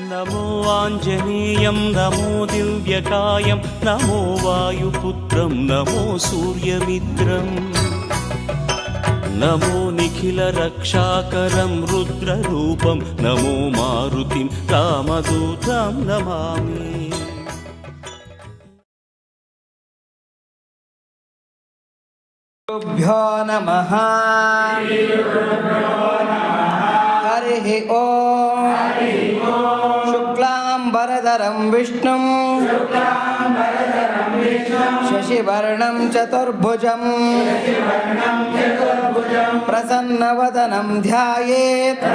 ನಮೋ ಆಂಜನೇಯಂ ನಮೋ ದಿವ್ಯಕಾಯಂ ನಮೋ ವಾಯುಪುತ್ರಂ ನಮೋ ಸೂರ್ಯಮಿತ್ರಂ ನಮೋ ನಿಖಿಲ ರಕ್ಷಾಕರಂ ರುದ್ರರೂಪಂ ನಮೋ ಮಾರುತಿಂ ರಾಮದೂತಂ ನಮಾಮಿ. ಗುರುಭ್ಯೋ ನಮಃ. ಹರಿಃ ಓಂ. ಶುಕ್ಲಾಂಬರಧರಂ ವಿಷ್ಣುಂ ಶಶಿವರ್ಣಂ ಚತುರ್ಭುಜಂ ಪ್ರಸನ್ನವದನಂ ಧ್ಯಾಯೇತ್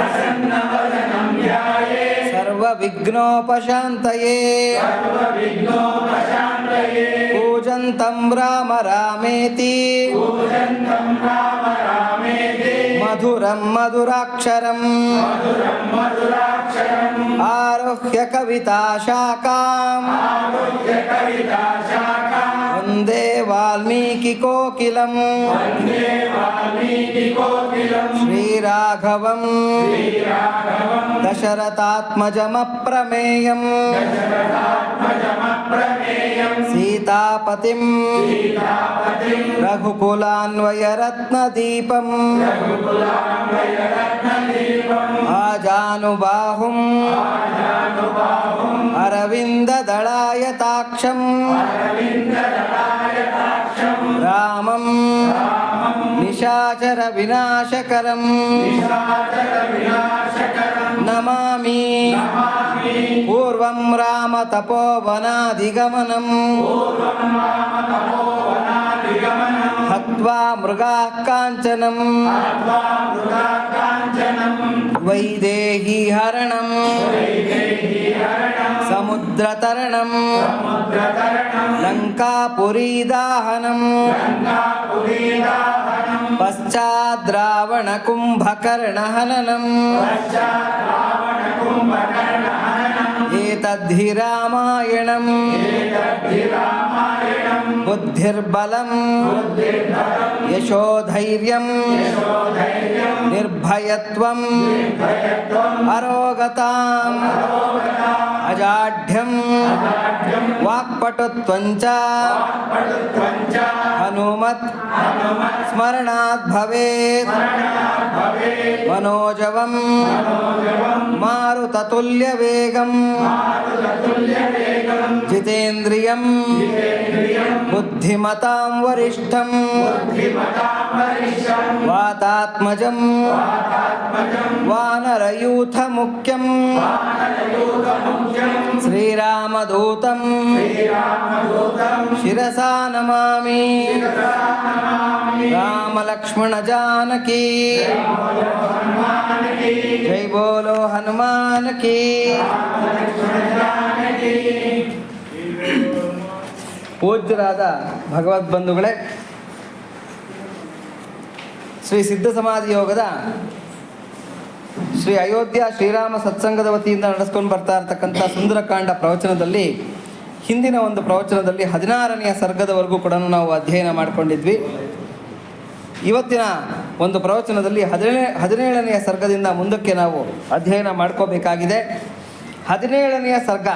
ಸರ್ವವಿಘ್ನೋಪಶಾಂತಯೇ. ಕೂಜಂತಂ ರಾಮ ರಾಮೇತಿ ಮಧುರಂ ಮಧುರಾಕ್ಷರಂ ಆರುಹ್ಯ ಕವಿತಾ ಶಾಖಾಂ ವಂದೇ ವಾಲ್ಮೀಕಿ ಕೋಕಿಲಂ ಶ್ರೀರಾಘವಂ ದಶರಥಾತ್ಮಜಮಪ್ರಮೇಯಂ ಸೀತಾಪತಿಂ ರಘುಕುಲಾನ್ವಯರತ್ನದೀಪಂ ಆಜಾನುಬಾಹುಂ ಅರವಿಂದದಳಾಯತಾಕ್ಷಂ ರಾಮಂ ನಿಶಾಚರ ವಿನಾಶಕರಂ ನಮಾಮಿ. ಪೂರ್ವಂ ರಾಮ ತಪೋವನಾಧಿಗಮನಂ ಹತ್ವಾ ಮೃಗಾಃ ಕಾಂಚನಂ ವೈದೇಹಿ ಹರಣಂ ಸಮುದ್ರತರಣಂ ಲಂಕಾಪುರೀ ದಾಹನಂ ಪಶ್ಚಾದ್ರಾವಣ ಕುಂಭಕರ್ಣ ಹನನಂ ಏತದ್ಧಿ ರಾಮಾಯಣಂ ಬುದ್ಧಿರ್ಬಲಂ ಯಶೋಧೈರ್ಯಂ ನಿರ್ಭಯತ್ವಂ ಅರೋಗತಾಂ ಅಜಾಢ್ಯಂ ವಾಕ್ಪಟುತ್ವಂಚ ಹನುಮತ್ ಸ್ಮರಣಾತ್ ಭವೇತ್. ಮನೋಜವಂ ಮಾರುತತುಲ್ಯ ವೇಗಂ ಜಿತೇಂದ್ರಿಯಂ ಬುದ್ಧಿಮತಾಂ ವರಿಷ್ಠಂ ವಾತಾತ್ಮಜಂ ವಾನರಯೂಥ ಮುಖ್ಯಂ ಶ್ರೀರಾಮದೂತಂ ಶಿರಸಾ ನಮಾಮಿ. ರಾಮ ಲಕ್ಷ್ಮಣ ಜಾನಕಿ ಜೈ ಬೋಲೋ ಹನುಮಾನ್ ಕಿ. ಪೂಜ್ಯರಾದ ಭಗವದ್ ಬಂಧುಗಳೇ, ಶ್ರೀ ಸಿದ್ಧ ಸಮಾಧಿ ಯೋಗದ ಶ್ರೀ ಅಯೋಧ್ಯ ಶ್ರೀರಾಮ ಸತ್ಸಂಗದ ವತಿಯಿಂದ ನಡೆಸ್ಕೊಂಡು ಬರ್ತಾ ಇರತಕ್ಕಂಥ ಸುಂದರಕಾಂಡ ಪ್ರವಚನದಲ್ಲಿ ಹಿಂದಿನ ಒಂದು ಪ್ರವಚನದಲ್ಲಿ 16ನೇ ಸರ್ಗದವರೆಗೂ ಕೂಡ ನಾವು ಅಧ್ಯಯನ ಮಾಡಿಕೊಂಡಿದ್ವಿ. ಇವತ್ತಿನ ಒಂದು ಪ್ರವಚನದಲ್ಲಿ 17ನೇ ಸರ್ಗದಿಂದ ಮುಂದಕ್ಕೆ ನಾವು ಅಧ್ಯಯನ ಮಾಡ್ಕೋಬೇಕಾಗಿದೆ. 17ನೇ ಸರ್ಗ,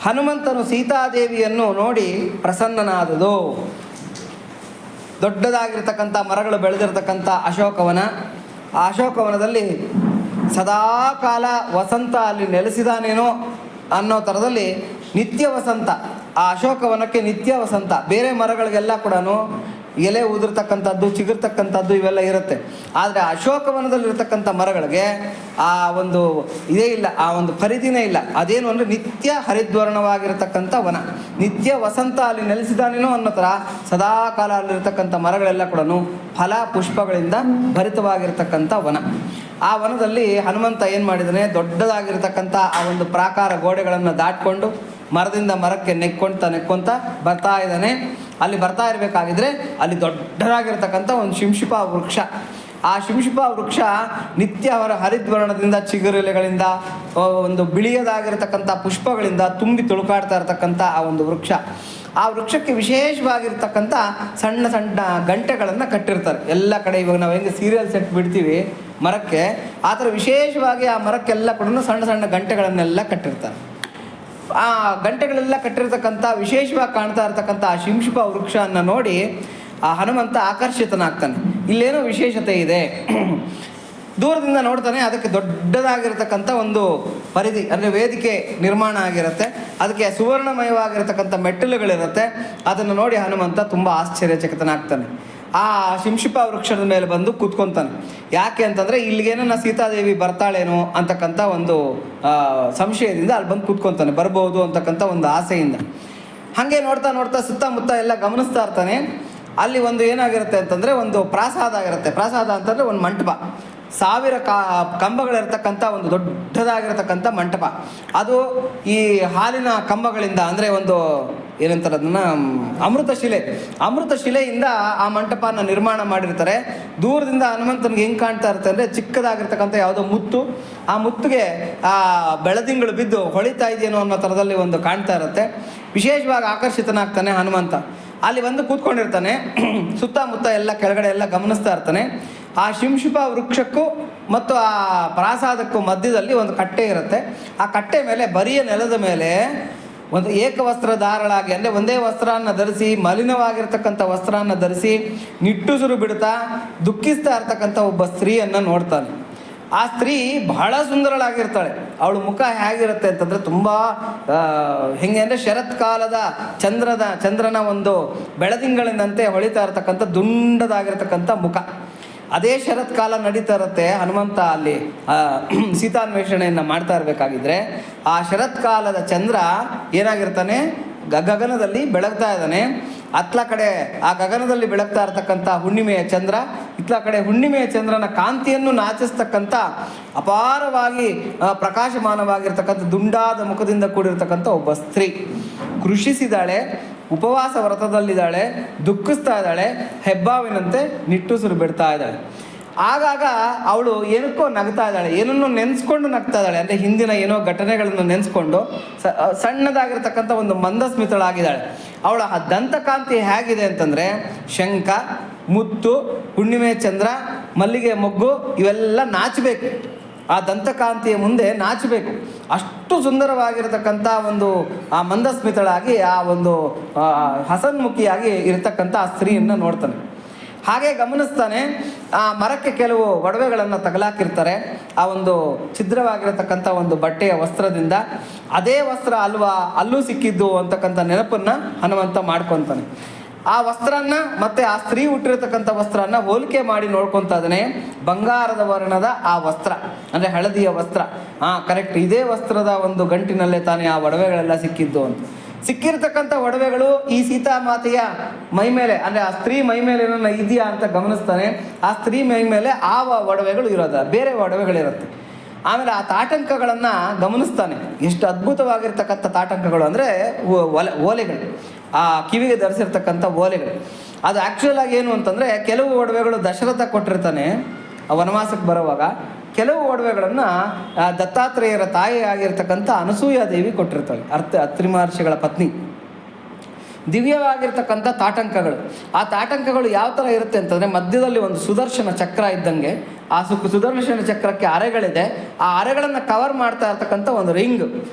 ಹನುಮಂತನು ಸೀತಾದೇವಿಯನ್ನು ನೋಡಿ ಪ್ರಸನ್ನನಾದದು. ದೊಡ್ಡದಾಗಿರ್ತಕ್ಕಂಥ ಮರಗಳು ಬೆಳೆದಿರ್ತಕ್ಕಂಥ ಅಶೋಕವನ. ಆ ಅಶೋಕವನದಲ್ಲಿ ಸದಾಕಾಲ ವಸಂತ ಅಲ್ಲಿ ನೆಲೆಸಿದಾನೇನೋ ಅನ್ನೋ ಥರದಲ್ಲಿ ನಿತ್ಯ ವಸಂತ. ಆ ಅಶೋಕವನಕ್ಕೆ ನಿತ್ಯ ವಸಂತ. ಬೇರೆ ಮರಗಳಿಗೆಲ್ಲ ಕೂಡ ಎಲೆ ಉದುರ್ತಕ್ಕಂಥದ್ದು, ಚಿಗುರ್ತಕ್ಕಂಥದ್ದು ಇವೆಲ್ಲ ಇರುತ್ತೆ. ಆದರೆ ಅಶೋಕವನದಲ್ಲಿರ್ತಕ್ಕಂಥ ಮರಗಳಿಗೆ ಆ ಒಂದು ಇದೇ ಇಲ್ಲ, ಆ ಒಂದು ಖರೀದಿನೇ ಇಲ್ಲ. ಅದೇನು ಅಂದರೆ ನಿತ್ಯ ಹರಿದ್ವರ್ಣವಾಗಿರ್ತಕ್ಕಂಥ ವನ, ನಿತ್ಯ ವಸಂತ ಅಲ್ಲಿ ನೆಲೆಸಿದಾನೇನೋ ಅನ್ನೋ ಥರ ಸದಾಕಾಲ ಅಲ್ಲಿರ್ತಕ್ಕಂಥ ಮರಗಳೆಲ್ಲ ಕೂಡ ಫಲ ಪುಷ್ಪಗಳಿಂದ ಭರಿತವಾಗಿರ್ತಕ್ಕಂಥ ವನ. ಆ ವನದಲ್ಲಿ ಹನುಮಂತ ಏನು ಮಾಡಿದ್ದಾನೆ, ದೊಡ್ಡದಾಗಿರ್ತಕ್ಕಂಥ ಆ ಒಂದು ಪ್ರಾಕಾರ ಗೋಡೆಗಳನ್ನು ದಾಟ್ಕೊಂಡು ಮರದಿಂದ ಮರಕ್ಕೆ ನೆಕ್ಕೊಂತ ಬರ್ತಾ ಇದ್ದಾನೆ. ಅಲ್ಲಿ ಬರ್ತಾ ಇರಬೇಕಾಗಿದ್ರೆ ಅಲ್ಲಿ ದೊಡ್ಡದಾಗಿರ್ತಕ್ಕಂಥ ಒಂದು ಶಿಂಶುಪ ವೃಕ್ಷ. ಆ ಶಿಂಶುಪ ವೃಕ್ಷ ನಿತ್ಯ ಹರಿದ್ವರ್ಣದಿಂದ, ಚಿಗುರೆಲೆಗಳಿಂದ, ಒಂದು ಬಿಳಿಯದಾಗಿರ್ತಕ್ಕಂಥ ಪುಷ್ಪಗಳಿಂದ ತುಂಬಿ ತುಳುಕಾಡ್ತಾ ಇರತಕ್ಕಂಥ ಆ ಒಂದು ವೃಕ್ಷ. ಆ ವೃಕ್ಷಕ್ಕೆ ವಿಶೇಷವಾಗಿರ್ತಕ್ಕಂಥ ಸಣ್ಣ ಸಣ್ಣ ಗಂಟೆಗಳನ್ನು ಕಟ್ಟಿರ್ತಾರೆ ಎಲ್ಲ ಕಡೆ. ಇವಾಗ ನಾವು ಹೆಂಗೆ ಸೀರಿಯಲ್ ಸೆಟ್ ಬಿಡ್ತೀವಿ, ಮರಕ್ಕೆ. ಆ ಥರ ವಿಶೇಷವಾಗಿ ಆ ಮರಕ್ಕೆಲ್ಲ ಕೂಡ ಸಣ್ಣ ಸಣ್ಣ ಗಂಟೆಗಳನ್ನೆಲ್ಲ ಕಟ್ಟಿರ್ತಾರೆ. ಆ ಗಂಟೆಗಳೆಲ್ಲ ಕಟ್ಟಿರ್ತಕ್ಕಂಥ ವಿಶೇಷವಾಗಿ ಕಾಣ್ತಾ ಇರ್ತಕ್ಕಂಥ ಆ ಶಿಂಶುಪ ವೃಕ್ಷವನ್ನು ನೋಡಿ ಆ ಹನುಮಂತ ಆಕರ್ಷಿತನಾಗ್ತಾನೆ. ಇಲ್ಲೇನೋ ವಿಶೇಷತೆ ಇದೆ. ದೂರದಿಂದ ನೋಡ್ತಾನೆ, ಅದಕ್ಕೆ ದೊಡ್ಡದಾಗಿರ್ತಕ್ಕಂಥ ಒಂದು ಪರಿಧಿ ಅಂದರೆ ವೇದಿಕೆ ನಿರ್ಮಾಣ ಆಗಿರುತ್ತೆ, ಅದಕ್ಕೆ ಸುವರ್ಣಮಯವಾಗಿರ್ತಕ್ಕಂಥ ಮೆಟ್ಟಿಲುಗಳಿರುತ್ತೆ. ಅದನ್ನು ನೋಡಿ ಹನುಮಂತ ತುಂಬ ಆಶ್ಚರ್ಯಚಕಿತನಾಗ್ತಾನೆ. ಆ ಶಿಂಶುಪ ವೃಕ್ಷದ ಮೇಲೆ ಬಂದು ಕೂತ್ಕೊತಾನೆ. ಯಾಕೆ ಅಂತಂದರೆ ಇಲ್ಲಿಗೇನ ಸೀತಾದೇವಿ ಬರ್ತಾಳೇನೋ ಅಂತಕ್ಕಂಥ ಒಂದು ಸಂಶಯದಿಂದ ಅಲ್ಲಿ ಬಂದು ಕೂತ್ಕೊತಾನೆ, ಬರ್ಬೋದು ಅಂತಕ್ಕಂಥ ಒಂದು ಆಸೆಯಿಂದ. ಹಾಗೆ ನೋಡ್ತಾ ನೋಡ್ತಾ ಸುತ್ತಮುತ್ತ ಎಲ್ಲ ಗಮನಿಸ್ತಾ ಇರ್ತಾನೆ. ಅಲ್ಲಿ ಒಂದು ಏನಾಗಿರುತ್ತೆ ಅಂತಂದರೆ ಒಂದು ಪ್ರಾಸಾದ ಆಗಿರುತ್ತೆ. ಪ್ರಾಸಾದ ಅಂತಂದರೆ ಒಂದು ಮಂಟಪ, 1000 ಕಂಬಗಳಿರ್ತಕ್ಕಂಥ ಒಂದು ದೊಡ್ಡದಾಗಿರ್ತಕ್ಕಂಥ ಮಂಟಪ. ಅದು ಈ ಹಾಲಿನ ಕಂಬಗಳಿಂದ ಅಂದರೆ ಒಂದು ಏನಂತಾರೆ ಅದನ್ನು ಅಮೃತ ಶಿಲೆಯಿಂದ ಆ ಮಂಟಪನ ನಿರ್ಮಾಣ ಮಾಡಿರ್ತಾರೆ. ದೂರದಿಂದ ಹನುಮಂತನಿಗೆ ಹೆಂಗೆ ಕಾಣ್ತಾ ಇರುತ್ತೆ ಅಂದರೆ ಚಿಕ್ಕದಾಗಿರ್ತಕ್ಕಂಥ ಯಾವುದೋ ಮುತ್ತು, ಆ ಮುತ್ತಿಗೆ ಆ ಬೆಳದಿಂಗಳು ಬಿದ್ದು ಹೊಳಿತಾ ಇದೆಯೇನೋ ಅನ್ನೋ ಥರದಲ್ಲಿ ಒಂದು ಕಾಣ್ತಾ ಇರುತ್ತೆ. ವಿಶೇಷವಾಗಿ ಆಕರ್ಷಿತನಾಗ್ತಾನೆ ಹನುಮಂತ. ಅಲ್ಲಿ ಬಂದು ಕೂತ್ಕೊಂಡಿರ್ತಾನೆ. ಸುತ್ತಮುತ್ತ ಎಲ್ಲ ಕೆಳಗಡೆ ಎಲ್ಲ ಗಮನಿಸ್ತಾ ಇರ್ತಾನೆ. ಆ ಶಿಂಶುಪ ವೃಕ್ಷಕ್ಕೂ ಮತ್ತು ಆ ಪ್ರಾಸಾದಕ್ಕೂ ಮಧ್ಯದಲ್ಲಿ ಒಂದು ಕಟ್ಟೆ ಇರುತ್ತೆ. ಆ ಕಟ್ಟೆ ಮೇಲೆ ಬರಿಯ ನೆಲದ ಮೇಲೆ ಒಂದು ಏಕವಸ್ತ್ರಧಾರಳಾಗಿ ಅಂದರೆ ಒಂದೇ ವಸ್ತ್ರವನ್ನು ಧರಿಸಿ, ಮಲಿನವಾಗಿರ್ತಕ್ಕಂಥ ವಸ್ತ್ರವನ್ನು ಧರಿಸಿ ನಿಟ್ಟುಸಿರು ಬಿಡ್ತಾ ದುಃಖಿಸ್ತಾ ಇರ್ತಕ್ಕಂಥ ಒಬ್ಬ ಸ್ತ್ರೀಯನ್ನು ನೋಡ್ತಾನೆ. ಆ ಸ್ತ್ರೀ ಬಹಳ ಸುಂದರಳಾಗಿರ್ತಾಳೆ. ಅವಳ ಮುಖ ಹೇಗಿರುತ್ತೆ ಅಂತಂದರೆ ತುಂಬ ಹೆಂಗೆ ಅಂದರೆ ಶರತ್ಕಾಲದ ಚಂದ್ರನ ಒಂದು ಬೆಳದಿಂಗಳಿನಂತೆ ಹೊಳಿತಾ ಇರ್ತಕ್ಕಂಥ ದುಂಡದಾಗಿರ್ತಕ್ಕಂಥ ಮುಖ. ಅದೇ ಶರತ್ಕಾಲ ನಡೀತಾ ಇರುತ್ತೆ. ಹನುಮಂತ ಅಲ್ಲಿ ಸೀತಾನ್ವೇಷಣೆಯನ್ನು ಮಾಡ್ತಾ ಇರಬೇಕಾಗಿದ್ರೆ ಆ ಶರತ್ಕಾಲದ ಚಂದ್ರ ಏನಾಗಿರ್ತಾನೆ, ಗಗನದಲ್ಲಿ ಬೆಳಗ್ತಾ ಇದ್ದಾನೆ. ಅತ್ಲ ಕಡೆ ಆ ಗಗನದಲ್ಲಿ ಬೆಳಗ್ತಾ ಇರ್ತಕ್ಕಂಥ ಹುಣ್ಣಿಮೆಯ ಚಂದ್ರ, ಇತ್ಲ ಕಡೆ ಹುಣ್ಣಿಮೆಯ ಚಂದ್ರನ ಕಾಂತಿಯನ್ನು ನಾಚಿಸ್ತಕ್ಕಂಥ ಅಪಾರವಾಗಿ ಪ್ರಕಾಶಮಾನವಾಗಿರ್ತಕ್ಕಂಥ ದುಂಡಾದ ಮುಖದಿಂದ ಕೂಡಿರ್ತಕ್ಕಂಥ ಒಬ್ಬ ಸ್ತ್ರೀ ಕೃಷಿಸಿದಾಳೆ, ಉಪವಾಸ ವ್ರತದಲ್ಲಿದ್ದಾಳೆ, ದುಃಖಿಸ್ತಾ ಇದ್ದಾಳೆ, ಹೆಬ್ಬಾವಿನಂತೆ ನಿಟ್ಟುಸಿರು ಬಿಡ್ತಾ ಇದ್ದಾಳೆ. ಆಗಾಗ ಅವಳು ಏನಕ್ಕೋ ನಗ್ತಾ ಇದ್ದಾಳೆ, ಏನನ್ನೋ ನೆನೆಸ್ಕೊಂಡು ನಗ್ತಾ ಇದ್ದಾಳೆ. ಅಂದರೆ ಹಿಂದಿನ ಏನೋ ಘಟನೆಗಳನ್ನು ನೆನೆಸ್ಕೊಂಡು ಸಣ್ಣದಾಗಿರ್ತಕ್ಕಂಥ ಒಂದು ಮಂದಸ್ಮಿತಳಾಗಿದ್ದಾಳೆ. ಅವಳ ದಂತಕಾಂತಿ ಹೇಗಿದೆ ಅಂತಂದರೆ ಶಂಖ, ಮುತ್ತು, ಹುಣ್ಣಿಮೆ ಚಂದ್ರ, ಮಲ್ಲಿಗೆ ಮೊಗ್ಗು ಇವೆಲ್ಲ ನಾಚಬೇಕು. ಆ ದಂತಕಾಂತಿಯ ಮುಂದೆ ನಾಚಬೇಕು. ಅಷ್ಟು ಸುಂದರವಾಗಿರತಕ್ಕಂಥ ಒಂದು ಆ ಮಂದಸ್ಮಿತಳಾಗಿ ಆ ಒಂದು ಹಸನ್ಮುಖಿಯಾಗಿ ಇರತಕ್ಕಂಥ ಆ ಸ್ತ್ರೀಯನ್ನು ನೋಡ್ತಾನೆ. ಹಾಗೆ ಗಮನಿಸ್ತಾನೆ. ಆ ಮರಕ್ಕೆ ಕೆಲವು ಒಡವೆಗಳನ್ನು ತಗಲಾಕಿರ್ತಾರೆ. ಆ ಒಂದು ಛಿದ್ರವಾಗಿರತಕ್ಕಂಥ ಒಂದು ಬಟ್ಟೆಯ ವಸ್ತ್ರದಿಂದ. ಅದೇ ವಸ್ತ್ರ ಅಲ್ವಾ ಅಲ್ಲೂ ಸಿಕ್ಕಿದ್ದು ಅಂತಕ್ಕಂಥ ನೆನಪನ್ನು ಹನುಮಂತ ಮಾಡ್ಕೊತಾನೆ. ಆ ವಸ್ತ್ರನ ಮತ್ತು ಆ ಸ್ತ್ರೀ ಹುಟ್ಟಿರತಕ್ಕಂಥ ವಸ್ತ್ರನ ಹೋಲಿಕೆ ಮಾಡಿ ನೋಡ್ಕೊತಾ ಇದ್ದಾನೆ. ಬಂಗಾರದ ವರ್ಣದ ಆ ವಸ್ತ್ರ ಅಂದರೆ ಹಳದಿಯ ವಸ್ತ್ರ, ಕರೆಕ್ಟ್, ಇದೇ ವಸ್ತ್ರದ ಒಂದು ಗಂಟಿನಲ್ಲೇ ತಾನೇ ಆ ಒಡವೆಗಳೆಲ್ಲ ಸಿಕ್ಕಿದ್ದು ಅಂತ. ಸಿಕ್ಕಿರ್ತಕ್ಕಂಥ ಒಡವೆಗಳು ಈ ಸೀತಾಮಾತೆಯ ಮೈ ಮೇಲೆ ಅಂದರೆ ಆ ಸ್ತ್ರೀ ಮೈ ಮೇಲೆ ಏನನ್ನ ಇದೆಯಾ ಅಂತ ಗಮನಿಸ್ತಾನೆ. ಆ ಸ್ತ್ರೀ ಮೈ ಮೇಲೆ ಆ ಒಡವೆಗಳು ಇರೋದ, ಬೇರೆ ಒಡವೆಗಳಿರುತ್ತೆ. ಆಮೇಲೆ ಆ ತಾಟಂಕಗಳನ್ನು ಗಮನಿಸ್ತಾನೆ. ಎಷ್ಟು ಅದ್ಭುತವಾಗಿರ್ತಕ್ಕಂಥ ತಾಟಂಕಗಳು ಅಂದರೆ ಓಲೆಗಳು, ಆ ಕಿವಿಗೆ ಧರಿಸಿರ್ತಕ್ಕಂಥ ಓಲೆಗಳು. ಅದು ಆ್ಯಕ್ಚುಯಲ್ ಆಗಿ ಏನು ಅಂತಂದರೆ ಕೆಲವು ಒಡವೆಗಳು ದಶರಥ ಕೊಟ್ಟಿರ್ತಾನೆ ವನವಾಸಕ್ಕೆ ಬರುವಾಗ, ಕೆಲವು ಒಡವೆಗಳನ್ನು ದತ್ತಾತ್ರೇಯರ ತಾಯಿ ಆಗಿರ್ತಕ್ಕಂಥ ಅನಸೂಯಾದೇವಿ ಕೊಟ್ಟಿರ್ತಾಳೆ, ಅತ್ರಿ ಮಹರ್ಷಿಗಳ ಪತ್ನಿ. ದಿವ್ಯವಾಗಿರ್ತಕ್ಕಂಥ ತಾಟಂಕಗಳು. ಆ ತಾಟಂಕಗಳು ಯಾವ ಥರ ಇರುತ್ತೆ ಅಂತಂದರೆ ಮಧ್ಯದಲ್ಲಿ ಒಂದು ಸುದರ್ಶನ ಚಕ್ರ ಇದ್ದಂಗೆ, ಆ ಸುದರ್ಶನ ಚಕ್ರಕ್ಕೆ ಅರೆಗಳಿದೆ. ಆ ಅರೆಗಳನ್ನು ಕವರ್ ಮಾಡ್ತಾ ಇರ್ತಕ್ಕಂಥ ಒಂದು ರಿಂಗ್,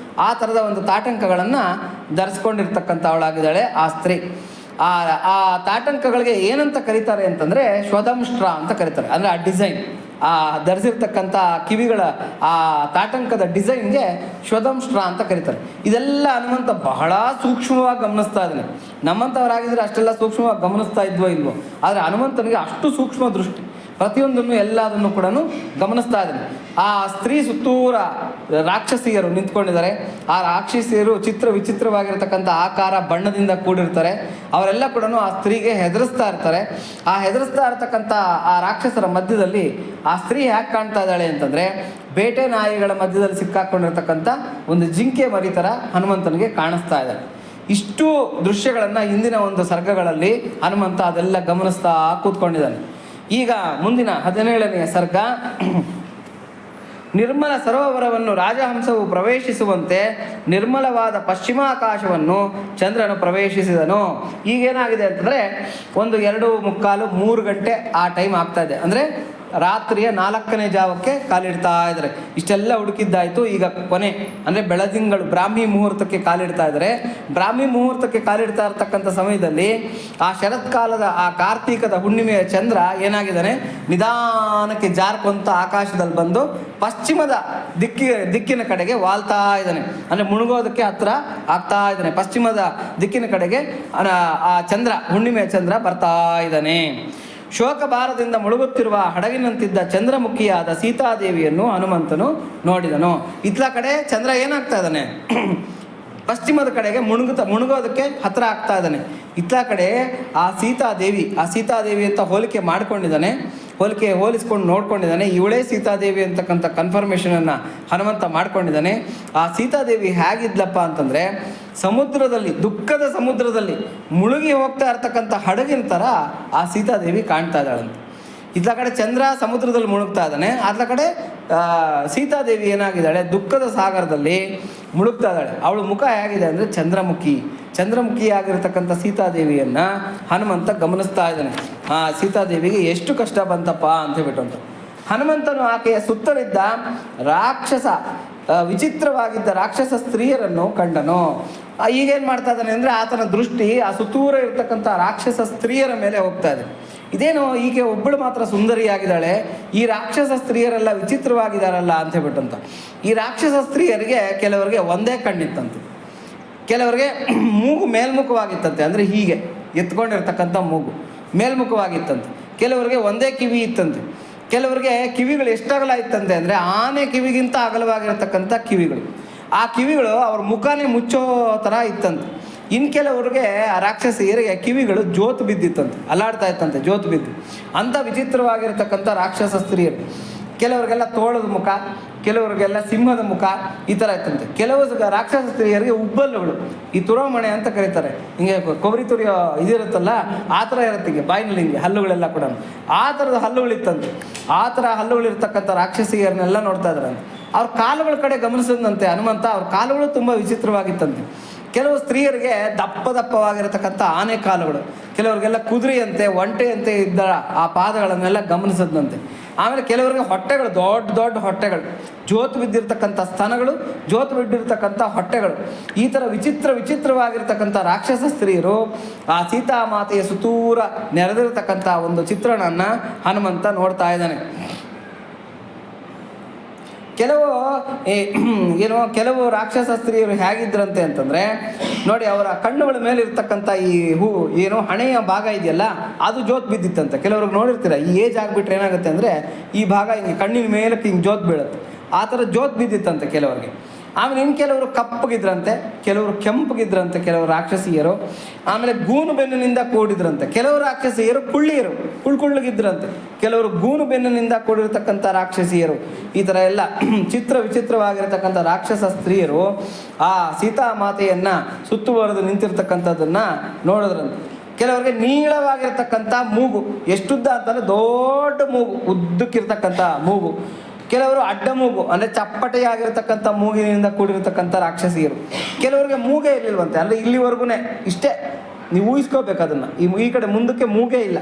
ಆ ಥರದ ಒಂದು ತಾಟಂಕಗಳನ್ನು ಧರಿಸ್ಕೊಂಡಿರ್ತಕ್ಕಂಥವಳಾಗಿದ್ದಾಳೆ ಆ ಸ್ತ್ರೀ. ಆ ತಾಟಂಕಗಳಿಗೆ ಏನಂತ ಕರೀತಾರೆ ಅಂತಂದರೆ ಶ್ವದಂಷ್ಟ್ರ ಅಂತ ಕರೀತಾರೆ. ಅಂದರೆ ಆ ಡಿಸೈನ್, ಆ ಧರಿಸಿರ್ತಕ್ಕಂಥ ಕಿವಿಗಳ ಆ ತಾಟಂಕದ ಡಿಸೈನ್ಗೆ ಶ್ವದಂಷ್ಟ್ರ ಅಂತ ಕರೀತಾರೆ. ಇದೆಲ್ಲ ಹನುಮಂತ ಬಹಳ ಸೂಕ್ಷ್ಮವಾಗಿ ಗಮನಿಸ್ತಾ ಇದ್ದಾನೆ. ನಮ್ಮಂಥವರಾಗಿದ್ದರೆ ಅಷ್ಟೆಲ್ಲ ಸೂಕ್ಷ್ಮವಾಗಿ ಗಮನಿಸ್ತಾ ಇದ್ವೋ ಇಲ್ವೋ, ಆದರೆ ಹನುಮಂತನಿಗೆ ಅಷ್ಟು ಸೂಕ್ಷ್ಮ ದೃಷ್ಟಿ, ಪ್ರತಿಯೊಂದನ್ನು ಎಲ್ಲದನ್ನು ಕೂಡ ಗಮನಿಸ್ತಾ ಇದ್ದಾನೆ. ಆ ಸ್ತ್ರೀ ಸುತ್ತೂರ ರಾಕ್ಷಸಿಯರು ನಿಂತ್ಕೊಂಡಿದ್ದಾರೆ. ಆ ರಾಕ್ಷಸಿಯರು ವಿಚಿತ್ರವಾಗಿರ್ತಕ್ಕಂಥ ಆಕಾರ ಬಣ್ಣದಿಂದ ಕೂಡಿರ್ತಾರೆ. ಅವರೆಲ್ಲ ಕೂಡ ಆ ಸ್ತ್ರೀಗೆ ಹೆದರಿಸ್ತಾ ಇರ್ತಾರೆ. ಆ ಹೆದರಿಸ್ತಾ ಇರ್ತಕ್ಕಂಥ ಆ ರಾಕ್ಷಸರ ಮಧ್ಯದಲ್ಲಿ ಆ ಸ್ತ್ರೀ ಹ್ಯಾಕೆ ಕಾಣ್ತಾ ಇದ್ದಾಳೆ ಅಂತಂದರೆ ಬೇಟೆ ನಾಯಿಗಳ ಮಧ್ಯದಲ್ಲಿ ಸಿಕ್ಕಾಕೊಂಡಿರ್ತಕ್ಕಂಥ ಒಂದು ಜಿಂಕೆ ಮರಿ ಥರ ಹನುಮಂತನಿಗೆ ಕಾಣಿಸ್ತಾ ಇದ್ದಾಳೆ. ಇಷ್ಟು ದೃಶ್ಯಗಳನ್ನು ಹಿಂದಿನ ಒಂದು ಸರ್ಗಗಳಲ್ಲಿ ಹನುಮಂತ ಅದೆಲ್ಲ ಗಮನಿಸ್ತಾ ಕೂತ್ಕೊಂಡಿದ್ದಾನೆ. ಈಗ ಮುಂದಿನ 17ನೆಯ ಸರ್ಗ. ನಿರ್ಮಲ ಸರೋವರವನ್ನು ರಾಜಹಂಸವು ಪ್ರವೇಶಿಸುವಂತೆ ನಿರ್ಮಲವಾದ ಪಶ್ಚಿಮಾಕಾಶವನ್ನು ಚಂದ್ರನು ಪ್ರವೇಶಿಸಿದನು. ಈಗೇನಾಗಿದೆ ಅಂತಂದರೆ ಒಂದು 2:45-3 ಗಂಟೆ ಆ ಟೈಮ್ ಆಗ್ತಾ ಇದೆ. ಅಂದರೆ ರಾತ್ರಿಯ 4ನೇ ಜಾವಕ್ಕೆ ಕಾಲಿಡ್ತಾ ಇದ್ದಾರೆ. ಇಷ್ಟೆಲ್ಲ ಹುಡುಕಿದ್ದಾಯಿತು. ಈಗ ಕೊನೆ ಅಂದರೆ ಬೆಳದಿಂಗಳು ಬ್ರಾಹ್ಮಿ ಮುಹೂರ್ತಕ್ಕೆ ಕಾಲಿಡ್ತಾ ಇದ್ದಾರೆ. ಬ್ರಾಹ್ಮಿ ಮುಹೂರ್ತಕ್ಕೆ ಕಾಲಿಡ್ತಾ ಇರ್ತಕ್ಕಂಥ ಸಮಯದಲ್ಲಿ ಆ ಶರತ್ಕಾಲದ ಆ ಕಾರ್ತೀಕದ ಹುಣ್ಣಿಮೆಯ ಚಂದ್ರ ಏನಾಗಿದ್ದಾನೆ, ನಿಧಾನಕ್ಕೆ ಜಾರ್ಕೊಂತ ಆಕಾಶದಲ್ಲಿ ಬಂದು ಪಶ್ಚಿಮದ ದಿಕ್ಕಿನ ಕಡೆಗೆ ವಾಲ್ತಾ ಇದ್ದಾನೆ. ಅಂದರೆ ಮುಳುಗೋದಕ್ಕೆ ಹತ್ರ ಆಗ್ತಾ ಇದ್ದಾನೆ. ಪಶ್ಚಿಮದ ದಿಕ್ಕಿನ ಕಡೆಗೆ ಆ ಚಂದ್ರ, ಹುಣ್ಣಿಮೆಯ ಚಂದ್ರ ಬರ್ತಾ ಇದ್ದಾನೆ. ಶೋಕಭಾರದಿಂದ ಮುಳುಗುತ್ತಿರುವ ಹಡಗಿನಂತಿದ್ದ ಚಂದ್ರಮುಖಿಯಾದ ಸೀತಾದೇವಿಯನ್ನು ಹನುಮಂತನು ನೋಡಿದನು. ಇತ್ಲ ಕಡೆ ಚಂದ್ರ ಏನಾಗ್ತಾ ಇದ್ದಾನೆ, ಪಶ್ಚಿಮದ ಕಡೆಗೆ ಮುಳುಗೋದಕ್ಕೆ ಹತ್ರ ಆಗ್ತಾ ಇದ್ದಾನೆ. ಇತ್ಲ ಕಡೆ ಆ ಸೀತಾದೇವಿ ಅಂತ ಹೋಲಿಸ್ಕೊಂಡು ನೋಡ್ಕೊಂಡಿದ್ದಾನೆ. ಇವಳೇ ಸೀತಾದೇವಿ ಅಂತಕ್ಕಂಥ ಕನ್ಫರ್ಮೇಷನನ್ನು ಹನುಮಂತ ಮಾಡ್ಕೊಂಡಿದ್ದಾನೆ. ಆ ಸೀತಾದೇವಿ ಹೇಗಿದ್ಲಪ್ಪ ಅಂತಂದರೆ, ದುಃಖದ ಸಮುದ್ರದಲ್ಲಿ ಮುಳುಗಿ ಹೋಗ್ತಾ ಇರ್ತಕ್ಕಂಥ ಹಡಗಿನ ಥರ ಆ ಸೀತಾದೇವಿ ಕಾಣ್ತಾ ಇದ್ದಾಳಂತೆ. ಇತ್ಲ ಕಡೆ ಚಂದ್ರ ಸಮುದ್ರದಲ್ಲಿ ಮುಳುಗ್ತಾ ಇದ್ದಾನೆ, ಅತ್ಲ ಕಡೆ ಸೀತಾದೇವಿ ಏನಾಗಿದ್ದಾಳೆ, ದುಃಖದ ಸಾಗರದಲ್ಲಿ ಮುಳುಗ್ತಾ ಇದ್ದಾಳೆ. ಅವಳ ಮುಖ ಹೇಗಿದೆ ಅಂದರೆ ಚಂದ್ರಮುಖಿ ಆಗಿರ್ತಕ್ಕಂಥ ಸೀತಾದೇವಿಯನ್ನು ಹನುಮಂತ ಗಮನಿಸ್ತಾ ಇದ್ದಾನೆ. ಆ ಸೀತಾದೇವಿಗೆ ಎಷ್ಟು ಕಷ್ಟ ಬಂತಪ್ಪ ಅಂತ ಹೇಳ್ಬಿಟ್ಟು ಹನುಮಂತನು ಆಕೆಯ ಸುತ್ತಲಿದ್ದ ವಿಚಿತ್ರವಾಗಿದ್ದ ರಾಕ್ಷಸ ಸ್ತ್ರೀಯರನ್ನು ಕಂಡನು. ಈಗೇನು ಮಾಡ್ತಾ ಇದ್ದಾನೆ ಅಂದರೆ, ಆತನ ದೃಷ್ಟಿ ಆ ಸುತ್ತೂರ ಇರ್ತಕ್ಕಂಥ ರಾಕ್ಷಸ ಸ್ತ್ರೀಯರ ಮೇಲೆ ಹೋಗ್ತಾ ಇದೆ. ಇದೇನು ಈಕೆ ಒಬ್ಬಳು ಮಾತ್ರ ಸುಂದರಿಯಾಗಿದ್ದಾಳೆ, ಈ ರಾಕ್ಷಸ ಸ್ತ್ರೀಯರೆಲ್ಲ ವಿಚಿತ್ರವಾಗಿದ್ದಾರಲ್ಲ ಅಂತ ಹೇಳ್ಬಿಟ್ಟಂತ. ಈ ರಾಕ್ಷಸ ಸ್ತ್ರೀಯರಿಗೆ ಕೆಲವರಿಗೆ ಒಂದೇ ಕಣ್ಣಿತ್ತಂತೆ, ಕೆಲವರಿಗೆ ಮೂಗು ಮೇಲ್ಮುಖವಾಗಿತ್ತಂತೆ, ಅಂದರೆ ಹೀಗೆ ಎತ್ಕೊಂಡಿರ್ತಕ್ಕಂಥ ಮೂಗು ಮೇಲ್ಮುಖವಾಗಿತ್ತಂತೆ. ಕೆಲವರಿಗೆ ಒಂದೇ ಕಿವಿ ಇತ್ತಂತೆ. ಕೆಲವರಿಗೆ ಕಿವಿಗಳು ಎಷ್ಟಗಲ ಇತ್ತಂತೆ ಅಂದರೆ, ಆನೆ ಕಿವಿಗಿಂತ ಅಗಲವಾಗಿರ್ತಕ್ಕಂಥ ಕಿವಿಗಳು. ಆ ಕಿವಿಗಳು ಅವ್ರ ಮುಖನೇ ಮುಚ್ಚೋ ಥರ ಇತ್ತಂತೆ. ಇನ್ನು ಕೆಲವ್ರಿಗೆ ಆ ರಾಕ್ಷಸಿಯರಿಗೆ ಕಿವಿಗಳು ಜೋತು ಬಿದ್ದಿತ್ತಂತೆ, ಅಲ್ಲಾಡ್ತಾ ಇತ್ತಂತೆ ಜೋತು ಬಿದ್ದು. ಅಂಥ ವಿಚಿತ್ರವಾಗಿರ್ತಕ್ಕಂಥ ರಾಕ್ಷಸ ಸ್ತ್ರೀಯರು. ಕೆಲವರಿಗೆಲ್ಲ ತೋಳದ ಮುಖ, ಕೆಲವರಿಗೆಲ್ಲ ಸಿಂಹದ ಮುಖ, ಈ ಥರ ಇತ್ತಂತೆ. ಕೆಲವು ರಾಕ್ಷಸ ಸ್ತ್ರೀಯರಿಗೆ ಉಬ್ಬಲ್ಲುಗಳು, ಈ ತುರೋಮಣೆ ಅಂತ ಕರೀತಾರೆ, ಹಿಂಗೆ ಕೊಬ್ಬರಿ ತುರಿಯೋ ಇದಿರುತ್ತಲ್ಲ ಆ ಥರ ಇರುತ್ತೆ, ಹಿಂಗೆ ಬಾಯಿನಲ್ಲಿ ಹಿಂಗೆ ಹಲ್ಲುಗಳೆಲ್ಲ ಕೂಡ ಆ ಥರದ ಹಲ್ಲುಗಳಿತ್ತಂತೆ. ಆ ಥರ ಹಲ್ಲುಗಳಿರ್ತಕ್ಕಂಥ ರಾಕ್ಷಸಿಯರನ್ನೆಲ್ಲ ನೋಡ್ತಾ ಇದ್ರಂತೆ. ಅವ್ರ ಕಾಲುಗಳ ಕಡೆ ಗಮನಿಸಿದಂತೆ ಹನುಮಂತ, ಅವ್ರ ಕಾಲುಗಳು ತುಂಬ ವಿಚಿತ್ರವಾಗಿತ್ತಂತೆ. ಕೆಲವು ಸ್ತ್ರೀಯರಿಗೆ ದಪ್ಪವಾಗಿರತಕ್ಕಂಥ ಆನೆ ಕಾಲುಗಳು, ಕೆಲವರಿಗೆಲ್ಲ ಕುದುರೆಯಂತೆ ಒಂಟೆಯಂತೆ ಇದ್ದ ಆ ಪಾದಗಳನ್ನೆಲ್ಲ ಗಮನಿಸಿದಂತೆ. ಆಮೇಲೆ ಕೆಲವರಿಗೆ ಹೊಟ್ಟೆಗಳು, ದೊಡ್ಡ ಹೊಟ್ಟೆಗಳು, ಜೋತು ಬಿದ್ದಿರ್ತಕ್ಕಂಥ ಸ್ತನಗಳು, ಜೋತು ಬಿದ್ದಿರ್ತಕ್ಕಂಥ ಹೊಟ್ಟೆಗಳು, ಈ ಥರ ವಿಚಿತ್ರವಾಗಿರ್ತಕ್ಕಂಥ ರಾಕ್ಷಸ ಸ್ತ್ರೀಯರು ಆ ಸೀತಾಮಾತೆಯ ಸುತ್ತೂರ ನೆರೆದಿರ್ತಕ್ಕಂಥ ಒಂದು ಚಿತ್ರಣವನ್ನು ಹನುಮಂತ ನೋಡ್ತಾ ಇದ್ದಾನೆ. ಕೆಲವು ರಾಕ್ಷಸ ಸ್ತ್ರೀಯರು ಹೇಗಿದ್ರಂತೆ ಅಂತಂದರೆ ನೋಡಿ, ಅವರ ಕಣ್ಣುಗಳ ಮೇಲೆ ಇರ್ತಕ್ಕಂಥ ಈ ಹಣೆಯ ಭಾಗ ಇದೆಯಲ್ಲ ಅದು ಜೋತ್ ಬಿದ್ದಿತ್ತಂತೆ. ಕೆಲವ್ರಿಗೆ ನೋಡಿರ್ತೀರ, ಈ ಏಜ್ ಆಗಿಬಿಟ್ರೆ ಏನಾಗುತ್ತೆ ಅಂದರೆ ಈ ಭಾಗ ಹಿಂಗೆ ಕಣ್ಣಿನ ಮೇಲಕ್ಕೆ ಹಿಂಗೆ ಜೋತ್ ಬೀಳುತ್ತೆ, ಆ ಥರ ಜೋತ್ ಬಿದ್ದಿತ್ತಂತೆ ಕೆಲವರಿಗೆ. ಆಮೇಲೆ ಇನ್ನು ಕೆಲವರು ಕಪ್ಪಗಿದ್ರಂತೆ, ಕೆಲವರು ಕೆಂಪಗಿದ್ರಂತೆ ಕೆಲವರು ರಾಕ್ಷಸಿಯರು. ಆಮೇಲೆ ಗೂನು ಬೆನ್ನಿನಿಂದ ಕೂಡಿದ್ರಂತೆ. ಕೆಲವರು ರಾಕ್ಷಸಿಯರು ಕುಳ್ಳಿಗಿದ್ರಂತೆ, ಕೆಲವರು ಗೂನು ಬೆನ್ನಿನಿಂದ ಕೂಡಿರ್ತಕ್ಕಂಥ ರಾಕ್ಷಸಿಯರು. ಈ ಥರ ಎಲ್ಲ ವಿಚಿತ್ರವಾಗಿರ್ತಕ್ಕಂಥ ರಾಕ್ಷಸ ಸ್ತ್ರೀಯರು ಆ ಸೀತಾಮಾತೆಯನ್ನು ಸುತ್ತುವರೆದು ನಿಂತಿರ್ತಕ್ಕಂಥದ್ದನ್ನು ನೋಡಿದ್ರಂತೆ. ಕೆಲವರಿಗೆ ನೀಳವಾಗಿರ್ತಕ್ಕಂಥ ಮೂಗು, ಎಷ್ಟುದ್ದ ಅಂತಂದರೆ ದೊಡ್ಡ ಮೂಗು, ಉದ್ದಕ್ಕಿರ್ತಕ್ಕಂಥ ಮೂಗು. ಕೆಲವರು ಅಡ್ಡ ಮೂಗು, ಅಂದರೆ ಚಪ್ಪಟೆಯಾಗಿರ್ತಕ್ಕಂಥ ಮೂಗಿನಿಂದ ಕೂಡಿರ್ತಕ್ಕಂಥ ರಾಕ್ಷಸಿಯರು. ಕೆಲವರಿಗೆ ಮೂಗೇ ಇರಲಿಲ್ವಂತೆ, ಅಂದರೆ ಇಲ್ಲಿವರೆಗೂ ಇಷ್ಟೇ, ನೀವು ಊಹಿಸ್ಕೋಬೇಕು ಅದನ್ನು, ಈ ಕಡೆ ಮುಂದಕ್ಕೆ ಮೂಗೇ ಇಲ್ಲ.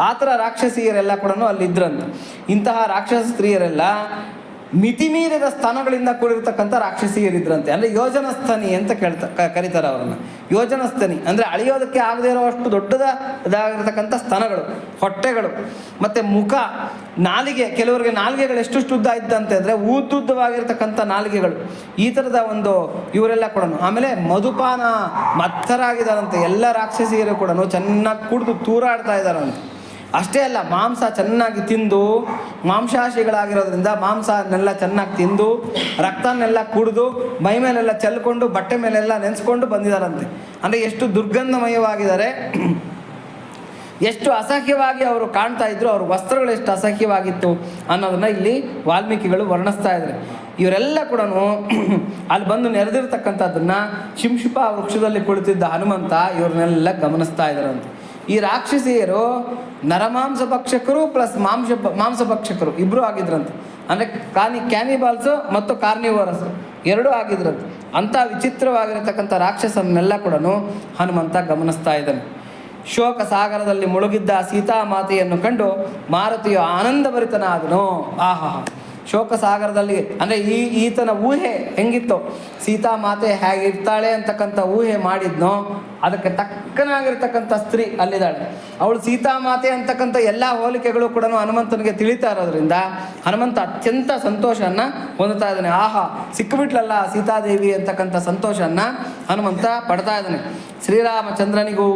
ಆ ಥರ ರಾಕ್ಷಸಿಯರೆಲ್ಲ ಕೂಡ ಅಲ್ಲಿದ್ದರಂತೆ. ಇಂತಹ ರಾಕ್ಷಸ ಸ್ತ್ರೀಯರೆಲ್ಲ ಮಿತಿಮೀರಿದ ಸ್ತನಗಳಿಂದ ಕೂಡಿರ್ತಕ್ಕಂಥ ರಾಕ್ಷಸಿಯರಿದ್ರಂತೆ. ಅಂದರೆ ಯೋಜನಸ್ತನಿ ಅಂತ ಕರೀತಾರೆ ಅವರನ್ನು. ಯೋಜನಸ್ತನಿ ಅಂದರೆ ಅಳಿಯೋದಕ್ಕೆ ಆಗದೇ ಇರೋವಷ್ಟು ದೊಡ್ಡದಾಗಿರ್ತಕ್ಕಂಥ ಸ್ತನಗಳು, ಹೊಟ್ಟೆಗಳು, ಮತ್ತು ಮುಖ, ನಾಲಿಗೆ. ಕೆಲವರಿಗೆ ನಾಲಿಗೆಗಳು ಎಷ್ಟು ಉದ್ದ ಇದ್ದಂತೆ ಅಂದರೆ ಉದ್ದುದ್ದವಾಗಿರ್ತಕ್ಕಂಥ ನಾಲಿಗೆಗಳು. ಈ ಥರದ ಒಂದು ಇವರೆಲ್ಲ ಕೂಡ. ಆಮೇಲೆ ಮಧುಪಾನ ಮತ್ತರಾಗಿದ್ದಾರಂತೆ. ಎಲ್ಲ ರಾಕ್ಷಸಿಯರು ಕೂಡ ಚೆನ್ನಾಗಿ ಕುಡಿದು ತೂರಾಡ್ತಾ ಇದ್ದಾರಂತೆ. ಅಷ್ಟೇ ಅಲ್ಲ, ಮಾಂಸ ಚೆನ್ನಾಗಿ ತಿಂದು, ಮಾಂಸಾಶಿಗಳಾಗಿರೋದ್ರಿಂದ ಮಾಂಸನೆಲ್ಲ ಚೆನ್ನಾಗಿ ತಿಂದು, ರಕ್ತನೆಲ್ಲ ಕುಡಿದು, ಮೈ ಮೇಲೆಲ್ಲ ಚೆಲ್ಕೊಂಡು, ಬಟ್ಟೆ ಮೇಲೆಲ್ಲ ನೆನೆಸ್ಕೊಂಡು ಬಂದಿದ್ದಾರಂತೆ. ಅಂದರೆ ಎಷ್ಟು ದುರ್ಗಂಧಮಯವಾಗಿದ್ದಾರೆ, ಎಷ್ಟು ಅಸಹ್ಯವಾಗಿ ಅವರು ಕಾಣ್ತಾ ಇದ್ರು, ಅವ್ರ ವಸ್ತ್ರಗಳು ಎಷ್ಟು ಅಸಹ್ಯವಾಗಿತ್ತು ಅನ್ನೋದನ್ನು ಇಲ್ಲಿ ವಾಲ್ಮೀಕಿಗಳು ವರ್ಣಿಸ್ತಾ ಇದ್ದಾರೆ. ಇವರೆಲ್ಲ ಕೂಡ ಅಲ್ಲಿ ಬಂದು ನೆರೆದಿರ್ತಕ್ಕಂಥದ್ದನ್ನು ಶಿಂಶುಪ ವೃಕ್ಷದಲ್ಲಿ ಕುಳಿತಿದ್ದ ಹನುಮಂತ ಇವ್ರನ್ನೆಲ್ಲ ಗಮನಿಸ್ತಾ ಇದ್ದಾರಂತೆ. ಈ ರಾಕ್ಷಸಿಯರು ನರಮಾಂಸ ಭಕ್ಷಕರು ಪ್ಲಸ್ ಮಾಂಸಭಕ್ಷಕರು ಇಬ್ಬರು ಆಗಿದ್ರಂತೆ. ಅಂದರೆ ಕ್ಯಾನಿಬಾಲ್ಸು ಮತ್ತು ಕಾರ್ನಿವೋರಸ್ ಎರಡೂ ಆಗಿದ್ರಂತೆ. ಅಂಥ ವಿಚಿತ್ರವಾಗಿರತಕ್ಕಂಥ ರಾಕ್ಷಸನ್ನೆಲ್ಲ ಕೂಡ ಹನುಮಂತ ಗಮನಿಸ್ತಾ ಇದ್ದಾನೆ. ಶೋಕ ಸಾಗರದಲ್ಲಿ ಮುಳುಗಿದ್ದ ಸೀತಾಮಾತೆಯನ್ನು ಕಂಡು ಮಾರುತಿಯು ಆನಂದಭರಿತನಾದನು. ಆಹಾ, ಶೋಕ ಸಾಗರದಲ್ಲಿ ಅಂದರೆ ಈತನ ಊಹೆ ಹೆಂಗಿತ್ತು, ಸೀತಾಮಾತೆ ಹೇಗಿರ್ತಾಳೆ ಅಂತಕ್ಕಂಥ ಊಹೆ ಮಾಡಿದ್ನೋ ಅದಕ್ಕೆ ತಕ್ಕನಾಗಿರ್ತಕ್ಕಂಥ ಸ್ತ್ರೀ ಅಲ್ಲಿದ್ದಾಳೆ. ಅವಳು ಸೀತಾಮಾತೆ ಅಂತಕ್ಕಂಥ ಎಲ್ಲ ಹೋಲಿಕೆಗಳು ಕೂಡ ಹನುಮಂತನಿಗೆ ತಿಳಿತಾ ಇರೋದ್ರಿಂದ ಹನುಮಂತ ಅತ್ಯಂತ ಸಂತೋಷವನ್ನು ಹೊಂದುತ್ತಾ ಇದ್ದಾನೆ. ಆಹಾ, ಸಿಕ್ಕಿಬಿಟ್ಲಲ್ಲ ಸೀತಾದೇವಿ ಅಂತಕ್ಕಂಥ ಸಂತೋಷವನ್ನು ಹನುಮಂತ ಪಡ್ತಾ ಇದ್ದಾನೆ. ಶ್ರೀರಾಮಚಂದ್ರನಿಗೂ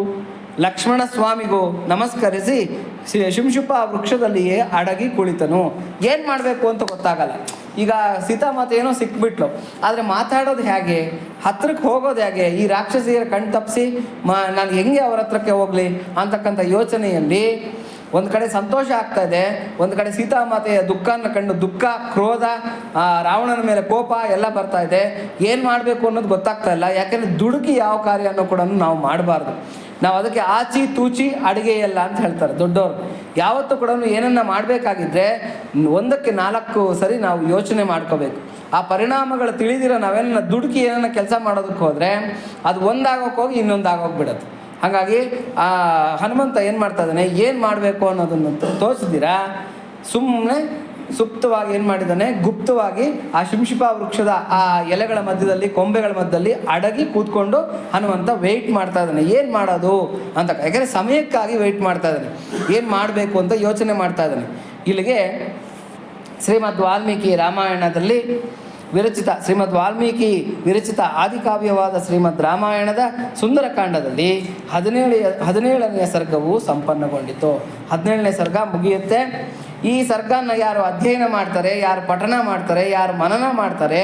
ಲಕ್ಷ್ಮಣ ಸ್ವಾಮಿಗೂ ನಮಸ್ಕರಿಸಿ ಶಿಂಶುಪ ವೃಕ್ಷದಲ್ಲಿಯೇ ಅಡಗಿ ಕುಳಿತನು. ಏನು ಮಾಡಬೇಕು ಅಂತ ಗೊತ್ತಾಗಲ್ಲ. ಈಗ ಸೀತಾಮಾತೆ ಏನೋ ಸಿಕ್ಬಿಟ್ಲು, ಆದರೆ ಮಾತಾಡೋದು ಹೇಗೆ, ಹತ್ರಕ್ಕೆ ಹೋಗೋದು ಹೇಗೆ, ಈ ರಾಕ್ಷಸಿಯರ ಕಣ್ ತಪ್ಪಿಸಿ ನಾನು ಹೆಂಗೆ ಅವ್ರ ಹತ್ರಕ್ಕೆ ಹೋಗಲಿ ಅಂತಕ್ಕಂಥ ಯೋಚನೆಯಲ್ಲಿ ಒಂದು ಕಡೆ ಸಂತೋಷ ಆಗ್ತಾ ಇದೆ, ಒಂದು ಕಡೆ ಸೀತಾಮಾತೆಯ ದುಃಖನ ಕಂಡು ದುಃಖ, ಕ್ರೋಧ, ರಾವಣನ ಮೇಲೆ ಕೋಪ ಎಲ್ಲ ಬರ್ತಾ ಇದೆ. ಏನು ಮಾಡಬೇಕು ಅನ್ನೋದು ಗೊತ್ತಾಗ್ತಾ ಇಲ್ಲ. ಯಾಕೆಂದರೆ ದುಡುಕಿ ಯಾವ ಕಾರ್ಯನೂ ಕೂಡ ನಾವು ಮಾಡಬಾರ್ದು. ನಾವು ಅದಕ್ಕೆ ಆಚಿ ತೂಚಿ ಅಡುಗೆ ಎಲ್ಲ ಅಂತ ಹೇಳ್ತಾರೆ ದೊಡ್ಡವರು. ಯಾವತ್ತೂ ಕೂಡ ಏನನ್ನ ಮಾಡಬೇಕಾಗಿದ್ರೆ 1ಕ್ಕೆ 4 ಸರಿ ನಾವು ಯೋಚನೆ ಮಾಡ್ಕೋಬೇಕು. ಆ ಪರಿಣಾಮಗಳು ತಿಳಿದಿರೋ ನಾವೆಲ್ಲ ದುಡುಕಿ ಏನನ್ನ ಕೆಲಸ ಮಾಡೋದಕ್ಕೆ ಹೋದರೆ ಅದು ಒಂದಾಗೋಕೆ ಹೋಗಿ ಇನ್ನೊಂದಾಗೋಗ್ಬಿಡತ್ತೆ. ಹಾಗಾಗಿ ಆ ಹನುಮಂತ ಏನು ಮಾಡ್ತಾ ಇದ್ದಾನೆ, ಏನು ಮಾಡಬೇಕು ಅನ್ನೋದನ್ನು ತೋರಿಸಿದ್ದೀರಾ, ಸುಮ್ಮನೆ ಸುಪ್ತವಾಗಿ ಏನು ಮಾಡಿದ್ದಾನೆ, ಗುಪ್ತವಾಗಿ ಆ ಶಿಂಶುಪ ವೃಕ್ಷದ ಆ ಎಲೆಗಳ ಮಧ್ಯದಲ್ಲಿ, ಕೊಂಬೆಗಳ ಮಧ್ಯದಲ್ಲಿ ಅಡಗಿ ಕೂತ್ಕೊಂಡು ಹನುಮಂತ ವೆಯ್ಟ್ ಮಾಡ್ತಾ ಇದ್ದಾನೆ. ಏನು ಮಾಡೋದು ಅಂತ, ಯಾಕೆಂದರೆ ಸಮಯಕ್ಕಾಗಿ ವೆಯ್ಟ್ ಮಾಡ್ತಾ ಇದ್ದಾನೆ, ಏನು ಮಾಡಬೇಕು ಅಂತ ಯೋಚನೆ ಮಾಡ್ತಾ ಇದ್ದಾನೆ. ಇಲ್ಲಿಗೆ ಶ್ರೀಮದ್ ವಾಲ್ಮೀಕಿ ರಾಮಾಯಣದಲ್ಲಿ ಶ್ರೀಮದ್ ವಾಲ್ಮೀಕಿ ವಿರಚಿತ ಆದಿಕಾವ್ಯವಾದ ಶ್ರೀಮದ್ ರಾಮಾಯಣದ ಸುಂದರಕಾಂಡದಲ್ಲಿ 17ನೇ ಸರ್ಗವು ಸಂಪನ್ನಗೊಂಡಿತು. 17ನೇ ಸರ್ಗ ಮುಗಿಯುತ್ತೆ. ಈ ಸರ್ಗನ ಯಾರು ಅಧ್ಯಯನ ಮಾಡ್ತಾರೆ, ಯಾರು ಪಠನ ಮಾಡ್ತಾರೆ, ಯಾರು ಮನನ ಮಾಡ್ತಾರೆ,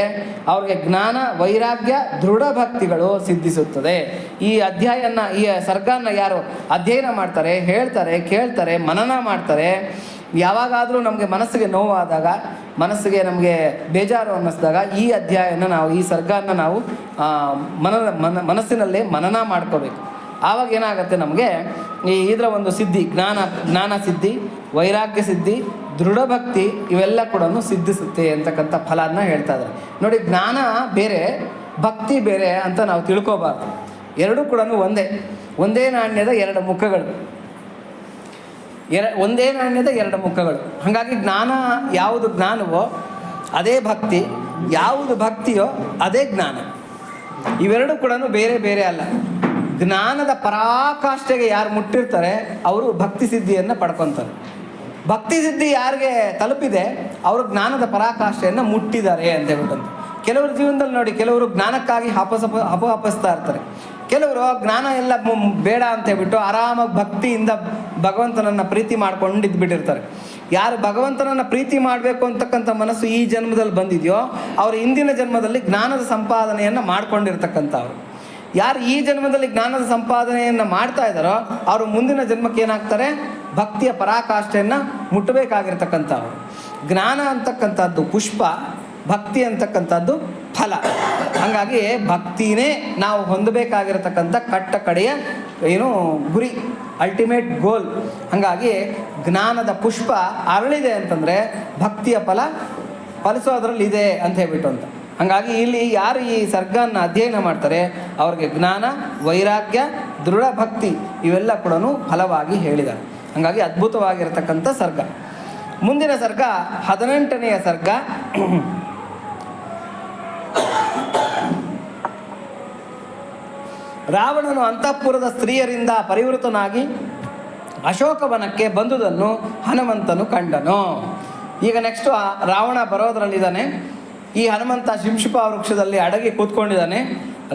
ಅವ್ರಿಗೆ ಜ್ಞಾನ, ವೈರಾಗ್ಯ, ದೃಢ ಭಕ್ತಿಗಳು ಸಿದ್ಧಿಸುತ್ತದೆ. ಈ ಸರ್ಗನ ಯಾರು ಅಧ್ಯಯನ ಮಾಡ್ತಾರೆ, ಹೇಳ್ತಾರೆ, ಕೇಳ್ತಾರೆ, ಮನನ ಮಾಡ್ತಾರೆ, ಯಾವಾಗಾದರೂ ನಮಗೆ ಮನಸ್ಸಿಗೆ ನೋವಾದಾಗ, ಮನಸ್ಸಿಗೆ ನಮಗೆ ಬೇಜಾರು ಅನ್ನಿಸಿದಾಗ ಈ ಸರ್ಗನ ನಾವು ಮನಸ್ಸಿನಲ್ಲೇ ಮನನ ಮಾಡ್ಕೋಬೇಕು. ಆವಾಗ ಏನಾಗುತ್ತೆ, ನಮಗೆ ಇದರ ಒಂದು ಸಿದ್ಧಿ, ಜ್ಞಾನ ಸಿದ್ಧಿ, ವೈರಾಗ್ಯ ಸಿದ್ಧಿ, ದೃಢಭಕ್ತಿ ಇವೆಲ್ಲ ಕೂಡ ಸಿದ್ಧಿಸುತ್ತೆ ಅಂತಕ್ಕಂಥ ಫಲನ ಹೇಳ್ತಾ ಇದ್ದಾರೆ. ನೋಡಿ, ಜ್ಞಾನ ಬೇರೆ, ಭಕ್ತಿ ಬೇರೆ ಅಂತ ನಾವು ತಿಳ್ಕೋಬಾರ್ದು. ಎರಡೂ ಕೂಡ ಒಂದೇ ನಾಣ್ಯದ ಎರಡು ಮುಖಗಳು. ಒಂದೇ ನಾಣ್ಯದ ಎರಡು ಮುಖಗಳು. ಹಾಗಾಗಿ ಯಾವುದು ಜ್ಞಾನವೋ ಅದೇ ಭಕ್ತಿ, ಯಾವುದು ಭಕ್ತಿಯೋ ಅದೇ ಜ್ಞಾನ. ಇವೆರಡೂ ಕೂಡ ಬೇರೆ ಬೇರೆ ಅಲ್ಲ. ಜ್ಞಾನದ ಪರಾಕಾಷ್ಠೆಗೆ ಯಾರು ಮುಟ್ಟಿರ್ತಾರೆ ಅವರು ಭಕ್ತಿ ಸಿದ್ಧಿಯನ್ನು ಪಡ್ಕೊತಾರೆ. ಭಕ್ತಿ ಸಿದ್ಧಿ ಯಾರಿಗೆ ತಲುಪಿದೆ ಅವರು ಜ್ಞಾನದ ಪರಾಕಾಷ್ಠೆಯನ್ನು ಮುಟ್ಟಿದ್ದಾರೆ ಅಂತ ಹೇಳ್ಬಿಟ್ಟಂತ. ಕೆಲವರು ಜೀವನದಲ್ಲಿ ನೋಡಿ, ಕೆಲವರು ಜ್ಞಾನಕ್ಕಾಗಿ ಹಪಹಪಿಸ್ತಾ ಇರ್ತಾರೆ. ಕೆಲವರು ಜ್ಞಾನ ಎಲ್ಲ ಬೇಡ ಅಂತ ಹೇಳ್ಬಿಟ್ಟು ಆರಾಮಾಗಿ ಭಕ್ತಿಯಿಂದ ಭಗವಂತನನ್ನು ಪ್ರೀತಿ ಮಾಡ್ಕೊಂಡು ಇದ್ಬಿಟ್ಟಿರ್ತಾರೆ. ಯಾರು ಭಗವಂತನನ್ನು ಪ್ರೀತಿ ಮಾಡಬೇಕು ಅಂತಕ್ಕಂಥ ಮನಸ್ಸು ಈ ಜನ್ಮದಲ್ಲಿ ಬಂದಿದೆಯೋ ಅವರು ಹಿಂದಿನ ಜನ್ಮದಲ್ಲಿ ಜ್ಞಾನದ ಸಂಪಾದನೆಯನ್ನು ಮಾಡ್ಕೊಂಡಿರ್ತಕ್ಕಂಥವ್ರು. ಯಾರು ಈ ಜನ್ಮದಲ್ಲಿ ಜ್ಞಾನದ ಸಂಪಾದನೆಯನ್ನು ಮಾಡ್ತಾ ಇದ್ದಾರೋ ಅವರು ಮುಂದಿನ ಜನ್ಮಕ್ಕೆ ಏನಾಗ್ತಾರೆ, ಭಕ್ತಿಯ ಪರಾಕಾಷ್ಠೆಯನ್ನು ಮುಟ್ಟಬೇಕಾಗಿರ್ತಕ್ಕಂಥವ್ರು. ಜ್ಞಾನ ಅಂತಕ್ಕಂಥದ್ದು ಪುಷ್ಪ, ಭಕ್ತಿ ಅಂತಕ್ಕಂಥದ್ದು ಫಲ. ಹಾಗಾಗಿ ಭಕ್ತಿನೇ ನಾವು ಹೊಂದಬೇಕಾಗಿರತಕ್ಕಂಥ ಕಡೆಯ ಗುರಿ, ಅಲ್ಟಿಮೇಟ್ ಗೋಲ್. ಹಾಗಾಗಿ ಜ್ಞಾನದ ಪುಷ್ಪ ಅರಳಿದೆ ಅಂತಂದರೆ ಭಕ್ತಿಯ ಫಲಿಸೋದ್ರಲ್ಲಿ ಇದೆ ಅಂತ ಹೇಳ್ಬಿಟ್ಟು ಅಂತ. ಹಾಗಾಗಿ ಇಲ್ಲಿ ಯಾರು ಈ ಸರ್ಗನ ಅಧ್ಯಯನ ಮಾಡ್ತಾರೆ ಅವ್ರಿಗೆ ಜ್ಞಾನ, ವೈರಾಗ್ಯ, ದೃಢ ಭಕ್ತಿ ಇವೆಲ್ಲ ಕೂಡ ಫಲವಾಗಿ ಹೇಳಿದ್ದಾರೆ. ಹಾಗಾಗಿ ಅದ್ಭುತವಾಗಿರತಕ್ಕಂಥ ಸರ್ಗ. ಮುಂದಿನ ಸರ್ಗ 18ನೆಯ ಸರ್ಗ. ರಾವಣನು ಅಂತಃಪುರದ ಸ್ತ್ರೀಯರಿಂದ ಪರಿವೃತನಾಗಿ ಅಶೋಕವನಕ್ಕೆ ಬಂದುದನ್ನು ಹನುಮಂತನು ಕಂಡನು. ಈಗ ನೆಕ್ಸ್ಟು ರಾವಣ ಬರೋದರಲ್ಲಿದ್ದಾನೆ. ಈ ಹನುಮಂತ ಶಿಂಶುಪ ವೃಕ್ಷದಲ್ಲಿ ಅಡಗಿ ಕೂತ್ಕೊಂಡಿದ್ದಾನೆ.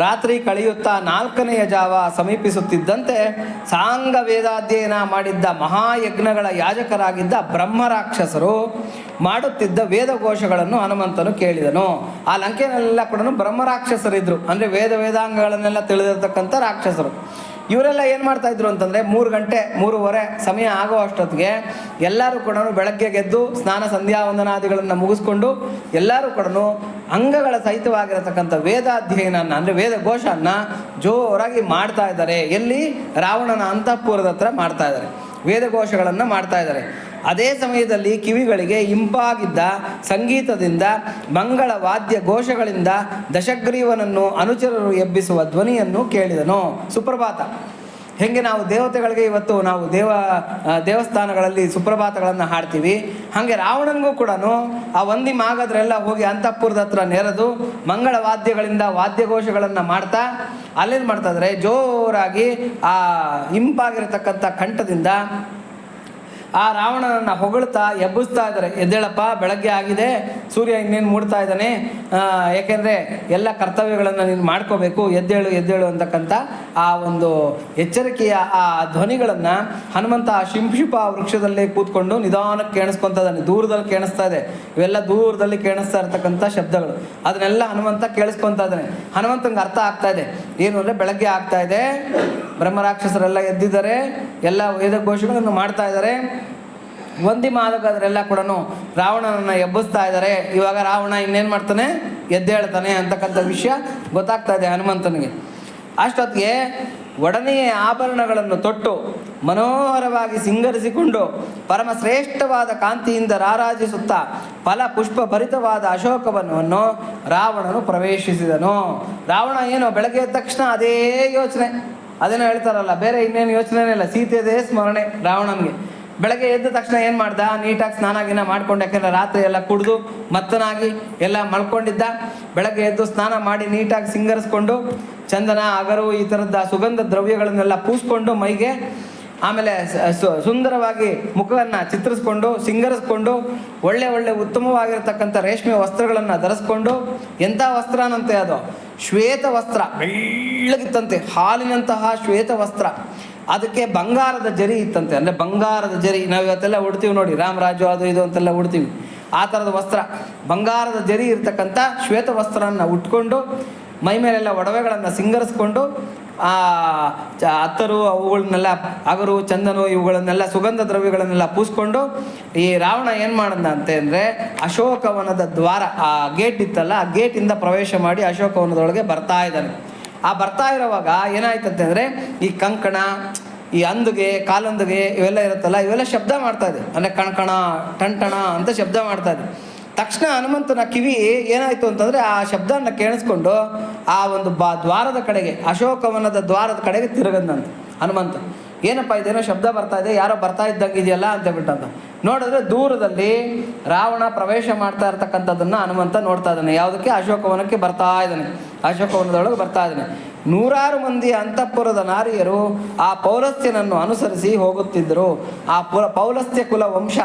ರಾತ್ರಿ ಕಳೆಯುತ್ತಾ 4ನೆಯ ಜಾವ ಸಮೀಪಿಸುತ್ತಿದ್ದಂತೆ ಸಾಂಗ ವೇದಾಧ್ಯಯನ ಮಾಡಿದ್ದ ಮಹಾಯಜ್ಞಗಳ ಯಾಜಕರಾಗಿದ್ದ ಬ್ರಹ್ಮರಾಕ್ಷಸರು ಮಾಡುತ್ತಿದ್ದ ವೇದಘೋಷಗಳನ್ನು ಹನುಮಂತನು ಕೇಳಿದನು. ಆ ಲಂಕೆನೆಲ್ಲ ಕೂಡ ಬ್ರಹ್ಮರಾಕ್ಷಸರಿದ್ದರು, ಅಂದರೆ ವೇದಾಂಗಗಳನ್ನೆಲ್ಲ ತಿಳಿದಿರ್ತಕ್ಕಂಥ ರಾಕ್ಷಸರು. ಇವರೆಲ್ಲ ಏನು ಮಾಡ್ತಾಯಿದ್ರು ಅಂತಂದರೆ 3:30 ಸಮಯ ಆಗೋ ಅಷ್ಟೊತ್ತಿಗೆ ಎಲ್ಲರೂ ಕೂಡ ಬೆಳಗ್ಗೆ ಗೆದ್ದು ಸ್ನಾನ ಸಂಧ್ಯಾವಂದನಾದಿಗಳನ್ನು ಮುಗಿಸ್ಕೊಂಡು ಎಲ್ಲರೂ ಕೂಡ ಅಂಗಗಳ ಸಹಿತವಾಗಿರತಕ್ಕಂಥ ವೇದಾಧ್ಯಯನನ, ಅಂದರೆ ವೇದಘೋಷನ ಜೋರಾಗಿ ಮಾಡ್ತಾ ಇದ್ದಾರೆ. ಎಲ್ಲಿ? ರಾವಣನ ಅಂತಃಪುರದ ಹತ್ರ ಮಾಡ್ತಾ ಇದ್ದಾರೆ, ವೇದಘೋಷಗಳನ್ನು ಮಾಡ್ತಾ ಇದ್ದಾರೆ. ಅದೇ ಸಮಯದಲ್ಲಿ ಕಿವಿಗಳಿಗೆ ಇಂಪಾಗಿದ್ದ ಸಂಗೀತದಿಂದ, ಮಂಗಳ ವಾದ್ಯ ಘೋಷಗಳಿಂದ ದಶಗ್ರೀವನನ್ನು ಅನುಚರರು ಎಬ್ಬಿಸುವ ಧ್ವನಿಯನ್ನು ಕೇಳಿದನು. ಸುಪ್ರಭಾತ, ಹೇಗೆ ನಾವು ದೇವತೆಗಳಿಗೆ ಇವತ್ತು ನಾವು ದೇವಸ್ಥಾನಗಳಲ್ಲಿ ಸುಪ್ರಭಾತಗಳನ್ನು ಹಾಡ್ತೀವಿ, ಹಾಗೆ ರಾವಣನಿಗೂ ಕೂಡ ಆ ವಂದಿ ಮಾಗದ್ರೆಲ್ಲ ಹೋಗಿ ಅಂತಃಪುರದ ಹತ್ರ ನೆರೆದು ಮಂಗಳ ವಾದ್ಯಗಳಿಂದ ವಾದ್ಯಘೋಷಗಳನ್ನು ಮಾಡ್ತಾ ಅಲ್ಲೇನು ಮಾಡ್ತಾ ಇದ್ದಾರೆ, ಜೋರಾಗಿ ಆ ಇಂಪಾಗಿರತಕ್ಕಂಥ ಕಂಠದಿಂದ ಆ ರಾವಣನನ್ನು ಹೊಗಳ್ತಾ ಎಬ್ಬಿಸ್ತಾ ಇದ್ದಾರೆ. ಎದ್ದೇಳಪ್ಪ, ಬೆಳಗ್ಗೆ ಆಗಿದೆ, ಸೂರ್ಯ ಇನ್ನೇನು ಮೂಡ್ತಾ ಇದ್ದಾನೆ, ಏಕೆಂದರೆ ಎಲ್ಲ ಕರ್ತವ್ಯಗಳನ್ನು ನೀನು ಮಾಡ್ಕೋಬೇಕು, ಎದ್ದೇಳು ಎದ್ದೇಳು ಅಂತಕ್ಕಂಥ ಆ ಒಂದು ಎಚ್ಚರಿಕೆಯ ಆ ಧ್ವನಿಗಳನ್ನು ಹನುಮಂತ ಆ ಶಿಂಶುಪ ವೃಕ್ಷದಲ್ಲೇ ಕೂತ್ಕೊಂಡು ನಿಧಾನಕ್ಕೆ ಕೇಳಿಸ್ಕೊತಾ ಇದ್ದಾನೆ. ದೂರದಲ್ಲಿ ಕೇಳಿಸ್ತಾ ಇದೆ, ಇವೆಲ್ಲ ದೂರದಲ್ಲಿ ಕೇಳಿಸ್ತಾ ಇರ್ತಕ್ಕಂಥ ಶಬ್ದಗಳು, ಅದನ್ನೆಲ್ಲ ಹನುಮಂತ ಕೇಳಿಸ್ಕೊತಾ ಇದ್ದಾನೆ. ಹನುಮಂತಂಗೆ ಅರ್ಥ ಆಗ್ತಾ ಇದೆ, ಏನು ಅಂದರೆ ಬೆಳಗ್ಗೆ ಆಗ್ತಾ ಇದೆ, ಬ್ರಹ್ಮರಾಕ್ಷಸರೆಲ್ಲ ಎದ್ದಿದ್ದಾರೆ, ಎಲ್ಲ ವೇದಘೋಷಗಳನ್ನು ಮಾಡ್ತಾ ಇದ್ದಾರೆ, ವಂದಿ ಮಾದಕರೆಲ್ಲ ಕೂಡ ರಾವಣನನ್ನು ಎಬ್ಬಿಸ್ತಾ ಇದ್ದಾರೆ. ಇವಾಗ ರಾವಣ ಇನ್ನೇನು ಮಾಡ್ತಾನೆ, ಎದ್ದೇಳ್ತಾನೆ ಅಂತಕ್ಕಂಥ ವಿಷಯ ಗೊತ್ತಾಗ್ತಾ ಇದೆ ಹನುಮಂತನಿಗೆ. ಅಷ್ಟೊತ್ತಿಗೆ ಒಡನೆಯ ಆಭರಣಗಳನ್ನು ತೊಟ್ಟು ಮನೋಹರವಾಗಿ ಸಿಂಗರಿಸಿಕೊಂಡು ಪರಮ ಶ್ರೇಷ್ಠವಾದ ಕಾಂತಿಯಿಂದ ರಾರಾಜಿಸುತ್ತಾ ಫಲ ಪುಷ್ಪ ಭರಿತವಾದ ಅಶೋಕವನವನ್ನು ರಾವಣನು ಪ್ರವೇಶಿಸಿದನು. ರಾವಣ ಏನು ಬೆಳಗ್ಗೆ ಎದ್ದ ತಕ್ಷಣ ಅದೇ ಯೋಚನೆ, ಅದೇನೋ ಹೇಳ್ತಾರಲ್ಲ, ಬೇರೆ ಇನ್ನೇನು ಯೋಚನೆನೇ ಇಲ್ಲ, ಸೀತೆಯದೇ ಸ್ಮರಣೆ ರಾವಣನಿಗೆ. ಬೆಳಗ್ಗೆ ಎದ್ದ ತಕ್ಷಣ ಏನು ಮಾಡ್ದ, ನೀಟಾಗಿ ಸ್ನಾನ ಗಿನ ಮಾಡ್ಕೊಂಡು, ಯಾಕೆಂದರೆ ರಾತ್ರಿ ಎಲ್ಲ ಕುಡಿದು ಮತ್ತನಾಗಿ ಎಲ್ಲ ಮಲ್ಕೊಂಡಿದ್ದ. ಬೆಳಗ್ಗೆ ಎದ್ದು ಸ್ನಾನ ಮಾಡಿ ನೀಟಾಗಿ ಸಿಂಗರಿಸ್ಕೊಂಡು ಚಂದನ ಅಗರು ಈ ಥರದ ಸುಗಂಧ ದ್ರವ್ಯಗಳನ್ನೆಲ್ಲ ಪೂಸ್ಕೊಂಡು ಮೈಗೆ, ಆಮೇಲೆ ಸುಂದರವಾಗಿ ಮುಖವನ್ನು ಚಿತ್ರಿಸ್ಕೊಂಡು ಸಿಂಗರಿಸ್ಕೊಂಡು ಒಳ್ಳೆ ಒಳ್ಳೆ ಉತ್ತಮವಾಗಿರ್ತಕ್ಕಂಥ ರೇಷ್ಮೆ ವಸ್ತ್ರಗಳನ್ನು ಧರಿಸ್ಕೊಂಡು, ಎಂಥ ವಸ್ತ್ರನಂತೆ ಅದು ಶ್ವೇತ ವಸ್ತ್ರ, ಬೆಳ್ಳಗಿತ್ತಂತೆ, ಹಾಲಿನಂತಹ ಶ್ವೇತ ವಸ್ತ್ರ, ಅದಕ್ಕೆ ಬಂಗಾರದ ಜರಿ ಇತ್ತಂತೆ. ಅಂದರೆ ಬಂಗಾರದ ಜರಿ, ನಾವು ಇವತ್ತೆಲ್ಲ ಉಡ್ತೀವಿ ನೋಡಿ, ರಾಮರಾಜು ಅದು ಇದು ಅಂತೆಲ್ಲ ಉಡ್ತೀವಿ, ಆ ಥರದ ವಸ್ತ್ರ, ಬಂಗಾರದ ಜರಿ ಇರ್ತಕ್ಕಂಥ ಶ್ವೇತ ವಸ್ತ್ರವನ್ನು ಉಟ್ಕೊಂಡು ಮೈ ಮೇಲೆಲ್ಲ ಒಡವೆಗಳನ್ನು ಸಿಂಗರಿಸ್ಕೊಂಡು ಅತ್ತರು ಅವುಗಳನ್ನೆಲ್ಲ ಅಗರು ಚಂದನು ಇವುಗಳನ್ನೆಲ್ಲ ಸುಗಂಧ ದ್ರವ್ಯಗಳನ್ನೆಲ್ಲ ಪೂಸ್ಕೊಂಡು ಈ ರಾವಣ ಏನು ಮಾಡಿದ ಅಂದರೆ ಅಶೋಕವನದ ದ್ವಾರ, ಆ ಗೇಟ್ ಇತ್ತಲ್ಲ, ಆ ಗೇಟಿಂದ ಪ್ರವೇಶ ಮಾಡಿ ಅಶೋಕವನದೊಳಗೆ ಬರ್ತಾ ಇದ್ದಾನೆ. ಆ ಬರ್ತಾ ಇರೋವಾಗ ಏನಾಯ್ತಂತೆ ಅಂದರೆ ಈ ಕಂಕಣ, ಈ ಅಂದುಗೆ, ಕಾಲಂದುಗೆ ಇವೆಲ್ಲ ಇರುತ್ತಲ್ಲ, ಇವೆಲ್ಲ ಶಬ್ದ ಮಾಡ್ತಾ ಇದೆ, ಅಂದರೆ ಕಣಕಣ ಟಂಟಣ ಅಂತ ಶಬ್ದ ಮಾಡ್ತಾ ಇದೆ. ತಕ್ಷಣ ಹನುಮಂತನ ಕಿವಿ ಏನಾಯಿತು ಅಂತಂದರೆ ಆ ಶಬ್ದವನ್ನು ಕೇಳಿಸ್ಕೊಂಡು ಆ ಒಂದು ದ್ವಾರದ ಕಡೆಗೆ, ಅಶೋಕವನದ ದ್ವಾರದ ಕಡೆಗೆ ತಿರುಗದಂತೆ ಹನುಮಂತ. ಏನಪ್ಪ ಇದೇನೋ ಶಬ್ದ ಬರ್ತಾ ಇದೆ, ಯಾರೋ ಬರ್ತಾ ಇದ್ದಂಗೆ ಇದೆಯಲ್ಲ ಅಂತ ಬಿಟ್ಟಂತ ನೋಡಿದ್ರೆ ದೂರದಲ್ಲಿ ರಾವಣ ಪ್ರವೇಶ ಮಾಡ್ತಾ ಇರ್ತಕ್ಕಂಥದ್ದನ್ನು ಹನುಮಂತ ನೋಡ್ತಾ ಇದ್ದಾನೆ. ಯಾವುದಕ್ಕೆ? ಅಶೋಕವನಕ್ಕೆ ಬರ್ತಾ ಇದ್ದಾನೆ, ಅಶೋಕವನದೊಳಗೆ ಬರ್ತಾ ಇದ್ದಾನೆ. ನೂರಾರು ಮಂದಿ ಅಂತಃಪುರದ ನಾರಿಯರು ಆ ಪೌಲಸ್ತ್ಯನನ್ನು ಅನುಸರಿಸಿ ಹೋಗುತ್ತಿದ್ದರು. ಆ ಪೌಲಸ್ತ್ಯ ಕುಲ ವಂಶ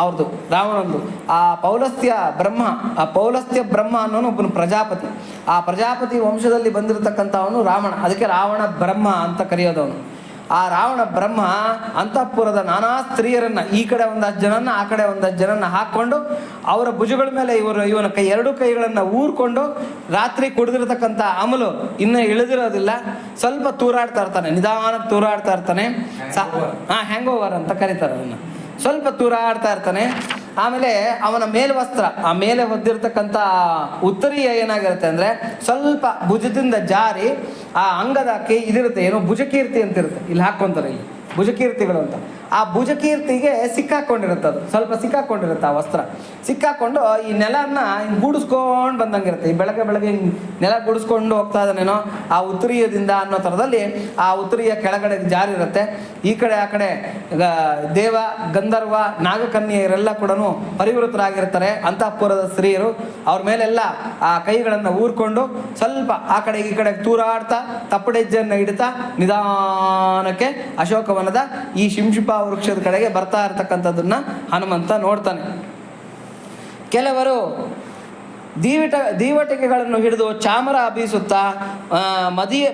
ಅವ್ರದ್ದು, ರಾವಣಂದು. ಆ ಪೌಲಸ್ತ್ಯ ಬ್ರಹ್ಮ ಅನ್ನೋನು ಒಬ್ಬನು ಪ್ರಜಾಪತಿ. ಆ ಪ್ರಜಾಪತಿ ವಂಶದಲ್ಲಿ ಬಂದಿರತಕ್ಕಂಥವನು ರಾವಣ, ಅದಕ್ಕೆ ರಾವಣ ಬ್ರಹ್ಮ ಅಂತ ಕರೆಯೋದವನು. ಆ ರಾವಣ ಬ್ರಹ್ಮ ಅಂತಃಪುರದ ನಾನಾ ಸ್ತ್ರೀಯರನ್ನು, ಈ ಕಡೆ ಒಂದಷ್ಟು ಜನನ ಆ ಕಡೆ ಒಂದಷ್ಟು ಜನನ ಹಾಕ್ಕೊಂಡು ಅವರ ಭುಜಗಳ ಮೇಲೆ ಇವನ ಎರಡು ಕೈಗಳನ್ನು ಊರ್ಕೊಂಡು ರಾತ್ರಿ ಕುಡಿದಿರ್ತಕ್ಕಂಥ ಅಮಲು ಇನ್ನೂ ಇಳಿದಿರೋದಿಲ್ಲ, ಸ್ವಲ್ಪ ತೂರಾಡ್ತಾ ಇರ್ತಾನೆ, ನಿಧಾನಕ್ಕೆ ತೂರಾಡ್ತಾ ಇರ್ತಾನೆ. ಹ್ಯಾಂಗ್ ಓವರ್ ಅಂತ ಕರೀತಾರೆ ಅದನ್ನು. ಸ್ವಲ್ಪ ತೂರಾಡ್ತಾ ಇರ್ತಾನೆ. ಆಮೇಲೆ ಅವನ ಮೇಲ್ವಸ್ತ್ರ, ಆ ಮೇಲೆ ಹೊದ್ದಿರ್ತಕ್ಕಂಥ ಉತ್ತರೀಯ ಏನಾಗಿರುತ್ತೆ ಅಂದರೆ ಸ್ವಲ್ಪ ಭುಜದಿಂದ ಜಾರಿ ಆ ಅಂಗದ ಇದಿರುತ್ತೆ, ಏನೋ ಭುಜಕೀರ್ತಿ ಅಂತ ಇರುತ್ತೆ, ಇಲ್ಲಿ ಹಾಕ್ಕೊಂತಾರೆ, ಇಲ್ಲಿ ಭುಜಕೀರ್ತಿಗಳು ಅಂತ. ಆ ಭುಜಕೀರ್ತಿಗೆ ಸಿಕ್ಕಾಕೊಂಡಿರುತ್ತೆ, ಅದು ಸ್ವಲ್ಪ ಸಿಕ್ಕಾಕೊಂಡಿರುತ್ತೆ ಆ ವಸ್ತ್ರ. ಸಿಕ್ಕಾಕೊಂಡು ಈ ನೆಲನ ಹಿಂಗೆ ಗೂಡಿಸ್ಕೊಂಡು ಬಂದಂಗಿರುತ್ತೆ. ಈ ಬೆಳಗ್ಗೆ ಹಿಂಗೆ ನೆಲ ಗೂಡಿಸ್ಕೊಂಡು ಹೋಗ್ತಾ ಇದ್ದಾನೇನೋ ಆ ಉತ್ತರೀಯದಿಂದ ಅನ್ನೋ ಥರದಲ್ಲಿ ಆ ಉತ್ತರೀಯ ಕೆಳಗಡೆ ಜಾರಿ ಇರುತ್ತೆ. ಈ ಕಡೆ ಆ ಕಡೆ ದೇವ ಗಂಧರ್ವ ನಾಗಕನ್ಯೆಯರೆಲ್ಲ ಕೂಡ ಪರಿವೃತರಾಗಿರ್ತಾರೆ ಅಂತಃಪುರದ ಸ್ತ್ರೀಯರು. ಅವ್ರ ಮೇಲೆಲ್ಲ ಆ ಕೈಗಳನ್ನು ಊರ್ಕೊಂಡು ಸ್ವಲ್ಪ ಆ ಕಡೆ ಈ ಕಡೆ ತೂರಾಡ್ತಾ ತಪ್ಪಡೆಜ್ಜನ್ನು ಹಿಡಿತಾ ನಿಧಾನಕ್ಕೆ ಅಶೋಕವನದ ಈ ಶಿಂಶುಪ ವೃಕ್ಷದ ಕಡೆಗೆ ಬರ್ತಾ ಇರ್ತಕ್ಕಂಥದ್ದನ್ನ ಹನುಮಂತ ನೋಡ್ತಾನೆ. ಕೆಲವರು ದೀವಟಿಕೆಗಳನ್ನು ಹಿಡಿದು ಚಾಮರ ಬೀಸುತ್ತಾ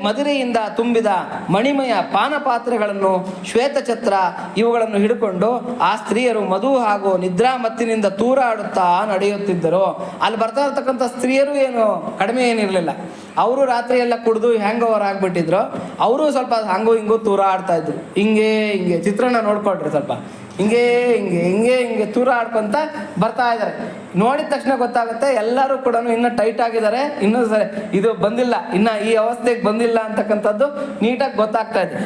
ಮದಿರೆಯಿಂದ ತುಂಬಿದ ಮಣಿಮಯ ಪಾನಪಾತ್ರೆಗಳನ್ನು, ಶ್ವೇತಛತ್ರ ಇವುಗಳನ್ನು ಹಿಡ್ಕೊಂಡು ಆ ಸ್ತ್ರೀಯರು ಮಧು ಹಾಗೂ ನಿದ್ರಾಮತ್ತಿನಿಂದ ತೂರಾಡುತ್ತಾ ನಡೆಯುತ್ತಿದ್ದರು. ಅಲ್ಲಿ ಬರ್ತಾ ಇರ್ತಕ್ಕಂಥ ಸ್ತ್ರೀಯರು ಏನು ಕಡಿಮೆ ಏನಿರಲಿಲ್ಲ. ಅವರು ರಾತ್ರಿ ಎಲ್ಲ ಕುಡಿದು ಹ್ಯಾಂಗ್ ಓವರ್ ಆಗಿಬಿಟ್ಟಿದ್ರು. ಅವರು ಸ್ವಲ್ಪ ಹಂಗೂ ಹಿಂಗೂ ತೂರಾಡ್ತಾ ಇದ್ರು. ಹಿಂಗೆ ಚಿತ್ರಣ ನೋಡ್ಕೊಳ್ರಿ, ಸ್ವಲ್ಪ ಹಿಂಗೆ ತೂರ ಆಡ್ಕೊಂತ ಬರ್ತಾ ಇದ್ದಾರೆ. ನೋಡಿದ ತಕ್ಷಣ ಗೊತ್ತಾಗುತ್ತೆ ಎಲ್ಲರೂ ಕೂಡ ಇನ್ನೂ ಟೈಟ್ ಆಗಿದ್ದಾರೆ, ಇನ್ನೂ ಇದು ಬಂದಿಲ್ಲ, ಇನ್ನು ಈ ಅವಸ್ಥೆಗೆ ಬಂದಿಲ್ಲ ಅಂತಕ್ಕಂಥದ್ದು ನೀಟಾಗಿ ಗೊತ್ತಾಗ್ತಾ ಇದೆ.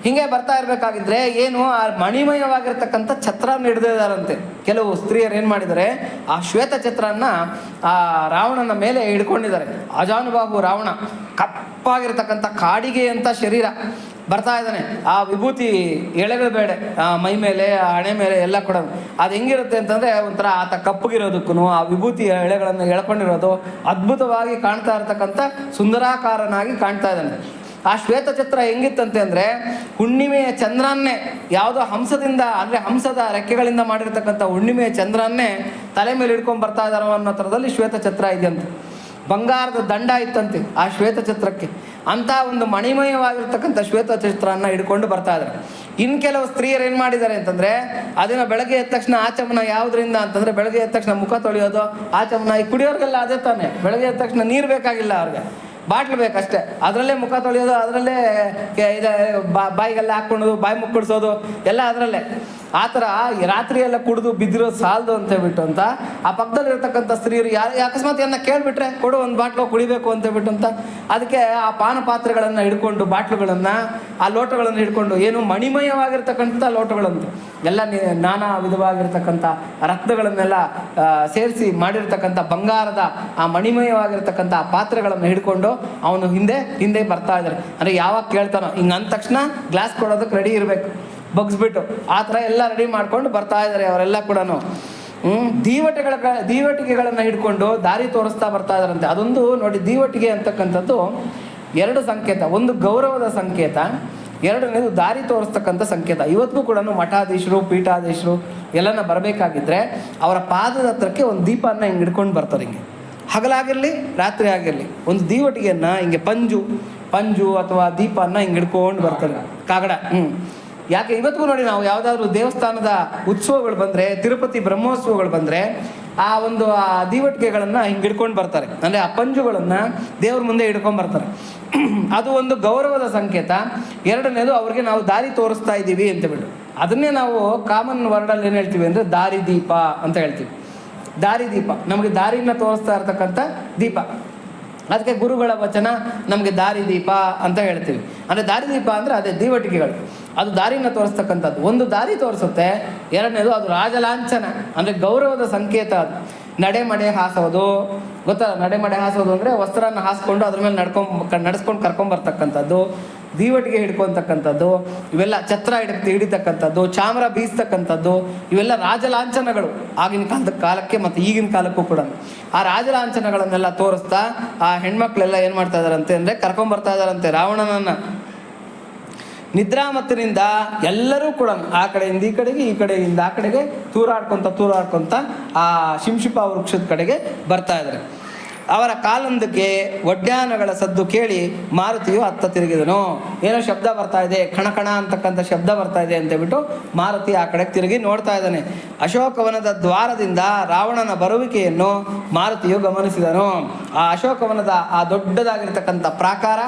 ಹಿಂಗೆ ಬರ್ತಾ ಇರಬೇಕಾಗಿದ್ರೆ ಏನು ಆ ಮಣಿಮಯವಾಗಿರ್ತಕ್ಕಂಥ ಛತ್ರನ ಹಿಡಿದಿದ್ದಾರಂತೆ ಕೆಲವು ಸ್ತ್ರೀಯರು. ಏನು ಮಾಡಿದ್ದಾರೆ, ಆ ಶ್ವೇತ ಛತ್ರನ ಆ ರಾವಣನ ಮೇಲೆ ಹಿಡ್ಕೊಂಡಿದ್ದಾರೆ. ಅಜಾನುಬಾಹು ರಾವಣ, ಕಪ್ಪಾಗಿರ್ತಕ್ಕಂಥ ಕಾಡಿಗೆ ಅಂತ ಶರೀರ, ಬರ್ತಾ ಇದ್ದಾನೆ. ಆ ವಿಭೂತಿ ಎಳೆಗಳು ಬೇಡ ಮೈ ಮೇಲೆ, ಹಣೆ ಮೇಲೆ ಎಲ್ಲ ಕೂಡ. ಅದು ಹೆಂಗಿರುತ್ತೆ ಅಂತಂದರೆ ಒಂಥರ ಆತ ಕಪ್ಪಗಿರೋದಕ್ಕೂ ಆ ವಿಭೂತಿ ಎಳೆಗಳನ್ನು ಎಳ್ಕೊಂಡಿರೋದು ಅದ್ಭುತವಾಗಿ ಕಾಣ್ತಾ ಇರ್ತಕ್ಕಂಥ ಸುಂದರಾಕಾರನಾಗಿ ಕಾಣ್ತಾ ಇದ್ದಾನೆ. ಆ ಶ್ವೇತಛತ್ರ ಹೆಂಗಿತ್ತಂತೆ ಅಂದರೆ ಹುಣ್ಣಿಮೆಯ ಚಂದ್ರನ್ನೇ, ಯಾವುದೋ ಹಂಸದಿಂದ ಅಂದರೆ ಹಂಸದ ರೆಕ್ಕೆಗಳಿಂದ ಮಾಡಿರ್ತಕ್ಕಂಥ ಹುಣ್ಣಿಮೆಯ ಚಂದ್ರನ್ನೇ ತಲೆ ಮೇಲೆ ಹಿಡ್ಕೊಂಡು ಬರ್ತಾ ಇದ್ದಾರೋ ಅನ್ನೋ ಥರದಲ್ಲಿ ಶ್ವೇತಛತ್ರ ಇದೆಯಂತೆ. ಬಂಗಾರದ ದಂಡ ಇತ್ತಂತೆ ಆ ಶ್ವೇತಛತ್ರಕ್ಕೆ. ಅಂಥ ಒಂದು ಮಣಿಮಯವಾಗಿರ್ತಕ್ಕಂಥ ಶ್ವೇತಛತ್ರನ ಹಿಡ್ಕೊಂಡು ಬರ್ತಾ ಇದ್ದಾರೆ. ಇನ್ನು ಕೆಲವು ಸ್ತ್ರೀಯರು ಏನು ಮಾಡಿದ್ದಾರೆ ಅಂತಂದರೆ ಅದನ್ನು ಬೆಳಗ್ಗೆ ಎದ್ದ ತಕ್ಷಣ ಆಚಮನ ಯಾವುದರಿಂದ ಅಂತಂದರೆ ಬೆಳಗ್ಗೆ ಎದ್ದ ತಕ್ಷಣ ಮುಖ ತೊಳೆಯೋದು ಆಚಮನ. ಈ ಕುಡಿಯೋರಿಗೆಲ್ಲ ಅದೇ ತಾನೆ, ಬೆಳಗ್ಗೆ ಎದ್ದ ತಕ್ಷಣ ನೀರು ಬೇಕಾಗಿಲ್ಲ ಅವ್ರಿಗೆ, ಬಾಟ್ಲು ಬೇಕಷ್ಟೇ, ಅದರಲ್ಲೇ ಮುಖ ತೊಳೆಯೋದು, ಅದರಲ್ಲೇ ಬಾಯಿಗೆಲ್ಲ ಹಾಕ್ಕೊಳ್ಳೋದು, ಬಾಯಿ ಮುಕ್ಕಿಡ್ಸೋದು ಎಲ್ಲ ಅದರಲ್ಲೇ. ಆ ಥರ ರಾತ್ರಿ ಎಲ್ಲ ಕುಡಿದು ಬಿದ್ದಿರೋದು ಸಾಲದು ಅಂತ ಹೇಳ್ಬಿಟ್ಟು ಅಂತ ಆ ಪಕ್ಕದಲ್ಲಿರ್ತಕ್ಕಂಥ ಸ್ತ್ರೀಯರು ಅಕಸ್ಮಾತ್ ಏನ ಕೇಳಿಬಿಟ್ರೆ ಕೊಡು ಒಂದು ಬಾಟ್ಲು ಕುಡಿಬೇಕು ಅಂತ ಹೇಳ್ಬಿಟ್ಟು ಅಂತ ಅದಕ್ಕೆ ಆ ಪಾನ ಪಾತ್ರೆಗಳನ್ನು ಹಿಡ್ಕೊಂಡು, ಬಾಟ್ಲುಗಳನ್ನು, ಆ ಲೋಟಗಳನ್ನು ಹಿಡ್ಕೊಂಡು, ಏನು ಮಣಿಮಯವಾಗಿರ್ತಕ್ಕಂಥ ಲೋಟಗಳಂತೆ ಎಲ್ಲ ನಾನಾ ವಿಧವಾಗಿರ್ತಕ್ಕಂಥ ರತ್ನಗಳನ್ನೆಲ್ಲ ಸೇರಿಸಿ ಮಾಡಿರ್ತಕ್ಕಂಥ ಬಂಗಾರದ ಆ ಮಣಿಮಯವಾಗಿರ್ತಕ್ಕಂಥ ಆ ಪಾತ್ರೆಗಳನ್ನು ಹಿಡ್ಕೊಂಡು ಅವನು ಹಿಂದೆ ಬರ್ತಾ ಇದ್ದಾರೆ. ಅಂದರೆ ಯಾವಾಗ ಕೇಳ್ತಾನೋ ಹಿಂಗೆ ಅಂದ ತಕ್ಷಣ ಗ್ಲಾಸ್ ಕೊಡೋದಕ್ಕೆ ರೆಡಿ ಇರಬೇಕು, ಬಗ್ಸ್ಬಿಟ್ಟು ಆ ಥರ ಎಲ್ಲ ರೆಡಿ ಮಾಡ್ಕೊಂಡು ಬರ್ತಾ ಇದ್ದಾರೆ ಅವರೆಲ್ಲ ಕೂಡ. ದೀವಟಿಗೆಗಳನ್ನು ಹಿಡ್ಕೊಂಡು ದಾರಿ ತೋರಿಸ್ತಾ ಬರ್ತಾ ಇದ್ದಾರಂತೆ. ಅದೊಂದು ನೋಡಿ, ದೀವಟಿಗೆ ಅಂತಕ್ಕಂಥದ್ದು ಎರಡು ಸಂಕೇತ. ಒಂದು ಗೌರವದ ಸಂಕೇತ, ಎರಡನೇದು ದಾರಿ ತೋರಿಸ್ತಕ್ಕಂಥ ಸಂಕೇತ. ಇವತ್ತಿಗೂ ಕೂಡ ಮಠಾಧೀಶರು, ಪೀಠಾಧೀಶರು ಎಲ್ಲನ ಬರಬೇಕಾಗಿದ್ದರೆ ಅವರ ಪಾದದ ಹತ್ರಕ್ಕೆ ಒಂದು ದೀಪನ ಹಿಂಗೆ ಹಿಡ್ಕೊಂಡು ಬರ್ತಾರೆ. ಹಿಂಗೆ ಹಗಲಾಗಿರಲಿ ರಾತ್ರಿ ಆಗಿರಲಿ ಒಂದು ದೀವಟಿಗೆಯನ್ನು ಹಿಂಗೆ ಪಂಜು ಅಥವಾ ದೀಪನ ಹಿಂಗೆ ಹಿಡ್ಕೊಂಡು ಬರ್ತಾರೆ, ಕಾಗಡ. ಯಾಕೆ ಇವತ್ತಿಗೂ ನೋಡಿ, ನಾವು ಯಾವುದಾದ್ರೂ ದೇವಸ್ಥಾನದ ಉತ್ಸವಗಳು ಬಂದರೆ, ತಿರುಪತಿ ಬ್ರಹ್ಮೋತ್ಸವಗಳು ಬಂದರೆ ಆ ದೀವಟಿಗೆಗಳನ್ನು ಹಿಂಗೆ ಹಿಡ್ಕೊಂಡು ಬರ್ತಾರೆ. ಅಂದರೆ ಆ ಪಂಜುಗಳನ್ನು ದೇವ್ರ ಮುಂದೆ ಹಿಡ್ಕೊಂಡು ಬರ್ತಾರೆ. ಅದು ಒಂದು ಗೌರವದ ಸಂಕೇತ. ಎರಡನೇದು ಅವ್ರಿಗೆ ನಾವು ದಾರಿ ತೋರಿಸ್ತಾ ಇದ್ದೀವಿ ಅಂತ ಬಿಟ್ಟು. ಅದನ್ನೇ ನಾವು ಕಾಮನ್ ವರ್ಡಲ್ಲಿ ಏನು ಹೇಳ್ತೀವಿ ಅಂದರೆ ದಾರಿದೀಪ ಅಂತ ಹೇಳ್ತೀವಿ. ದಾರಿದೀಪ ನಮಗೆ ದಾರಿನ ತೋರಿಸ್ತಾ ಇರ್ತಕ್ಕಂಥ ದೀಪ. ಅದಕ್ಕೆ ಗುರುಗಳ ವಚನ ನಮಗೆ ದಾರಿದೀಪ ಅಂತ ಹೇಳ್ತೀವಿ. ಅಂದರೆ ದಾರಿದೀಪ ಅಂದರೆ ಅದೇ ದೀವಟಿಗೆಗಳು, ಅದು ದಾರಿನ ತೋರಿಸ್ತಕ್ಕಂಥದ್ದು. ಒಂದು ದಾರಿ ತೋರಿಸುತ್ತೆ, ಎರಡನೇದು ಅದು ರಾಜಲಾಂಛನ ಅಂದರೆ ಗೌರವದ ಸಂಕೇತ. ಅದು ನಡೆಮಡೆ ಹಾಸೋದು ಗೊತ್ತಲ್ಲ, ನಡೆಮಡೆ ಹಾಸೋದು ಅಂದರೆ ವಸ್ತ್ರನ ಹಾಸ್ಕೊಂಡು ಅದ್ರ ಮೇಲೆ ನಡೆಸ್ಕೊಂಡು ಕರ್ಕೊಂಬರ್ತಕ್ಕಂಥದ್ದು, ದೀವಟಿಗೆ ಹಿಡ್ಕೊತಕ್ಕಂಥದ್ದು, ಇವೆಲ್ಲ ಛತ್ರ ಹಿಡಿತಕ್ಕಂಥದ್ದು, ಚಾಮರ ಬೀಸ್ತಕ್ಕಂಥದ್ದು, ಇವೆಲ್ಲ ರಾಜಲಾಂಛನಗಳು ಆಗಿನ ಕಾಲಕ್ಕೆ ಮತ್ತು ಈಗಿನ ಕಾಲಕ್ಕೂ ಕೂಡ. ಆ ರಾಜಲಾಂಛನಗಳನ್ನೆಲ್ಲ ತೋರಿಸ್ತಾ ಆ ಹೆಣ್ಮಕ್ಳೆಲ್ಲ ಏನು ಮಾಡ್ತಾ ಇದ್ದಾರಂತೆ ಅಂದರೆ ಕರ್ಕೊಂಬರ್ತಾ ಇದ್ದಾರಂತೆ ರಾವಣನನ್ನು. ನಿದ್ರಾಮತ್ತಿನಿಂದ ಎಲ್ಲರೂ ಕೂಡ ಆ ಕಡೆಯಿಂದ ಈ ಕಡೆಗೆ, ಈ ಕಡೆಯಿಂದ ಆ ಕಡೆಗೆ ತೂರಾಡ್ಕೊತ ಆ ಶಿಂಶಿಪ ವೃಕ್ಷದ ಕಡೆಗೆ ಬರ್ತಾ ಇದ್ದಾರೆ. ಅವರ ಕಾಲೊಂದಕ್ಕೆ ಒಡ್ಯಾನಗಳ ಸದ್ದು ಕೇಳಿ ಮಾರುತಿಯು ಅತ್ತ ತಿರುಗಿದನು. ಏನೋ ಶಬ್ದ ಬರ್ತಾ ಇದೆ, ಕಣಕಣ ಅಂತಕ್ಕಂಥ ಶಬ್ದ ಬರ್ತಾ ಇದೆ ಅಂತೇಳ್ಬಿಟ್ಟು ಮಾರುತಿ ಆ ಕಡೆಗೆ ತಿರುಗಿ ನೋಡ್ತಾ ಇದ್ದಾನೆ. ಅಶೋಕವನದ ದ್ವಾರದಿಂದ ರಾವಣನ ಬರುವಿಕೆಯನ್ನು ಮಾರುತಿಯು ಗಮನಿಸಿದನು. ಆ ಅಶೋಕವನದ ಆ ದೊಡ್ಡದಾಗಿರ್ತಕ್ಕಂಥ ಪ್ರಾಕಾರ,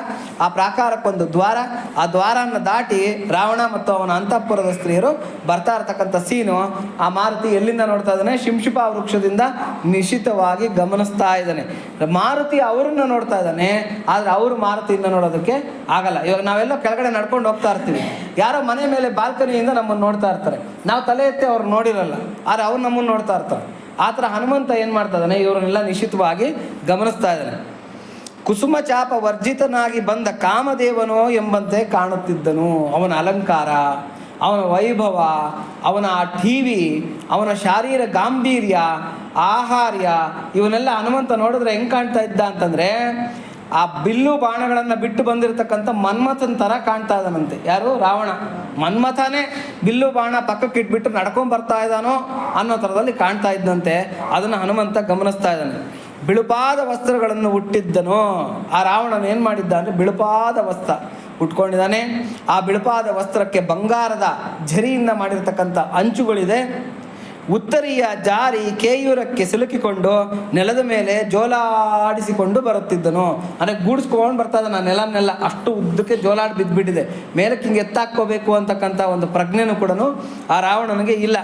ಆ ಪ್ರಾಕಾರಕ್ಕೊಂದು ದ್ವಾರ, ಆ ದ್ವಾರನ ದಾಟಿ ರಾವಣ ಮತ್ತು ಅವನ ಅಂತಃಪುರದ ಸ್ತ್ರೀಯರು ಬರ್ತಾ ಇರ್ತಕ್ಕಂಥ ಸೀನು ಆ ಮಾರುತಿ ಎಲ್ಲಿಂದ ನೋಡ್ತಾ ಇದ್ದಾನೆ? ಶಿಂಶಿಪ ವೃಕ್ಷದಿಂದ ನಿಶ್ಚಿತವಾಗಿ ಗಮನಿಸ್ತಾ ಇದ್ದಾನೆ. ಮಾರುತಿ ಅವರನ್ನ ನೋಡ್ತಾ ಇದ್ದಾನೆ, ಆದರೆ ಅವರು ಮಾರುತಿಯಿಂದ ನೋಡೋದಕ್ಕೆ ಆಗಲ್ಲ. ಇವಾಗ ನಾವೆಲ್ಲ ಕೆಳಗಡೆ ನಡ್ಕೊಂಡು ಹೋಗ್ತಾ ಇರ್ತೀವಿ, ಯಾರೋ ಮನೆ ಮೇಲೆ ಬಾಲ್ಕನಿಯಿಂದ ನಮ್ಮನ್ನು ನೋಡ್ತಾ ಇರ್ತಾರೆ, ನಾವು ತಲೆ ಎತ್ತಿ ಅವ್ರು ನೋಡಿರಲ್ಲ, ಆದರೆ ಅವ್ರು ನಮ್ಮನ್ನು ನೋಡ್ತಾ ಇರ್ತಾರೆ. ಆ ಥರ ಹನುಮಂತ ಏನು ಮಾಡ್ತಾ ಇದ್ದಾನೆ? ಇವರನ್ನೆಲ್ಲ ನಿಶ್ಚಿತವಾಗಿ ಗಮನಿಸ್ತಾ ಇದ್ದಾನೆ. ಕುಸುಮ ಚಾಪ ವರ್ಜಿತನಾಗಿ ಬಂದ ಕಾಮದೇವನೋ ಎಂಬಂತೆ ಕಾಣುತ್ತಿದ್ದನು. ಅವನ ಅಲಂಕಾರ, ಅವನ ವೈಭವ, ಅವನ ಆ ಟಿವಿ, ಅವನ ಶಾರೀರ ಗಾಂಭೀರ್ಯ, ಆಹಾರ್ಯ, ಇವನ್ನೆಲ್ಲ ಹನುಮಂತ ನೋಡಿದ್ರೆ ಹೆಂಗೆ ಕಾಣ್ತಾ ಇದ್ದ ಅಂತಂದರೆ ಆ ಬಿಲ್ಲು ಬಾಣಗಳನ್ನು ಬಿಟ್ಟು ಬಂದಿರತಕ್ಕಂಥ ಮನ್ಮಥನ ಥರ ಕಾಣ್ತಾ ಇದ್ದಾನಂತೆ. ಯಾರು? ರಾವಣ. ಮನ್ಮಥನೇ ಬಿಲ್ಲು ಬಾಣ ಪಕ್ಕಕ್ಕೆ ಇಟ್ಬಿಟ್ಟು ನಡ್ಕೊಂಡು ಬರ್ತಾ ಇದ್ದಾನೋ ಅನ್ನೋ ಥರದಲ್ಲಿ ಕಾಣ್ತಾ ಇದ್ದಂತೆ. ಅದನ್ನು ಹನುಮಂತ ಗಮನಿಸ್ತಾ ಇದ್ದಾನೆ. ಬಿಳುಪಾದ ವಸ್ತ್ರಗಳನ್ನು ಹುಟ್ಟಿದ್ದನು. ಆ ರಾವಣನು ಏನು ಮಾಡಿದ್ದ ಅಂದರೆ ಬಿಳುಪಾದ ವಸ್ತ್ರ ಉಟ್ಕೊಂಡಿದ್ದಾನೆ. ಆ ಬಿಳುಪಾದ ವಸ್ತ್ರಕ್ಕೆ ಬಂಗಾರದ ಝರಿಯಿಂದ ಮಾಡಿರ್ತಕ್ಕಂಥ ಅಂಚುಗಳಿದೆ. ಉತ್ತರಿಯ ಜಾರಿ ಕೇಯೂರಕ್ಕೆ ಸಿಲುಕಿಕೊಂಡು ನೆಲದ ಮೇಲೆ ಜೋಲಾಡಿಸಿಕೊಂಡು ಬರುತ್ತಿದ್ದನು. ಅಂದರೆ ಗೂಡಿಸ್ಕೊಂಡು ಬರ್ತಾ ಇದ್ದಾನೆ ನೆಲನ್ನೆಲ್ಲ, ಅಷ್ಟು ಉದ್ದಕ್ಕೆ ಜೋಲಾಡಿ ಬಿದ್ದುಬಿಟ್ಟಿದೆ. ಮೇಲಕ್ಕೆ ಹಿಂಗೆ ಎತ್ತಾಕೋಬೇಕು ಅಂತಕ್ಕಂಥ ಒಂದು ಪ್ರಜ್ಞೆನೂ ಕೂಡ ಆ ರಾವಣನಿಗೆ ಇಲ್ಲ.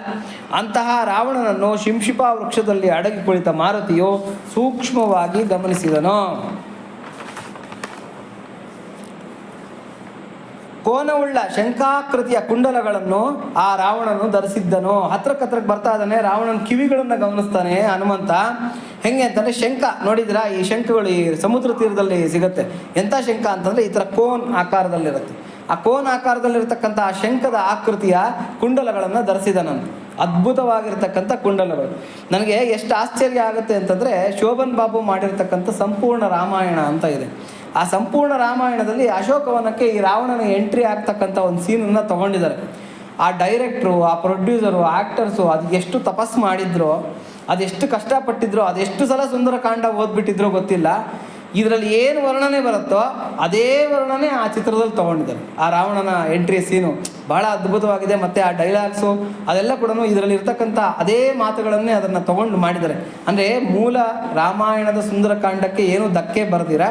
ಅಂತಹ ರಾವಣನನ್ನು ಶಿಂಶಿಪ ವೃಕ್ಷದಲ್ಲಿ ಅಡಗಿ ಕುಳಿತ ಮಾರುತಿಯು ಸೂಕ್ಷ್ಮವಾಗಿ ಗಮನಿಸಿದನು. ಕೋನವುಳ್ಳ ಶಂಖಾಕೃತಿಯ ಕುಂಡಲಗಳನ್ನು ಆ ರಾವಣನು ಧರಿಸಿದ್ದನು. ಹತ್ರಕ್ಕೆ ಬರ್ತಾ ಇದ್ದಾನೆ. ರಾವಣನ ಕಿವಿಗಳನ್ನು ಗಮನಿಸ್ತಾನೆ ಹನುಮಂತ. ಹೆಂಗೆ ಅಂತಂದರೆ ಶಂಖ ನೋಡಿದಿರಾ? ಈ ಶಂಖಗಳು ಈ ಸಮುದ್ರ ತೀರದಲ್ಲಿ ಸಿಗುತ್ತೆ. ಎಂಥ ಶಂಖ ಅಂತಂದರೆ ಈ ಥರ ಕೋನ್ ಆಕಾರದಲ್ಲಿರುತ್ತೆ. ಆ ಕೋನ್ ಆಕಾರದಲ್ಲಿರ್ತಕ್ಕಂಥ ಆ ಶಂಖದ ಆಕೃತಿಯ ಕುಂಡಲಗಳನ್ನು ಧರಿಸಿದನಂತೆ. ಅದ್ಭುತವಾಗಿರ್ತಕ್ಕಂಥ ಕುಂಡಲಗಳು. ನನಗೆ ಎಷ್ಟು ಆಶ್ಚರ್ಯ ಆಗುತ್ತೆ ಅಂತಂದರೆ, ಶೋಭನ್ ಬಾಬು ಮಾಡಿರ್ತಕ್ಕಂಥ ಸಂಪೂರ್ಣ ರಾಮಾಯಣ ಅಂತ ಇದೆ. ಆ ಸಂಪೂರ್ಣ ರಾಮಾಯಣದಲ್ಲಿ ಅಶೋಕವನಕ್ಕೆ ಈ ರಾವಣನ ಎಂಟ್ರಿ ಆಗ್ತಕ್ಕಂಥ ಒಂದು ಸೀನನ್ನು ತೊಗೊಂಡಿದ್ದಾರೆ. ಆ ಡೈರೆಕ್ಟ್ರು, ಆ ಪ್ರೊಡ್ಯೂಸರು, ಆ್ಯಕ್ಟರ್ಸು ಅದು ಎಷ್ಟು ತಪಸ್ಸು ಮಾಡಿದ್ರೋ, ಅದೆಷ್ಟು ಕಷ್ಟಪಟ್ಟಿದ್ರೋ, ಅದೆಷ್ಟು ಸಲ ಸುಂದರಕಾಂಡ ಓದ್ಬಿಟ್ಟಿದ್ರೋ ಗೊತ್ತಿಲ್ಲ. ಇದರಲ್ಲಿ ಏನು ವರ್ಣನೆ ಬರುತ್ತೋ ಅದೇ ವರ್ಣನೆ ಆ ಚಿತ್ರದಲ್ಲಿ ತೊಗೊಂಡಿದ್ದಾರೆ. ಆ ರಾವಣನ ಎಂಟ್ರಿ ಸೀನು ಭಾಳ ಅದ್ಭುತವಾಗಿದೆ. ಮತ್ತು ಆ ಡೈಲಾಗ್ಸು ಅದೆಲ್ಲ ಕೂಡ ಇದರಲ್ಲಿ ಇರ್ತಕ್ಕಂಥ ಅದೇ ಮಾತುಗಳನ್ನೇ ಅದನ್ನು ತೊಗೊಂಡು ಮಾಡಿದ್ದಾರೆ. ಅಂದರೆ ಮೂಲ ರಾಮಾಯಣದ ಸುಂದರಕಾಂಡಕ್ಕೆ ಏನೂ ಧಕ್ಕೆ ಬರೆದಿರ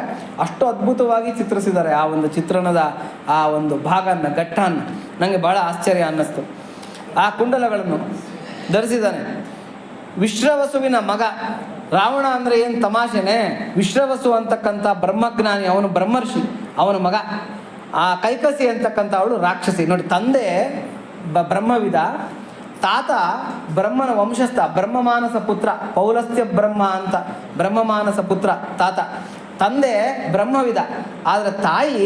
ಅಷ್ಟು ಅದ್ಭುತವಾಗಿ ಚಿತ್ರಿಸಿದ್ದಾರೆ ಆ ಒಂದು ಚಿತ್ರಣದ ಆ ಒಂದು ಭಾಗನ, ಘಟ್ಟನ್ನು. ನನಗೆ ಭಾಳ ಆಶ್ಚರ್ಯ ಅನ್ನಿಸ್ತು. ಆ ಕುಂಡಲಗಳನ್ನು ಧರಿಸಿದ್ದಾನೆ. ವಿಶ್ರವಸುವಿನ ಮಗ ರಾವಣ ಅಂದರೆ ಏನು ತಮಾಷೆನೆ? ವಿಶ್ರವಸು ಅಂತಕ್ಕಂಥ ಬ್ರಹ್ಮಜ್ಞಾನಿ, ಅವನು ಬ್ರಹ್ಮರ್ಷಿ, ಅವನ ಮಗ. ಆ ಕೈಕಸಿ ಅಂತಕ್ಕಂಥ ಅವಳು ರಾಕ್ಷಸಿ. ನೋಡಿ, ತಂದೆ ಬ್ರಹ್ಮವಿದ, ತಾತ ಬ್ರಹ್ಮನ ವಂಶಸ್ಥ, ಬ್ರಹ್ಮಮಾನಸ ಪುತ್ರ, ಪೌಲಸ್ತ್ಯ ಬ್ರಹ್ಮ ಅಂತ ಬ್ರಹ್ಮಮಾನಸ ಪುತ್ರ ತಾತ. ತಂದೆ ಬ್ರಹ್ಮವಿದ, ಆದರೆ ತಾಯಿ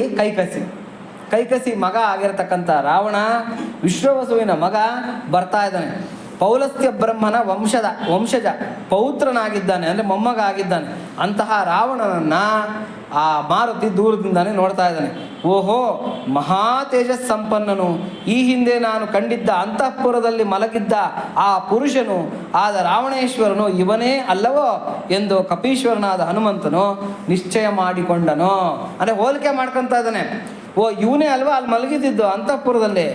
ಕೈಕಸಿ ಮಗ ಆಗಿರತಕ್ಕಂಥ ರಾವಣ ವಿಶ್ವವಸುವಿನ ಮಗ ಬರ್ತಾ ಇದ್ದಾನೆ. ಪೌಲಸ್ತ್ಯ ಬ್ರಹ್ಮನ ವಂಶಜ ಪೌತ್ರನಾಗಿದ್ದಾನೆ, ಅಂದರೆ ಮೊಮ್ಮಗ ಆಗಿದ್ದಾನೆ. ಅಂತಹ ರಾವಣನನ್ನು ಆ ಮಾರುತಿ ದೂರದಿಂದಾನೆ ನೋಡ್ತಾ ಇದ್ದಾನೆ. ಓಹೋ, ಮಹಾ ತೇಜಸ್ ಸಂಪನ್ನನು, ಈ ಹಿಂದೆ ನಾನು ಕಂಡಿದ್ದ ಅಂತಃಪುರದಲ್ಲಿ ಮಲಗಿದ್ದ ಆ ಪುರುಷನು ಆದ ರಾವಣೇಶ್ವರನು ಇವನೇ ಅಲ್ಲವೋ ಎಂದು ಕಪೀಶ್ವರನಾದ ಹನುಮಂತನು ನಿಶ್ಚಯ ಮಾಡಿಕೊಂಡನು. ಅಂದರೆ ಹೋಲಿಕೆ ಮಾಡ್ಕೊತಾ ಇದ್ದಾನೆ. ಓ, ಇವನೇ ಅಲ್ವಾ ಅಲ್ಲಿ ಮಲಗಿದ್ದಿದ್ದು ಅಂತಃಪುರದಲ್ಲಿ,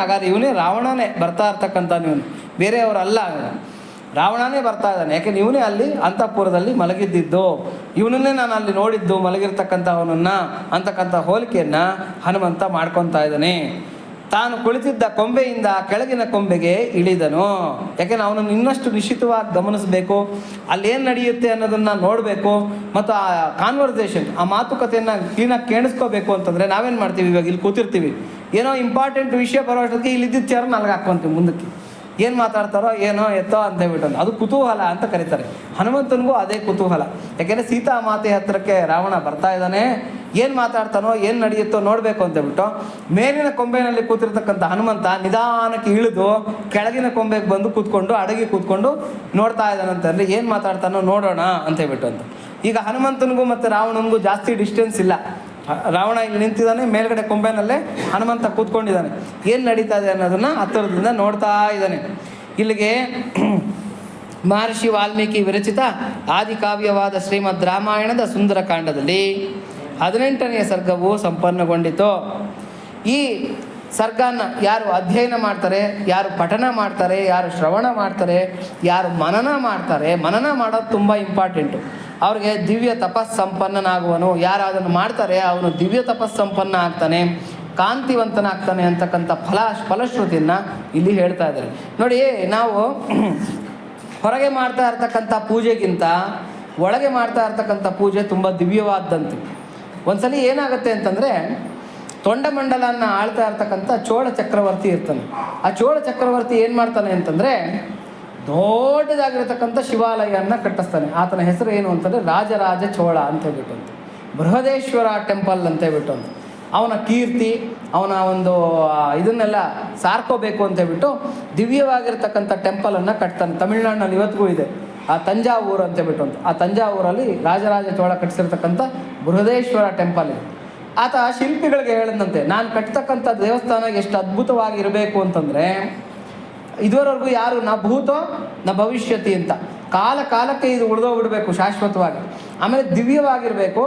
ಹಾಗಾದ್ರೆ ಇವನೇ ರಾವಣನೇ ಬರ್ತಾ ಇರ್ತಕ್ಕಂಥ, ಇವನು ಬೇರೆಯವರಲ್ಲ, ರಾವಣನೇ ಬರ್ತಾ ಇದ್ದಾನೆ. ಯಾಕೆಂದ್ರೆ ಇವನೇ ಅಲ್ಲಿ ಅಂತಃಪುರದಲ್ಲಿ ಮಲಗಿದ್ದಿದ್ದು, ಇವನನ್ನೇ ನಾನು ಅಲ್ಲಿ ನೋಡಿದ್ದು ಮಲಗಿರ್ತಕ್ಕಂಥವನನ್ನು ಅಂತಕ್ಕಂಥ ಹೋಲಿಕೆಯನ್ನು ಹನುಮಂತ ಮಾಡ್ಕೊತಾ ಇದ್ದಾನೆ. ತಾನು ಕುಳಿತಿದ್ದ ಕೊಂಬೆಯಿಂದ ಕೆಳಗಿನ ಕೊಂಬೆಗೆ ಇಳಿದನು. ಯಾಕೆಂದ್ರೆ ಅವನನ್ನು ಇನ್ನಷ್ಟು ನಿಶ್ಚಿತವಾಗಿ ಗಮನಿಸಬೇಕು, ಅಲ್ಲೇನು ನಡೆಯುತ್ತೆ ಅನ್ನೋದನ್ನು ನೋಡಬೇಕು, ಮತ್ತು ಆ ಕಾನ್ವರ್ಸೇಷನ್, ಆ ಮಾತುಕತೆಯನ್ನು ಕ್ಲೀನಾಗಿ ಕೇಳಿಸ್ಕೋಬೇಕು ಅಂತಂದರೆ ನಾವೇನು ಮಾಡ್ತೀವಿ? ಇವಾಗ ಇಲ್ಲಿ ಕೂತಿರ್ತೀವಿ, ಏನೋ ಇಂಪಾರ್ಟೆಂಟ್ ವಿಷಯ ಬರೋ ಅಷ್ಟೊತ್ತಿಗೆ ಇಲ್ಲಿದ್ದ ಚೇರನ್ನ ಅಲ್ಲಿಗೆ ಹಾಕ್ಕೊಂತೀವಿ ಮುಂದಕ್ಕೆ. ಏನು ಮಾತಾಡ್ತಾರೋ ಏನೋ ಎತ್ತೋ ಅಂತ ಹೇಳ್ಬಿಟ್ಟು ಅದು ಕುತೂಹಲ ಅಂತ ಕರೀತಾರೆ. ಹನುಮಂತನಿಗೂ ಅದೇ ಕುತೂಹಲ. ಯಾಕೆಂದರೆ ಸೀತಾ ಮಾತೆ ಹತ್ತಿರಕ್ಕೆ ರಾವಣ ಬರ್ತಾ ಇದ್ದಾನೆ, ಏನು ಮಾತಾಡ್ತಾನೋ ಏನು ನಡೆಯುತ್ತೋ ನೋಡಬೇಕು ಅಂತೇಳ್ಬಿಟ್ಟು ಮೇಲಿನ ಕೊಂಬೆನಲ್ಲಿ ಕೂತಿರ್ತಕ್ಕಂಥ ಹನುಮಂತ ನಿಧಾನಕ್ಕೆ ಇಳಿದು ಕೆಳಗಿನ ಕೊಂಬೆಗೆ ಬಂದು ಕೂತ್ಕೊಂಡು ಅಡಗಿ ಕೂತ್ಕೊಂಡು ನೋಡ್ತಾ ಇದ್ದಾನಂತಂದರೆ ಏನು ಮಾತಾಡ್ತಾನೋ ನೋಡೋಣ ಅಂತೇಳ್ಬಿಟ್ಟು ಅಂತ. ಈಗ ಹನುಮಂತನಿಗೂ ಮತ್ತು ರಾವಣನಿಗೂ ಜಾಸ್ತಿ ಡಿಸ್ಟೆನ್ಸ್ ಇಲ್ಲ. ರಾವಣ ಇಲ್ಲಿ ನಿಂತಿದ್ದಾನೆ, ಮೇಲ್ಗಡೆ ಕೊಂಬೆನಲ್ಲೇ ಹನುಮಂತ ಕೂತ್ಕೊಂಡಿದ್ದಾನೆ. ಏನು ನಡೀತಾ ಇದೆ ಅನ್ನೋದನ್ನು ಹತ್ತಿರದಿಂದ ನೋಡ್ತಾ ಇದ್ದಾನೆ. ಇಲ್ಲಿಗೆ ಮಹರ್ಷಿ ವಾಲ್ಮೀಕಿ ವಿರಚಿತ ಆದಿಕಾವ್ಯವಾದ ಶ್ರೀಮದ್ ರಾಮಾಯಣದ ಸುಂದರಕಾಂಡದಲ್ಲಿ 18ನೇ ಸರ್ಗವು ಸಂಪನ್ನಗೊಂಡಿತು. ಈ ಸರ್ಗನ ಯಾರು ಅಧ್ಯಯನ ಮಾಡ್ತಾರೆ, ಯಾರು ಪಠನ ಮಾಡ್ತಾರೆ, ಯಾರು ಶ್ರವಣ ಮಾಡ್ತಾರೆ, ಯಾರು ಮನನ ಮಾಡೋದು ತುಂಬ ಇಂಪಾರ್ಟೆಂಟು. ಅವ್ರಿಗೆ ದಿವ್ಯ ತಪಸ್ಸಂಪನ್ನನಾಗುವನು. ಯಾರು ಅದನ್ನು ಮಾಡ್ತಾರೆ ಅವನು ದಿವ್ಯ ತಪಸ್ಸಂಪನ್ನ ಆಗ್ತಾನೆ, ಕಾಂತಿವಂತನಾಗ್ತಾನೆ ಅಂತಕ್ಕಂಥ ಫಲಶ್ರುತಿಯನ್ನು ಇಲ್ಲಿ ಹೇಳ್ತಾ ಇದ್ದಾರೆ. ನೋಡಿ, ನಾವು ಹೊರಗೆ ಮಾಡ್ತಾ ಇರ್ತಕ್ಕಂಥ ಪೂಜೆಗಿಂತ ಒಳಗೆ ಮಾಡ್ತಾ ಇರ್ತಕ್ಕಂಥ ಪೂಜೆ ತುಂಬ ದಿವ್ಯವಾದಂತೆ. ಒಂದ್ಸಲಿ ಏನಾಗುತ್ತೆ ಅಂತಂದರೆ, ತೊಂಡಮಂಡಲನ್ನು ಆಳ್ತಾ ಇರ್ತಕ್ಕಂಥ ಚೋಳ ಚಕ್ರವರ್ತಿ ಇರ್ತಾನೆ. ಆ ಚೋಳ ಚಕ್ರವರ್ತಿ ಏನು ಮಾಡ್ತಾನೆ ಅಂತಂದರೆ, ದೊಡ್ಡದಾಗಿರ್ತಕ್ಕಂಥ ಶಿವಾಲಯವನ್ನು ಕಟ್ಟಿಸ್ತಾನೆ. ಆತನ ಹೆಸರು ಏನು ಅಂತಂದರೆ ರಾಜರಾಜ ಚೋಳ ಅಂತ ಹೇಳ್ಬಿಟ್ಟು ಅಂತ, ಬೃಹದೇಶ್ವರ ಟೆಂಪಲ್ ಅಂತ ಹೇಳ್ಬಿಟ್ಟು ಅಂತ. ಅವನ ಕೀರ್ತಿ, ಅವನ ಒಂದು ಇದನ್ನೆಲ್ಲ ಸಾರ್ಕೋಬೇಕು ಅಂತ ಹೇಳ್ಬಿಟ್ಟು ದಿವ್ಯವಾಗಿರ್ತಕ್ಕಂಥ ಟೆಂಪಲನ್ನು ಕಟ್ತಾನೆ. ತಮಿಳ್ನಾಡಿನಲ್ಲಿ ಇವತ್ತಿಗೂ ಇದೆ ಆ ತಂಜಾವೂರು ಅಂತ ಹೇಳ್ಬಿಟ್ಟು ಅಂತ. ಆ ತಂಜಾವೂರಲ್ಲಿ ರಾಜರಾಜ ಚೋಳ ಕಟ್ಟಿಸಿರ್ತಕ್ಕಂಥ ಬೃಹದೇಶ್ವರ ಟೆಂಪಲ್ ಇದೆ. ಆತ ಶಿಲ್ಪಿಗಳಿಗೆ ಹೇಳಿದಂತೆ, ನಾನು ಕಟ್ತಕ್ಕಂಥ ದೇವಸ್ಥಾನ ಎಷ್ಟು ಅದ್ಭುತವಾಗಿರಬೇಕು ಅಂತಂದರೆ, ಇದುವರೆಗೂ ಯಾರು ನ ಭೂತೋ ನ ಭವಿಷ್ಯತಿ ಅಂತ, ಕಾಲಕ್ಕೆ ಇದು ಉಳಿದೋಗ್ಬಿಡಬೇಕು ಶಾಶ್ವತವಾಗಿ, ಆಮೇಲೆ ದಿವ್ಯವಾಗಿರಬೇಕು,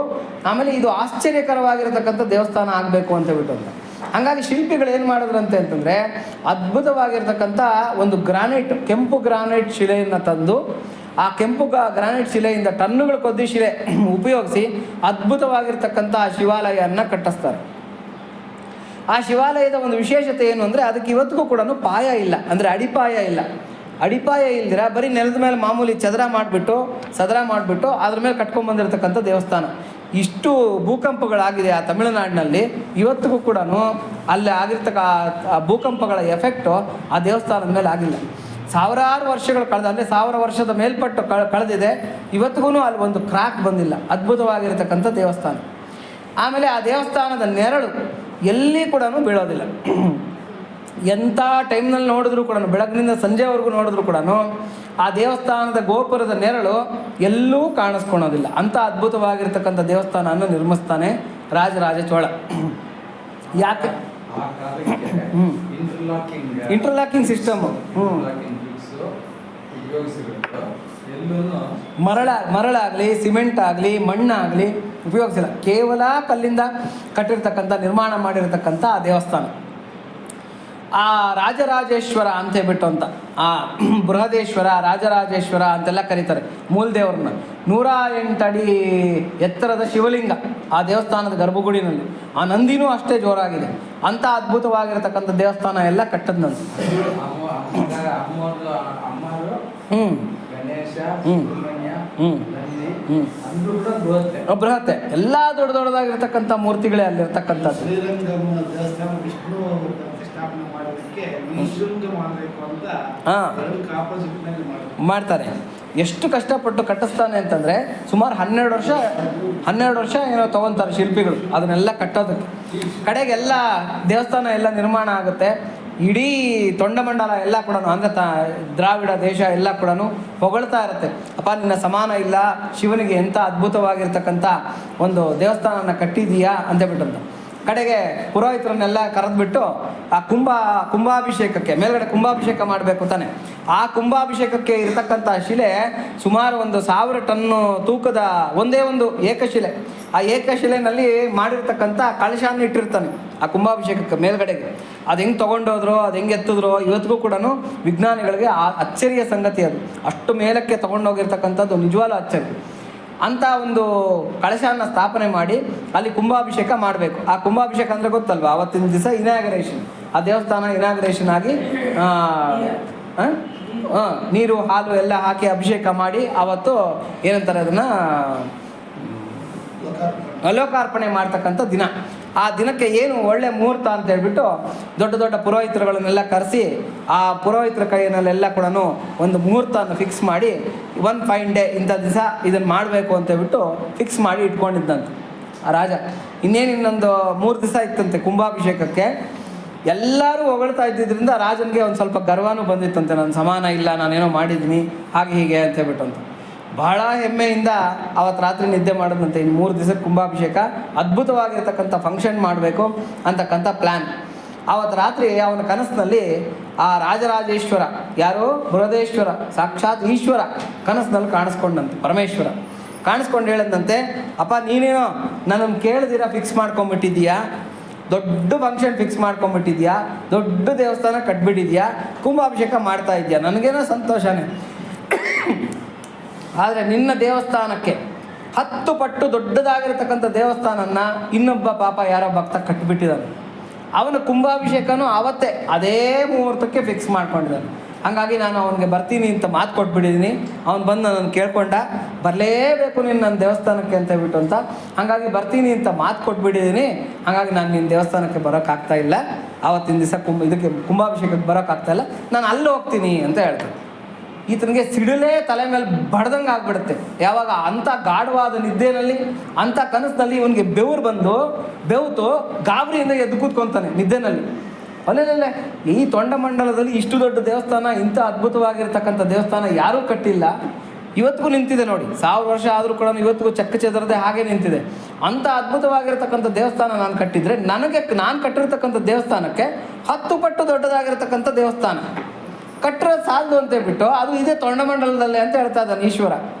ಆಮೇಲೆ ಇದು ಆಶ್ಚರ್ಯಕರವಾಗಿರತಕ್ಕಂಥ ದೇವಸ್ಥಾನ ಆಗಬೇಕು ಅಂತ ಹೇಳ್ಬಿಟ್ಟು ಅಂತ. ಹಾಗಾಗಿ ಶಿಲ್ಪಿಗಳು ಏನು ಮಾಡಿದ್ರಂತೆ ಅಂತಂದರೆ, ಅದ್ಭುತವಾಗಿರ್ತಕ್ಕಂಥ ಒಂದು ಕೆಂಪು ಗ್ರಾನೈಟ್ ಶಿಲೆಯನ್ನು ತಂದು, ಆ ಕೆಂಪು ಗ್ರಾನೈಟ್ ಶಿಲೆಯಿಂದ ಟನ್ನುಗಳ ಕೊದ್ದಿ ಶಿಲೆ ಉಪಯೋಗಿಸಿ ಅದ್ಭುತವಾಗಿರ್ತಕ್ಕಂಥ ಆ ಶಿವಾಲಯವನ್ನು ಕಟ್ಟಿಸ್ತಾರೆ. ಆ ಶಿವಾಲಯದ ಒಂದು ವಿಶೇಷತೆ ಏನು ಅಂದರೆ, ಅದಕ್ಕೆ ಇವತ್ತಿಗೂ ಕೂಡ ಪಾಯ ಇಲ್ಲ, ಅಂದರೆ ಅಡಿಪಾಯ ಇಲ್ದಿರ ಬರೀ ನೆಲದ ಮೇಲೆ ಮಾಮೂಲಿ ಸದರ ಮಾಡಿಬಿಟ್ಟು ಅದ್ರ ಮೇಲೆ ಕಟ್ಕೊಂಡ್ಬಂದಿರತಕ್ಕಂಥ ದೇವಸ್ಥಾನ. ಇಷ್ಟು ಭೂಕಂಪಗಳಾಗಿದೆ ಆ ತಮಿಳುನಾಡಿನಲ್ಲಿ, ಇವತ್ತಿಗೂ ಕೂಡ ಅಲ್ಲಿ ಆಗಿರ್ತಕ್ಕ ಆ ಭೂಕಂಪಗಳ ಎಫೆಕ್ಟು ಆ ದೇವಸ್ಥಾನದ ಮೇಲೆ ಆಗಿಲ್ಲ. ಸಾವಿರಾರು ವರ್ಷಗಳು ಕಳೆದ, ಅಂದರೆ 1000 ವರ್ಷದ ಮೇಲ್ಪಟ್ಟು ಕಳೆದಿದೆ, ಇವತ್ತಿಗೂ ಅಲ್ಲಿ ಒಂದು ಕ್ರಾಕ್ ಬಂದಿಲ್ಲ. ಅದ್ಭುತವಾಗಿರ್ತಕ್ಕಂಥ ದೇವಸ್ಥಾನ. ಆಮೇಲೆ ಆ ದೇವಸ್ಥಾನದ ನೆರಳು, ಎಲ್ಲಿ ಕೂಡ ಬೀಳೋದಿಲ್ಲ. ಎಂಥ ಟೈಮ್ನಲ್ಲಿ ನೋಡಿದ್ರು ಕೂಡ, ಬೆಳಗ್ಗಿನಿಂದ ಸಂಜೆವರೆಗೂ ನೋಡಿದ್ರು ಕೂಡ ಆ ದೇವಸ್ಥಾನದ ಗೋಪುರದ ನೆರಳು ಎಲ್ಲೂ ಕಾಣಿಸ್ಕೊಳೋದಿಲ್ಲ. ಅಂಥ ಅದ್ಭುತವಾಗಿರ್ತಕ್ಕಂಥ ದೇವಸ್ಥಾನವನ್ನು ನಿರ್ಮಿಸ್ತಾನೆ ರಾಜರಾಜ ಚೋಳ. ಯಾಕೆ? Interlocking system. ಮರಳಾಗಲಿ ಸಿಮೆಂಟ್ ಆಗಲಿ ಮಣ್ಣಾಗಲಿ ಉಪಯೋಗಿಸಿಲ್ಲ. ಕೇವಲ ಕಲ್ಲಿಂದ ಕಟ್ಟಿರ್ತಕ್ಕಂಥ, ನಿರ್ಮಾಣ ಮಾಡಿರ್ತಕ್ಕಂಥ ಆ ದೇವಸ್ಥಾನ. ಆ ರಾಜರಾಜೇಶ್ವರ ಅಂತ ಹೇಳ್ಬಿಟ್ಟು ಅಂತ, ಆ ಬೃಹದೇಶ್ವರ, ರಾಜರಾಜೇಶ್ವರ ಅಂತೆಲ್ಲ ಕರೀತಾರೆ ಮೂಲ ದೇವ್ರನ್ನ. 108 ಅಡಿ ಎತ್ತರದ ಶಿವಲಿಂಗ ಆ ದೇವಸ್ಥಾನದ ಗರ್ಭಗುಡಿನಲ್ಲಿ. ಆ ನಂದಿನೂ ಅಷ್ಟೇ ಜೋರಾಗಿದೆ. ಅಂಥ ಅದ್ಭುತವಾಗಿರತಕ್ಕಂಥ ದೇವಸ್ಥಾನ ಎಲ್ಲ ಕಟ್ಟದ್ನಂತೆ. ಬೃಹತ್ತೆ ಎಲ್ಲ ದೊಡ್ಡದಾಗಿರ್ತಕ್ಕಂಥ ಮೂರ್ತಿಗಳೇ ಅಲ್ಲಿರ್ತಕ್ಕಂಥದ್ದು. ಮಾಡ್ತಾರೆ. ಎಷ್ಟು ಕಷ್ಟಪಟ್ಟು ಕಟ್ಟಿಸ್ತಾನೆ ಅಂತಂದರೆ ಸುಮಾರು 12 ವರ್ಷ ಏನೋ ತೊಗೊತಾರೆ ಶಿಲ್ಪಿಗಳು ಅದನ್ನೆಲ್ಲ ಕಟ್ಟೋದಕ್ಕೆ. ಕಡೆಗೆಲ್ಲ ದೇವಸ್ಥಾನ ಎಲ್ಲ ನಿರ್ಮಾಣ ಆಗುತ್ತೆ. ಇಡೀ ತೊಂಡಮಂಡಲ ಎಲ್ಲ ಕೂಡ ಅಂದರೆ ದ್ರಾವಿಡ ದೇಶ ಎಲ್ಲ ಕೂಡ ಹೊಗಳ್ತಾ ಇರುತ್ತೆ, ಅಪ್ಪ ನಿನ್ನ ಸಮಾನ ಇಲ್ಲ, ಶಿವನಿಗೆ ಎಂಥ ಅದ್ಭುತವಾಗಿರ್ತಕ್ಕಂಥ ಒಂದು ದೇವಸ್ಥಾನನ ಕಟ್ಟಿದೀಯಾ ಅಂತೇಳ್ಬಿಟ್ಟಂತ. ಕಡೆಗೆ ಪುರೋಹಿತರನ್ನೆಲ್ಲ ಕರೆದ್ಬಿಟ್ಟು ಆ ಕುಂಭಾಭಿಷೇಕಕ್ಕೆ ಮೇಲ್ಗಡೆ ಕುಂಭಾಭಿಷೇಕ ಮಾಡಬೇಕು ತಾನೆ. ಆ ಕುಂಭಾಭಿಷೇಕಕ್ಕೆ ಇರತಕ್ಕಂಥ ಶಿಲೆ ಸುಮಾರು 1000 ಟನ್ನು ತೂಕದ ಒಂದೇ ಒಂದು ಏಕಶಿಲೆ. ಆ ಏಕಶಿಲೆನಲ್ಲಿ ಮಾಡಿರ್ತಕ್ಕಂಥ ಕಳಶಾನ ಇಟ್ಟಿರ್ತಾನೆ ಆ ಕುಂಭಾಭಿಷೇಕಕ್ಕೆ ಮೇಲ್ಗಡೆಗೆ. ಅದು ಹೆಂಗೆ ತೊಗೊಂಡೋದ್ರೋ, ಅದು ಹೆಂಗೆ ಎತ್ತಿದ್ರೋ ಇವತ್ತಿಗೂ ಕೂಡ ವಿಜ್ಞಾನಿಗಳಿಗೆ ಆ ಅಚ್ಚರಿಯ ಸಂಗತಿ. ಅದು ಅಷ್ಟು ಮೇಲಕ್ಕೆ ತೊಗೊಂಡೋಗಿರ್ತಕ್ಕಂಥದ್ದು ನಿಜವಾಗ್ಲೂ ಅಚ್ಚರಿ. ಅಂಥ ಒಂದು ಕಳಶಾನ ಸ್ಥಾಪನೆ ಮಾಡಿ ಅಲ್ಲಿ ಕುಂಭಾಭಿಷೇಕ ಮಾಡಬೇಕು. ಆ ಕುಂಭಾಭಿಷೇಕ ಅಂದರೆ ಗೊತ್ತಲ್ವ, ಆವತ್ತಿನ ದಿವಸ ಇನಾಗ್ರೇಷನ್, ಆ ದೇವಸ್ಥಾನ ಇನಾಗ್ರೇಷನ್ ಆಗಿ ನೀರು ಹಾಲು ಎಲ್ಲ ಹಾಕಿ ಅಭಿಷೇಕ ಮಾಡಿ ಆವತ್ತು ಏನಂತಾರೆ ಅದನ್ನು ಲೋಕಾರ್ಪಣೆ ಮಾಡ್ತಕ್ಕಂಥ ದಿನ. ಆ ದಿನಕ್ಕೆ ಏನು ಒಳ್ಳೆ ಮುಹೂರ್ತ ಅಂತ ಹೇಳ್ಬಿಟ್ಟು ದೊಡ್ಡ ಪುರೋಹಿತರುಗಳನ್ನೆಲ್ಲ ಕರೆಸಿ ಆ ಪುರೋಹಿತರ ಕೈಯಲ್ಲೆಲ್ಲ ಕೂಡ ಒಂದು ಮುಹೂರ್ತನ ಫಿಕ್ಸ್ ಮಾಡಿ, ಒಂದು ಫೈನ್ ಡೇ ಇಂಥ ದಿವಸ ಇದನ್ನು ಮಾಡಬೇಕು ಅಂತ ಹೇಳ್ಬಿಟ್ಟು ಫಿಕ್ಸ್ ಮಾಡಿ ಇಟ್ಕೊಂಡಿದ್ದಂತೆ ಆ ರಾಜ. ಇನ್ನೊಂದು 3 ದಿವಸ ಇತ್ತಂತೆ ಕುಂಭಾಭಿಷೇಕಕ್ಕೆ. ಎಲ್ಲರೂ ಹೊಗಳ್ತಾ ಇದ್ದಿದ್ದರಿಂದ ರಾಜನಿಗೆ ಒಂದು ಸ್ವಲ್ಪ ಗರ್ವನೂ ಬಂದಿತ್ತಂತೆ, ನನ್ನ ಸಮಾನ ಇಲ್ಲ, ನಾನೇನೋ ಮಾಡಿದ್ದೀನಿ ಹಾಗೆ ಹೀಗೆ ಅಂತ ಹೇಳ್ಬಿಟ್ಟು ಅಂತ. ಬಹಳ ಹೆಮ್ಮೆಯಿಂದ ಅವತ್ತು ರಾತ್ರಿ ನಿದ್ದೆ ಮಾಡೋದಂತೆ. ಇನ್ನು 3 ದಿವಸಕ್ಕೆ ಕುಂಭಾಭಿಷೇಕ, ಅದ್ಭುತವಾಗಿರ್ತಕ್ಕಂಥ ಫಂಕ್ಷನ್ ಮಾಡಬೇಕು ಅಂತಕ್ಕಂಥ ಪ್ಲ್ಯಾನ್. ಆವತ್ತು ರಾತ್ರಿ ಅವನ ಕನಸಿನಲ್ಲಿ ಆ ರಾಜರಾಜೇಶ್ವರ, ಯಾರು ಬೃಹದೇಶ್ವರ, ಸಾಕ್ಷಾತ್ ಈಶ್ವರ ಕನಸಿನಲ್ಲಿ ಕಾಣಿಸ್ಕೊಂಡಂತೆ. ಪರಮೇಶ್ವರ ಕಾಣಿಸ್ಕೊಂಡು ಹೇಳದಂತೆ, ಅಪ್ಪ ನೀನೇನೋ ನನ್ನನ್ನು ಕೇಳ್ದಿರ ಫಿಕ್ಸ್ ಮಾಡ್ಕೊಂಬಿಟ್ಟಿದ್ದೀಯಾ, ದೊಡ್ಡ ಫಂಕ್ಷನ್ ಫಿಕ್ಸ್ ಮಾಡ್ಕೊಂಬಿಟ್ಟಿದ್ಯಾ, ದೊಡ್ಡ ದೇವಸ್ಥಾನ ಕಟ್ಬಿಟ್ಟಿದ್ಯಾ, ಕುಂಭಾಭಿಷೇಕ ಮಾಡ್ತಾ ಇದೆಯಾ, ನನಗೇನೋ ಸಂತೋಷನೇ. ಆದರೆ ನಿನ್ನ ದೇವಸ್ಥಾನಕ್ಕೆ 10 ಪಟ್ಟು ದೊಡ್ಡದಾಗಿರ್ತಕ್ಕಂಥ ದೇವಸ್ಥಾನನ ಇನ್ನೊಬ್ಬ ಪಾಪ ಯಾರೋ ಭಕ್ತ ಕಟ್ಟಿಬಿಟ್ಟಿದ್ದಾನೆ. ಅವನ ಕುಂಭಾಭಿಷೇಕನೂ ಆವತ್ತೇ ಅದೇ ಮುಹೂರ್ತಕ್ಕೆ ಫಿಕ್ಸ್ ಮಾಡ್ಕೊಂಡಿದ್ದಾನೆ. ಹಾಗಾಗಿ ನಾನು ಅವನಿಗೆ ಬರ್ತೀನಿ ಅಂತ ಮಾತು ಕೊಟ್ಬಿಟ್ಟಿದ್ದೀನಿ. ಅವನು ಬಂದು ನನ್ನನ್ನು ಕೇಳ್ಕೊಂಡ, ಬರಲೇಬೇಕು ನೀನು ನನ್ನ ದೇವಸ್ಥಾನಕ್ಕೆ ಅಂತ ಹೇಳ್ಬಿಟ್ಟು ಅಂತ. ಹಾಗಾಗಿ ಬರ್ತೀನಿ ಅಂತ ಮಾತು ಕೊಟ್ಬಿಟ್ಟಿದ್ದೀನಿ. ಹಾಗಾಗಿ ನಾನು ನಿನ್ನ ದೇವಸ್ಥಾನಕ್ಕೆ ಬರೋಕ್ಕಾಗ್ತಾ ಇಲ್ಲ, ಆವತ್ತಿನ ದಿವಸ ಕುಂಭಾಭಿಷೇಕಕ್ಕೆ ಬರೋಕ್ಕಾಗ್ತಾಯಿಲ್ಲ, ನಾನು ಅಲ್ಲಿ ಹೋಗ್ತೀನಿ ಅಂತ ಹೇಳ್ತಾನೆ. ಈತನಿಗೆ ಸಿಡಿಲೇ ತಲೆ ಮೇಲೆ ಬಡ್ದಂಗೆ ಆಗ್ಬಿಡುತ್ತೆ. ಯಾವಾಗ ಅಂಥ ಗಾಢವಾದ ನಿದ್ದೆನಲ್ಲಿ, ಅಂಥ ಕನಸಿನಲ್ಲಿ ಇವನಿಗೆ ಬೆವ್ತು ಗಾಬರಿಯಿಂದ ಎದ್ದು ಕೂತ್ಕೊತಾನೆ ನಿದ್ದೆನಲ್ಲಿ. ಅಲ್ಲೆಲ್ಲೇ ಈ ತೊಂಡಮಂಡಲದಲ್ಲಿ ಇಷ್ಟು ದೊಡ್ಡ ದೇವಸ್ಥಾನ, ಇಂಥ ಅದ್ಭುತವಾಗಿರ್ತಕ್ಕಂಥ ದೇವಸ್ಥಾನ ಯಾರೂ ಕಟ್ಟಿಲ್ಲ, ಇವತ್ತಿಗೂ ನಿಂತಿದೆ ನೋಡಿ. 1000 ವರ್ಷ ಆದರೂ ಕೂಡ ಇವತ್ತಿಗೂ ಚಕ್ಕ ಚೆದರದೆ ಹಾಗೆ ನಿಂತಿದೆ. ಅಂಥ ಅದ್ಭುತವಾಗಿರ್ತಕ್ಕಂಥ ದೇವಸ್ಥಾನ ನಾನು ಕಟ್ಟಿದರೆ, ನಾನು ಕಟ್ಟಿರ್ತಕ್ಕಂಥ ದೇವಸ್ಥಾನಕ್ಕೆ 10 ಪಟ್ಟು ದೊಡ್ಡದಾಗಿರ್ತಕ್ಕಂಥ ದೇವಸ್ಥಾನ ಕಟ್ಟಿರೋದು ಸಾಲದು ಅಂತ ಹೇಳ್ಬಿಟ್ಟು ಅದು ಇದೇ ತೊಂಡಮಂಡಲದಲ್ಲೇ ಅಂತ ಹೇಳ್ತಾ ಇದ್ದಾನೆ ಈಶ್ವರ.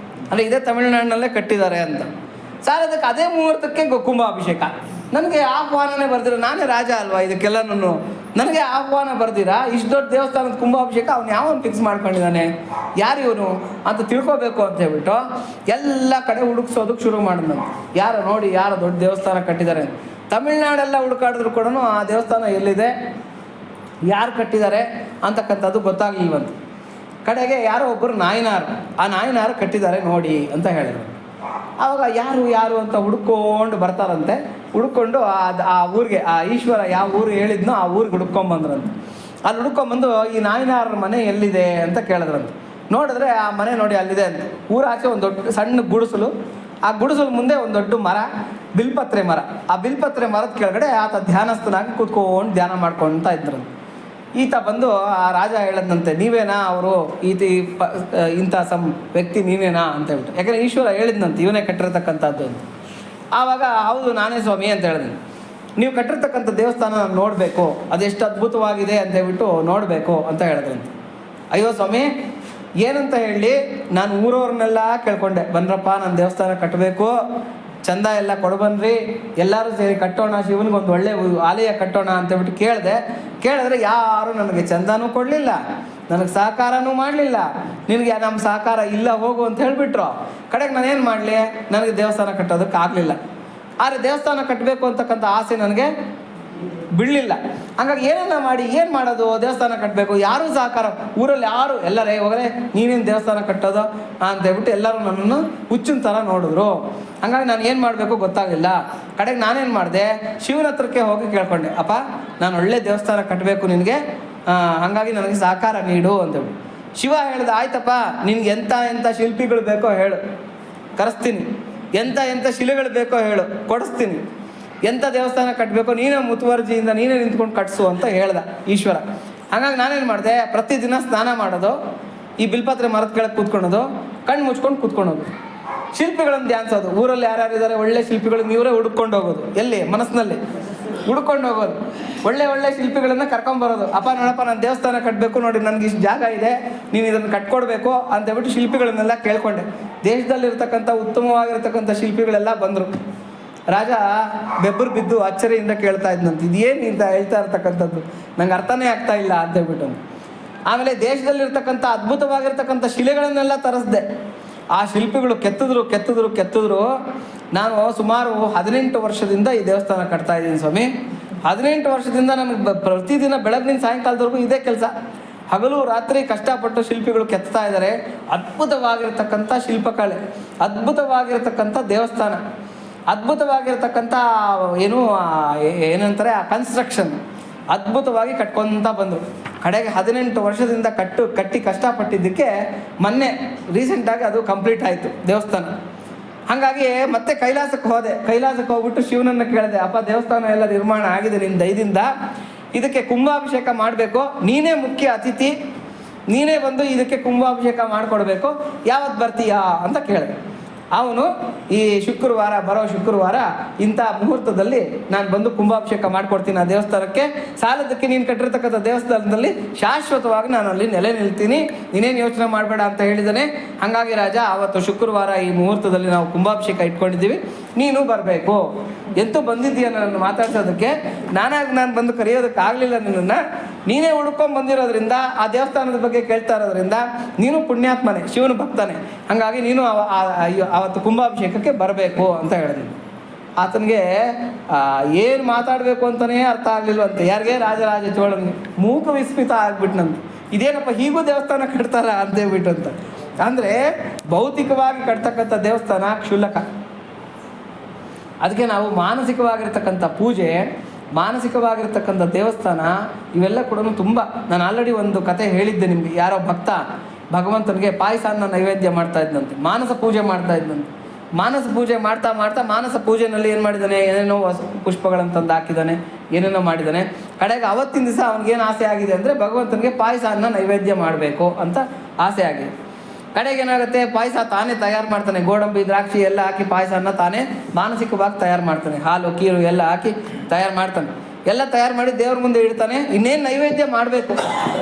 ಅಂದರೆ ಇದೇ ತಮಿಳುನಾಡಿನಲ್ಲೇ ಕಟ್ಟಿದ್ದಾರೆ ಅಂತ. ಸಾಲದಕ್ಕೆ ಅದೇ ಮುಹೂರ್ತಕ್ಕೆ ಕುಂಭಾಭಿಷೇಕ. ನನಗೆ ಆಹ್ವಾನನೇ ಬರ್ದಿರ, ನಾನೇ ರಾಜ ಅಲ್ವಾ ಇದಕ್ಕೆಲ್ಲ, ನನಗೆ ಆಹ್ವಾನ ಬರ್ದಿರಾ ಇಷ್ಟು ದೊಡ್ಡ ದೇವಸ್ಥಾನದ ಕುಂಭಾಭಿಷೇಕ ಅವ್ನು ಯಾವನು ಫಿಕ್ಸ್ ಮಾಡ್ಕೊಂಡಿದ್ದಾನೆ, ಯಾರು ಇವನು ಅಂತ ತಿಳ್ಕೊಬೇಕು ಅಂತ ಹೇಳ್ಬಿಟ್ಟು ಎಲ್ಲ ಕಡೆ ಹುಡುಕ್ಸೋದಕ್ಕೆ ಶುರು ಮಾಡಿದ್ನಂತೆ. ಯಾರು ದೊಡ್ಡ ದೇವಸ್ಥಾನ ಕಟ್ಟಿದ್ದಾರೆ. ತಮಿಳ್ನಾಡೆಲ್ಲ ಹುಡುಕಾಡಿದ್ರು ಕೂಡ ಆ ದೇವಸ್ಥಾನ ಎಲ್ಲಿದೆ, ಯಾರು ಕಟ್ಟಿದ್ದಾರೆ ಅಂತಕ್ಕಂಥದ್ದು ಗೊತ್ತಾಗಲಿಲ್ವಂತೆ. ಕಡೆಗೆ ಯಾರೋ ಒಬ್ಬರು ನಾಯನಾರು ಕಟ್ಟಿದ್ದಾರೆ ನೋಡಿ ಅಂತ ಹೇಳಿದರು. ಆವಾಗ ಯಾರು ಅಂತ ಹುಡ್ಕೊಂಡು ಬರ್ತಾರಂತೆ. ಹುಡ್ಕೊಂಡು ಆ ಊರಿಗೆ, ಆ ಈಶ್ವರ ಯಾವ ಊರು ಹೇಳಿದ್ನೋ ಆ ಊರಿಗೆ ಹುಡ್ಕೊಂಬಂದ್ರಂತೆ. ಅಲ್ಲಿ ಹುಡ್ಕೊಂಬಂದು ಈ ನಾಯನಾರ ಮನೆ ಎಲ್ಲಿದೆ ಅಂತ ಕೇಳಿದ್ರಂತೆ. ನೋಡಿದ್ರೆ ಆ ಮನೆ ನೋಡಿ ಅಲ್ಲಿದೆ ಅಂತ. ಊರಾಚೆ ಒಂದು ದೊಡ್ಡ ಸಣ್ಣ ಗುಡಿಸಲು, ಆ ಗುಡಿಸಲು ಮುಂದೆ ಒಂದು ದೊಡ್ಡ ಮರ, ಬಿಲ್ಪತ್ರೆ ಮರ. ಆ ಬಿಲ್ಪತ್ರೆ ಮರದ ಕೆಳಗಡೆ ಆತ ಧ್ಯಾನಸ್ಥನಾಗಿ ಕೂತ್ಕೊಂಡು ಧ್ಯಾನ ಮಾಡ್ಕೊಳ್ತಾ ಇದ್ರಂತೆ. ಈತ ಬಂದು ಆ ರಾಜ ಹೇಳದಂತೆ, ನೀವೇನಾ ಅವರು ಇಂಥ ವ್ಯಕ್ತಿ ನೀವೇನಾ ಅಂತ ಹೇಳ್ಬಿಟ್ಟು. ಯಾಕಂದರೆ ಈಶ್ವರ ಹೇಳಿದ್ನಂತೆ ಇವನೇ ಕಟ್ಟಿರ್ತಕ್ಕಂಥದ್ದು ಅಂತ. ಆವಾಗ ಹೌದು ನಾನೇ ಸ್ವಾಮಿ ಅಂತ ಹೇಳಿದೆ. ನೀವು ಕಟ್ಟಿರ್ತಕ್ಕಂಥ ದೇವಸ್ಥಾನ ನಾನು ನೋಡಬೇಕು, ಅದೆಷ್ಟು ಅದ್ಭುತವಾಗಿದೆ ಅಂತ ಹೇಳ್ಬಿಟ್ಟು ನೋಡಬೇಕು ಅಂತ ಹೇಳಿದ್ರಂತೆ. ಅಯ್ಯೋ ಸ್ವಾಮಿ ಏನಂತ ಹೇಳಿ, ನಾನು ಊರವ್ರನ್ನೆಲ್ಲ ಕೇಳ್ಕೊಂಡೆ, ಬನ್ರಪ್ಪ ನಾನು ದೇವಸ್ಥಾನ ಕಟ್ಟಬೇಕು, ಚಂದ ಎಲ್ಲ ಕೊಡ್ಬನ್ರಿ, ಎಲ್ಲರೂ ಸೇರಿ ಕಟ್ಟೋಣ, ಶಿವನಿಗೆ ಒಂದು ಒಳ್ಳೆ ಆಲಯ ಕಟ್ಟೋಣ ಅಂತೇಳ್ಬಿಟ್ಟು ಕೇಳಿದ್ರೆ ಯಾರು ನನಗೆ ಚಂದನೂ ಕೊಡಲಿಲ್ಲ, ನನಗೆ ಸಹಕಾರನೂ ಮಾಡಲಿಲ್ಲ. ನಿನಗೆ ನಮ್ಮ ಸಹಕಾರ ಇಲ್ಲ ಹೋಗು ಅಂತ ಹೇಳಿಬಿಟ್ರು. ಕಡೆಗೆ ನಾನೇನು ಮಾಡಲಿ, ನನಗೆ ದೇವಸ್ಥಾನ ಕಟ್ಟೋದಕ್ಕೆ ಆಗಲಿಲ್ಲ. ಆದರೆ ದೇವಸ್ಥಾನ ಕಟ್ಟಬೇಕು ಅಂತಕ್ಕಂಥ ಆಸೆ ನನಗೆ ಬಿಡಲಿಲ್ಲ. ಹಂಗಾಗಿ ಏನೆಲ್ಲ ಮಾಡಿ ಏನು ಮಾಡೋದು, ದೇವಸ್ಥಾನ ಕಟ್ಟಬೇಕು, ಯಾರೂ ಸಹಕಾರ ಊರಲ್ಲಿ ಯಾರು ಎಲ್ಲರೇ ಹೋಗಲೇ ನೀನೇನು ದೇವಸ್ಥಾನ ಕಟ್ಟೋದು ಅಂತೇಳ್ಬಿಟ್ಟು ಎಲ್ಲರೂ ನನ್ನನ್ನು ಹುಚ್ಚಿನ ಥರ ನೋಡಿದ್ರು. ಹಂಗಾಗಿ ನಾನು ಏನು ಮಾಡಬೇಕು ಗೊತ್ತಾಗಲಿಲ್ಲ. ಕಡೆಗೆ ನಾನೇನು ಮಾಡಿದೆ, ಶಿವನ ಹತ್ರಕ್ಕೆ ಹೋಗಿ ಕೇಳ್ಕೊಂಡೆ, ಅಪ್ಪ ನಾನು ಒಳ್ಳೆ ದೇವಸ್ಥಾನ ಕಟ್ಟಬೇಕು ನಿನಗೆ, ಹಾಗಾಗಿ ನನಗೆ ಸಹಕಾರ ನೀಡು ಅಂತೇಳಿ. ಶಿವ ಹೇಳ್ದೆ, ಆಯ್ತಪ್ಪ ನಿನ್ಗೆ ಎಂಥ ಶಿಲ್ಪಿಗಳು ಬೇಕೋ ಹೇಳು ಕರೆಸ್ತೀನಿ, ಎಂಥ ಶಿಲೆಗಳು ಬೇಕೋ ಹೇಳು ಕೊಡಿಸ್ತೀನಿ, ಎಂಥ ದೇವಸ್ಥಾನ ಕಟ್ಟಬೇಕೋ ನೀನೇ ಮುತುವರ್ಜಿಯಿಂದ ನೀನೇ ನಿಂತ್ಕೊಂಡು ಕಟ್ಸು ಅಂತ ಹೇಳ್ದ ಈಶ್ವರ. ಹಾಗಾಗಿ ನಾನೇನು ಮಾಡಿದೆ, ಪ್ರತಿದಿನ ಸ್ನಾನ ಮಾಡೋದು, ಈ ಬಿಲ್ಪತ್ರೆ ಮರದ ಕೆಳಗೆ ಕೂತ್ಕೊಳೋದು, ಕಣ್ಣು ಮುಚ್ಕೊಂಡು ಕೂತ್ಕೊಳೋದು, ಶಿಲ್ಪಿಗಳನ್ನು ಧ್ಯಾನಿಸೋದು. ಊರಲ್ಲಿ ಯಾರ್ಯಾರಿದ್ದಾರೆ ಒಳ್ಳೆ ಶಿಲ್ಪಿಗಳು ನೀವರೇ ಹುಡ್ಕೊಂಡು ಹೋಗೋದು, ಎಲ್ಲಿ ಮನಸ್ಸಿನಲ್ಲಿ ಹುಡ್ಕೊಂಡು ಹೋಗೋದು, ಒಳ್ಳೆ ಶಿಲ್ಪಿಗಳನ್ನು ಕರ್ಕೊಂಬರೋದು. ಅಪ್ಪ ನೋಡಪ್ಪ ನಾನು ದೇವಸ್ಥಾನ ಕಟ್ಟಬೇಕು ನೋಡಿ, ನನಗೆ ಇಷ್ಟು ಜಾಗ ಇದೆ, ನೀನು ಇದನ್ನು ಕಟ್ಕೊಡ್ಬೇಕು ಅಂತೇಳ್ಬಿಟ್ಟು ಶಿಲ್ಪಿಗಳನ್ನೆಲ್ಲ ಕೇಳ್ಕೊಂಡೆ. ದೇಶದಲ್ಲಿರ್ತಕ್ಕಂಥ ಉತ್ತಮವಾಗಿರ್ತಕ್ಕಂಥ ಶಿಲ್ಪಿಗಳೆಲ್ಲ ಬಂದರು. ರಾಜ ಬೆಬ್ಬರು ಬಿದ್ದು ಅಚ್ಚರಿಯಿಂದ ಕೇಳ್ತಾ ಇದ್ನಂತ, ಇದೇನು ಇಂತ ಹೇಳ್ತಾ ಇರ್ತಕ್ಕಂಥದ್ದು, ನಂಗೆ ಅರ್ಥನೇ ಆಗ್ತಾ ಇಲ್ಲ ಅಂತೇಳ್ಬಿಟ್ಟು. ಆಮೇಲೆ ದೇಶದಲ್ಲಿರ್ತಕ್ಕಂಥ ಅದ್ಭುತವಾಗಿರ್ತಕ್ಕಂಥ ಶಿಲೆಗಳನ್ನೆಲ್ಲ ತರಿಸ್ದೆ. ಆ ಶಿಲ್ಪಿಗಳು ಕೆತ್ತಿದ್ರು. ನಾನು ಸುಮಾರು 18 ವರ್ಷದಿಂದ ಈ ದೇವಸ್ಥಾನ ಕಟ್ತಾ ಇದ್ದೀನಿ ಸ್ವಾಮಿ. 18 ವರ್ಷದಿಂದ ನಮಗೆ ಪ್ರತಿದಿನ ಬೆಳಗ್ಗಿನ ಸಾಯಂಕಾಲದವರೆಗೂ ಇದೇ ಕೆಲಸ. ಹಗಲು ರಾತ್ರಿ ಕಷ್ಟಪಟ್ಟು ಶಿಲ್ಪಿಗಳು ಕೆತ್ತಾ ಇದ್ದಾರೆ. ಅದ್ಭುತವಾಗಿರ್ತಕ್ಕಂಥ ಶಿಲ್ಪಕಲೆ, ಅದ್ಭುತವಾಗಿರ್ತಕ್ಕಂಥ ದೇವಸ್ಥಾನ, ಅದ್ಭುತವಾಗಿರ್ತಕ್ಕಂಥ ಏನಂತಾರೆ ಆ ಕನ್ಸ್ಟ್ರಕ್ಷನ್ ಅದ್ಭುತವಾಗಿ ಕಟ್ಕೊತ ಬಂದರು. ಕಡೆಗೆ 18 ವರ್ಷದಿಂದ ಕಟ್ಟಿ ಕಷ್ಟಪಟ್ಟಿದ್ದಕ್ಕೆ ಮೊನ್ನೆ ರೀಸೆಂಟಾಗಿ ಅದು ಕಂಪ್ಲೀಟ್ ಆಯಿತು ದೇವಸ್ಥಾನ. ಹಾಗಾಗಿ ಮತ್ತೆ ಕೈಲಾಸಕ್ಕೆ ಹೋಗ್ಬಿಟ್ಟು ಶಿವನನ್ನು ಕೇಳಿದೆ, ಅಪ್ಪ ದೇವಸ್ಥಾನ ಎಲ್ಲ ನಿರ್ಮಾಣ ಆಗಿದೆ ನಿನ್ನ ದಯದಿಂದ, ಇದಕ್ಕೆ ಕುಂಭಾಭಿಷೇಕ ಮಾಡಬೇಕು, ನೀನೇ ಮುಖ್ಯ ಅತಿಥಿ, ನೀನೇ ಬಂದು ಇದಕ್ಕೆ ಕುಂಭಾಭಿಷೇಕ ಮಾಡಿಕೊಡ್ಬೇಕು, ಯಾವತ್ತು ಬರ್ತೀಯಾ ಅಂತ ಕೇಳಿದೆ. ಅವನು ಈ ಬರೋ ಶುಕ್ರವಾರ ಇಂಥ ಮುಹೂರ್ತದಲ್ಲಿ ನಾನು ಬಂದು ಕುಂಭಾಭಿಷೇಕ ಮಾಡಿಕೊಡ್ತೀನಿ ಆ ದೇವಸ್ಥಾನಕ್ಕೆ, ಸಾಲದಕ್ಕೆ ನೀನು ಕಟ್ಟಿರ್ತಕ್ಕಂಥ ದೇವಸ್ಥಾನದಲ್ಲಿ ಶಾಶ್ವತವಾಗಿ ನಾನು ಅಲ್ಲಿ ನೆಲೆ ನಿಲ್ತೀನಿ, ನೀನೇನು ಯೋಚನೆ ಮಾಡಬೇಡ ಅಂತ ಹೇಳಿದ್ದಾನೆ. ಹಾಗಾಗಿ ರಾಜ ಅವತ್ತು ಶುಕ್ರವಾರ ಈ ಮುಹೂರ್ತದಲ್ಲಿ ನಾವು ಕುಂಭಾಭಿಷೇಕ ಇಟ್ಕೊಂಡಿದ್ದೀವಿ, ನೀನು ಬರಬೇಕು. ಎಂತೂ ಬಂದಿದ್ದೀಯ ನನ್ನ ಮಾತಾಡ್ಸೋದಕ್ಕೆ, ನಾನು ಬಂದು ಕರೆಯೋದಕ್ಕೆ ಆಗಲಿಲ್ಲ ನಿನ್ನನ್ನು, ನೀನೇ ಹುಡ್ಕೊಂಡು ಬಂದಿರೋದ್ರಿಂದ ಆ ದೇವಸ್ಥಾನದ ಬಗ್ಗೆ ಕೇಳ್ತಾ ಇರೋದ್ರಿಂದ ನೀನು ಪುಣ್ಯಾತ್ಮನೇ, ಶಿವನ ಭಕ್ತನೇ, ಹಾಗಾಗಿ ನೀನು ಅವತ್ತು ಕುಂಭಾಭಿಷೇಕಕ್ಕೆ ಬರಬೇಕು ಅಂತ ಹೇಳಿದ್ವಿ. ಆತನಿಗೆ ಏನು ಮಾತಾಡಬೇಕು ಅಂತಲೇ ಅರ್ಥ ಆಗಲಿಲ್ವಂತೆ. ಯಾರಿಗೆ? ರಾಜರಾಜ ಚೋಳನಿಗೆ. ಮೂಕ ವಿಸ್ಮಿತ ಆಗ್ಬಿಟ್ನಂತೆ, ಇದೇನಪ್ಪ ಹೀಗೂ ದೇವಸ್ಥಾನ ಕಟ್ತಾರ ಅಂತೇಳ್ಬಿಟ್ಟು ಅಂತ. ಅಂದರೆ ಭೌತಿಕವಾಗಿ ಕಟ್ತಕ್ಕಂಥ ದೇವಸ್ಥಾನ ಕ್ಷುಲ್ಲಕ, ಅದಕ್ಕೆ ನಾವು ಮಾನಸಿಕವಾಗಿರ್ತಕ್ಕಂಥ ಪೂಜೆ, ಮಾನಸಿಕವಾಗಿರ್ತಕ್ಕಂಥ ದೇವಸ್ಥಾನ ಇವೆಲ್ಲ ಕೂಡ ತುಂಬ. ನಾನು ಆಲ್ರೆಡಿ ಒಂದು ಕತೆ ಹೇಳಿದ್ದೆ ನಿಮಗೆ. ಯಾರೋ ಭಕ್ತ ಭಗವಂತನಿಗೆ ಪಾಯಸನ ನೈವೇದ್ಯ ಮಾಡ್ತಾ ಇದ್ದಂತೆ, ಮಾನಸ ಪೂಜೆ ಮಾಡ್ತಾ ಇದ್ದಂತೆ. ಮಾನಸ ಪೂಜೆ ಮಾಡ್ತಾ ಮಾನಸ ಪೂಜೆನಲ್ಲಿ ಏನು ಮಾಡಿದ್ದಾನೆ, ಏನೇನೋ ಪುಷ್ಪಗಳನ್ನು ತಂದು ಹಾಕಿದ್ದಾನೆ, ಏನೇನೋ ಮಾಡಿದ್ದಾನೆ. ಕಡೆಗೆ ಅವತ್ತಿನ ದಿವಸ ಅವನಿಗೇನು ಆಸೆ ಆಗಿದೆ ಅಂದರೆ ಭಗವಂತನಿಗೆ ಪಾಯಸನ ನೈವೇದ್ಯ ಮಾಡಬೇಕು ಅಂತ ಆಸೆ ಆಗಿದೆ. ಕಡೆಗೆ ಏನಾಗುತ್ತೆ, ಪಾಯಸ ತಾನೇ ತಯಾರು ಮಾಡ್ತಾನೆ, ಗೋಡಂಬಿ ದ್ರಾಕ್ಷಿ ಎಲ್ಲ ಹಾಕಿ ಪಾಯಸನ ತಾನೇ ಮಾನಸಿಕವಾಗಿ ತಯಾರು ಮಾಡ್ತಾನೆ, ಹಾಲು ಕೀರು ಎಲ್ಲ ಹಾಕಿ ತಯಾರು ಮಾಡ್ತಾನೆ. ಎಲ್ಲ ತಯಾರು ಮಾಡಿ ದೇವ್ರ ಮುಂದೆ ಇಡ್ತಾನೆ. ಇನ್ನೇನು ನೈವೇದ್ಯ ಮಾಡಬೇಕು,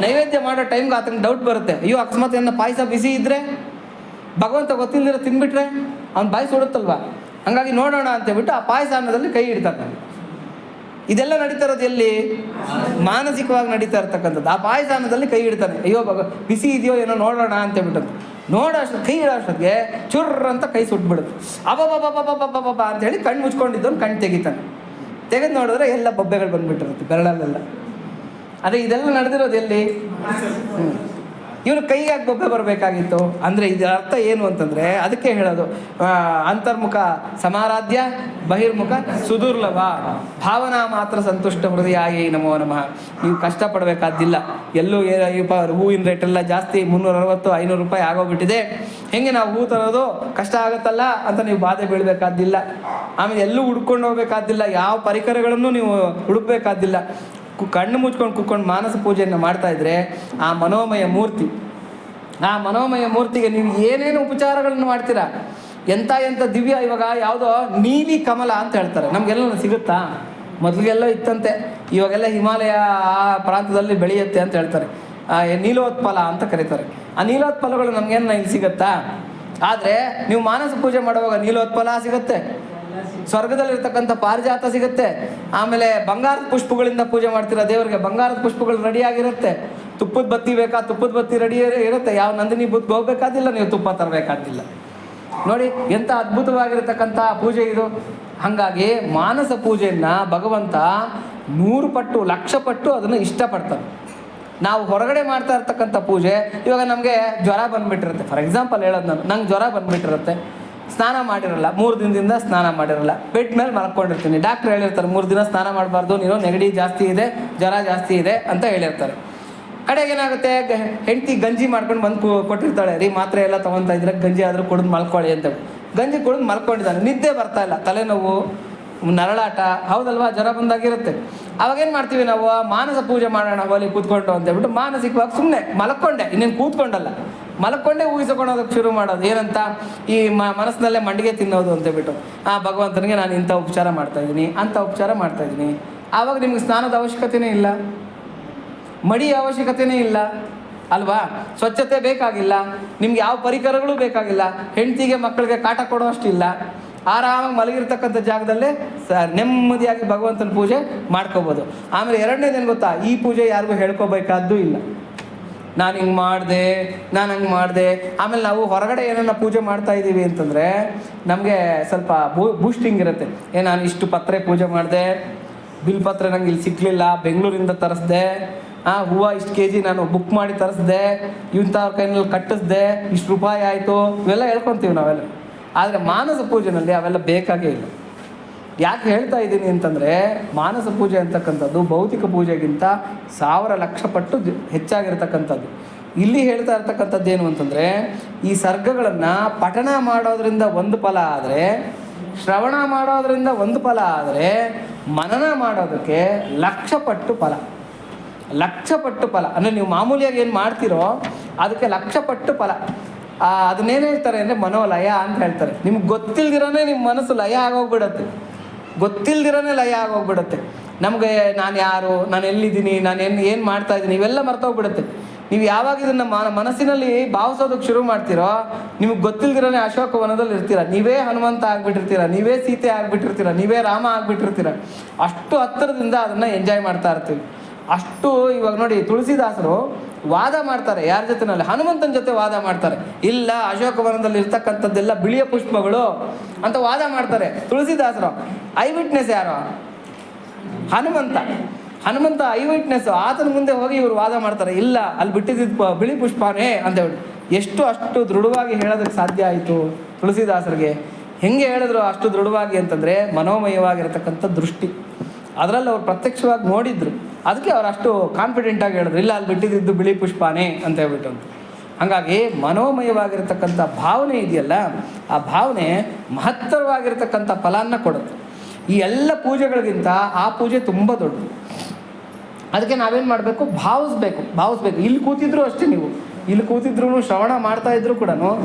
ನೈವೇದ್ಯ ಮಾಡೋ ಟೈಮ್ಗೆ ಆತನಿಗೆ ಡೌಟ್ ಬರುತ್ತೆ, ಅಯ್ಯೋ ಅಕಸ್ಮಾತ್ ಏನ ಪಾಯಸ ಬಿಸಿ ಇದ್ದರೆ, ಭಗವಂತ ಗೊತ್ತಿಲ್ಲದಿರೋ ತಿನ್ಬಿಟ್ರೆ ಅವ್ನು ಬಾಯಿ ಸುಡುತ್ತಲ್ವ, ಹಂಗಾಗಿ ನೋಡೋಣ ಅಂತೇಳ್ಬಿಟ್ಟು ಆ ಪಾಯಸ ಅನ್ನೋದಲ್ಲಿ ಕೈ ಇಡ್ತಾನೆ. ಇದೆಲ್ಲ ನಡೀತಾ ಇರೋದು ಎಲ್ಲಿ? ಮಾನಸಿಕವಾಗಿ ನಡೀತಾ ಇರ್ತಕ್ಕಂಥದ್ದು. ಆ ಪಾಯಸ ಅನ್ನೋದಲ್ಲಿ ಕೈ ಇಡ್ತಾನೆ, ಅಯ್ಯೋ ಬಿಸಿ ಇದೆಯೋ ಏನೋ ನೋಡೋಣ ಅಂತೇಳ್ಬಿಟ್ಟು. ಕೈ ಇಡೋ ಅಷ್ಟೊತ್ತಿಗೆ ಚುರ್ರ ಅಂತ ಕೈ ಸುಟ್ಬಿಡುತ್ತೆ. ಅಬಬಬಬಬಬಬಬ ಅಂತೇಳಿ ಕಣ್ಣು ಮುಚ್ಕೊಂಡಿದ್ದವನು ಕಣ್ಣು ತೆಗಿತಾನೆ. ತೆಗೆದು ನೋಡಿದ್ರೆ ಎಲ್ಲ ಬೊಬ್ಬೆಗಳು ಬಂದುಬಿಟ್ಟಿರುತ್ತೆ ಬೆರಳಲ್ಲೆಲ್ಲ. ಅದೇ ಇದೆಲ್ಲ ನಡೆದಿರೋದು ಎಲ್ಲಿ? ಇವನು ಕೈಗೆ ಯಾಕೆ ಬೊಬ್ಬೆ ಬರಬೇಕಾಗಿತ್ತು ಅಂದರೆ ಇದರ ಅರ್ಥ ಏನು ಅಂತಂದರೆ ಅದಕ್ಕೆ ಹೇಳೋದು ಅಂತರ್ಮುಖ ಸಮಾರಾಧ್ಯ ಬಹಿರ್ಮುಖ ಸುದುರ್ಲಭ ಭಾವನಾ ಮಾತ್ರ ಸಂತುಷ್ಟ ಹೃದಯಾಯಿ ನಮೋ ನಮಃ. ನೀವು ಕಷ್ಟಪಡಬೇಕಾದ್ದಿಲ್ಲ. ಎಲ್ಲೂ ಹೂವಿನ ರೇಟೆಲ್ಲ ಜಾಸ್ತಿ 360-500 ರೂಪಾಯಿ ಆಗೋಗ್ಬಿಟ್ಟಿದೆ, ಹೆಂಗೆ ನಾವು ಹೂ ತರೋದು ಕಷ್ಟ ಆಗುತ್ತಲ್ಲ ಅಂತ ನೀವು ಬಾಧೆ ಬೀಳಬೇಕಾದ್ದಿಲ್ಲ. ಆಮೇಲೆ ಎಲ್ಲೂ ಹುಡ್ಕೊಂಡು ಹೋಗ್ಬೇಕಾದ್ದಿಲ್ಲ, ಯಾವ ಪರಿಕರಗಳನ್ನು ನೀವು ಹುಡುಕ್ಬೇಕಾದ್ದಿಲ್ಲ. ಕಣ್ಣು ಮುಚ್ಕೊಂಡು ಕೂತ್ಕೊಂಡು ಮಾನಸ ಪೂಜೆಯನ್ನು ಮಾಡ್ತಾಯಿದ್ರೆ ಆ ಮನೋಮಯ ಮೂರ್ತಿಗೆ ನೀವು ಏನೇನು ಉಪಚಾರಗಳನ್ನು ಮಾಡ್ತೀರಾ, ಎಂಥ ದಿವ್ಯ. ಇವಾಗ ಯಾವುದೋ ನೀಲಿ ಕಮಲ ಅಂತ ಹೇಳ್ತಾರೆ, ನಮಗೆಲ್ಲ ಸಿಗುತ್ತಾ? ಮೊದಲಿಗೆಲ್ಲ ಇತ್ತಂತೆ, ಇವಾಗೆಲ್ಲ ಹಿಮಾಲಯ ಆ ಪ್ರಾಂತದಲ್ಲಿ ಬೆಳೆಯುತ್ತೆ ಅಂತ ಹೇಳ್ತಾರೆ. ನೀಲೋತ್ಪಲ ಅಂತ ಕರೀತಾರೆ. ಆ ನೀಲೋತ್ಪಲಗಳು ನಮಗೇನು ಇಲ್ಲಿ ಸಿಗುತ್ತಾ? ಆದರೆ ನೀವು ಮಾನಸ ಪೂಜೆ ಮಾಡುವಾಗ ನೀಲೋತ್ಪಲ ಸಿಗುತ್ತೆ, ಸ್ವರ್ಗದಲ್ಲಿರ್ತಕ್ಕಂಥ ಪಾರಿಜಾತ ಸಿಗುತ್ತೆ, ಆಮೇಲೆ ಬಂಗಾರದ ಪುಷ್ಪಗಳಿಂದ ಪೂಜೆ ಮಾಡ್ತೀರಾ ದೇವರಿಗೆ, ಬಂಗಾರದ ಪುಷ್ಪಗಳು ರೆಡಿಯಾಗಿರುತ್ತೆ. ತುಪ್ಪದ ಬತ್ತಿ ಬೇಕಾ, ತುಪ್ಪದ ಬತ್ತಿ ರೆಡಿ ಇರುತ್ತೆ. ಯಾವ ನಂದಿನಿ ಬುದ್ಧಿಗೆ ಹೋಗ್ಬೇಕಾದಿಲ್ಲ, ನೀವು ತುಪ್ಪ ತರಬೇಕಾದಿಲ್ಲ. ನೋಡಿ ಎಂಥ ಅದ್ಭುತವಾಗಿರತಕ್ಕಂಥ ಪೂಜೆ ಇದು. ಹಾಗಾಗಿ ಮಾನಸ ಪೂಜೆಯನ್ನು ಭಗವಂತ 100 ಪಟ್ಟು 1,00,000 ಪಟ್ಟು ಅದನ್ನು ಇಷ್ಟಪಡ್ತಾನೆ. ನಾವು ಹೊರಗಡೆ ಮಾಡ್ತಾ ಇರ್ತಕ್ಕಂಥ ಪೂಜೆ, ಇವಾಗ ನಮಗೆ ಜ್ವರ ಬಂದುಬಿಟ್ಟಿರುತ್ತೆ, ಫಾರ್ ಎಕ್ಸಾಂಪಲ್ ಹೇಳೋದು ನಂಗೆ ಜ್ವರ ಬಂದುಬಿಟ್ಟಿರುತ್ತೆ, ಸ್ನಾನ ಮಾಡಿರಲ್ಲ, 3 ದಿನದಿಂದ ಸ್ನಾನ ಮಾಡಿರಲ್ಲ, ಬೆಡ್ ಮೇಲೆ ಮಲ್ಕೊಂಡಿರ್ತೀನಿ. ಡಾಕ್ಟ್ರ್ ಹೇಳಿರ್ತಾರೆ 3 ದಿನ ಸ್ನಾನ ಮಾಡಬಾರ್ದು, ನೀನು ನೆಗಡಿ ಜಾಸ್ತಿ ಇದೆ, ಜ್ವರ ಜಾಸ್ತಿ ಇದೆ ಅಂತ ಹೇಳಿರ್ತಾರೆ. ಕಡೆಗೆ ಏನಾಗುತ್ತೆ, ಹೆಂಡತಿ ಗಂಜಿ ಮಾಡ್ಕೊಂಡು ಬಂದು ಕೊಟ್ಟಿರ್ತಾಳೆ, ರೀ ಮಾತ್ರೆ ಎಲ್ಲ ತೊಗೊತಾ ಇದ್ರೆ ಗಂಜಿ ಆದರೂ ಕುಡಿದು ಮಲ್ಕೊಳ್ಳಿ ಅಂತ. ಗಂಜಿ ಕುಡಿದು ಮಲ್ಕೊಂಡಿದ್ದಾನೆ, ನಿದ್ದೆ ಬರ್ತಾ ಇಲ್ಲ, ತಲೆನೋವು, ನರಳಾಟ, ಹೌದಲ್ವಾ, ಜ್ವರ ಬಂದಾಗಿರುತ್ತೆ. ಅವಾಗೇನು ಮಾಡ್ತೀವಿ ನಾವು, ಮಾನಸ ಪೂಜೆ ಮಾಡೋಣ ಹೋಲಿ ಕೂತ್ಕೊಂಡು ಅಂತೇಳ್ಬಿಟ್ಟು ಮಾನಸಿಕವಾಗಿ ಸುಮ್ಮನೆ ಮಲ್ಕೊಂಡೆ, ಇನ್ನೇನು ಕೂತ್ಕೊಂಡಲ್ಲ, ಮಲ್ಕೊಂಡೇ ಊಹಿಸ್ಕೊಳೋದಕ್ಕೆ ಶುರು ಮಾಡೋದು. ಏನಂತ, ಈ ಮನಸ್ಸಿನಲ್ಲೇ ಮಂಡಿಗೆ ತಿನ್ನೋದು ಅಂತೇಳ್ಬಿಟ್ಟು, ಭಗವಂತನಿಗೆ ನಾನು ಇಂಥ ಉಪಚಾರ ಮಾಡ್ತಾಯಿದ್ದೀನಿ, ಅಂಥ ಉಪಚಾರ ಮಾಡ್ತಾಯಿದ್ದೀನಿ. ಆವಾಗ ನಿಮ್ಗೆ ಸ್ನಾನದ ಅವಶ್ಯಕತೆಯೇ ಇಲ್ಲ, ಮಡಿ ಅವಶ್ಯಕತೆಯೇ ಇಲ್ಲ ಅಲ್ವಾ, ಸ್ವಚ್ಛತೆ ಬೇಕಾಗಿಲ್ಲ, ನಿಮ್ಗೆ ಯಾವ ಪರಿಕರಗಳು ಬೇಕಾಗಿಲ್ಲ, ಹೆಂಡತಿಗೆ ಮಕ್ಕಳಿಗೆ ಕಾಟ ಕೊಡುವಷ್ಟಿಲ್ಲ, ಆರಾಮಾಗಿ ಮಲಗಿರ್ತಕ್ಕಂಥ ಜಾಗದಲ್ಲೇ ನೆಮ್ಮದಿಯಾಗಿ ಭಗವಂತನ ಪೂಜೆ ಮಾಡ್ಕೋಬೋದು. ಆಮೇಲೆ ಎರಡನೇದೇನು ಗೊತ್ತಾ, ಈ ಪೂಜೆ ಯಾರಿಗೂ ಹೇಳ್ಕೋಬೇಕಾದ್ದು ಇಲ್ಲ, ನಾನು ಹಿಂಗೆ ಮಾಡಿದೆ, ನಾನು ಹಂಗೆ ಮಾಡಿದೆ. ಆಮೇಲೆ ನಾವು ಹೊರಗಡೆ ಏನನ್ನ ಪೂಜೆ ಮಾಡ್ತಾ ಇದ್ದೀವಿ ಅಂತಂದರೆ ನಮಗೆ ಸ್ವಲ್ಪ ಬೂಸ್ಟಿಂಗ್ ಇರುತ್ತೆ. ನಾನು ಇಷ್ಟು ಪತ್ರೆ ಪೂಜೆ ಮಾಡಿದೆ, ಬಿಲ್ಪತ್ರೆ ನಂಗೆ ಇಲ್ಲಿ ಸಿಕ್ಕಲಿಲ್ಲ, ಬೆಂಗಳೂರಿಂದ ತರಿಸ್ದೆ, ಹೂವು ಇಷ್ಟು kg ನಾನು ಬುಕ್ ಮಾಡಿ ತರಿಸ್ದೆ, ಇಂಥವ್ರ ಕೈನಲ್ಲಿ ಕಟ್ಟಿಸ್ದೆ, ಇಷ್ಟು ರೂಪಾಯಿ ಆಯಿತು, ಇವೆಲ್ಲ ಹೇಳ್ಕೊತೀವಿ ನಾವೆಲ್ಲ. ಆದರೆ ಮಾನಸ ಪೂಜೆನಲ್ಲಿ ಅವೆಲ್ಲ ಬೇಕಾಗೇ ಇಲ್ಲ. ಯಾಕೆ ಹೇಳ್ತಾ ಇದ್ದೀನಿ ಅಂತಂದರೆ, ಮಾನಸ ಪೂಜೆ ಅಂತಕ್ಕಂಥದ್ದು ಭೌತಿಕ ಪೂಜೆಗಿಂತ 1,000,000,000 ಪಟ್ಟು ಹೆಚ್ಚಾಗಿರ್ತಕ್ಕಂಥದ್ದು. ಇಲ್ಲಿ ಹೇಳ್ತಾ ಇರ್ತಕ್ಕಂಥದ್ದು ಏನು ಅಂತಂದರೆ, ಈ ಸರ್ಗಗಳನ್ನು ಪಠಣ ಮಾಡೋದ್ರಿಂದ ಒಂದು ಫಲ ಆದರೆ, ಶ್ರವಣ ಮಾಡೋದ್ರಿಂದ ಒಂದು ಫಲ ಆದರೆ, ಮನನ ಮಾಡೋದಕ್ಕೆ 1,00,000 ಪಟ್ಟು ಫಲ. 1,00,000 ಪಟ್ಟು ಫಲ ಅಂದರೆ ನೀವು ಮಾಮೂಲಿಯಾಗಿ ಏನು ಮಾಡ್ತೀರೋ ಅದಕ್ಕೆ 1,00,000 ಪಟ್ಟು ಫಲ. ಅದನ್ನೇನು ಹೇಳ್ತಾರೆ ಅಂದರೆ ಮನೋಲಯ ಅಂತ ಹೇಳ್ತಾರೆ. ನಿಮ್ಗೆ ಗೊತ್ತಿಲ್ದಿರೋನೇ ನಿಮ್ಮ ಮನಸ್ಸು ಲಯ ಆಗೋಗ್ಬಿಡತ್ತೆ, ಗೊತ್ತಿಲ್ದಿರೋನೇ ಲಯ ಆಗೋಗ್ಬಿಡುತ್ತೆ. ನಮಗೆ ನಾನು ಯಾರು, ನಾನು ಎಲ್ಲಿದ್ದೀನಿ, ನಾನು ಏನು ಮಾಡ್ತಾ ಇದ್ದೀನಿ, ಇವೆಲ್ಲ ಮರ್ತೋಗ್ಬಿಡುತ್ತೆ. ನೀವು ಯಾವಾಗ ಇದನ್ನು ಮನಸ್ಸಿನಲ್ಲಿ ಭಾವಿಸೋದಕ್ಕೆ ಶುರು ಮಾಡ್ತೀರೋ, ನಿಮಗೆ ಗೊತ್ತಿಲ್ದಿರೋನೇ ಅಶೋಕವನದಲ್ಲಿ ಇರ್ತೀರ, ನೀವೇ ಹನುಮಂತ ಆಗಿಬಿಟ್ಟಿರ್ತೀರ, ನೀವೇ ಸೀತೆ ಆಗಿಬಿಟ್ಟಿರ್ತೀರ, ನೀವೇ ರಾಮ ಆಗಿಬಿಟ್ಟಿರ್ತೀರ. ಅಷ್ಟು ಹತ್ತಿರದಿಂದ ಅದನ್ನು ಎಂಜಾಯ್ ಮಾಡ್ತಾ ಇರ್ತೀವಿ. ಅಷ್ಟು ಇವಾಗ ನೋಡಿ, ತುಳಸಿದಾಸರು ವಾದ ಮಾಡ್ತಾರೆ, ಯಾರ ಜೊತೆನಲ್ಲಿ, ಹನುಮಂತನ ಜೊತೆ ವಾದ ಮಾಡ್ತಾರೆ. ಇಲ್ಲ, ಅಶೋಕವನದಲ್ಲಿ ಇರ್ತಕ್ಕಂಥದ್ದೆಲ್ಲ ಬಿಳಿಯ ಪುಷ್ಪಗಳು ಅಂತ ವಾದ ಮಾಡ್ತಾರೆ ತುಳಸಿದಾಸರು. ಐ ವಿಟ್ನೆಸ್ ಯಾರು? Hanumantha eye witness. ಆತನ ಮುಂದೆ ಹೋಗಿ ಇವರು ವಾದ ಮಾಡ್ತಾರೆ, ಇಲ್ಲ ಅಲ್ಲಿ ಬಿಟ್ಟಿದ್ದು ಬಿಳಿ ಪುಷ್ಪನೇ ಅಂತ ಹೇಳಿ. ಅಷ್ಟು ದೃಢವಾಗಿ ಹೇಳೋದಕ್ಕೆ ಸಾಧ್ಯ ಆಯಿತು ತುಳಸಿದಾಸರಿಗೆ? ಹೆಂಗೆ ಹೇಳಿದ್ರು ಅಷ್ಟು ದೃಢವಾಗಿ ಅಂತಂದರೆ, ಮನೋಮಯವಾಗಿರತಕ್ಕಂಥ ದೃಷ್ಟಿ, ಅದರಲ್ಲಿ ಅವ್ರು ಪ್ರತ್ಯಕ್ಷವಾಗಿ ನೋಡಿದ್ರು. ಅದಕ್ಕೆ ಅವ್ರು ಅಷ್ಟು ಕಾನ್ಫಿಡೆಂಟಾಗಿ ಹೇಳಿದ್ರು, ಇಲ್ಲ ಅಲ್ಲಿ ಬಿಟ್ಟಿದ್ದು ಬಿಳಿ ಪುಷ್ಪನೇ ಅಂತ ಹೇಳ್ಬಿಟ್ಟು. ಹಾಗಾಗಿ ಮನೋಮಯವಾಗಿರ್ತಕ್ಕಂಥ ಭಾವನೆ ಇದೆಯಲ್ಲ, ಆ ಭಾವನೆ ಮಹತ್ತರವಾಗಿರ್ತಕ್ಕಂಥ ಫಲನ ಕೊಡುತ್ತೆ. ಈ ಎಲ್ಲ ಪೂಜೆಗಳಿಗಿಂತ ಆ ಪೂಜೆ ತುಂಬ ದೊಡ್ಡದು. ಅದಕ್ಕೆ ನಾವೇನು ಮಾಡಬೇಕು, ಭಾವಿಸ್ಬೇಕು. ಇಲ್ಲಿ ಕೂತಿದ್ರು ಅಷ್ಟೇ, ನೀವು ಇಲ್ಲಿ ಕೂತಿದ್ರು ಶ್ರವಣ ಮಾಡ್ತಾ ಇದ್ರು ಕೂಡ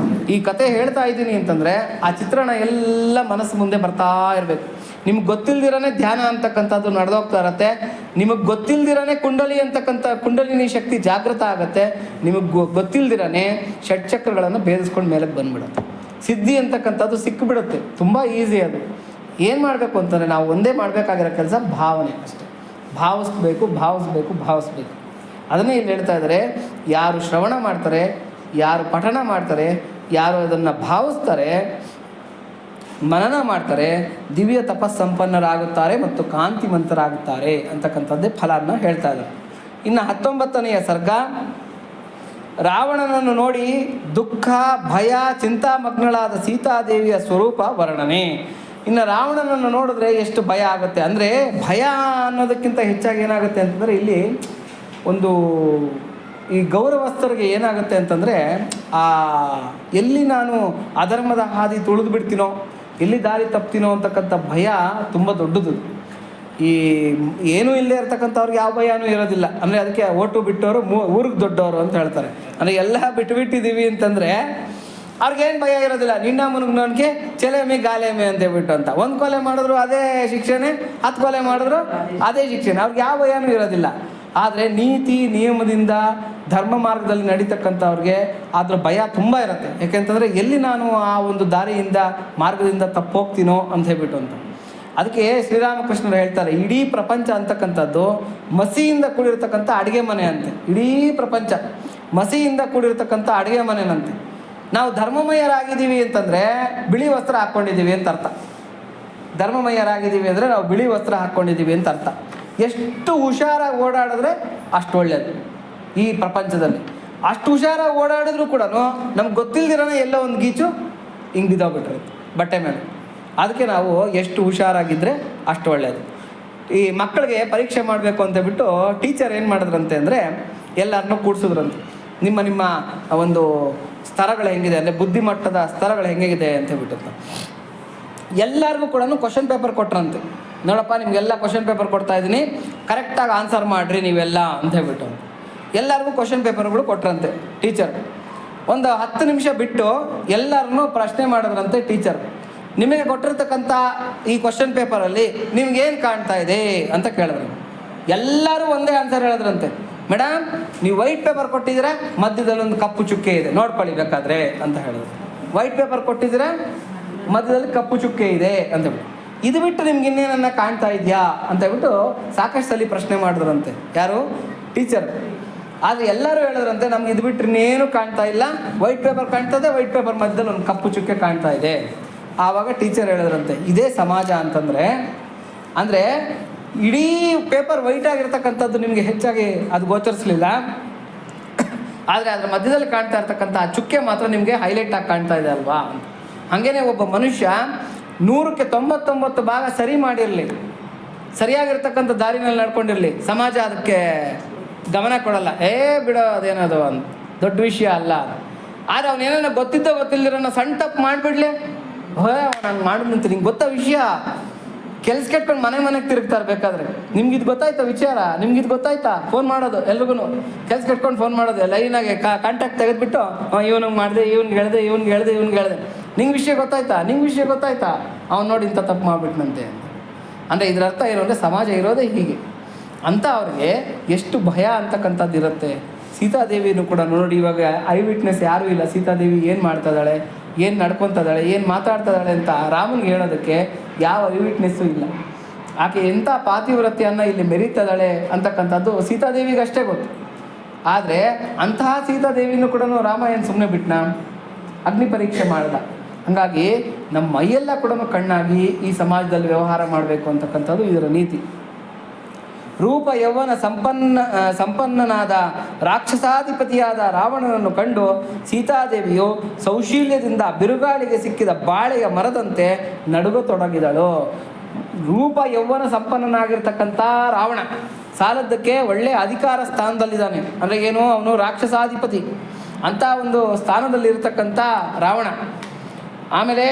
ಈ ಕತೆ ಹೇಳ್ತಾ ಇದ್ದೀನಿ ಅಂತಂದರೆ ಆ ಚಿತ್ರಣ ಎಲ್ಲ ಮನಸ್ಸು ಮುಂದೆ ಬರ್ತಾ ಇರಬೇಕು. ನಿಮ್ಗೆ ಗೊತ್ತಿಲ್ದಿರನೇ ಧ್ಯಾನ ಅಂತಕ್ಕಂಥದ್ದು ನಡೆದೋಗ್ತಾ ಇರತ್ತೆ. ನಿಮಗೆ ಗೊತ್ತಿಲ್ದಿರನೇ ಕುಂಡಲಿನಿ ಶಕ್ತಿ ಜಾಗೃತ ಆಗುತ್ತೆ. ನಿಮಗೆ ಗೊತ್ತಿಲ್ದಿರನೇ ಷಟ್ಚಕ್ರಗಳನ್ನು ಭೇದಿಸ್ಕೊಂಡು ಮೇಲಕ್ಕೆ ಬಂದುಬಿಡುತ್ತೆ. ಸಿದ್ಧಿ ಅಂತಕ್ಕಂಥದ್ದು ಸಿಕ್ಕಿಬಿಡುತ್ತೆ, ತುಂಬ ಈಸಿ. ಅದು ಏನು ಮಾಡಬೇಕು ಅಂತಂದರೆ, ನಾವು ಒಂದೇ ಮಾಡಬೇಕಾಗಿರೋ ಕೆಲಸ ಭಾವನೆ ಅಷ್ಟೆ. ಭಾವಿಸ್ಬೇಕು. ಅದನ್ನೇ ಇಲ್ಲಿ ಹೇಳ್ತಾ ಇದ್ದಾರೆ, ಯಾರು ಶ್ರವಣ ಮಾಡ್ತಾರೆ, ಯಾರು ಪಠಣ ಮಾಡ್ತಾರೆ, ಯಾರು ಅದನ್ನು ಭಾವಿಸ್ತಾರೆ, ಮನನ ಮಾಡ್ತಾರೆ, ದಿವ್ಯ ತಪಸ್ಸಂಪನ್ನರಾಗುತ್ತಾರೆ ಮತ್ತು ಕಾಂತಿಮಂತರಾಗುತ್ತಾರೆ ಅಂತಕ್ಕಂಥದ್ದೇ ಫಲನ ಹೇಳ್ತಾ ಇದ್ದಾರೆ. ಇನ್ನು 19ನೆಯ ಸರ್ಗ, ರಾವಣನನ್ನು ನೋಡಿ ದುಃಖ ಭಯ ಚಿಂತಾಮಗ್ನಳಾದ ಸೀತಾದೇವಿಯ ಸ್ವರೂಪ ವರ್ಣನೆ. ಇನ್ನು ರಾವಣನನ್ನು ನೋಡಿದ್ರೆ ಎಷ್ಟು ಭಯ ಆಗುತ್ತೆ ಅಂದರೆ, ಭಯ ಅನ್ನೋದಕ್ಕಿಂತ ಹೆಚ್ಚಾಗಿ ಏನಾಗುತ್ತೆ ಅಂತಂದರೆ ಇಲ್ಲಿ ಒಂದು ಈ ಗೌರವಸ್ಥರಿಗೆ ಏನಾಗುತ್ತೆ ಅಂತಂದರೆ, ಎಲ್ಲಿ ನಾನು ಅಧರ್ಮದ ಹಾದಿ ತುಳಿದು ಬಿಡ್ತೀನೋ, ಎಲ್ಲಿ ದಾರಿ ತಪ್ತೀನೋ ಅಂತಕ್ಕಂಥ ಭಯ ತುಂಬ ದೊಡ್ಡದು. ಈ ಏನೂ ಇಲ್ಲದೆ ಇರ್ತಕ್ಕಂಥವ್ರಿಗೆ ಯಾವ ಭಯನೂ ಇರೋದಿಲ್ಲ. ಅಂದರೆ ಅದಕ್ಕೆ ಓಟು ಬಿಟ್ಟವರು ಊರಿಗೆ ದೊಡ್ಡವರು ಅಂತ ಹೇಳ್ತಾರೆ. ಅಂದರೆ ಎಲ್ಲ ಬಿಟ್ಟಿದ್ದೀವಿ ಅಂತಂದರೆ ಅವ್ರಿಗೇನು ಭಯ ಇರೋದಿಲ್ಲ. ನಿನ್ನ ಮುನುಗ್ನವನಿಗೆ ಚೆಲೆಮೆ ಗಾಲೆಮೆ ಅಂತ ಹೇಳ್ಬಿಟ್ಟು ಅಂತ. ಒಂದು ಕೊಲೆ ಮಾಡಿದ್ರು ಅದೇ ಶಿಕ್ಷೆನೇ, 10 ಕೊಲೆ ಮಾಡಿದ್ರು ಅದೇ ಶಿಕ್ಷೆನೇ. ಅವ್ರಿಗೆ ಯಾವ ಭಯನೂ ಇರೋದಿಲ್ಲ. ಆದರೆ ನೀತಿ ನಿಯಮದಿಂದ ಧರ್ಮ ಮಾರ್ಗದಲ್ಲಿ ನಡೀತಕ್ಕಂಥವ್ರಿಗೆ ಅದ್ರ ಭಯ ತುಂಬ ಇರುತ್ತೆ. ಯಾಕೆಂತಂದರೆ ಎಲ್ಲಿ ನಾನು ಆ ಒಂದು ದಾರಿಯಿಂದ ಮಾರ್ಗದಿಂದ ತಪ್ಪೋಗ್ತೀನೋ ಅಂತ ಹೇಳ್ಬಿಟ್ಟು ಅಂತ. ಅದಕ್ಕೆ ಶ್ರೀರಾಮಕೃಷ್ಣರು ಹೇಳ್ತಾರೆ, ಇಡೀ ಪ್ರಪಂಚ ಅಂತಕ್ಕಂಥದ್ದು ಮಸಿಯಿಂದ ಕೂಡಿರ್ತಕ್ಕಂಥ ಅಡುಗೆ ಮನೆ ಅಂತೆ. ಇಡೀ ಪ್ರಪಂಚ ಮಸಿಯಿಂದ ಕೂಡಿರ್ತಕ್ಕಂಥ ಅಡುಗೆ ಮನೆನಂತೆ. ನಾವು ಧರ್ಮಮಯರಾಗಿದ್ದೀವಿ ಅಂತಂದರೆ ಬಿಳಿ ವಸ್ತ್ರ ಹಾಕ್ಕೊಂಡಿದ್ದೀವಿ ಅಂತ ಅರ್ಥ. ಧರ್ಮಮಯರಾಗಿದ್ದೀವಿ ಅಂದರೆ ನಾವು ಬಿಳಿ ವಸ್ತ್ರ ಹಾಕ್ಕೊಂಡಿದ್ದೀವಿ ಅಂತ ಅರ್ಥ. ಎಷ್ಟು ಹುಷಾರಾಗಿ ಓಡಾಡಿದ್ರೆ ಅಷ್ಟು ಒಳ್ಳೆಯದು. ಈ ಪ್ರಪಂಚದಲ್ಲಿ ಅಷ್ಟು ಹುಷಾರಾಗಿ ಓಡಾಡಿದ್ರು ಕೂಡ ನಮ್ಗೆ ಗೊತ್ತಿಲ್ದಿರೋನೇ ಎಲ್ಲೋ ಒಂದು ಗೀಚು ಹಿಂಗೆ ಬಿದ್ದೋಗ್ಬಿಟ್ಟಿರುತ್ತೆ ಬಟ್ಟೆ ಮೇಲೆ. ಅದಕ್ಕೆ ನಾವು ಎಷ್ಟು ಹುಷಾರಾಗಿದ್ದರೆ ಅಷ್ಟು ಒಳ್ಳೆಯದು. ಈ ಮಕ್ಕಳಿಗೆ ಪರೀಕ್ಷೆ ಮಾಡಬೇಕು ಅಂತ ಬಿಟ್ಟು ಟೀಚರ್ ಏನು ಮಾಡಿದ್ರಂತೆ ಅಂದರೆ, ಎಲ್ಲರನ್ನೂ ಕೂಡಿಸಿದ್ರಂತೆ. ನಿಮ್ಮ ಒಂದು ಸ್ತರಗಳು ಹೆಂಗಿದೆ ಅಂದರೆ, ಬುದ್ಧಿಮಟ್ಟದ ಸ್ತರಗಳು ಹೆಂಗಿದೆ ಅಂತ ಹೇಳ್ಬಿಟ್ಟು ಎಲ್ಲರಿಗೂ ಕೂಡ ಕ್ವಶನ್ ಪೇಪರ್ ಕೊಟ್ರಂತೆ. ನೋಡಪ್ಪ, ನಿಮಗೆಲ್ಲ ಕ್ವಶನ್ ಪೇಪರ್ ಕೊಡ್ತಾ ಇದ್ದೀನಿ, ಕರೆಕ್ಟಾಗಿ ಆನ್ಸರ್ ಮಾಡಿರಿ ನೀವೆಲ್ಲ ಅಂತ ಹೇಳ್ಬಿಟ್ಟು ಎಲ್ಲರಿಗೂ ಕ್ವಶನ್ ಪೇಪರ್ಗಳು ಕೊಟ್ರಂತೆ ಟೀಚರ್. ಒಂದು 10 ನಿಮಿಷ ಬಿಟ್ಟು ಎಲ್ಲರನ್ನೂ ಪ್ರಶ್ನೆ ಮಾಡಿದ್ರಂತೆ ಟೀಚರ್. ನಿಮಗೆ ಕೊಟ್ಟಿರ್ತಕ್ಕಂಥ ಈ ಕ್ವಶನ್ ಪೇಪರಲ್ಲಿ ನಿಮ್ಗೇನು ಕಾಣ್ತಾ ಇದೆ ಅಂತ ಕೇಳಿದ್ರು. ಎಲ್ಲರೂ ಒಂದೇ ಆನ್ಸರ್ ಹೇಳಿದ್ರಂತೆ, ಮೇಡಮ್ ನೀವು ವೈಟ್ ಪೇಪರ್ ಕೊಟ್ಟಿದ್ದೀರಾ, ಮಧ್ಯದಲ್ಲಿ ಒಂದು ಕಪ್ಪು ಚುಕ್ಕೆ ಇದೆ, ನೋಡ್ಕೊಳ್ಳಿ ಬೇಕಾದ್ರೆ ಅಂತ ಹೇಳಿದ್ರು. ವೈಟ್ ಪೇಪರ್ ಕೊಟ್ಟಿದ್ದೀರಾ, ಮಧ್ಯದಲ್ಲಿ ಕಪ್ಪು ಚುಕ್ಕೆ ಇದೆ ಅಂತ ಹೇಳ್ಬಿಟ್ಟು. ಇದು ಬಿಟ್ಟು ನಿಮ್ಗೆ ಇನ್ನೇನನ್ನ ಕಾಣ್ತಾ ಇದೆಯಾ ಅಂತ ಹೇಳ್ಬಿಟ್ಟು ಸಾಕಷ್ಟು ಸಲ ಪ್ರಶ್ನೆ ಮಾಡಿದ್ರಂತೆ. ಯಾರು? ಟೀಚರ್. ಆದರೆ ಎಲ್ಲರೂ ಹೇಳಿದ್ರಂತೆ, ನಮ್ಗೆ ಇದು ಬಿಟ್ಟರೆ ಇನ್ನೇನು ಕಾಣ್ತಾ ಇಲ್ಲ, ವೈಟ್ ಪೇಪರ್ ಕಾಣ್ತದೆ, ವೈಟ್ ಪೇಪರ್ ಮಧ್ಯದಲ್ಲಿ ಒಂದು ಕಪ್ಪು ಚುಕ್ಕೆ ಕಾಣ್ತಾ ಇದೆ. ಆವಾಗ ಟೀಚರ್ ಹೇಳಿದ್ರಂತೆ, ಇದೇ ಸಮಾಜ ಅಂತಂದರೆ, ಅಂದರೆ ಇಡೀ ಪೇಪರ್ ವೈಟ್ ಆಗಿರ್ತಕ್ಕಂಥದ್ದು ನಿಮಗೆ ಹೆಚ್ಚಾಗಿ ಅದು ಗೋಚರಿಸಲಿಲ್ಲ, ಆದರೆ ಅದರ ಮಧ್ಯದಲ್ಲಿ ಕಾಣ್ತಾ ಇರ್ತಕ್ಕಂಥ ಆ ಚುಕ್ಕೆ ಮಾತ್ರ ನಿಮಗೆ ಹೈಲೈಟ್ ಆಗಿ ಕಾಣ್ತಾ ಇದೆ ಅಲ್ವಾ. ಹಾಗೇನೆ ಒಬ್ಬ ಮನುಷ್ಯ 100ಕ್ಕೆ 99 ಭಾಗ ಸರಿ ಮಾಡಿರಲಿ, ಸರಿಯಾಗಿರ್ತಕ್ಕಂಥ ದಾರಿನಲ್ಲಿ ನಡ್ಕೊಂಡಿರಲಿ, ಸಮಾಜ ಅದಕ್ಕೆ ಗಮನ ಕೊಡಲ್ಲ. ಬಿಡೋ ಅದೇನದು ಅಂತ ದೊಡ್ಡ ವಿಷಯ ಅಲ್ಲ. ಆದರೆ ಅವನೇನೋ ಗೊತ್ತಿದ್ದೋ ಗೊತ್ತಿಲ್ಲದಿರೋ ಸಣ್ಣ ತಪ್ಪು ಮಾಡಿಬಿಡ್ಲಿ, ನಾನು ಮಾಡಿದ್ನಂತ ನಿಂಗೆ ಗೊತ್ತಾ ವಿಷಯ, ಕೆಲಸ ಕೆಟ್ಕೊಂಡು ಮನೆಗೆ ತಿರುಗ್ತಾರೆ. ಬೇಕಾದ್ರೆ ನಿಮ್ಗಿದು ಗೊತ್ತಾಯ್ತಾ ವಿಚಾರ, ನಿಮ್ಗಿದು ಗೊತ್ತಾಯ್ತಾ, ಫೋನ್ ಮಾಡೋದು ಎಲ್ರಿಗೂ, ಕೆಲಸ ಕೆಟ್ಕೊಂಡು ಫೋನ್ ಮಾಡೋದು, ಲೈನಾಗೆ ಕಾಂಟ್ಯಾಕ್ಟ್ ತೆಗೆದುಬಿಟ್ಟು ಇವನಿಗೆ ಮಾಡಿದೆ, ಇವ್ನಿಗೆ ಹೇಳಿದೆ, ನಿಂಗೆ ವಿಷಯ ಗೊತ್ತಾಯ್ತಾ, ಅವ್ನು ನೋಡಿ ಇಂಥ ತಪ್ಪು ಮಾಡಿಬಿಟ್ನಂತೆ ಅಂತ. ಅಂದರೆ ಇದರ ಅರ್ಥ ಏನು ಅಂದರೆ, ಸಮಾಜ ಇರೋದೇ ಹೀಗೆ ಅಂತ. ಅವ್ರಿಗೆ ಎಷ್ಟು ಭಯ ಅಂತಕ್ಕಂಥದ್ದು ಇರುತ್ತೆ. ಸೀತಾದೇವಿಯನ್ನು ಕೂಡ ನೋಡಿ, ಇವಾಗ ಐ ವಿಟ್ನೆಸ್ ಯಾರೂ ಇಲ್ಲ. ಸೀತಾದೇವಿ ಏನು ಮಾಡ್ತಾ ಇದ್ದಾಳೆ, ಏನು ನಡ್ಕೊತಾ ಇದ್ದಾಳೆ, ಏನು ಮಾತಾಡ್ತಾ ಇದ್ದಾಳೆ ಅಂತ ರಾಮನಿಗೆ ಹೇಳೋದಕ್ಕೆ ಯಾವ ಐ ವಿಟ್ನೆಸ್ಸು ಇಲ್ಲ. ಆಕೆ ಎಂಥ ಪಾತಿವ್ರತ್ಯವನ್ನು ಇಲ್ಲಿ ಮೆರೀತಾ ಇದ್ದಾಳೆ ಅಂತಕ್ಕಂಥದ್ದು ಸೀತಾದೇವಿಗೆ ಅಷ್ಟೇ ಗೊತ್ತು. ಆದರೆ ಅಂತಹ ಸೀತಾದೇವಿನೂ ಕೂಡ ರಾಮ ಏನು ಸುಮ್ಮನೆ ಬಿಟ್ನ, ಅಗ್ನಿ ಪರೀಕ್ಷೆ ಮಾಡ್ದ. ಹಾಗಾಗಿ ನಮ್ಮ ಮೈಯೆಲ್ಲ ಕೂಡ ಕಣ್ಣಾಗಿ ಈ ಸಮಾಜದಲ್ಲಿ ವ್ಯವಹಾರ ಮಾಡಬೇಕು ಅಂತಕ್ಕಂಥದ್ದು ಇದರ ನೀತಿ. ರೂಪ ಯೌವನ ಸಂಪನ್ನನಾದ ರಾಕ್ಷಸಾಧಿಪತಿಯಾದ ರಾವಣನನ್ನು ಕಂಡು ಸೀತಾದೇವಿಯು ಸೌಶೀಲ್ಯದಿಂದ ಬಿರುಗಾಳಿಗೆ ಸಿಕ್ಕಿದ ಬಾಳೆಯ ಮರದಂತೆ ನಡುಗತೊಡಗಿದಳು. ರೂಪ ಯೌವನ ಸಂಪನ್ನನಾಗಿರ್ತಕ್ಕಂಥ ರಾವಣ ಸಾಲದ್ದಕ್ಕೆ ಒಳ್ಳೆಯ ಅಧಿಕಾರ ಸ್ಥಾನದಲ್ಲಿದ್ದಾನೆ. ಅಂದರೆ ಏನು, ಅವನು ರಾಕ್ಷಸಾಧಿಪತಿ ಅಂತ ಒಂದು ಸ್ಥಾನದಲ್ಲಿರ್ತಕ್ಕಂಥ ರಾವಣ. ಆಮೇಲೆ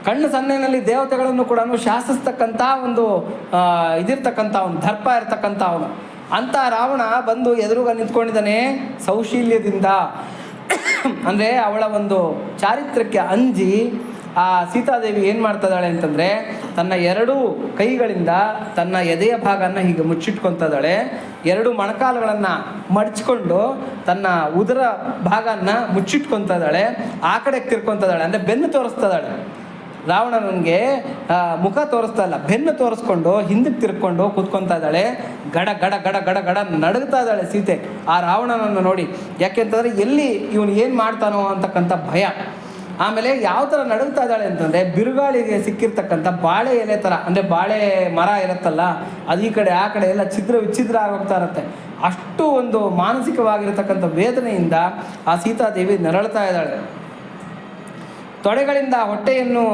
ಕಣ್ಣು ಸನ್ನೆಯಲ್ಲಿ ದೇವತೆಗಳನ್ನು ಕೂಡ ಶಾಸಿಸ್ತಕ್ಕಂಥ ಒಂದು ಇದಿರ್ತಕ್ಕಂಥ ಅವನು, ದರ್ಪ ಇರ್ತಕ್ಕಂಥ ಅವನು. ಅಂಥ ರಾವಣ ಬಂದು ಎದುರುಗ ನಿಂತ್ಕೊಂಡಿದ್ದಾನೆ ಸೌಶೀಲ್ಯದಿಂದ. ಅಂದರೆ ಅವಳ ಒಂದು ಚಾರಿತ್ರ್ಯಕ್ಕೆ ಅಂಜಿ ಆ ಸೀತಾದೇವಿ ಏನು ಮಾಡ್ತಿದ್ದಾಳೆ ಅಂತಂದರೆ, ತನ್ನ 2 ಕೈಗಳಿಂದ ತನ್ನ ಎದೆಯ ಭಾಗನ ಹೀಗೆ ಮುಚ್ಚಿಟ್ಕೊತಿದ್ದಾಳೆ. 2 ಮೊಣಕಾಲುಗಳನ್ನು ಮಡಚ್ಕೊಂಡು ತನ್ನ ಉದರ ಭಾಗನ ಮುಚ್ಚಿಟ್ಕೊತಿದ್ದಾಳೆ. ಆ ಕಡೆಗೆ ತಿರ್ಕೊತಿದ್ದಾಳೆ, ಅಂದರೆ ಬೆನ್ನು ತೋರಿಸ್ತಿದ್ದಾಳೆ. ರಾವಣನಿಗೆ ಮುಖ ತೋರಿಸ್ತಾ ಇಲ್ಲ, ಬೆನ್ನು ತೋರಿಸ್ಕೊಂಡು ಹಿಂದಕ್ಕೆ ತಿರ್ಕೊಂಡು ಕೂತ್ಕೊತಾ ಇದ್ದಾಳೆ. ಗಡ ಗಡ ಗಡ ಗಡ ಗಡ ನಡುಗ್ತಾ ಇದ್ದಾಳೆ ಸೀತೆ ಆ ರಾವಣನನ್ನು ನೋಡಿ. ಯಾಕೆಂತಂದರೆ ಎಲ್ಲಿ ಇವನು ಏನು ಮಾಡ್ತಾನೋ ಅಂತಕ್ಕಂಥ ಭಯ. ಆಮೇಲೆ ಯಾವ ಥರ ನಡುಗ್ತಾ ಇದ್ದಾಳೆ ಅಂತಂದರೆ, ಬಿರುಗಾಳಿಗೆ ಸಿಕ್ಕಿರ್ತಕ್ಕಂಥ ಬಾಳೆ ಎಲೆ ಥರ, ಅಂದರೆ ಬಾಳೆ ಮರ ಇರುತ್ತಲ್ಲ ಅದು ಈ ಕಡೆ ಆ ಕಡೆ ಎಲ್ಲ ಛಿದ್ರ ವಿಚ್ಛಿದ್ರ ಆಗೋಗ್ತಾ ಇರುತ್ತೆ. ಅಷ್ಟು ಒಂದು ಮಾನಸಿಕವಾಗಿರತಕ್ಕಂಥ ವೇದನೆಯಿಂದ ಆ ಸೀತಾದೇವಿ ನರಳ್ತಾ ಇದ್ದಾಳೆ. ತೊಡೆಗಳಿಂದ ಹೊಟ್ಟೆಯನ್ನು,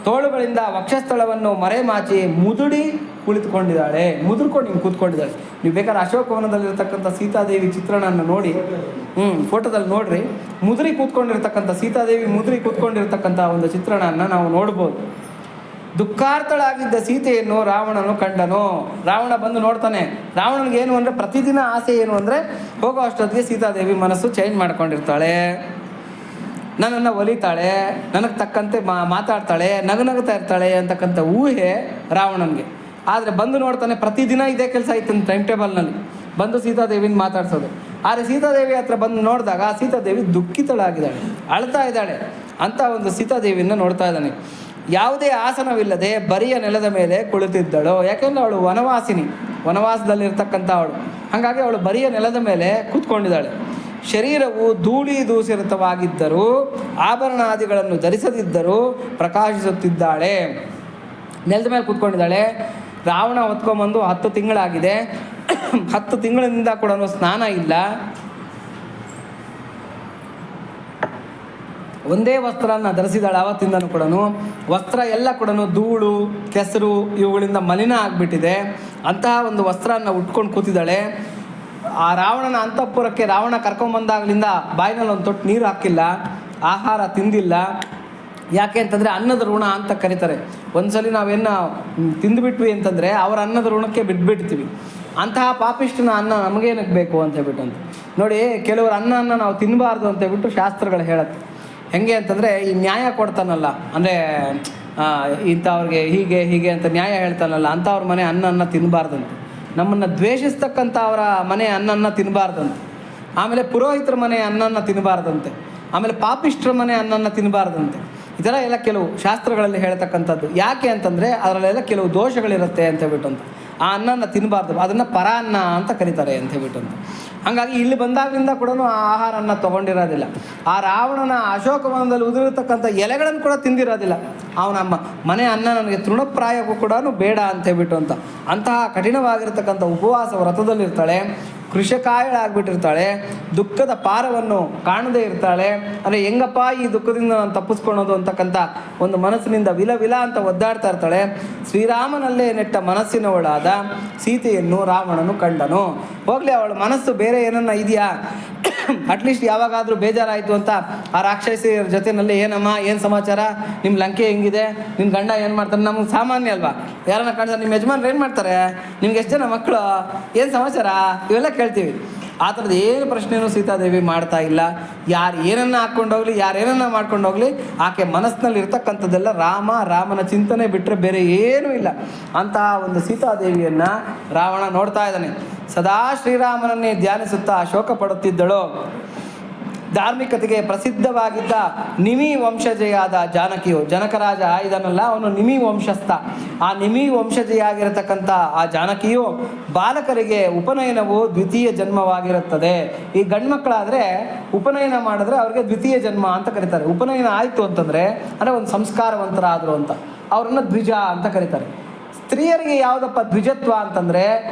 ತೋಳುಗಳಿಂದ ವಕ್ಷಸ್ಥಳವನ್ನು ಮರೆಮಾಚಿ ಮುದುಡಿ ಕುಳಿತುಕೊಂಡಿದ್ದಾಳೆ. ಮುದುರ್ಕೊಂಡು ಹಿಂಗೆ ಕೂತ್ಕೊಂಡಿದ್ದಾಳೆ. ನೀವು ಬೇಕಾದ್ರೆ ಅಶೋಕವನದಲ್ಲಿರ್ತಕ್ಕಂಥ ಸೀತಾದೇವಿ ಚಿತ್ರಣವನ್ನು ನೋಡಿ, ಫೋಟೋದಲ್ಲಿ ನೋಡ್ರಿ, ಮುದುರಿ ಕೂತ್ಕೊಂಡಿರ್ತಕ್ಕಂಥ ಸೀತಾದೇವಿ ಮುದುರಿ ಕೂತ್ಕೊಂಡಿರ್ತಕ್ಕಂಥ ಒಂದು ಚಿತ್ರಣವನ್ನು ನಾವು ನೋಡ್ಬೋದು. ದುಃಖಾರ್ಥಳಾಗಿದ್ದ ಸೀತೆಯನ್ನು ರಾವಣನು ಕಂಡನು. ರಾವಣ ಬಂದು ನೋಡ್ತಾನೆ. ರಾವಣನಿಗೆ ಏನು ಅಂದರೆ ಪ್ರತಿದಿನ ಆಸೆ ಏನು ಅಂದರೆ ಹೋಗೋ ಅಷ್ಟೊತ್ತಿಗೆ ಸೀತಾದೇವಿ ಮನಸ್ಸು ಚೇಂಜ್ ಮಾಡ್ಕೊಂಡಿರ್ತಾಳೆ, ನನ್ನನ್ನು ಒಲಿತಾಳೆ, ನನಗೆ ತಕ್ಕಂತೆ ಮಾತಾಡ್ತಾಳೆ, ನಗುತ್ತಾ ಇರ್ತಾಳೆ ಅಂತಕ್ಕಂಥ ಊಹೆ ರಾವಣನಿಗೆ. ಆದರೆ ಬಂದು ನೋಡ್ತಾನೆ, ಪ್ರತಿದಿನ ಇದೇ ಕೆಲಸ ಆಯ್ತು ಟೈಮ್ ಟೇಬಲ್ನಲ್ಲಿ ಬಂದು ಸೀತಾದೇವಿನ ಮಾತಾಡ್ಸೋದು. ಆದರೆ ಸೀತಾದೇವಿ ಹತ್ರ ಬಂದು ನೋಡಿದಾಗ ಸೀತಾದೇವಿ ದುಃಖಿತಳಾಗಿದ್ದಾಳೆ, ಅಳ್ತಾ ಇದ್ದಾಳೆ. ಅಂಥ ಒಂದು ಸೀತಾದೇವಿಯನ್ನು ನೋಡ್ತಾ ಇದ್ದಾನೆ. ಯಾವುದೇ ಆಸನವಿಲ್ಲದೆ ಬರಿಯ ನೆಲದ ಮೇಲೆ ಕುಳಿತಿದ್ದಳು. ಯಾಕೆಂದರೆ ಅವಳು ವನವಾಸಿನಿ, ವನವಾಸದಲ್ಲಿರ್ತಕ್ಕಂಥ ಅವಳು. ಹಾಗಾಗಿ ಅವಳು ಬರಿಯ ನೆಲದ ಮೇಲೆ ಕೂತ್ಕೊಂಡಿದ್ದಾಳೆ. ಶರೀರವು ಧೂಳಿ ದೂಷಿತವಾಗಿದ್ದರೂ ಆಭರಣಾದಿಗಳನ್ನು ಧರಿಸದಿದ್ದರೂ ಪ್ರಕಾಶಿಸುತ್ತಿದ್ದಾಳೆ. ನೆಲದ ಮೇಲೆ ಕೂತ್ಕೊಂಡಿದ್ದಾಳೆ. ರಾವಣ ಹೊತ್ಕೊಂಬಂದು 10 ತಿಂಗಳಾಗಿದೆ. 10 ತಿಂಗಳಿಂದ ಕೂಡ ಸ್ನಾನ ಇಲ್ಲ. ಒಂದೇ ವಸ್ತ್ರನ ಧರಿಸಿದಾಳೆ. ಆವತ್ತಿಂದನೂ ಕೂಡ ವಸ್ತ್ರ ಎಲ್ಲ ಕೂಡ ಧೂಳು, ಕೆಸರು ಇವುಗಳಿಂದ ಮಲಿನ ಆಗಿಬಿಟ್ಟಿದೆ. ಅಂತಹ ಒಂದು ವಸ್ತ್ರನ ಉಟ್ಕೊಂಡು ಕೂತಿದ್ದಾಳೆ. ಆ ರಾವಣನ ಅಂತಃಪುರಕ್ಕೆ ರಾವಣ ಕರ್ಕೊಂಬಂದಾಗಲಿಂದ ಬಾಯಿನಲ್ಲಿ ಒಂದು ತೊಟ್ಟು ನೀರು ಹಾಕಿಲ್ಲ, ಆಹಾರ ತಿಂದಿಲ್ಲ. ಯಾಕೆ ಅಂತಂದರೆ ಅನ್ನದ ಋಣ ಅಂತ ಕರೀತಾರೆ. ಒಂದ್ಸಲಿ ನಾವೇನು ತಿಂದುಬಿಟ್ವಿ ಅಂತಂದರೆ ಅವರ ಅನ್ನದ ಋಣಕ್ಕೆ ಬಿಟ್ಬಿಡ್ತೀವಿ. ಅಂತಹ ಪಾಪಿಷ್ಟನ ಅನ್ನ ನಮಗೇನಕ್ಕೆ ಬೇಕು ಅಂತ ಹೇಳ್ಬಿಟ್ಟು ಅಂತ ನೋಡಿ, ಕೆಲವರು ಅನ್ನವನ್ನು ನಾವು ತಿನ್ನಬಾರ್ದು ಅಂತ ಹೇಳ್ಬಿಟ್ಟು ಶಾಸ್ತ್ರಗಳು ಹೇಳುತ್ತೆ. ಹೆಂಗೆ ಅಂತಂದರೆ ಈ ನ್ಯಾಯ ಕೊಡ್ತಾನಲ್ಲ, ಅಂದರೆ ಇಂಥವ್ರಿಗೆ ಹೀಗೆ ಹೀಗೆ ಅಂತ ನ್ಯಾಯ ಹೇಳ್ತಾನಲ್ಲ, ಅಂಥವ್ರ ಮನೆ ಅನ್ನ ತಿನ್ನಬಾರ್ದಂತೆ. ನಮ್ಮನ್ನು ದ್ವೇಷಿಸ್ತಕ್ಕಂಥ ಅವರ ಮನೆ ಅನ್ನ ತಿನ್ನಬಾರ್ದಂತೆ. ಆಮೇಲೆ ಪುರೋಹಿತರ ಮನೆ ಅನ್ನ ತಿನ್ನಬಾರ್ದಂತೆ. ಆಮೇಲೆ ಪಾಪಿಷ್ಟ್ರ ಮನೆ ಅನ್ನ ತಿನ್ನಬಾರ್ದಂತೆ. ಈ ಥರ ಎಲ್ಲ ಕೆಲವು ಶಾಸ್ತ್ರಗಳಲ್ಲಿ ಹೇಳ್ತಕ್ಕಂಥದ್ದು. ಯಾಕೆ ಅಂತಂದರೆ ಅದರಲ್ಲೆಲ್ಲ ಕೆಲವು ದೋಷಗಳಿರುತ್ತೆ ಅಂತ ಹೇಳ್ಬಿಟ್ಟು ಅಂತ. ಆ ಅನ್ನನ ತಿನ್ನಬಾರ್ದು, ಅದನ್ನು ಪರಾನ್ನ ಅಂತ ಕರೀತಾರೆ ಅಂತ ಹೇಳ್ಬಿಟ್ಟು ಅಂತ. ಹಾಗಾಗಿ ಇಲ್ಲಿ ಬಂದಾಗಲಿಂದ ಕೂಡ ಆ ಆಹಾರನ ತೊಗೊಂಡಿರೋದಿಲ್ಲ. ಆ ರಾವಣನ ಅಶೋಕವನದಲ್ಲಿ ಉದುರಿರ್ತಕ್ಕಂಥ ಎಲೆಗಳನ್ನು ಕೂಡ ತಿಂದಿರೋದಿಲ್ಲ. ಅವನ ಮನೆ ಅನ್ನ ನನಗೆ ತೃಣಪ್ರಾಯಕ್ಕೂ ಕೂಡ ಬೇಡ ಅಂತ ಹೇಳ್ಬಿಟ್ಟು ಅಂತ. ಅಂತಹ ಕಠಿಣವಾಗಿರ್ತಕ್ಕಂಥ ಉಪವಾಸ ವ್ರತದಲ್ಲಿರ್ತಾಳೆ. ಕೃಷಕಾಯಳಾಗ್ಬಿಟ್ಟಿರ್ತಾಳೆ. ದುಃಖದ ಪಾರವನ್ನು ಕಾಣದೇ ಇರ್ತಾಳೆ. ಅಂದರೆ ಹೆಂಗಪ್ಪ ಈ ದುಃಖದಿಂದ ನಾನು ತಪ್ಪಿಸ್ಕೊಳೋದು ಅಂತಕ್ಕಂಥ ಒಂದು ಮನಸ್ಸಿನಿಂದ ವಿಲ ಅಂತ ಒದ್ದಾಡ್ತಾ ಇರ್ತಾಳೆ. ಶ್ರೀರಾಮನಲ್ಲೇ ನೆಟ್ಟ ಮನಸ್ಸಿನವಳಾದ ಸೀತೆಯನ್ನು ರಾವಣನು ಕಂಡನು. ಹೋಗಲಿ, ಅವಳ ಮನಸ್ಸು ಬೇರೆ ಏನನ್ನ ಇದೆಯಾ, ಅಟ್ಲೀಸ್ಟ್ ಯಾವಾಗಾದರೂ ಬೇಜಾರಾಯಿತು ಅಂತ ಆ ರಾಕ್ಷಸಿಯರ ಜೊತೆಯಲ್ಲಿ ಏನಮ್ಮ, ಏನು ಸಮಾಚಾರ, ನಿಮ್ಮ ಲಂಕೆ ಹೆಂಗಿದೆ, ನಿನ್ನ ಗಂಡ ಏನು ಮಾಡ್ತಾರೆ, ನಮ್ಗೆ ಸಾಮಾನ್ಯ ಅಲ್ವಾ. ಯಾರನ್ನ ಕಾಣ್ತಾರೆ, ನಿಮ್ಮ ಯಜಮಾನ್ರು ಏನು ಮಾಡ್ತಾರೆ, ನಿಮ್ಗೆ ಎಷ್ಟು ಜನ ಮಕ್ಕಳು, ಏನು ಸಮಾಚಾರ, ಇವೆಲ್ಲ ಕೇಳ್ತೀವಿ. ಆ ಥರದ್ದು ಏನು ಪ್ರಶ್ನೆಯೂ ಸೀತಾದೇವಿ ಮಾಡ್ತಾ ಇಲ್ಲ. ಯಾರು ಏನನ್ನ ಹಾಕ್ಕೊಂಡೋಗ್ಲಿ, ಯಾರೇನನ್ನ ಮಾಡ್ಕೊಂಡೋಗ್ಲಿ, ಆಕೆ ಮನಸ್ಸಿನಲ್ಲಿ ಇರ್ತಕ್ಕಂಥದ್ದೆಲ್ಲ ರಾಮನ ಚಿಂತನೆ ಬಿಟ್ಟರೆ ಬೇರೆ ಏನೂ ಇಲ್ಲ. ಅಂತಹ ಒಂದು ಸೀತಾದೇವಿಯನ್ನು ರಾವಣ ನೋಡ್ತಾ ಇದ್ದಾನೆ. ಸದಾ ಶ್ರೀರಾಮನನ್ನೇ ಧ್ಯಾನಿಸುತ್ತಾ ಶೋಕ ಪಡುತ್ತಿದ್ದಳು. ಧಾರ್ಮಿಕತೆಗೆ ಪ್ರಸಿದ್ಧವಾಗಿದ್ದ ನಿಮಿ ವಂಶಜೆಯಾದ ಜಾನಕಿಯು, ಜನಕರಾಜ ಇದನ್ನಲ್ಲ, ಅವನು ನಿಮಿ ವಂಶಸ್ಥ. ಆ ನಿಮಿ ವಂಶಜೆಯಾಗಿರತಕ್ಕಂಥ ಆ ಜಾನಕಿಯು ಬಾಲಕರಿಗೆ ಉಪನಯನವು ದ್ವಿತೀಯ ಜನ್ಮವಾಗಿರುತ್ತದೆ. ಈ ಗಂಡ್ಮಕ್ಕಳಾದರೆ ಉಪನಯನ ಮಾಡಿದ್ರೆ ಅವ್ರಿಗೆ ದ್ವಿತೀಯ ಜನ್ಮ ಅಂತ ಕರೀತಾರೆ. ಉಪನಯನ ಆಯಿತು ಅಂತಂದರೆ ಅಂದರೆ ಒಂದು ಸಂಸ್ಕಾರವಂತರಾದರು ಅಂತ, ಅವರನ್ನು ದ್ವಿಜ ಅಂತ ಕರೀತಾರೆ. ಸ್ತ್ರೀಯರಿಗೆ ಯಾವುದಪ್ಪ ದ್ವಿಜತ್ವ ಅಂತಂದರೆ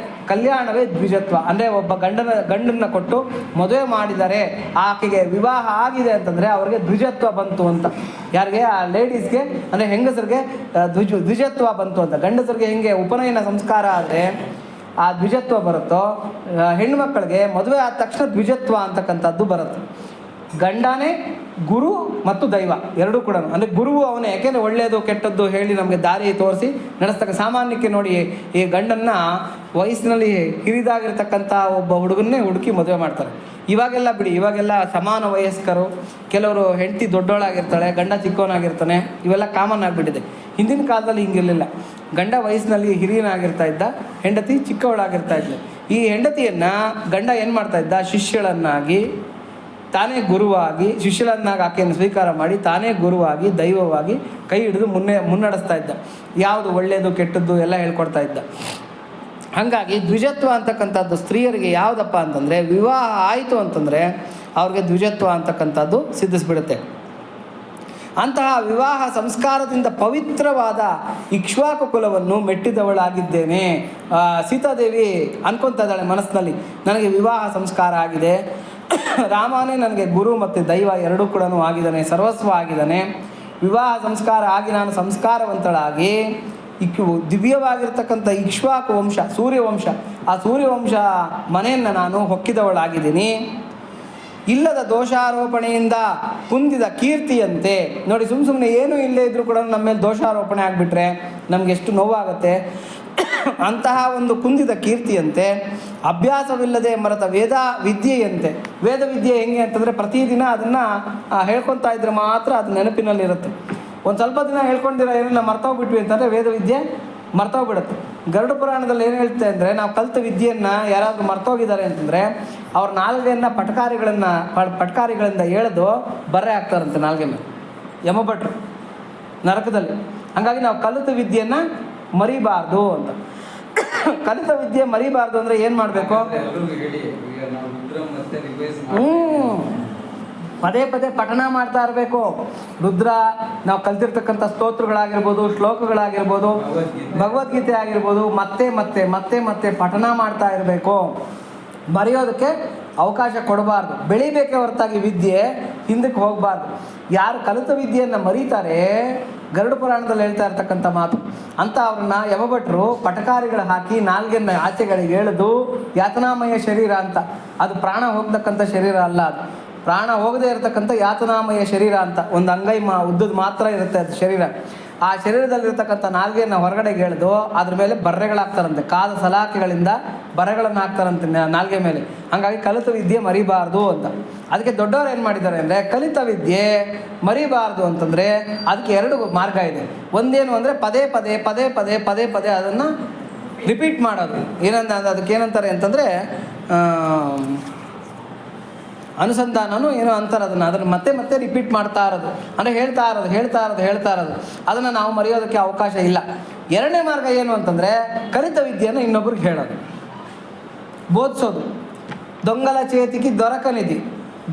ಕಲ್ಯಾಣವೇ ದ್ವಿಜತ್ವ. ಅಂದರೆ ಒಬ್ಬ ಗಂಡನ್ನ ಕೊಟ್ಟು ಮದುವೆ ಮಾಡಿದ್ದಾರೆ, ಆಕೆಗೆ ವಿವಾಹ ಆಗಿದೆ ಅಂತಂದರೆ ಅವ್ರಿಗೆ ದ್ವಿಜತ್ವ ಬಂತು ಅಂತ. ಯಾರಿಗೆ? ಆ ಲೇಡೀಸ್ಗೆ, ಅಂದರೆ ಹೆಂಗಸರಿಗೆ ದ್ವಿಜತ್ವ ಬಂತು ಅಂತ. ಗಂಡಸರಿಗೆ ಹೆಂಗೆ ಉಪನಯನ ಸಂಸ್ಕಾರ ಆದರೆ ಆ ದ್ವಿಜತ್ವ ಬರುತ್ತೋ, ಹೆಣ್ಮಕ್ಕಳಿಗೆ ಮದುವೆ ಆದ ತಕ್ಷಣ ದ್ವಿಜತ್ವ ಅಂತಕ್ಕಂಥದ್ದು ಬರುತ್ತೆ. ಗಂಡನೇ ಗುರು ಮತ್ತು ದೈವ ಎರಡೂ ಕೂಡ. ಅಂದರೆ ಗುರುವು ಅವನೇ, ಯಾಕೆಂದರೆ ಒಳ್ಳೆಯದು ಕೆಟ್ಟದ್ದು ಹೇಳಿ ನಮಗೆ ದಾರಿ ತೋರಿಸಿ ನಡೆಸ್ತಕ್ಕ. ಸಾಮಾನ್ಯಕ್ಕೆ ನೋಡಿ, ಈ ಗಂಡನ್ನು ವಯಸ್ಸಿನಲ್ಲಿ ಹಿರಿದಾಗಿರ್ತಕ್ಕಂಥ ಒಬ್ಬ ಹುಡುಗನ್ನೇ ಹುಡುಕಿ ಮದುವೆ ಮಾಡ್ತಾರೆ. ಇವಾಗೆಲ್ಲ ಬಿಡಿ, ಇವಾಗೆಲ್ಲ ಸಮಾನ ವಯಸ್ಕರು, ಕೆಲವರು ಹೆಂಡತಿ ದೊಡ್ಡವಳಾಗಿರ್ತಾಳೆ, ಗಂಡ ಚಿಕ್ಕವನಾಗಿರ್ತಾನೆ, ಇವೆಲ್ಲ ಕಾಮನ್ ಆಗಿಬಿಟ್ಟಿದೆ. ಹಿಂದಿನ ಕಾಲದಲ್ಲಿ ಹಿಂಗಿರಲಿಲ್ಲ. ಗಂಡ ವಯಸ್ಸಿನಲ್ಲಿ ಹಿರಿಯನಾಗಿರ್ತಾ ಇದ್ದ, ಹೆಂಡತಿ ಚಿಕ್ಕವಳಾಗಿರ್ತಾ ಇದ್ಲು. ಈ ಹೆಂಡತಿಯನ್ನು ಗಂಡ ಏನು ಮಾಡ್ತಾ ಇದ್ದ, ಶಿಷ್ಯಳನ್ನಾಗಿ ತಾನೇ ಗುರುವಾಗಿ, ಶಿಷ್ಯಳನ್ನಾಗಿ ಆಕೆಯನ್ನು ಸ್ವೀಕಾರ ಮಾಡಿ ತಾನೇ ಗುರುವಾಗಿ ದೈವವಾಗಿ ಕೈ ಹಿಡಿದು ಮುನ್ನಡೆಸ್ತಾ ಇದ್ದ. ಯಾವುದು ಒಳ್ಳೆಯದು ಕೆಟ್ಟದ್ದು ಎಲ್ಲ ಹೇಳ್ಕೊಡ್ತಾ ಇದ್ದ. ಹಾಗಾಗಿ ದ್ವಿಜತ್ವ ಅಂತಕ್ಕಂಥದ್ದು ಸ್ತ್ರೀಯರಿಗೆ ಯಾವುದಪ್ಪ ಅಂತಂದರೆ, ವಿವಾಹ ಆಯಿತು ಅಂತಂದರೆ ಅವ್ರಿಗೆ ದ್ವಿಜತ್ವ ಅಂತಕ್ಕಂಥದ್ದು ಸಿದ್ಧಿಸ್ಬಿಡುತ್ತೆ. ಅಂತಹ ವಿವಾಹ ಸಂಸ್ಕಾರದಿಂದ ಪವಿತ್ರವಾದ ಇಕ್ಷ್ವಾಕು ಕುಲವನ್ನು ಮೆಟ್ಟಿದವಳಾಗಿದ್ದೇನೆ. ಸೀತಾದೇವಿ ಅನ್ಕೊತಾ ಇದ್ದಾಳೆ ಮನಸ್ಸಿನಲ್ಲಿ, ನನಗೆ ವಿವಾಹ ಸಂಸ್ಕಾರ ಆಗಿದೆ, ರಾಮನೇ ನನಗೆ ಗುರು ಮತ್ತು ದೈವ ಎರಡೂ ಕೂಡ ಆಗಿದ್ದಾನೆ, ಸರ್ವಸ್ವ ಆಗಿದ್ದಾನೆ. ವಿವಾಹ ಸಂಸ್ಕಾರ ಆಗಿ ನಾನು ಸಂಸ್ಕಾರವಂತಳಾಗಿ ದಿವ್ಯವಾಗಿರ್ತಕ್ಕಂಥ ಇಕ್ಷ್ವಾಕು ವಂಶ, ಸೂರ್ಯವಂಶ, ಆ ಸೂರ್ಯವಂಶ ಮನೆಯನ್ನು ನಾನು ಹೊಕ್ಕಿದವಳಾಗಿದ್ದೀನಿ. ಇಲ್ಲದ ದೋಷಾರೋಪಣೆಯಿಂದ ಕುಂದಿದ ಕೀರ್ತಿಯಂತೆ. ನೋಡಿ, ಸುಮ್ಮನೆ ಏನೂ ಇಲ್ಲೇ ಇದ್ರೂ ಕೂಡ ನಮ್ಮ ಮೇಲೆ ದೋಷಾರೋಪಣೆ ಆಗಿಬಿಟ್ರೆ ನಮ್ಗೆ ಎಷ್ಟು ನೋವಾಗುತ್ತೆ. ಅಂತಹ ಒಂದು ಕುಂದಿದ ಕೀರ್ತಿಯಂತೆ, ಅಭ್ಯಾಸವಿಲ್ಲದೆ ಮರೆತ ವೇದ ವಿದ್ಯೆಯಂತೆ. ವೇದ ವಿದ್ಯೆ ಹೆಂಗೆ ಅಂತಂದರೆ ಪ್ರತಿದಿನ ಅದನ್ನು ಹೇಳ್ಕೊತಾ ಇದ್ರೆ ಮಾತ್ರ ಅದು ನೆನಪಿನಲ್ಲಿರುತ್ತೆ. ಒಂದು ಸ್ವಲ್ಪ ದಿನ ಹೇಳ್ಕೊಂಡಿರೋ ಏನನ್ನ ಮರ್ತೋಗ್ಬಿಟ್ವಿ ಅಂತಂದರೆ ವೇದ ವಿದ್ಯೆ ಮರ್ತೋಗ್ಬಿಡುತ್ತೆ. ಗರುಡ ಪುರಾಣದಲ್ಲಿ ಏನು ಹೇಳ್ತೆ ಅಂದರೆ, ನಾವು ಕಲಿತ ವಿದ್ಯೆಯನ್ನು ಯಾರಾದರೂ ಮರ್ತೋಗಿದ್ದಾರೆ ಅಂತಂದರೆ ಅವ್ರ ನಾಲ್ಗೆಯನ್ನು ಪಟ್ಕಾರಿಗಳಿಂದ ಎಳೆದು ಬರ್ರೆ ಹಾಕ್ತಾರಂತೆ ನಾಲ್ಗೆ ಮೇಲೆ, ಯಮಭಟ್ರು ನರಕದಲ್ಲಿ. ಹಾಗಾಗಿ ನಾವು ಕಲಿತ ವಿದ್ಯೆಯನ್ನು ಮರಿಬಾರ್ದು ಅಂತ. ಕಲಿತ ವಿದ್ಯೆ ಮರಿಬಾರ್ದು ಅಂದರೆ ಏನು ಮಾಡಬೇಕು? ಪದೇ ಪದೇ ಪಠಣ ಮಾಡ್ತಾ ಇರಬೇಕು. ರುದ್ರ, ನಾವು ಕಲ್ತಿರ್ತಕ್ಕಂಥ ಸ್ತೋತ್ರಗಳಾಗಿರ್ಬೋದು, ಶ್ಲೋಕಗಳಾಗಿರ್ಬೋದು, ಭಗವದ್ಗೀತೆ ಆಗಿರ್ಬೋದು, ಮತ್ತೆ ಮತ್ತೆ ಮತ್ತೆ ಮತ್ತೆ ಪಠಣ ಮಾಡ್ತಾ ಇರಬೇಕು. ಬರೆಯೋದಕ್ಕೆ ಅವಕಾಶ ಕೊಡಬಾರ್ದು. ಬೆಳಿಬೇಕೇ ಹೊರತಾಗಿ ವಿದ್ಯೆ ಹಿಂದಕ್ಕೆ ಹೋಗಬಾರ್ದು. ಯಾರು ಕಲಿತ ವಿದ್ಯೆಯನ್ನು ಮರೀತಾರೆ, ಗರುಡ ಪುರಾಣದಲ್ಲಿ ಹೇಳ್ತಾ ಇರ್ತಕ್ಕಂಥ ಮಾತು ಅಂತ, ಅವ್ರನ್ನ ಯಮಭಟ್ರು ಪಟಕಾರಿಗಳು ಹಾಕಿ ನಾಲ್ಗೆನ್ನ ಆಚೆಗಳಿಗೆ ಎಳೆದು ಯಾತನಾಮಯ ಶರೀರ ಅಂತ. ಅದು ಪ್ರಾಣ ಹೋಗ್ತಕ್ಕಂಥ ಶರೀರ ಅಲ್ಲ, ಅದು ಪ್ರಾಣ ಹೋಗದೇ ಇರತಕ್ಕಂಥ ಯಾತನಾಮಯ ಶರೀರ ಅಂತ. ಒಂದು ಅಂಗೈ ಉದ್ದದ ಮಾತ್ರ ಇರುತ್ತೆ ಅದು ಶರೀರ. ಆ ಶರೀರದಲ್ಲಿರ್ತಕ್ಕಂಥ ನಾಲ್ಗೆಯನ್ನು ಹೊರಗಡೆಗೆ ಎಳೆದು ಅದ್ರ ಮೇಲೆ ಬರ್ರೆಗಳಾಗ್ತಾರಂತೆ, ಕಾದ ಸಲಾಕೆಗಳಿಂದ ಬರೆಗಳನ್ನು ಹಾಕ್ತಾರಂತೆ ನಾಲ್ಗೆ ಮೇಲೆ. ಹಾಗಾಗಿ ಕಲಿತ ವಿದ್ಯೆ ಮರಿಬಾರ್ದು ಅಂತ. ಅದಕ್ಕೆ ದೊಡ್ಡವರು ಏನು ಮಾಡಿದ್ದಾರೆ ಅಂದರೆ, ಕಲಿತ ವಿದ್ಯೆ ಮರಿಬಾರ್ದು ಅಂತಂದರೆ ಅದಕ್ಕೆ ಎರಡು ಮಾರ್ಗ ಇದೆ. ಒಂದೇನು ಅಂದರೆ ಪದೇ ಪದೇ ಪದೇ ಪದೇ ಪದೇ ಪದೇ ಅದನ್ನು ರಿಪೀಟ್ ಮಾಡೋದು. ಅದಕ್ಕೆ ಏನಂತಾರೆ ಅಂತಂದರೆ ಅನುಸಂಧಾನನೂ ಏನೋ ಅಂತಾರೆ. ಅದನ್ನು ಮತ್ತೆ ಮತ್ತೆ ರಿಪೀಟ್ ಮಾಡ್ತಾ ಇರೋದು, ಅಂದರೆ ಹೇಳ್ತಾ ಇರೋದು ಅದನ್ನು ನಾವು ಮರೆಯೋದಕ್ಕೆ ಅವಕಾಶ ಇಲ್ಲ. ಎರಡನೇ ಮಾರ್ಗ ಏನು ಅಂತಂದರೆ, ಕಲಿತ ವಿದ್ಯೆಯನ್ನು ಇನ್ನೊಬ್ರಿಗೆ ಹೇಳೋದು, ಬೋಧಿಸೋದು. ದೊಂಗಲ చేతికి దొరకనిది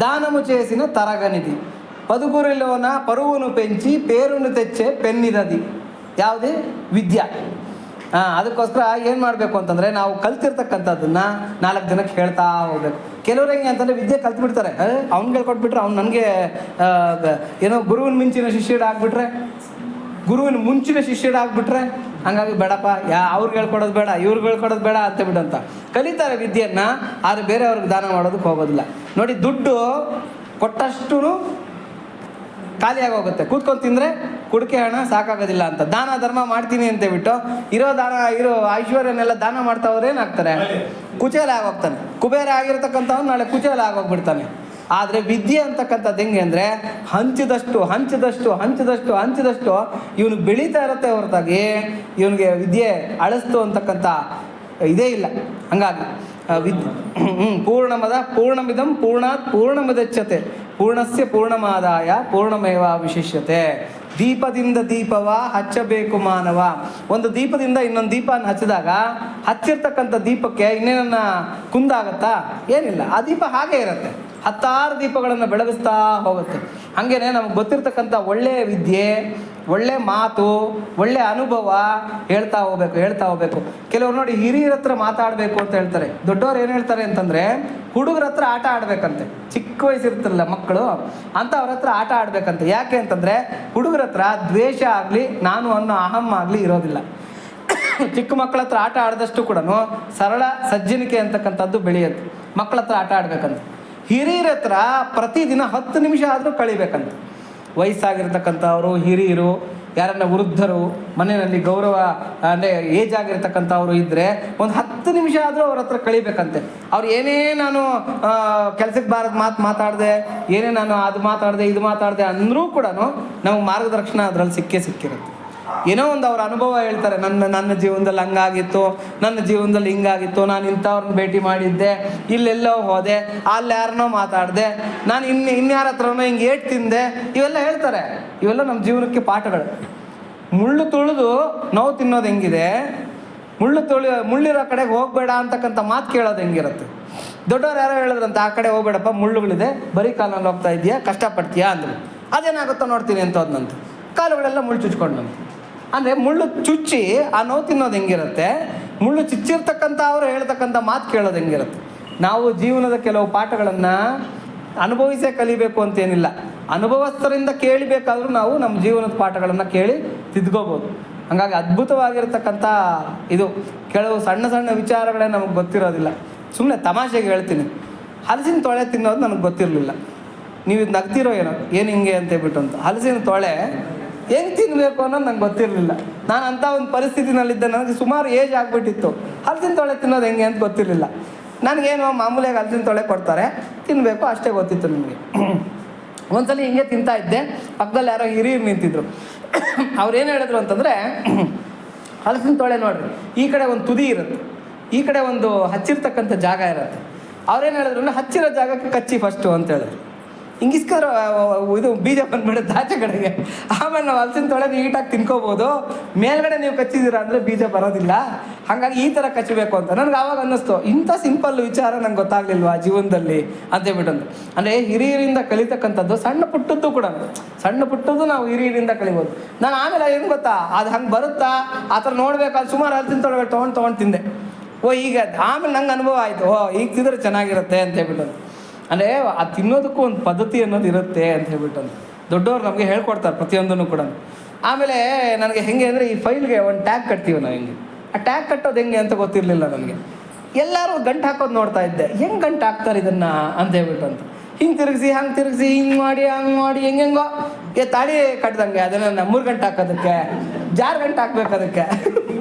దానము చేసిన తరగనిది పదుగురిలోన పరువును పెంచి పేరును తెచ్చే పెన్నిದది. ಯಾವುದೇ ವಿದ್ಯಾ. ಅದಕ್ಕೋಸ್ಕರ ಏನು ಮಾಡಬೇಕು ಅಂತಂದರೆ, ನಾವು ಕಲ್ತಿರ್ತಕ್ಕಂಥದ್ದನ್ನು 4 ಜನಕ್ಕೆ ಹೇಳ್ತಾ ಹೋಗ್ಬೇಕು. ಕೆಲವ್ರು ಹೆಂಗೆ ಅಂತಂದರೆ ವಿದ್ಯೆ ಕಲ್ತ್ಬಿಡ್ತಾರೆ, ಅವ್ನಿಗೆ ಹೇಳ್ಕೊಟ್ಬಿಟ್ರೆ ಅವ್ನು ನನಗೆ ಏನೋ ಗುರುವಿನ ಮುಂಚಿನ ಶಿಷ್ಯರಾಗ್ಬಿಟ್ರೆ ಹಂಗಾಗಿ ಬೇಡಪ್ಪ, ಅವ್ರಿಗೆ ಹೇಳ್ಕೊಡೋದು ಬೇಡ, ಇವ್ರಿಗೆ ಹೇಳ್ಕೊಡೋದು ಬೇಡ ಅಂತ ಬಿಡಂತ ಕಲಿತಾರೆ ವಿದ್ಯೆಯನ್ನು. ಆದರೆ ಬೇರೆಯವ್ರಿಗೆ ದಾನ ಮಾಡೋದಕ್ಕೆ ಹೋಗೋದಿಲ್ಲ. ನೋಡಿ, ದುಡ್ಡು ಕೊಟ್ಟಷ್ಟು ಖಾಲಿಯಾಗಿ ಹೋಗುತ್ತೆ, ಕೂತ್ಕೊಂಡು ತಿಂದರೆ ಕುಡಿಕೆ ಹಣ ಸಾಕಾಗೋದಿಲ್ಲ ಅಂತ. ದಾನ ಧರ್ಮ ಮಾಡ್ತೀನಿ ಅಂತ ಬಿಟ್ಟು ಇರೋ ಐಶ್ವರ್ಯನೆಲ್ಲ ದಾನ ಮಾಡ್ತಾ ಹೋದ್ರೆ ಏನಾಗ್ತಾರೆ? ಕುಚೇಲ ಆಗೋಗ್ತಾನೆ. ಕುಬೇರ ಆಗಿರ್ತಕ್ಕಂಥವ್ನು ನಾಳೆ ಕುಚೇಲ ಆಗೋಗ್ಬಿಡ್ತಾನೆ. ಆದರೆ ವಿದ್ಯೆ ಅಂತಕ್ಕಂಥದ್ದು ಹೆಂಗೆ ಅಂದರೆ, ಹಂಚಿದಷ್ಟು ಇವನು ಬೆಳೀತಾ ಇರುತ್ತೆ ಹೊರತಾಗಿ ಇವನಿಗೆ ವಿದ್ಯೆ ಅಳಿಸ್ತು ಅಂತಕ್ಕಂಥ ಇದೇ ಇಲ್ಲ. ಹಂಗಾಗಿ ಪೂರ್ಣಮಿದಂ ಪೂರ್ಣಾತ್ ಪೂರ್ಣಮುದಚ್ಯತೆ ಪೂರ್ಣಸ್ಯ ಪೂರ್ಣಮಾದಾಯ ಪೂರ್ಣಮೇವ ವಿಶಿಷ್ಯತೆ. ದೀಪದಿಂದ ದೀಪವ ಹಚ್ಚಬೇಕು ಮಾನವ. ಒಂದು ದೀಪದಿಂದ ಇನ್ನೊಂದು ದೀಪನ ಹಚ್ಚಿದಾಗ ಹಚ್ಚಿರ್ತಕ್ಕಂಥ ದೀಪಕ್ಕೆ ಇನ್ನೇನನ್ನ ಕುಂದಾಗತ್ತಾ? ಏನಿಲ್ಲ. ಆ ದೀಪ ಹಾಗೇ ಇರುತ್ತೆ, 10 ದೀಪಗಳನ್ನು ಬೆಳಗಿಸ್ತಾ ಹೋಗುತ್ತೆ. ಹಾಗೇನೆ ನಮಗೆ ಗೊತ್ತಿರ್ತಕ್ಕಂಥ ಒಳ್ಳೆಯ ವಿದ್ಯೆ, ಒಳ್ಳೆ ಮಾತು, ಒಳ್ಳೆ ಅನುಭವ ಹೇಳ್ತಾ ಹೋಗ್ಬೇಕು. ಕೆಲವ್ರು ನೋಡಿ, ಹಿರಿಯರ ಹತ್ರ ಮಾತಾಡಬೇಕು ಅಂತ ಹೇಳ್ತಾರೆ. ದೊಡ್ಡವ್ರು ಏನು ಹೇಳ್ತಾರೆ ಅಂತಂದರೆ, ಹುಡುಗರ ಹತ್ರ ಆಟ ಆಡಬೇಕಂತೆ. ಚಿಕ್ಕ ವಯಸ್ಸಿರ್ತಾರಲ್ಲ ಮಕ್ಕಳು, ಅಂತ ಅವ್ರ ಹತ್ರ ಆಟ ಆಡಬೇಕಂತೆ. ಯಾಕೆ ಅಂತಂದರೆ, ಹುಡುಗರ ಹತ್ರ ದ್ವೇಷ ಆಗಲಿ, ನಾನು ಅನ್ನೋ ಅಹಂ ಆಗಲಿ ಇರೋದಿಲ್ಲ. ಚಿಕ್ಕ ಮಕ್ಕಳ ಹತ್ರ ಆಟ ಆಡಿದಷ್ಟು ಕೂಡ ಸರಳ ಸಜ್ಜನಿಕೆ ಅಂತಕ್ಕಂಥದ್ದು ಬೆಳೆಯುತ್ತೆ. ಮಕ್ಕಳ ಹತ್ರ ಆಟ ಆಡಬೇಕಂತ. ಹಿರಿಯರ ಹತ್ರ ಪ್ರತಿದಿನ 10 ನಿಮಿಷ ಆದರೂ ಕಳಿಬೇಕಂತ. ವಯಸ್ಸಾಗಿರ್ತಕ್ಕಂಥವರು, ಹಿರಿಯರು, ಯಾರನ್ನ ವೃದ್ಧರು, ಮನೆಯಲ್ಲಿ ಗೌರವ ಅಂದರೆ ಏಜ್ ಆಗಿರ್ತಕ್ಕಂಥವ್ರು ಇದ್ದರೆ ಒಂದು 10 ನಿಮಿಷ ಆದರೂ ಅವ್ರ ಹತ್ರ ಕಳಿಬೇಕಂತೆ. ಅವ್ರು ಏನೇ ನಾನು ಕೆಲಸಕ್ಕೆ ಬಾರದ ಮಾತಾಡಿದೆ, ಏನೇ ನಾನು ಅದು ಮಾತಾಡಿದೆ ಅಂದರೂ ಕೂಡ ನಮಗೆ ಮಾರ್ಗದರ್ಶನ ಅದರಲ್ಲಿ ಸಿಕ್ಕಿರುತ್ತೆ. ಏನೋ ಒಂದು ಅವ್ರ ಅನುಭವ ಹೇಳ್ತಾರೆ, ನನ್ನ ಜೀವನದಲ್ಲಿ ಹಂಗಾಗಿತ್ತು, ನನ್ನ ಜೀವನದಲ್ಲಿ ಹಿಂಗಾಗಿತ್ತು, ನಾನು ಇಂಥವ್ರನ್ನ ಭೇಟಿ ಮಾಡಿದ್ದೆ, ಇಲ್ಲೆಲ್ಲೋ ಹೋದೆ, ಅಲ್ಲಿ ಯಾರನ್ನೋ ಮಾತಾಡಿದೆ, ನಾನು ಇನ್ಯಾರ ಹತ್ರನೋ ಹಿಂಗೆ ಏಟ್ ತಿಂದೆ, ಇವೆಲ್ಲ ಹೇಳ್ತಾರೆ. ಇವೆಲ್ಲ ನಮ್ಮ ಜೀವನಕ್ಕೆ ಪಾಠಗಳು. ಮುಳ್ಳು ತುಳಿದು ನೋವು ತಿನ್ನೋದು ಹೆಂಗಿದೆ, ಮುಳ್ಳಿರೋ ಕಡೆಗೆ ಹೋಗಬೇಡ ಅಂತಕ್ಕಂಥ ಮಾತು ಕೇಳೋದು ಹೆಂಗಿರುತ್ತೆ. ದೊಡ್ಡವ್ರು ಯಾರೋ ಹೇಳಿದ್ರಂತ, ಆ ಕಡೆ ಹೋಗ್ಬೇಡಪ್ಪ, ಮುಳ್ಳುಗಳಿದೆ, ಬರೀ ಕಾಲಲ್ಲಿ ಹೋಗ್ತಾ ಇದೆಯಾ, ಕಷ್ಟಪಡ್ತೀಯಾ ಅಂದರು. ಅದೇನಾಗುತ್ತೋ ನೋಡ್ತೀನಿ ಅಂತ ಹೋದ್ನಂತೆ. ಕಾಲುಗಳೆಲ್ಲ ಮುಳ್ಳು ಚುಚ್ಕೊಂಡಂತೆ. ಅಂದರೆ ಮುಳ್ಳು ಚುಚ್ಚಿ ಆ ನೋವು ತಿನ್ನೋದು ಹೆಂಗಿರುತ್ತೆ, ಮುಳ್ಳು ಚುಚ್ಚಿರ್ತಕ್ಕಂಥ ಅವರು ಹೇಳ್ತಕ್ಕಂಥ ಮಾತು ಕೇಳೋದು ಹೆಂಗಿರುತ್ತೆ. ನಾವು ಜೀವನದ ಕೆಲವು ಪಾಠಗಳನ್ನು ಅನುಭವಿಸೇ ಕಲಿಬೇಕು ಅಂತೇನಿಲ್ಲ, ಅನುಭವಸ್ಥರಿಂದ ಕೇಳಬೇಕಾದ್ರೂ ನಾವು ನಮ್ಮ ಜೀವನದ ಪಾಠಗಳನ್ನು ಕೇಳಿ ತಿದ್ಕೋಬೋದು. ಹಾಗಾಗಿ ಅದ್ಭುತವಾಗಿರ್ತಕ್ಕಂಥ ಇದು ಕೆಲವು ಸಣ್ಣ ಸಣ್ಣ ವಿಚಾರಗಳೇ ನಮಗೆ ಗೊತ್ತಿರೋದಿಲ್ಲ. ಸುಮ್ಮನೆ ತಮಾಷೆಗೆ ಹೇಳ್ತೀನಿ, ಹಲಸಿನ ತೊಳೆ ತಿನ್ನೋದು ನನಗೆ ಗೊತ್ತಿರಲಿಲ್ಲ. ನೀವು ಇದು ನಗ್ತಿರೋ ಏನು ಹಿಂಗೆ ಅಂತ ಹೇಳ್ಬಿಟ್ಟು ಅಂತ. ಹಲಸಿನ ತೊಳೆ ಹೆಂಗೆ ತಿನ್ನಬೇಕು ಅನ್ನೋದು ನಂಗೆ ಗೊತ್ತಿರಲಿಲ್ಲ. ನಾನು ಅಂಥ ಒಂದು ಪರಿಸ್ಥಿತಿನಲ್ಲಿದ್ದೆ, ನನಗೆ ಸುಮಾರು ಏಜ್ ಆಗಿಬಿಟ್ಟಿತ್ತು. ಹಲಸಿನ ತೊಳೆ ತಿನ್ನೋದು ಹೆಂಗೆ ಅಂತ ಗೊತ್ತಿರಲಿಲ್ಲ. ನನಗೇನು ಮಾಮೂಲಿಯಾಗಿ ಹಲಸಿನ ತೊಳೆ ಕೊಡ್ತಾರೆ, ತಿನ್ನಬೇಕು ಅಷ್ಟೇ ಗೊತ್ತಿತ್ತು ನಿಮಗೆ. ಒಂದ್ಸಲ ಹಿಂಗೆ ತಿಂತಾ ಇದ್ದೆ, ಪಕ್ಕದಲ್ಲಿ ಯಾರೋ ಹಿರಿಯರು ನಿಂತಿದ್ರು. ಅವ್ರೇನು ಹೇಳಿದ್ರು ಅಂತಂದರೆ, ಹಲಸಿನ ತೊಳೆ ನೋಡ್ರಿ, ಈ ಕಡೆ ಒಂದು ತುದಿ ಇರುತ್ತೆ, ಈ ಕಡೆ ಒಂದು ಹಚ್ಚಿರ್ತಕ್ಕಂಥ ಜಾಗ ಇರುತ್ತೆ. ಅವ್ರೇನು ಹೇಳಿದ್ರು ಅಂದರೆ ಹಚ್ಚಿರೋ ಜಾಗಕ್ಕೆ ಕಚ್ಚಿ ಫಸ್ಟು ಅಂತ ಹೇಳಿದ್ರು. ಹಿಂಗಿಸ್ಕಿದ್ರೆ ಇದು ಬೀಜ ಬಂದ್ಬಿಡುತ್ತೆ ಆಚೆ ಕಡೆಗೆ. ಆಮೇಲೆ ನಾವು ಹಲಸಿನ ತೊಳೆ ನೀಟಾಗಿ ತಿನ್ಕೋಬೋದು, ಮೇಲ್ಗಡೆ ನೀವು ಕಚ್ಚಿದ್ದೀರಾ ಅಂದರೆ ಬೀಜ ಬರೋದಿಲ್ಲ. ಹಾಗಾಗಿ ಈ ಥರ ಕಚ್ಚಬೇಕು ಅಂತ ನನಗೆ ಆವಾಗ ಅನ್ನಿಸ್ತು. ಇಂಥ ಸಿಂಪಲ್ ವಿಚಾರ ನಂಗೆ ಗೊತ್ತಾಗಲಿಲ್ವಾ ಜೀವನದಲ್ಲಿ ಅಂತೇಳ್ಬಿಟ್ಟಂದು. ಅಂದರೆ ಹಿರಿಯರಿಂದ ಕಲಿತಕ್ಕಂಥದ್ದು ಸಣ್ಣ ಪುಟ್ಟದ್ದು ನಾವು ಹಿರಿಯರಿಂದ ಕಲಿಬೋದು. ನಾನು ಆಮೇಲೆ ಏನು ಗೊತ್ತಾ, ಅದು ಹಂಗೆ ಬರುತ್ತಾ ಆ ಥರ ನೋಡಬೇಕಾದ್ರೆ ಸುಮಾರು ಹಲಸಿನ ತೊಳೆ ತೊಗೊಂಡು ತಿಂದೆ. ಈಗ ಆಮೇಲೆ ನಂಗೆ ಅನುಭವ ಆಯಿತು, ಈಗ ತಿಂದರೆ ಚೆನ್ನಾಗಿರುತ್ತೆ ಅಂತ ಹೇಳ್ಬಿಟ್ಟು. ಅಂದರೆ ಆ ತಿನ್ನೋದಕ್ಕೂ ಒಂದು ಪದ್ಧತಿ ಅನ್ನೋದು ಇರುತ್ತೆ ಅಂತ ಹೇಳ್ಬಿಟ್ಟು ದೊಡ್ಡವ್ರು ನಮಗೆ ಹೇಳ್ಕೊಡ್ತಾರೆ ಪ್ರತಿಯೊಂದನ್ನು ಕೂಡ. ಆಮೇಲೆ ನನಗೆ ಹೆಂಗೆ ಅಂದರೆ, ಈ ಫೈಲ್ಗೆ ಒಂದು ಟ್ಯಾಗ್ ಕಟ್ತೀವಿ ನಾವು, ಹೆಂಗೆ ಆ ಟ್ಯಾಗ್ ಕಟ್ಟೋದು ಹೆಂಗೆ ಅಂತ ಗೊತ್ತಿರಲಿಲ್ಲ ನನಗೆ. ಎಲ್ಲರೂ ಗಂಟು ಹಾಕೋದು ನೋಡ್ತಾ ಇದ್ದೆ, ಹೆಂಗೆ ಗಂಟು ಹಾಕ್ತಾರೆ ಇದನ್ನು ಅಂತ ಹೇಳ್ಬಿಟ್ಟು ಅಂತ. ಹಿಂಗೆ ತಿರುಗಿಸಿ ಹಂಗೆ ತಿರುಗಿಸಿ ಹಿಂಗೆ ಮಾಡಿ ಹೆಂಗೆಂಗೋ ತಾಳಿ ಕಟ್ಟಿದಂಗೆ ಅದನ್ನು 3 ಗಂಟೆ ಹಾಕೋದಕ್ಕೆ, ಜಾರು ಗಂಟೆ ಹಾಕ್ಬೇಕು ಅದಕ್ಕೆ.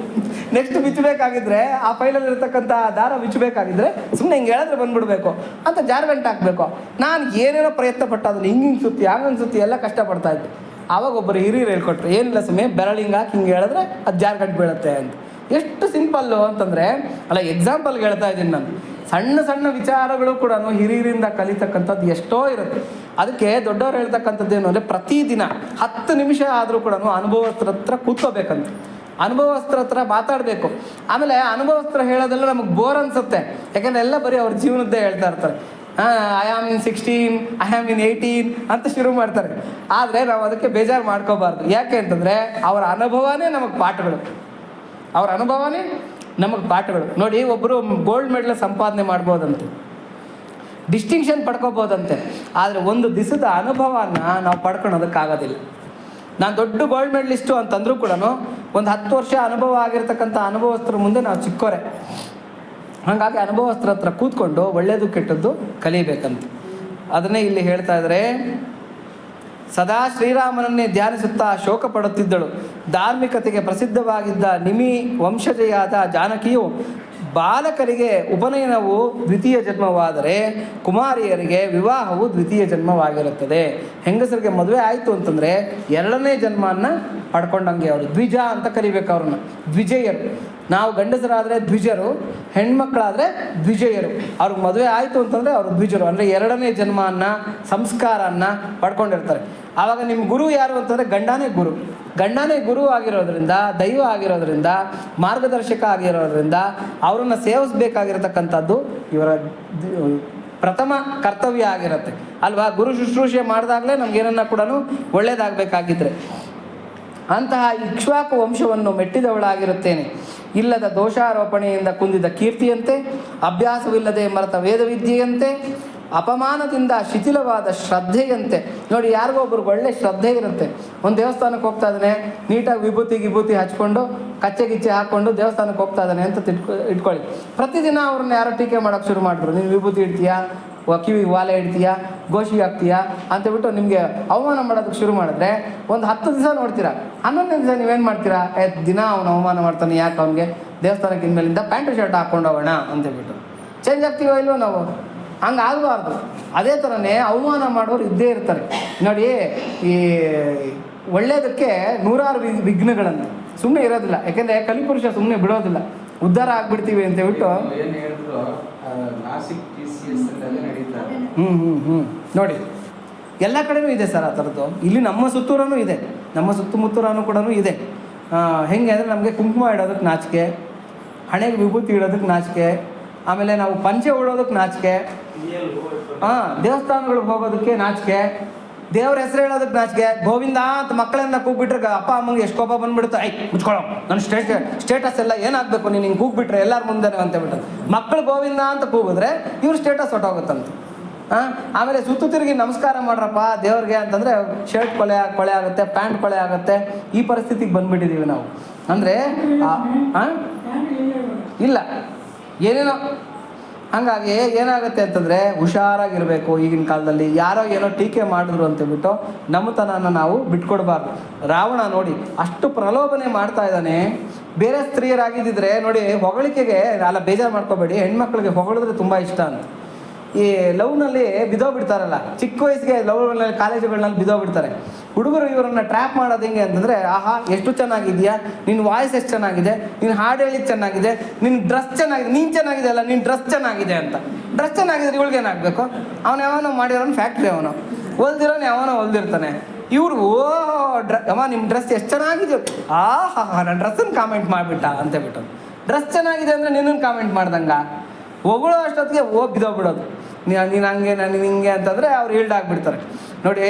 ನೆಕ್ಸ್ಟ್ ಬಿಚ್ಚಬೇಕಾಗಿದ್ರೆ ಆ ಫೈಲಲ್ಲಿ ಇರ್ತಕ್ಕಂಥ ದಾರ ಬಿಚ್ಚಬೇಕಾಗಿದ್ರೆ ಸುಮ್ಮನೆ ಹಿಂಗೆ ಹೇಳಿದ್ರೆ ಬಂದ್ಬಿಡ್ಬೇಕು ಅಂತ ಜಾರು ಗಂಟೆ ಹಾಕಬೇಕು. ನಾನು ಏನೇನೋ ಪ್ರಯತ್ನ ಪಟ್ಟು ಅದನ್ನು ಹಿಂಗೆ ಸುತ್ತಿ ಹಂಗಂಗೆ ಸುತ್ತಿ ಎಲ್ಲ ಕಷ್ಟಪಡ್ತಾ ಇದ್ದೆ. ಆವಾಗ ಒಬ್ಬರು ಹಿರಿಯರು ಹೇಳ್ಕೊಟ್ರು, ಏನಿಲ್ಲ ಸುಮ್ಮನೆ ಬೆರಳು ಹಿಂಗೆ ಹಾಕಿ ಹಿಂಗೆ ಹೇಳಿದ್ರೆ ಅದು ಜಾರು ಗಂಟೆ ಬೀಳುತ್ತೆ ಅಂತ. ಎಷ್ಟು ಸಿಂಪಲ್ಲು ಅಂತಂದರೆ, ಅಲ್ಲ ಎಕ್ಸಾಂಪಲ್ಗೆ ಹೇಳ್ತಾ ಇದ್ದೀನಿ ನಾನು. ಸಣ್ಣ ಸಣ್ಣ ವಿಚಾರಗಳು ಕೂಡ ಹಿರಿಯರಿಂದ ಕಲಿತಕ್ಕಂಥದ್ದು ಎಷ್ಟೋ ಇರುತ್ತೆ. ಅದಕ್ಕೆ ದೊಡ್ಡವ್ರು ಹೇಳ್ತಕ್ಕಂಥದ್ದು ಏನು ಅಂದರೆ, ಪ್ರತಿದಿನ 10 ನಿಮಿಷ ಆದರೂ ಕೂಡ ಅನುಭವಸ್ಥರ ಹತ್ರ ಕೂತ್ಕೋಬೇಕಂತ, ಅನುಭವಸ್ಥರ ಹತ್ರ ಮಾತಾಡಬೇಕು. ಆಮೇಲೆ ಅನುಭವಸ್ಥರ ಹೇಳೋದೆಲ್ಲ ನಮಗೆ ಬೋರ್ ಅನಿಸುತ್ತೆ, ಯಾಕೆಂದರೆ ಎಲ್ಲ ಬರೀ ಅವ್ರ ಜೀವನದ್ದೇ ಹೇಳ್ತಾ ಇರ್ತಾರೆ. I am in 16, I am in 18 ಅಂತ ಶುರು ಮಾಡ್ತಾರೆ. ಆದರೆ ನಾವು ಅದಕ್ಕೆ ಬೇಜಾರು ಮಾಡ್ಕೋಬಾರ್ದು. ಯಾಕೆ ಅಂತಂದರೆ ಅವರ ಅನುಭವನೇ ನಮಗೆ ಪಾಠಗಳು, ಅವರ ಅನುಭವನೇ ನಮಗೆ ಪಾಠಗಳು. ನೋಡಿ, ಒಬ್ಬರು ಗೋಲ್ಡ್ ಮೆಡಲ್ ಸಂಪಾದನೆ ಮಾಡ್ಬೋದಂತೆ, ಡಿಸ್ಟಿಂಕ್ಷನ್ ಪಡ್ಕೋಬೋದಂತೆ, ಆದರೆ ಒಂದು ದಿವಸದ ಅನುಭವನ ನಾವು ಪಡ್ಕೊಳೋದಕ್ಕಾಗೋದಿಲ್ಲ. ನಾನು ದೊಡ್ಡ ಗೋಲ್ಡ್ ಮೆಡಲಿಸ್ಟು ಅಂತಂದರೂ ಕೂಡ ಒಂದು 10 ವರ್ಷ ಅನುಭವ ಆಗಿರ್ತಕ್ಕಂಥ ಅನುಭವಸ್ಥರ ಮುಂದೆ ನಾವು ಚಿಕ್ಕೋರೆ. ಹಾಗಾಗಿ ಅನುಭವಸ್ಥರ ಹತ್ರ ಕೂತ್ಕೊಂಡು ಒಳ್ಳೆಯದು ಕೆಟ್ಟದ್ದು ಕಲಿಬೇಕಂತ. ಅದನ್ನೇ ಇಲ್ಲಿ ಹೇಳ್ತಾ ಇದ್ದಾರೆ. ಸದಾ ಶ್ರೀರಾಮನನ್ನೇ ಧ್ಯಾನಿಸುತ್ತಾ ಶೋಕ ಪಡುತ್ತಿದ್ದಳು. ಧಾರ್ಮಿಕತೆಗೆ ಪ್ರಸಿದ್ಧವಾಗಿದ್ದ ನಿಮಿ ವಂಶಜೆಯಾದ ಜಾನಕಿಯು ಬಾಲಕರಿಗೆ ಉಪನಯನವು ದ್ವಿತೀಯ ಜನ್ಮವಾದರೆ ಕುಮಾರಿಯರಿಗೆ ವಿವಾಹವು ದ್ವಿತೀಯ ಜನ್ಮವಾಗಿರುತ್ತದೆ. ಹೆಂಗಸರಿಗೆ ಮದುವೆ ಆಯಿತು ಅಂತಂದರೆ 2ನೇ ಜನ್ಮವನ್ನು ಪಡ್ಕೊಂಡಂಗೆ. ಅವರು ದ್ವಿಜ ಅಂತ ಕರಿಬೇಕು ಅವ್ರನ್ನ, ದ್ವಿಜಯರು. ನಾವು ಗಂಡಸರಾದರೆ ದ್ವಿಜರು, ಹೆಣ್ಮಕ್ಳಾದರೆ ದ್ವಿಜಯರು. ಅವ್ರಿಗೆ ಮದುವೆ ಆಯಿತು ಅಂತಂದರೆ ಅವರು ದ್ವಿಜರು, ಅಂದರೆ 2ನೇ ಜನ್ಮವನ್ನು ಸಂಸ್ಕಾರವನ್ನು ಪಡ್ಕೊಂಡಿರ್ತಾರೆ. ಆವಾಗ ನಿಮ್ಮ ಗುರು ಯಾರು ಅಂತಂದರೆ ಗಂಡನೇ ಗುರು ಆಗಿರೋದ್ರಿಂದ, ದೈವ ಆಗಿರೋದ್ರಿಂದ, ಮಾರ್ಗದರ್ಶಕ ಆಗಿರೋದ್ರಿಂದ ಅವರನ್ನು ಸೇವಿಸಬೇಕಾಗಿರತಕ್ಕಂಥದ್ದು ಇವರ ಪ್ರಥಮ ಕರ್ತವ್ಯ ಆಗಿರುತ್ತೆ ಅಲ್ವಾ. ಗುರು ಶುಶ್ರೂಷೆ ಮಾಡಿದಾಗಲೇ ನಮಗೇನನ್ನ ಕೂಡ ಒಳ್ಳೆಯದಾಗಬೇಕಾಗಿದ್ದರೆ. ಅಂತಹ ಇಕ್ಷ್ವಾಕು ವಂಶವನ್ನು ಮೆಟ್ಟಿದವಳಾಗಿರುತ್ತೇನೆ. ಇಲ್ಲದ ದೋಷಾರೋಪಣೆಯಿಂದ ಕುಂದಿದ ಕೀರ್ತಿಯಂತೆ, ಅಭ್ಯಾಸವಿಲ್ಲದೆ ಮರೆತ ವೇದವಿದ್ಯೆಯಂತೆ, ಅಪಮಾನದಿಂದ ಶಿಥಿಲವಾದ ಶ್ರದ್ಧೆಯಂತೆ. ನೋಡಿ, ಯಾರಿಗೋ ಒಬ್ರಿಗೆ ಒಳ್ಳೆ ಶ್ರದ್ಧೆ ಇರುತ್ತೆ. ಒಂದು ದೇವಸ್ಥಾನಕ್ಕೆ ಹೋಗ್ತಾ ಇದ್ದಾನೆ, ನೀಟಾಗಿ ವಿಭೂತಿ ಹಚ್ಕೊಂಡು ಕಚ್ಚೆ ಹಾಕ್ಕೊಂಡು ದೇವಸ್ಥಾನಕ್ಕೆ ಹೋಗ್ತಾ ಇದ್ದಾನೆ ಅಂತ ಇಟ್ಕೊಳ್ಳಿ. ಪ್ರತಿದಿನ ಅವ್ರನ್ನ ಯಾರೋ ಟೀಕೆ ಮಾಡೋಕ್ಕೆ ಶುರು ಮಾಡಿದ್ರು. ನೀನು ವಿಭೂತಿ ಇಡ್ತೀಯಾ, ಕಿವಿಗೆ ವಾಲೆ ಇಡ್ತೀಯಾ, ಗೋಷಿಗೆ ಹಾಕ್ತೀಯಾ ಅಂತೇಳ್ಬಿಟ್ಟು ನಿಮಗೆ ಅವಮಾನ ಮಾಡೋದಕ್ಕೆ ಶುರು ಮಾಡಿದ್ರೆ ಒಂದು 10 ದಿವಸ ನೋಡ್ತೀರಾ. 11ನೇ ದಿವಸ ನೀವೇನು ಮಾಡ್ತೀರಾ? ದಿನ ಅವನು ಅವಮಾನ ಮಾಡ್ತಾನೆ, ಯಾಕೆ ಅವನಿಗೆ ದೇವಸ್ಥಾನಕ್ಕೆ ಇನ್ಮೇಲಿಂದ ಪ್ಯಾಂಟು ಶರ್ಟ್ ಹಾಕ್ಕೊಂಡು ಹೋಗೋಣ ಅಂತೇಳ್ಬಿಟ್ಟು ಚೇಂಜ್ ಆಗ್ತೀವೋ ಇಲ್ವೋ ನಾವು? ಹಂಗೆ ಆಗಬಾರ್ದು. ಅದೇ ಥರನೇ ಅವಮಾನ ಮಾಡೋರು ಇದ್ದೇ ಇರ್ತಾರೆ. ನೋಡಿ, ಈ ಒಳ್ಳೆಯದಕ್ಕೆ 100 ವಿಘ್ನಗಳನ್ನು ಸುಮ್ಮನೆ ಇರೋದಿಲ್ಲ. ಯಾಕೆಂದರೆ ಕಲಿಪುರುಷ ಸುಮ್ಮನೆ ಬಿಡೋದಿಲ್ಲ, ಉದ್ಧಾರ ಆಗ್ಬಿಡ್ತೀವಿ ಅಂತ ಹೇಳ್ಬಿಟ್ಟು. ನೋಡಿ, ಎಲ್ಲ ಕಡೆನೂ ಇದೆ ಸರ್ ಆ ಥರದ್ದು. ಇಲ್ಲಿ ನಮ್ಮ ಸುತ್ತೂರನೂ ಇದೆ, ನಮ್ಮ ಸುತ್ತಮುತ್ತೂರನೂ ಕೂಡ ಇದೆ. ಹೆಂಗೆ ಅಂದರೆ, ನಮಗೆ ಕುಂಕುಮ ಇಡೋದಕ್ಕೆ ನಾಚಿಕೆ, ಹಣೆಗೆ ವಿಭೂತಿ ಇಡೋದಕ್ಕೆ ನಾಚಿಕೆ, ಆಮೇಲೆ ನಾವು ಪಂಚೆ ಉಡೋದಕ್ಕೆ ನಾಚಿಕೆ, ದೇವಸ್ಥಾನಗಳಿಗೆ ಹೋಗೋದಕ್ಕೆ ನಾಚಿಕೆ, ದೇವ್ರ ಹೆಸರು ಹೇಳೋದಕ್ಕೆ ನಾಚಿಕೆ. ಗೋವಿಂದ ಅಂತ ಮಕ್ಕಳನ್ನ ಕೂಗ್ಬಿಟ್ರೆ ಅಪ್ಪ ಅಮ್ಮಂಗೆ ಎಷ್ಟು ಕೋಪ ಬಂದ್ಬಿಡುತ್ತೆ. ಮುಚ್ಕೊಳ್ಳೋ, ನನ್ನ ಸ್ಟೇಟಸ್ ಎಲ್ಲ ಏನಾಗಬೇಕು, ನೀನು ಹಿಂಗೆ ಕೂಗ್ಬಿಟ್ರೆ ಎಲ್ಲರ ಮುಂದೆ ಅಂತ ಬಿಟ್ಟು ಮಕ್ಕಳು ಗೋವಿಂದ ಅಂತ ಕೂಗಿದ್ರೆ ಇವ್ರ ಸ್ಟೇಟಸ್ ಹೊಟ್ಟೋಗುತ್ತಂತ. ಆಮೇಲೆ ಸುತ್ತು ತಿರುಗಿ ನಮಸ್ಕಾರ ಮಾಡ್ರಪ್ಪ ದೇವ್ರಿಗೆ ಅಂತಂದರೆ ಶರ್ಟ್ ಕೊಳೆ ಆಗುತ್ತೆ, ಪ್ಯಾಂಟ್ ಕೊಳೆ ಆಗುತ್ತೆ. ಈ ಪರಿಸ್ಥಿತಿಗೆ ಬಂದ್ಬಿಟ್ಟಿದ್ದೀವಿ ನಾವು. ಅಂದರೆ ಇಲ್ಲ ಏನೇನೋ. ಹಾಗಾಗಿ ಏನಾಗುತ್ತೆ ಅಂತಂದರೆ ಹುಷಾರಾಗಿರಬೇಕು. ಈಗಿನ ಕಾಲದಲ್ಲಿ ಯಾರೋ ಏನೋ ಟೀಕೆ ಮಾಡಿದ್ರು ಅಂತೇಳ್ಬಿಟ್ಟು ನಮ್ಮತನನ ನಾವು ಬಿಟ್ಕೊಡ್ಬಾರ್ದು. ರಾವಣ ನೋಡಿ ಅಷ್ಟು ಪ್ರಲೋಭನೆ ಮಾಡ್ತಾ ಇದ್ದಾನೆ. ಬೇರೆ ಸ್ತ್ರೀಯರಾಗಿದ್ದಿದ್ರೆ ನೋಡಿ ಹೊಗಳಿಕೆಗೆ ಅಲ್ಲ, ಬೇಜಾರು ಮಾಡ್ಕೋಬೇಡಿ, ಹೆಣ್ಮಕ್ಳಿಗೆ ಹೊಗಳಿದ್ರೆ ತುಂಬ ಇಷ್ಟ ಅಂತ. ಈ ಲವ್ನಲ್ಲಿ ಬಿದ್ದೋಗ್ಬಿಡ್ತಾರಲ್ಲ, ಚಿಕ್ಕ ವಯಸ್ಸಿಗೆ ಲವ್ನಲ್ಲಿ ಕಾಲೇಜುಗಳಲ್ಲಿ ಬಿದ್ದೋಗ್ಬಿಡ್ತಾರೆ ಹುಡುಗರು. ಇವರನ್ನು ಟ್ರ್ಯಾಪ್ ಮಾಡೋದು ಹೆಂಗೆ ಅಂತಂದರೆ, ಆಹಾ ಎಷ್ಟು ಚೆನ್ನಾಗಿದೆಯಾ, ನಿನ್ನ ವಾಯ್ಸ್ ಎಷ್ಟು ಚೆನ್ನಾಗಿದೆ, ನಿನ್ನ ಹಾಡು ಹೇಳಿದ್ದು ಚೆನ್ನಾಗಿದೆ, ನಿನ್ನ ಡ್ರೆಸ್ ಚೆನ್ನಾಗಿದೆ, ನೀನು ಚೆನ್ನಾಗಿದೆ ಅಲ್ಲ, ನಿನ್ನ ಡ್ರೆಸ್ ಚೆನ್ನಾಗಿದೆ ಅಂತ. ಡ್ರೆಸ್ ಚೆನ್ನಾಗಿದ್ರೆ ಇವಳಿಗೇನಾಗಬೇಕು? ಅವನು ಯಾವನೋ ಮಾಡಿರೋನು ಫ್ಯಾಕ್ಟ್ರಿ, ಅವನು ಹೊಲ್ದಿರೋನು ಯಾವನೋ ಹೊಲ್ದಿರ್ತಾನೆ. ಇವರು ಅಮ್ಮ ನಿಮ್ಮ ಡ್ರೆಸ್ ಎಷ್ಟು ಚೆನ್ನಾಗಿದೆ, ಆಹಾ ನನ್ನ ಡ್ರೆಸ್ಸನ್ನು ಕಾಮೆಂಟ್ ಮಾಡಿಬಿಟ್ಟ ಅಂತೇಳ್ಬಿಟ್ಟು. ಡ್ರೆಸ್ ಚೆನ್ನಾಗಿದೆ ಅಂದರೆ ನಿನ್ನನ್ನು ಕಾಮೆಂಟ್ ಮಾಡ್ದಂಗ ಹೊಗಳೋ ಅಷ್ಟೊತ್ತಿಗೆ ಬಿದ್ದೋಗ್ಬಿಡೋದು. ನೀನು ಹಂಗೆ ನಾನು ಹಿಂಗೆ ಅಂತಂದರೆ ಅವ್ರು ಈಲ್ಡಾಗ್ಬಿಡ್ತಾರೆ. ನೋಡಿ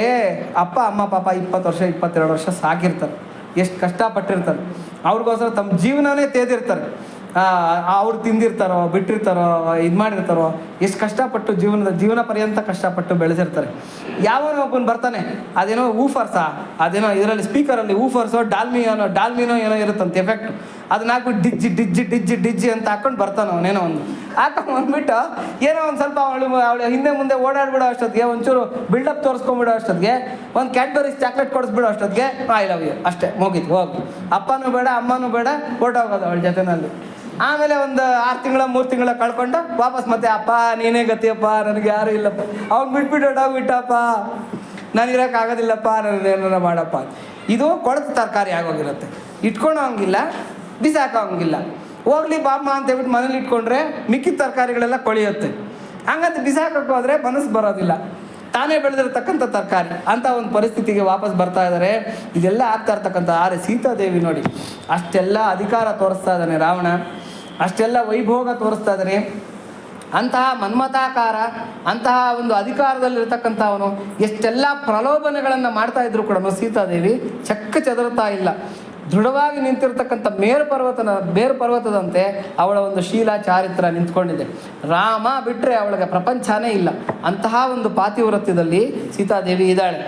ಅಪ್ಪ ಅಮ್ಮ ಪಾಪ 20 ವರ್ಷ 22 ವರ್ಷ ಸಾಕಿರ್ತಾರೆ, ಎಷ್ಟು ಕಷ್ಟಪಟ್ಟಿರ್ತಾರೆ, ಅವ್ರಿಗೋಸ್ಕರ ತಮ್ಮ ಜೀವನನೇ ತೇದಿರ್ತಾರೆ. ಅವ್ರು ತಿಂದಿರ್ತಾರೋ ಬಿಟ್ಟಿರ್ತಾರೋ ಇದು ಮಾಡಿರ್ತಾರೋ, ಎಷ್ಟು ಕಷ್ಟಪಟ್ಟು ಜೀವನ ಪರ್ಯಂತ ಕಷ್ಟಪಟ್ಟು ಬೆಳೆಸಿರ್ತಾರೆ. ಯಾವನೋ ಒಬ್ಬನು ಬರ್ತಾನೆ, ಅದೇನೋ ಊಫರ್ಸಾ, ಅದೇನೋ ಇದರಲ್ಲಿ ಸ್ಪೀಕರಲ್ಲಿ ಊಫರ್ಸೋ ಡಾಲ್ಮಿನೋ ಏನೋ ಇರುತ್ತಂತೆ ಎಫೆಕ್ಟ್, ಅದನ್ನ ಹಾಕ್ಬಿಟ್ಟು ಡಿಜ್ಜಿ ಅಂತ ಹಾಕೊಂಡು ಬರ್ತಾನೆ. ಅವನೇನೋ ಒಂದು ಹಾಕೊಂಡು ಬಂದ್ಬಿಟ್ಟು ಏನೋ ಒಂದು ಸ್ವಲ್ಪ ಅವಳು ಹಿಂದೆ ಮುಂದೆ ಓಡಾಡ್ಬಿಡೋ ಅಷ್ಟೊತ್ತಿಗೆ, ಒಂಚೂರು ಬಿಲ್ಡಪ್ ತೋರಿಸ್ಕೊಂಡ್ಬಿಡೋ ಅಷ್ಟೊತ್ತಿಗೆ, ಒಂದು ಕ್ಯಾಡ್ಬರೀಸ್ ಚಾಕ್ಲೇಟ್ ಕೊಡಿಸ್ಬಿಡೋ ಅಷ್ಟೊತ್ತಿಗೆ ಐ ಲವ್ ಯು ಅಷ್ಟೇ, ಮುಗೀತು, ಹೋಗು. ಅಪ್ಪನೂ ಬೇಡ ಅಮ್ಮನೂ ಬೇಡ, ಹೊರಟೋಗೋದು ಅವಳ ಜೊತೆನಲ್ಲಿ. ಆಮೇಲೆ ಒಂದು 6 ತಿಂಗಳ 3 ತಿಂಗಳ ಕಳ್ಕೊಂಡು ವಾಪಸ್ ಮತ್ತೆ ಅಪ್ಪ ನೀನೇ ಗತಿಯಪ್ಪ, ನನಗೆ ಯಾರೂ ಇಲ್ಲಪ್ಪ, ಅವ್ನು ಬಿಟ್ಬಿಟ್ಟು ಹೊರಟೋಗ್ಬಿಟ್ಟಪ್ಪ, ನನಗಿರೋಕ್ಕಾಗೋದಿಲ್ಲಪ್ಪ, ನನಗೇನಾರ ಮಾಡಪ್ಪ. ಇದು ಕೊಳತು ತರಕಾರಿ ಆಗೋಗಿರುತ್ತೆ, ಇಟ್ಕೊಳೋ ಹಂಗಿಲ್ಲ, ಬಿಸಾಕೋ ಹಂಗಿಲ್ಲ. ಹೋಗ್ಲಿ ಬಾಮ್ಮ ಅಂತ ಹೇಳ್ಬಿಟ್ಟು ಮನೇಲಿ ಇಟ್ಕೊಂಡ್ರೆ ಮಿಕ್ಕಿದ ತರಕಾರಿಗಳೆಲ್ಲ ಕೊಳೆಯುತ್ತೆ. ಹಂಗಂತ ಬಿಸಾಕಕ್ಕೆ ಹೋದರೆ ಮನಸ್ಸು ಬರೋದಿಲ್ಲ. ತಾನೇ ಬೆಳೆದಿರ್ತಕ್ಕಂಥ ತರಕಾರಿ ಅಂತ ಒಂದು ಪರಿಸ್ಥಿತಿಗೆ ವಾಪಸ್ ಬರ್ತಾ ಇದ್ದಾರೆ. ಇದೆಲ್ಲ ಆಗ್ತಾ ಇರ್ತಕ್ಕಂಥ ಆದರೆ ಸೀತಾದೇವಿ ನೋಡಿ ಅಷ್ಟೆಲ್ಲ ಅಧಿಕಾರ ತೋರಿಸ್ತಾ ಇದ್ದಾನೆ ರಾವಣ, ಅಷ್ಟೆಲ್ಲ ವೈಭೋಗ ತೋರಿಸ್ತಾ ಇದ್ದಾನೆ. ಅಂತಹ ಮನ್ಮತಾಕಾರ, ಅಂತಹ ಒಂದು ಅಧಿಕಾರದಲ್ಲಿರ್ತಕ್ಕಂಥವನು ಎಷ್ಟೆಲ್ಲ ಪ್ರಲೋಭನೆಗಳನ್ನು ಮಾಡ್ತಾ ಇದ್ರು ಕೂಡ ಸೀತಾದೇವಿ ಚಕ್ಕ ಚದರುತ್ತಾ ಇಲ್ಲ. ದೃಢವಾಗಿ ನಿಂತಿರ್ತಕ್ಕಂಥ ಬೇರು ಪರ್ವತದಂತೆ ಅವಳ ಒಂದು ಶೀಲ ಚಾರಿತ್ರ ನಿಂತ್ಕೊಂಡಿದೆ. ರಾಮ ಬಿಟ್ಟರೆ ಅವಳಿಗೆ ಪ್ರಪಂಚನೇ ಇಲ್ಲ. ಅಂತಹ ಒಂದು ಪಾತಿವ್ರತ್ಯದಲ್ಲಿ ಸೀತಾದೇವಿ ಇದ್ದಾಳೆ.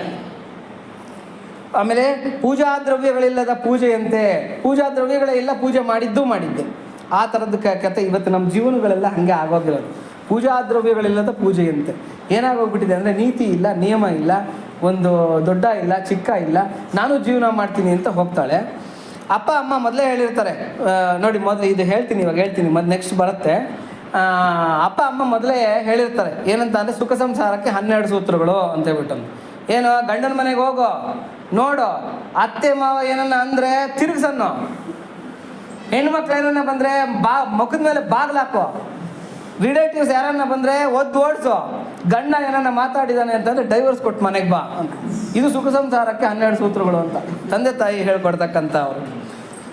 ಆಮೇಲೆ ಪೂಜಾ ದ್ರವ್ಯಗಳಿಲ್ಲದ ಪೂಜೆಯಂತೆ, ಪೂಜಾ ದ್ರವ್ಯಗಳೇ ಇಲ್ಲ, ಪೂಜೆ ಮಾಡಿದ್ದೆ. ಆ ಥರದ್ದು ಕತೆ ಇವತ್ತು ನಮ್ಮ ಜೀವನಗಳೆಲ್ಲ ಹಾಗೆ ಆಗೋಗಿರೋದು. ಪೂಜಾ ದ್ರವ್ಯಗಳಿಲ್ಲದ ಪೂಜೆಯಂತೆ ಏನಾಗೋಗ್ಬಿಟ್ಟಿದೆ ಅಂದರೆ, ನೀತಿ ಇಲ್ಲ, ನಿಯಮ ಇಲ್ಲ, ಒಂದು ದೊಡ್ಡ ಇಲ್ಲ, ಚಿಕ್ಕ ಇಲ್ಲ, ನಾನು ಜೀವನ ಮಾಡ್ತೀನಿ ಅಂತ ಹೋಗ್ತಾಳೆ. ಅಪ್ಪ ಅಮ್ಮ ಮೊದಲೇ ಹೇಳಿರ್ತಾರೆ ನೋಡಿ, ಮೊದಲು ಇದು ಹೇಳ್ತೀನಿ, ನೆಕ್ಸ್ಟ್ ಬರುತ್ತೆ. ಅಪ್ಪ ಅಮ್ಮ ಮೊದಲೇ ಹೇಳಿರ್ತಾರೆ ಏನಂತ ಅಂದರೆ, ಸುಖ ಸಂಸಾರಕ್ಕೆ 12 ಸೂತ್ರಗಳು ಅಂತ ಹೇಳ್ಬಿಟ್ಟು. ಏನು, ಗಂಡನ ಮನೆಗೆ ಹೋಗೋ, ನೋಡು, ಅತ್ತೆ ಮಾವ ಏನನ್ನ ಅಂದರೆ ತಿರುಗಿಸನ್ನು, ಹೆಣ್ಮಕ್ಳು ಏನನ್ನ ಬಂದರೆ ಮುಖದ ಮೇಲೆ ಬಾಗ್ಲಾಕೋ, ರಿಲೇಟಿವ್ಸ್ ಯಾರನ್ನ ಬಂದರೆ ಓಡಿಸೋ, ಗಂಡ ಏನನ್ನ ಮಾತಾಡಿದಾನೆ ಅಂತಂದರೆ ಡೈವರ್ಸ್ ಕೊಟ್ಟು ಮನೆಗೆ ಬಾ ಅಂತ. ಇದು ಸುಖ ಸಂಸಾರಕ್ಕೆ 12 ಸೂತ್ರಗಳು ಅಂತ ತಂದೆ ತಾಯಿ ಹೇಳ್ಕೊಡ್ತಕ್ಕಂಥ ಅವರು.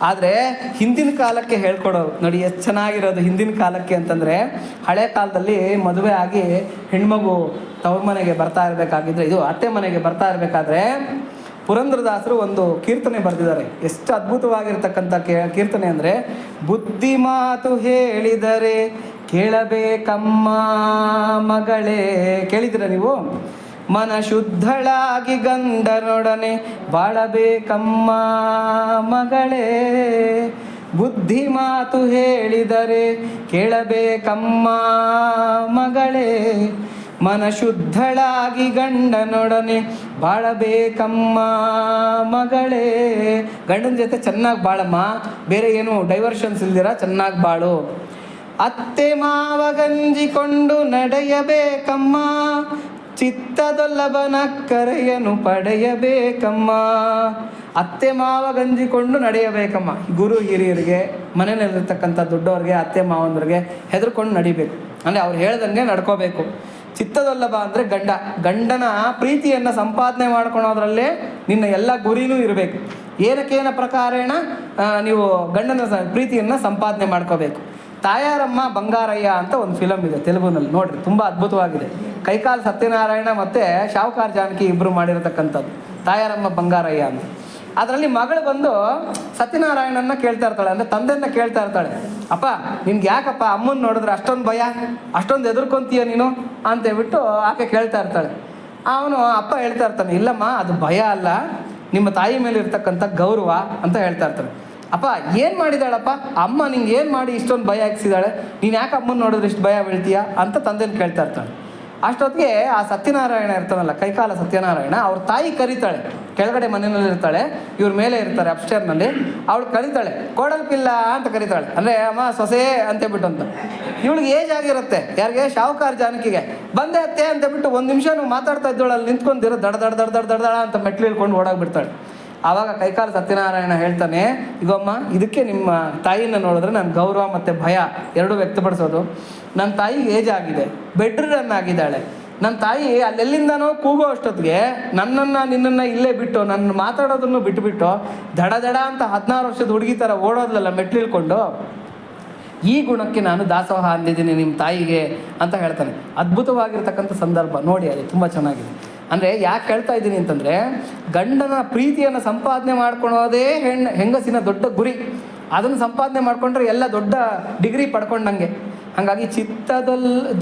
ಆದರೆ ಹಿಂದಿನ ಕಾಲಕ್ಕೆ ಹೇಳ್ಕೊಡೋರು ನೋಡಿ ಎಷ್ಟು ಚೆನ್ನಾಗಿರೋದು. ಹಿಂದಿನ ಕಾಲಕ್ಕೆ ಅಂತಂದರೆ, ಹಳೆ ಕಾಲದಲ್ಲಿ ಮದುವೆ ಆಗಿ ಹೆಣ್ಮಗು ತವ್ರ ಮನೆಗೆ ಬರ್ತಾ ಇರಬೇಕಾಗಿದ್ರೆ, ಇದು ಅತ್ತೆ ಮನೆಗೆ ಬರ್ತಾ ಇರಬೇಕಾದ್ರೆ ಪುರಂದ್ರದಾಸರು ಒಂದು ಕೀರ್ತನೆ ಬರೆದಿದ್ದಾರೆ. ಎಷ್ಟು ಅದ್ಭುತವಾಗಿರ್ತಕ್ಕಂಥ ಕೀರ್ತನೆ ಅಂದರೆ, ಬುದ್ಧಿ ಮಾತು ಹೇಳಿದರೆ ಕೇಳಬೇಕಮ್ಮ ಮಗಳೇ. ಕೇಳಿದಿರ ನೀವು? ಮನ ಶುದ್ಧಳಾಗಿ ಗಂಡನೊಡನೆ ಬಾಳಬೇಕಮ್ಮ ಮಗಳೇ. ಬುದ್ಧಿ ಮಾತು ಹೇಳಿದರೆ ಕೇಳಬೇಕಮ್ಮ ಮಗಳೇ. ಮನ ಶುದ್ಧಳಾಗಿ ಗಂಡನೊಡನೆ ಬಾಳಬೇಕಮ್ಮ ಮಗಳೇ. ಗಂಡನ ಜೊತೆ ಚೆನ್ನಾಗಿ ಬಾಳಮ್ಮ, ಬೇರೆ ಏನು ಡೈವರ್ಷನ್ಸ್ ಇಲ್ದಿರ ಚೆನ್ನಾಗಿ ಬಾಳು. ಅತ್ತೆ ಮಾವ ಗಂಜಿಕೊಂಡು ನಡೆಯಬೇಕಮ್ಮ, ಚಿತ್ತದೊಲ್ಲಭನ ಕರೆಯನು ಪಡೆಯಬೇಕಮ್ಮ. ಅತ್ತೆ ಮಾವ ಗಂಜಿಕೊಂಡು ನಡೆಯಬೇಕಮ್ಮ. ಗುರು ಹಿರಿಯರಿಗೆ, ಮನೆಯಲ್ಲಿರ್ತಕ್ಕಂಥ ದೊಡ್ಡವ್ರಿಗೆ, ಅತ್ತೆ ಮಾವಂದ್ರಿಗೆ ಹೆದರ್ಕೊಂಡು ನಡಿಬೇಕು, ಅಂದರೆ ಅವ್ರು ಹೇಳ್ದಂಗೆ ನಡ್ಕೋಬೇಕು. ಚಿತ್ತದೊಲ್ಲಭ ಅಂದರೆ ಗಂಡನ ಪ್ರೀತಿಯನ್ನು ಸಂಪಾದನೆ ಮಾಡ್ಕೊಳೋದ್ರಲ್ಲೇ ನಿನ್ನ ಎಲ್ಲ ಗುರಿನೂ ಇರಬೇಕು. ಏನಕ್ಕೇನ ಪ್ರಕಾರೇಣ ನೀವು ಗಂಡನ ಪ್ರೀತಿಯನ್ನು ಸಂಪಾದನೆ ಮಾಡ್ಕೋಬೇಕು. ತಾಯಾರಮ್ಮ ಬಂಗಾರಯ್ಯ ಅಂತ ಒಂದು ಫಿಲಮ್ ಇದೆ ತೆಲುಗುನಲ್ಲಿ, ನೋಡ್ರಿ, ತುಂಬ ಅದ್ಭುತವಾಗಿದೆ. ಕೈಕಾಲ್ ಸತ್ಯನಾರಾಯಣ ಮತ್ತು ಶಾವುಕಾರ್ ಜಾನಕಿ ಇಬ್ಬರು ಮಾಡಿರತಕ್ಕಂಥದ್ದು ತಾಯಾರಮ್ಮ ಬಂಗಾರಯ್ಯ ಅಂತ. ಅದರಲ್ಲಿ ಮಗಳು ಬಂದು ಸತ್ಯನಾರಾಯಣನ್ನ ಕೇಳ್ತಾ ಇರ್ತಾಳೆ, ಅಂದರೆ ತಂದೆಯನ್ನ ಕೇಳ್ತಾ ಇರ್ತಾಳೆ, ಅಪ್ಪ ನಿನ್ಗೆ ಯಾಕಪ್ಪ ಅಮ್ಮನ ನೋಡಿದ್ರೆ ಅಷ್ಟೊಂದು ಭಯ, ಅಷ್ಟೊಂದು ಎದುರ್ಕೊಂತೀಯ ನೀನು ಅಂತೇಳ್ಬಿಟ್ಟು ಆಕೆ ಕೇಳ್ತಾ ಇರ್ತಾಳೆ. ಅವನು ಅಪ್ಪ ಹೇಳ್ತಾ ಇರ್ತಾನೆ, ಇಲ್ಲಮ್ಮ ಅದು ಭಯ ಅಲ್ಲ, ನಿಮ್ಮ ತಾಯಿ ಮೇಲೆ ಇರ್ತಕ್ಕಂಥ ಗೌರವ ಅಂತ ಹೇಳ್ತಾ ಇರ್ತಾನೆ. ಅಪ್ಪ ಏನು ಮಾಡಿದಾಳಪ್ಪ ಅಮ್ಮ, ನಿಂಗೆ ಏನು ಮಾಡಿ ಇಷ್ಟೊಂದು ಭಯ ಹಾಕ್ಸಿದಾಳೆ, ನೀನು ಯಾಕೆ ಅಮ್ಮನ ನೋಡಿದ್ರೆ ಇಷ್ಟು ಭಯ ಬೀಳ್ತೀಯ ಅಂತ ತಂದೆನ ಕೇಳ್ತಾ ಇರ್ತಾಳೆ. ಅಷ್ಟೊತ್ತಿಗೆ ಆ ಸತ್ಯನಾರಾಯಣ ಇರ್ತಾನಲ್ಲ, ಕೈಕಾಲ ಸತ್ಯನಾರಾಯಣ, ಅವ್ರ ತಾಯಿ ಕರೀತಾಳೆ, ಕೆಳಗಡೆ ಮನೆಯಲ್ಲಿ ಇರ್ತಾಳೆ, ಇವ್ರ ಮೇಲೆ ಇರ್ತಾರೆ ಅಪ್ಸ್ಟೇರ್ನಲ್ಲಿ. ಅವಳು ಕರೀತಾಳೆ, ಕೋಡಲ್ಪಿಲ್ಲ ಅಂತ ಕರೀತಾಳೆ, ಅಂದರೆ ಅಮ್ಮ ಸೊಸೆ ಅಂತೇಳ್ಬಿಟ್ಟು ಅಂತ. ಇವಳಿಗೆ ಏಜ್ ಆಗಿರುತ್ತೆ, ಯಾರಿಗೆ, ಶಾವುಕಾರ್ ಜಾನಕಿಗೆ. ಬಂದೆ ಅತ್ತೆ ಅಂತೇಳ್ಬಿಟ್ಟು ಒಂದು ನಿಮಿಷ ಮಾತಾಡ್ತಾ ಇದ್ದವಳು ಅಲ್ಲಿ ನಿಂತ್ಕೊಂಡಿರೋ ದಡ ದಡ ದಡ ದಡ ದಡ ದಡ ಅಂತ ಮೆಟ್ಲು ಇಳ್ಕೊಂಡು ಓಡಾಗ್ಬಿಡ್ತಾಳೆ. ಆವಾಗ ಕೈಕಾಲ ಸತ್ಯನಾರಾಯಣ ಹೇಳ್ತಾನೆ, ಈಗಮ್ಮ ಇದಕ್ಕೆ ನಿಮ್ಮ ತಾಯಿನ ನೋಡಿದ್ರೆ ನನ್ನ ಗೌರವ ಮತ್ತು ಭಯ ಎರಡೂ ವ್ಯಕ್ತಪಡಿಸೋದು. ನನ್ನ ತಾಯಿಗೆ ಏಜ್ ಆಗಿದೆ, ಬೆಡ್ ರಿಡನ್ ಆಗಿದ್ದಾಳೆ. ನನ್ನ ತಾಯಿ ಅಲ್ಲೆಲ್ಲಿಂದನೋ ಕೂಗೋ ಅಷ್ಟೊತ್ತಿಗೆ ನಿನ್ನನ್ನು ಇಲ್ಲೇ ಬಿಟ್ಟು ನನ್ನ ಮಾತಾಡೋದನ್ನು ಬಿಟ್ಟುಬಿಟ್ಟು ದಡ ದಡ ಅಂತ 16 ವರ್ಷದ ಹುಡುಗಿ ಥರ ಓಡೋದ್ಲಲ್ಲ ಮೆಟ್ಲಿಳ್ಕೊಂಡು, ಈ ಗುಣಕ್ಕೆ ನಾನು ದಾಸೋಹ ಅಂದಿದ್ದೀನಿ ನಿಮ್ಮ ತಾಯಿಗೆ ಅಂತ ಹೇಳ್ತಾನೆ. ಅದ್ಭುತವಾಗಿರ್ತಕ್ಕಂಥ ಸಂದರ್ಭ ನೋಡಿ, ಅದು ತುಂಬ ಚೆನ್ನಾಗಿದೆ. ಅಂದರೆ ಯಾಕೆ ಹೇಳ್ತಾ ಇದ್ದೀನಿ ಅಂತಂದರೆ, ಗಂಡನ ಪ್ರೀತಿಯನ್ನು ಸಂಪಾದನೆ ಮಾಡ್ಕೊಳೋದೇ ಹೆಂಗಸಿನ ದೊಡ್ಡ ಗುರಿ. ಅದನ್ನು ಸಂಪಾದನೆ ಮಾಡಿಕೊಂಡ್ರೆ ಎಲ್ಲ ದೊಡ್ಡ ಡಿಗ್ರಿ ಪಡ್ಕೊಂಡಂಗೆ. ಹಾಗಾಗಿ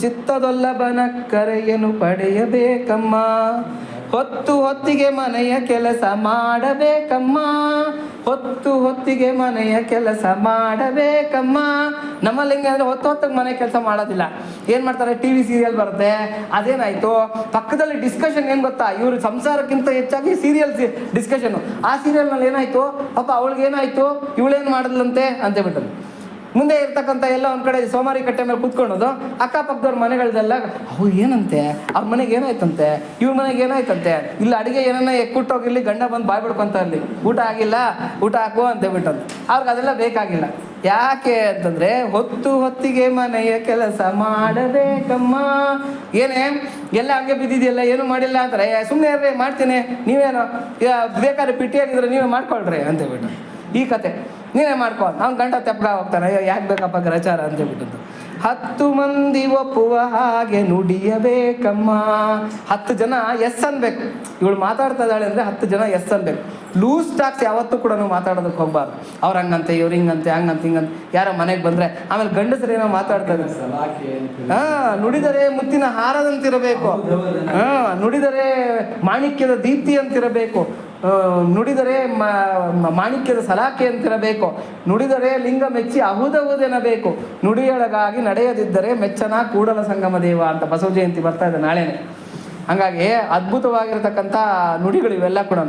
ಚಿತ್ತದೊಲ್ಲಬನ ಕರೆಯನ್ನು ಪಡೆಯಬೇಕಮ್ಮ, ಹೊತ್ತಿಗೆ ಮನೆಯ ಕೆಲಸ ಮಾಡಬೇಕಮ್ಮ, ಹೊತ್ತಿಗೆ ಮನೆಯ ಕೆಲಸ ಮಾಡಬೇಕಮ್ಮ. ನಮ್ಮಲ್ಲಿ ಹೆಂಗೆ ಅಂದರೆ ಹೊತ್ತಿಗೆ ಮನೆ ಕೆಲಸ ಮಾಡೋದಿಲ್ಲ. ಏನು ಮಾಡ್ತಾರೆ, ಟಿ ವಿ ಸೀರಿಯಲ್ ಬರುತ್ತೆ, ಅದೇನಾಯಿತು, ಪಕ್ಕದಲ್ಲಿ ಡಿಸ್ಕಷನ್ ಏನು ಗೊತ್ತಾ, ಇವರು ಸಂಸಾರಕ್ಕಿಂತ ಹೆಚ್ಚಾಗಿ ಸೀರಿಯಲ್ಸ್ ಡಿಸ್ಕಷನು. ಆ ಸೀರಿಯಲ್ನಲ್ಲಿ ಏನಾಯಿತು, ಪಾಪ ಅವಳಿಗೇನಾಯಿತು, ಇವಳೇನು ಮಾಡಿದ್ಲಂತೆ ಅಂತೇಳ್ಬಿಟ್ಟು. ಮುಂದೆ ಇರ್ತಕ್ಕಂಥ ಎಲ್ಲ ಒಂದು ಕಡೆ ಸೋಮಾರಿ ಕಟ್ಟೆ ಮೇಲೆ ಕೂತ್ಕೊಳ್ಳೋದು, ಅಕ್ಕಪಕ್ಕದವ್ರ ಮನೆಗಳದೆಲ್ಲ ಅವ್ರು ಏನಂತೆ, ಅವ್ರ ಮನೆಗೆ ಏನಾಯ್ತಂತೆ, ಇವ್ರ ಮನೆಗೆ ಏನಾಯ್ತಂತೆ, ಇಲ್ಲ ಅಡುಗೆ ಏನನ್ನ ಎಕ್ಕುಟ್ಟೋಗಿರ್ಲಿ, ಗಂಡ ಬಂದು ಬಾಯ್ ಬಿಡ್ಕೊಂತ ಇರಲಿ, ಊಟ ಆಗಿಲ್ಲ ಊಟ ಹಾಕು ಅಂತೇಳ್ಬಿಟ್ಟಂತ. ಅವ್ರಿಗೆ ಅದೆಲ್ಲ ಬೇಕಾಗಿಲ್ಲ. ಯಾಕೆ ಅಂತಂದರೆ ಹೊತ್ತಿಗೆ ಮನೆಯ ಕೆಲಸ ಮಾಡಬೇಕಮ್ಮ. ಏನೇ ಎಲ್ಲ ಹಂಗೆ ಬಿದ್ದಿದೆಯಲ್ಲ, ಏನು ಮಾಡಿಲ್ಲ ಅಂತಾರೆ, ಸುಮ್ಮನೆ ಇರ್ರಿ ಮಾಡ್ತೀನಿ, ನೀವೇನು ಬೇಕಾದ್ರೆ ಪಿಟ್ಟಿಯಾಗಿದ್ರೆ ನೀವೇ ಮಾಡ್ಕೊಳ್ರಿ ಅಂತೇಳ್ಬಿಟ್ಟು. ಈ ಕತೆ ನೀನೇ ಮಾಡ್ಕೊ, ಅವ್ನು ಗಂಡ ತೆಪ್ಪಗ ಹೋಗ್ತಾನೆ, ಯಾಕೆ ಬೇಕಪ್ಪ ಗ್ರಚಾರ ಅಂತೇಳ್ಬಿಟ್ಟದ್ದು. 10 ಮಂದಿ ಒಪ್ಪುವ ಹಾಗೆ ನುಡಿಯಬೇಕಮ್ಮ. 10 ಜನ ಎಸ್ ಅನ್ಬೇಕು. ಇವಳು ಮಾತಾಡ್ತಾ ಇದ್ದಾಳೆ ಅಂದರೆ 10 ಜನ ಎಸ್ ಅನ್ಬೇಕು. ಲೂಸ್ ಟಾಕ್ಸ್ ಯಾವತ್ತೂ ಕೂಡ ಮಾತಾಡೋದಕ್ಕೆ ಹೋಗ್ಬಾರ್ದು. ಅವ್ರು ಹಂಗಂತೆ, ಇವ್ರು ಹಿಂಗಂತೆ, ಹಂಗಂತ ಹಿಂಗಂತ. ಯಾರೋ ಮನೆಗೆ ಬಂದರೆ ಆಮೇಲೆ ಗಂಡಸರು ಏನೋ ಮಾತಾಡ್ತಾರೆ, ನುಡಿದರೆ ಮುತ್ತಿನ ಹಾರದಂತಿರಬೇಕು, ನುಡಿದರೆ ಮಾಣಿಕ್ಯದ ದೀಪ್ತಿ ಅಂತಿರಬೇಕು, ನುಡಿದರೆ ಮಾಣಿಕ್ಯದ ಸಲಾಕೆ ಅಂತಿರಬೇಕು, ನುಡಿದರೆ ಲಿಂಗ ಮೆಚ್ಚಿ ಅಹುದೆನಬೇಕು, ನುಡಿಯೊಳಗಾಗಿ ನಡೆಯದಿದ್ದರೆ ಮೆಚ್ಚನ ಕೂಡಲ ಸಂಗಮ ದೇವ ಅಂತ ಬಸವ ಜಯಂತಿ ಬರ್ತಾ ಇದೆ ನಾಳೆನೆ. ಹಾಗಾಗಿ ಅದ್ಭುತವಾಗಿರ್ತಕ್ಕಂಥ ನುಡಿಗಳು ಇವೆಲ್ಲ ಕೂಡ.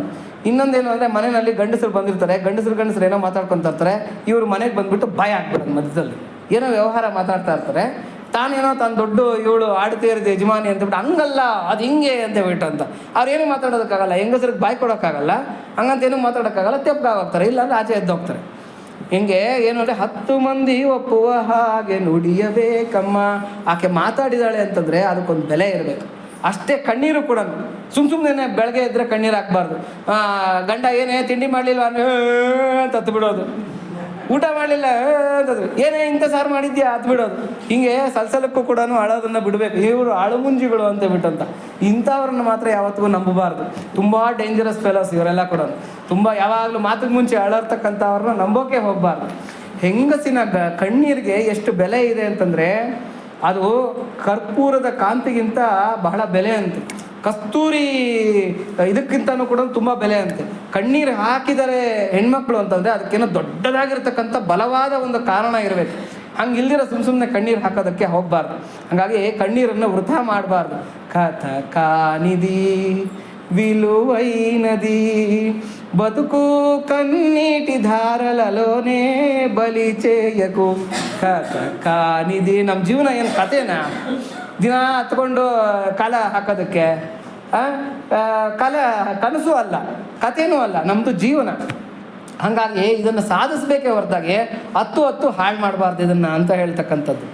ಇನ್ನೊಂದೇನು ಅಂದರೆ, ಮನೆಯಲ್ಲಿ ಗಂಡಸರು ಬಂದಿರ್ತಾರೆ, ಗಂಡಸರು ಏನೋ ಮಾತಾಡ್ಕೊತಾ ಇರ್ತಾರೆ, ಇವ್ರು ಮನೆಗೆ ಬಂದುಬಿಟ್ಟು ಭಯ ಆಗ್ಬಿಡೋದು. ಮಧ್ಯದಲ್ಲಿ ಏನೋ ವ್ಯವಹಾರ ಮಾತಾಡ್ತಾ ಇರ್ತಾರೆ, ತಾನೇನೋ ತಾನು ದೊಡ್ಡ ಇವಳು ಆಡ್ತೀರಿದ ಯಜಮಾನಿ ಅಂತೇಳ್ಬಿಟ್ಟು, ಹಂಗಲ್ಲ ಅದು ಹಿಂಗೆ ಅಂತೇಳ್ಬಿಟ್ಟು ಅಂತ ಅವ್ರೇನು ಮಾತಾಡೋದಕ್ಕಾಗಲ್ಲ, ಹೆಂಗಸ್ರಿಗೆ ಬಾಯಿ ಕೊಡೋಕ್ಕಾಗಲ್ಲ, ಹಂಗಂತೇನು ಮಾತಾಡೋಕ್ಕಾಗಲ್ಲ, ತೆಪ್ಪಗಾಗೋಗ್ತಾರೆ, ಇಲ್ಲಾಂದ್ರೆ ಆಚೆ ಎದ್ದೋಗ್ತಾರೆ. ಹಿಂಗೆ ಏನು ಅಂದರೆ 10 ಮಂದಿ ಒಪ್ಪುವ ಹಾಗೆ ನುಡಿಯಬೇಕಮ್ಮ. ಆಕೆ ಮಾತಾಡಿದಾಳೆ ಅಂತಂದರೆ ಅದಕ್ಕೊಂದು ಬೆಲೆ ಇರಬೇಕು. ಅಷ್ಟೇ ಕಣ್ಣೀರು ಕೂಡ ಸುಮ್ಮನೆ ಬೆಳಗ್ಗೆ ಇದ್ದರೆ ಕಣ್ಣೀರು ಹಾಕ್ಬಾರ್ದು. ಗಂಡ ಏನೇ ತಿಂಡಿ ಮಾಡಲಿಲ್ಲ ಅಂತ ಹತ್ತು ಬಿಡೋದು, ಊಟ ಮಾಡಲಿಲ್ಲ ಅಂತಂದ್ರೆ ಏನೇ ಇಂಥ ಸಾರು ಮಾಡಿದ್ಯಾ ಅದು ಬಿಡೋದು. ಹಿಂಗೆ ಸಲ್ಸಲಕ್ಕೂ ಕೂಡ ಅಳೋದನ್ನು ಬಿಡಬೇಕು. ಇವರು ಅಳುಮುಂಜಿಗಳು ಅಂತ ಬಿಟ್ಟಂತ ಇಂಥವ್ರನ್ನ ಮಾತ್ರ ಯಾವತ್ತಿಗೂ ನಂಬಬಾರ್ದು. ತುಂಬ ಡೇಂಜರಸ್ ಫೆಲೋಸ್ ಇವರೆಲ್ಲ ಕೂಡ. ತುಂಬ ಯಾವಾಗಲೂ ಮಾತಿಗೆ ಮುಂಚೆ ಅಳರ್ತಕ್ಕಂಥವ್ರನ್ನ ನಂಬೋಕೆ ಹೋಗಬಾರ್ದು. ಹೆಂಗಸಿನ ಕಣ್ಣೀರಿಗೆ ಎಷ್ಟು ಬೆಲೆ ಇದೆ ಅಂತಂದರೆ, ಅದು ಕರ್ಪೂರದ ಕಾಂತಿಗಿಂತ ಬಹಳ ಬೆಲೆ ಅಂತೆ. ಕಸ್ತೂರಿ ಇದಕ್ಕಿಂತನೂ ಕೂಡ ತುಂಬ ಬೆಲೆ ಅಂತೆ. ಕಣ್ಣೀರು ಹಾಕಿದರೆ ಹೆಣ್ಮಕ್ಳು ಅಂತಂದರೆ ಅದಕ್ಕೇನೋ ದೊಡ್ಡದಾಗಿರ್ತಕ್ಕಂಥ ಬಲವಾದ ಒಂದು ಕಾರಣ ಇರಬೇಕು. ಹಂಗೆ ಇಲ್ದಿರೋ ಸುಮ್ಮನೆ ಕಣ್ಣೀರು ಹಾಕೋದಕ್ಕೆ ಹೋಗಬಾರ್ದು. ಹಾಗಾಗಿ ಕಣ್ಣೀರನ್ನು ವೃಥಾ ಮಾಡಬಾರ್ದು. ಕಥ ಕಾನಿದಿ ವಿಲುವೈನದಿ ಬದುಕು ಕಣ್ಣೀಟಿ ಧಾರಲಲೋನೇ ಬಲಿ చేయకు ಕಥ ಕಾನಿದಿ. ನಮ್ಮ ಜೀವನ ಏನು ಕಥೆನಾ? ದಿನ ಹತ್ಕೊಂಡು ಕಾಲ ಹಾಕೋದಕ್ಕೆ ಕನಸು ಅಲ್ಲ, ಕಥೆನೂ ಅಲ್ಲ, ನಮ್ಮದು ಜೀವನ. ಹಾಗಾಗಿ ಇದನ್ನು ಸಾಧಿಸ್ಬೇಕೇ ಹೊರತಾಗಿ ಹತ್ತು ಹಾಳು ಮಾಡಬಾರ್ದು ಇದನ್ನು ಅಂತ ಹೇಳ್ತಕ್ಕಂಥದ್ದು.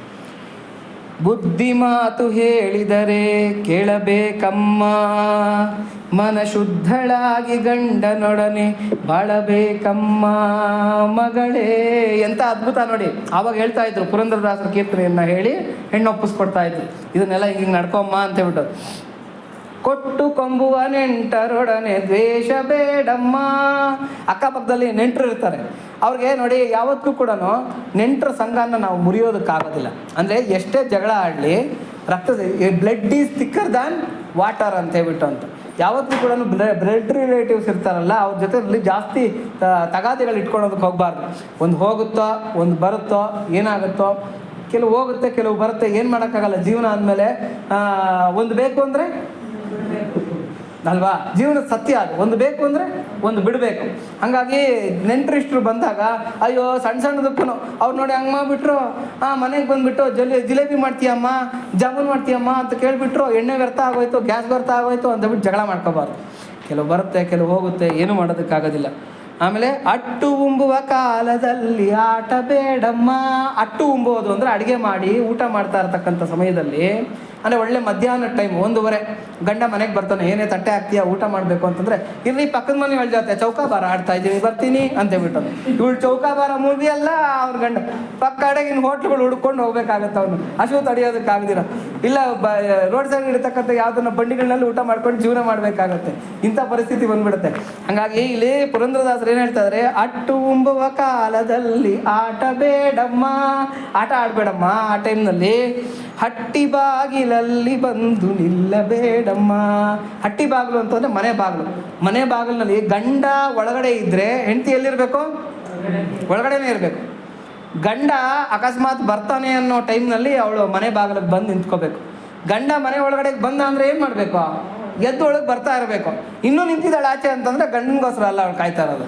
ಬುದ್ಧಿ ಮಾತು ಹೇಳಿದರೆ ಕೇಳಬೇಕಮ್ಮ, ಮನ ಶುದ್ಧಳಾಗಿ ಗಂಡನೊಡನೆ ಬಾಳಬೇಕಮ್ಮ ಮಗಳೇ. ಎಂತ ಅದ್ಭುತ ನೋಡಿ. ಆವಾಗ ಹೇಳ್ತಾ ಇದ್ರು ಪುರಂದರದಾಸರ ಕೀರ್ತನೆಯನ್ನ ಹೇಳಿ ಹೆಣ್ಣು ಒಪ್ಪಿಸ್ಕೊಡ್ತಾ ಇದ್ರು. ಇದನ್ನೆಲ್ಲ ಹಿಂಗೆ ನಡ್ಕೊಮ್ಮ ಅಂತ ಹೇಳ್ಬಿಟ್ಟು. ಕೊಟ್ಟು ಕೊಂಬುವ ನೆಂಟರೊಡನೆ ದ್ವೇಷ ಬೇಡಮ್ಮ. ಅಕ್ಕಪಕ್ಕದಲ್ಲಿ ನೆಂಟರು ಇರ್ತಾರೆ, ಅವ್ರಿಗೆ ನೋಡಿ ಯಾವತ್ತೂ ಕೂಡ ನೆಂಟರ ಸಂಘನ ನಾವು ಮುರಿಯೋದಕ್ಕಾಗೋದಿಲ್ಲ. ಅಂದರೆ ಎಷ್ಟೇ ಜಗಳ ಆಡಲಿ, blood is thicker than water ಅಂತ ಹೇಳ್ಬಿಟ್ಟು ಅಂತ. ಯಾವತ್ತೂ ಕೂಡ ಬ್ಲಡ್ ರಿಲೇಟಿವ್ಸ್ ಇರ್ತಾರಲ್ಲ, ಅವ್ರ ಜೊತೆಯಲ್ಲಿ ಜಾಸ್ತಿ ತಗಾದೆಗಳು ಇಟ್ಕೊಳೋದಕ್ಕೆ ಹೋಗಬಾರ್ದು. ಒಂದು ಹೋಗುತ್ತೋ ಒಂದು ಬರುತ್ತೋ ಏನಾಗುತ್ತೋ, ಕೆಲವು ಹೋಗುತ್ತೆ ಕೆಲವು ಬರುತ್ತೆ, ಏನು ಮಾಡೋಕ್ಕಾಗಲ್ಲ. ಜೀವನ ಅಂದಮೇಲೆ ಒಂದು ಬೇಕು ಅಂದರೆ ಅಲ್ವಾ, ಜೀವನದ ಸತ್ಯ ಅದು. ಒಂದು ಬೇಕು ಅಂದರೆ ಒಂದು ಬಿಡಬೇಕು. ಹಾಗಾಗಿ ನೆಂಟರಿಷ್ಟರು ಬಂದಾಗ ಅಯ್ಯೋ ಸಣ್ಣ ಸಣ್ಣದಕ್ಕೂ ಅವ್ರು ನೋಡಿ ಹಂಗೆ ಮಾಡಿಬಿಟ್ರು, ಮನೆಗೆ ಬಂದುಬಿಟ್ಟು ಜಿಲೇಬಿ ಮಾಡ್ತೀಯಮ್ಮ, ಜಾಮೂನ್ ಮಾಡ್ತೀಯಮ್ಮ ಅಂತ ಕೇಳಿಬಿಟ್ರು, ಎಣ್ಣೆ ವ್ಯರ್ಥ ಆಗೋಯ್ತು, ಗ್ಯಾಸ್ ವ್ಯರ್ಥ ಆಗೋಯ್ತು ಅಂತಬಿಟ್ಟು ಜಗಳ ಮಾಡ್ಕೋಬಾರ್ದು. ಕೆಲವು ಬರುತ್ತೆ ಕೆಲವು ಹೋಗುತ್ತೆ, ಏನೂ ಮಾಡೋದಕ್ಕಾಗೋದಿಲ್ಲ. ಆಮೇಲೆ ಅಟ್ಟು ಉಂಬುವ ಕಾಲದಲ್ಲಿ ಆಟ ಬೇಡಮ್ಮ. ಅಟ್ಟು ಉಂಬೋದು ಅಂದರೆ ಅಡುಗೆ ಮಾಡಿ ಊಟ ಮಾಡ್ತಾ ಇರ್ತಕ್ಕಂಥ ಸಮಯದಲ್ಲಿ, ಅಂದರೆ ಒಳ್ಳೆ ಮಧ್ಯಾಹ್ನ ಟೈಮ್ 1:30 ಗಂಡ ಮನೆಗೆ ಬರ್ತಾನೆ, ಏನೇ ತಟ್ಟೆ ಹಾಕ್ತೀಯಾ ಊಟ ಮಾಡಬೇಕು ಅಂತಂದರೆ, ಇರ್ಲಿ ಪಕ್ಕದ ಮನೆ ಹೇಳ್ಜಾತೆ ಚೌಕಾಬಾರ ಆಡ್ತಾ ಇದ್ದೀನಿ ಬರ್ತೀನಿ ಅಂತೇಳ್ಬಿಟ್ಟು. ಇವಳು ಚೌಕಾಬಾರ ಮೂವಿ ಅಲ್ಲ, ಅವ್ರ ಗಂಡ ಪಕ್ಕ ಕಡೆಗಿನ ಹೋಟ್ಲುಗಳು ಹುಡ್ಕೊಂಡು ಹೋಗ್ಬೇಕಾಗತ್ತೆ. ಅವನು ಹಸಿವು ತಡೆಯೋದಕ್ಕಾಗದಿರ, ಇಲ್ಲ ರೋಡ್ ಸೈಡ್ ಇರ್ತಕ್ಕಂಥ ಯಾವುದನ್ನ ಬಂಡಿಗಳಲ್ಲಿ ಊಟ ಮಾಡ್ಕೊಂಡು ಜೀವನ ಮಾಡಬೇಕಾಗತ್ತೆ. ಇಂಥ ಪರಿಸ್ಥಿತಿ ಬಂದ್ಬಿಡುತ್ತೆ. ಹಾಗಾಗಿ ಇಲ್ಲಿ ಪುರಂದರದಾಸರು ಏನು ಹೇಳ್ತಾ ಇದ್ದಾರೆ, ಅಟ್ಟು ಉಂಬುವ ಕಾಲದಲ್ಲಿ ಆಟ ಬೇಡಮ್ಮ. ಆಟ ಆಡಬೇಡಮ್ಮ ಆ ಟೈಮ್ನಲ್ಲಿ. ಹಟ್ಟಿ ಬಾಗಿಲಲ್ಲಿ ಬಂದು ನಿಲ್ಲಬೇಡಮ್ಮ. ಹಟ್ಟಿ ಬಾಗಿಲು ಅಂತಂದರೆ ಮನೆ ಬಾಗಿಲು. ಮನೆ ಬಾಗಿಲಿನಲ್ಲಿ ಗಂಡ ಒಳಗಡೆ ಇದ್ದರೆ ಹೆಂಡತಿ ಎಲ್ಲಿರಬೇಕು? ಒಳಗಡೆನೇ ಇರಬೇಕು. ಗಂಡ ಅಕಸ್ಮಾತ್ ಬರ್ತಾನೆ ಅನ್ನೋ ಟೈಮ್ನಲ್ಲಿ ಅವಳು ಮನೆ ಬಾಗಿಲಿಗೆ ಬಂದು ನಿಂತ್ಕೋಬೇಕು. ಗಂಡ ಮನೆ ಒಳಗಡೆಗೆ ಬಂದ ಅಂದರೆ ಏನು ಮಾಡಬೇಕು? ಎದ್ದು ಒಳಗೆ ಬರ್ತಾ ಇರಬೇಕು. ಇನ್ನೂ ನಿಂತಿದ್ದಾಳೆ ಆಚೆ ಅಂತಂದರೆ ಗಂಡನಿಗೋಸ್ಕರ ಅಲ್ಲ ಅವಳು ಕಾಯ್ತಾ ಇರೋದು,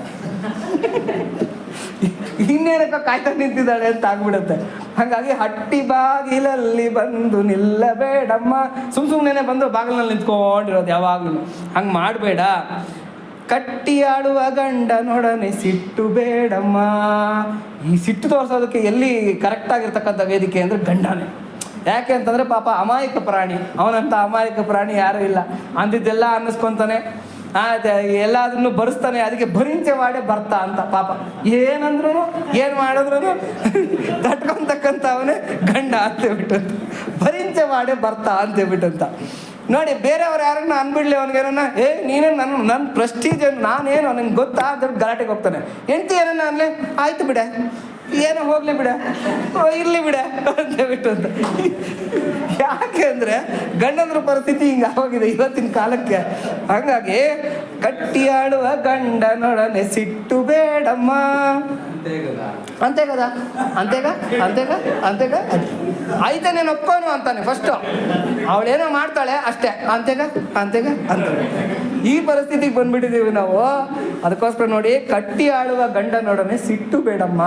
ಇನ್ನೇನಕ್ಕ ಕಾಯ್ತಾ ನಿಂತಿದ್ದಾಳೆ ಅಂತ ಆಗ್ಬಿಡುತ್ತೆ. ಹಾಗಾಗಿ ಹಟ್ಟಿ ಬಾಗಿಲಲ್ಲಿ ಬಂದು ನಿಲ್ಲಬೇಡಮ್ಮ. ಸುಮ್ಮನೆ ಬಂದು ಬಾಗಿಲಲ್ಲಿ ನಿಂತ್ಕೊಂಡಿರೋದು ಯಾವಾಗಲೂ ಹಂಗೆ ಮಾಡಬೇಡ. ಕಟ್ಟಿ ಆಡುವ ಗಂಡನೊಡನೆ ಸಿಟ್ಟು ಬೇಡಮ್ಮ. ಈ ಸಿಟ್ಟು ತೋರಿಸೋದಕ್ಕೆ ಎಲ್ಲಿ ಕರೆಕ್ಟಾಗಿರ್ತಕ್ಕಂಥ ವೇದಿಕೆ ಅಂದರೆ ಗಂಡನೇ. ಯಾಕೆ ಅಂತಂದರೆ ಪಾಪ ಅಮಾಯಕ ಪ್ರಾಣಿ, ಅವನಂತ ಅಮಾಯಕ ಪ್ರಾಣಿ ಯಾರೂ ಇಲ್ಲ. ಅಂದಿದ್ದೆಲ್ಲ ಅನ್ನಿಸ್ಕೊತಾನೆ, ಎಲ್ಲದನ್ನು ಬರೆಸ್ತಾನೆ. ಅದಕ್ಕೆ ಭರಿಂಚೆ ಮಾಡೇ ಬರ್ತಾ ಅಂತ ಪಾಪ. ಏನಂದ್ರು ಏನು ಮಾಡಿದ್ರು ತಟ್ಕೊತಕ್ಕಂಥ ಅವನೇ ಗಂಡ ಅಂತೇಳ್ಬಿಟ್ಟು, ಭರಿಂಚೆ ಮಾಡೇ ಬರ್ತಾ ಅಂತೇಳ್ಬಿಟ್ಟಂತ. ನೋಡಿ ಬೇರೆಯವ್ರು ಯಾರನ್ನ ಅನ್ಬಿಡ್ಲಿ ಅವನಿಗೇನ, ನೀನೇ ನನ್ನ ಪ್ರೆಸ್ಟೀಜ್ ನಾನೇನು ನನಗೆ ಗೊತ್ತಾ ಅಂತ ಗಲಾಟೆಗೆ ಹೋಗ್ತಾನೆ. ಹೆಂಡ್ತಿ ಏನನ್ನ ಅನ್ಲಿ, ಆಯ್ತು ಬಿಡೆ, ಏನೋ ಹೋಗ್ಲಿ ಬಿಡ, ಇರ್ಲಿ ಬಿಡ ಅಂತೇಳ್ಬಿಟ್ಟು ಅಂತ. ಯಾಕೆ ಅಂದರೆ ಗಂಡಂದ್ರ ಪರಿಸ್ಥಿತಿ ಹಿಂಗೆ ಆಗೋಗಿದೆ ಇವತ್ತಿನ ಕಾಲಕ್ಕೆ. ಹಾಗಾಗಿ ಕಟ್ಟಿ ಆಡುವ ಗಂಡನೊಡನೆ ಸಿಟ್ಟು ಬೇಡಮ್ಮ. ಅಂತೆಗದ ಅಂತೆಗ ಅಂತೆಗ ಅಂತೆಗ ಆಯ್ತಾ ನೀನು ಒಪ್ಕೋನು ಅಂತಾನೆ ಫಸ್ಟು. ಅವಳೇನೋ ಮಾಡ್ತಾಳೆ ಅಷ್ಟೇ, ಅಂತೆಗ ಅಂತೆಗ ಅಂತ. ಈ ಪರಿಸ್ಥಿತಿಗೆ ಬಂದ್ಬಿಟ್ಟಿದ್ದೀವಿ ನಾವು. ಅದಕ್ಕೋಸ್ಕರ ನೋಡಿ, ಕಟ್ಟಿ ಆಳುವ ಗಂಡನೊಡನೆ ಸಿಟ್ಟು ಬೇಡಮ್ಮ.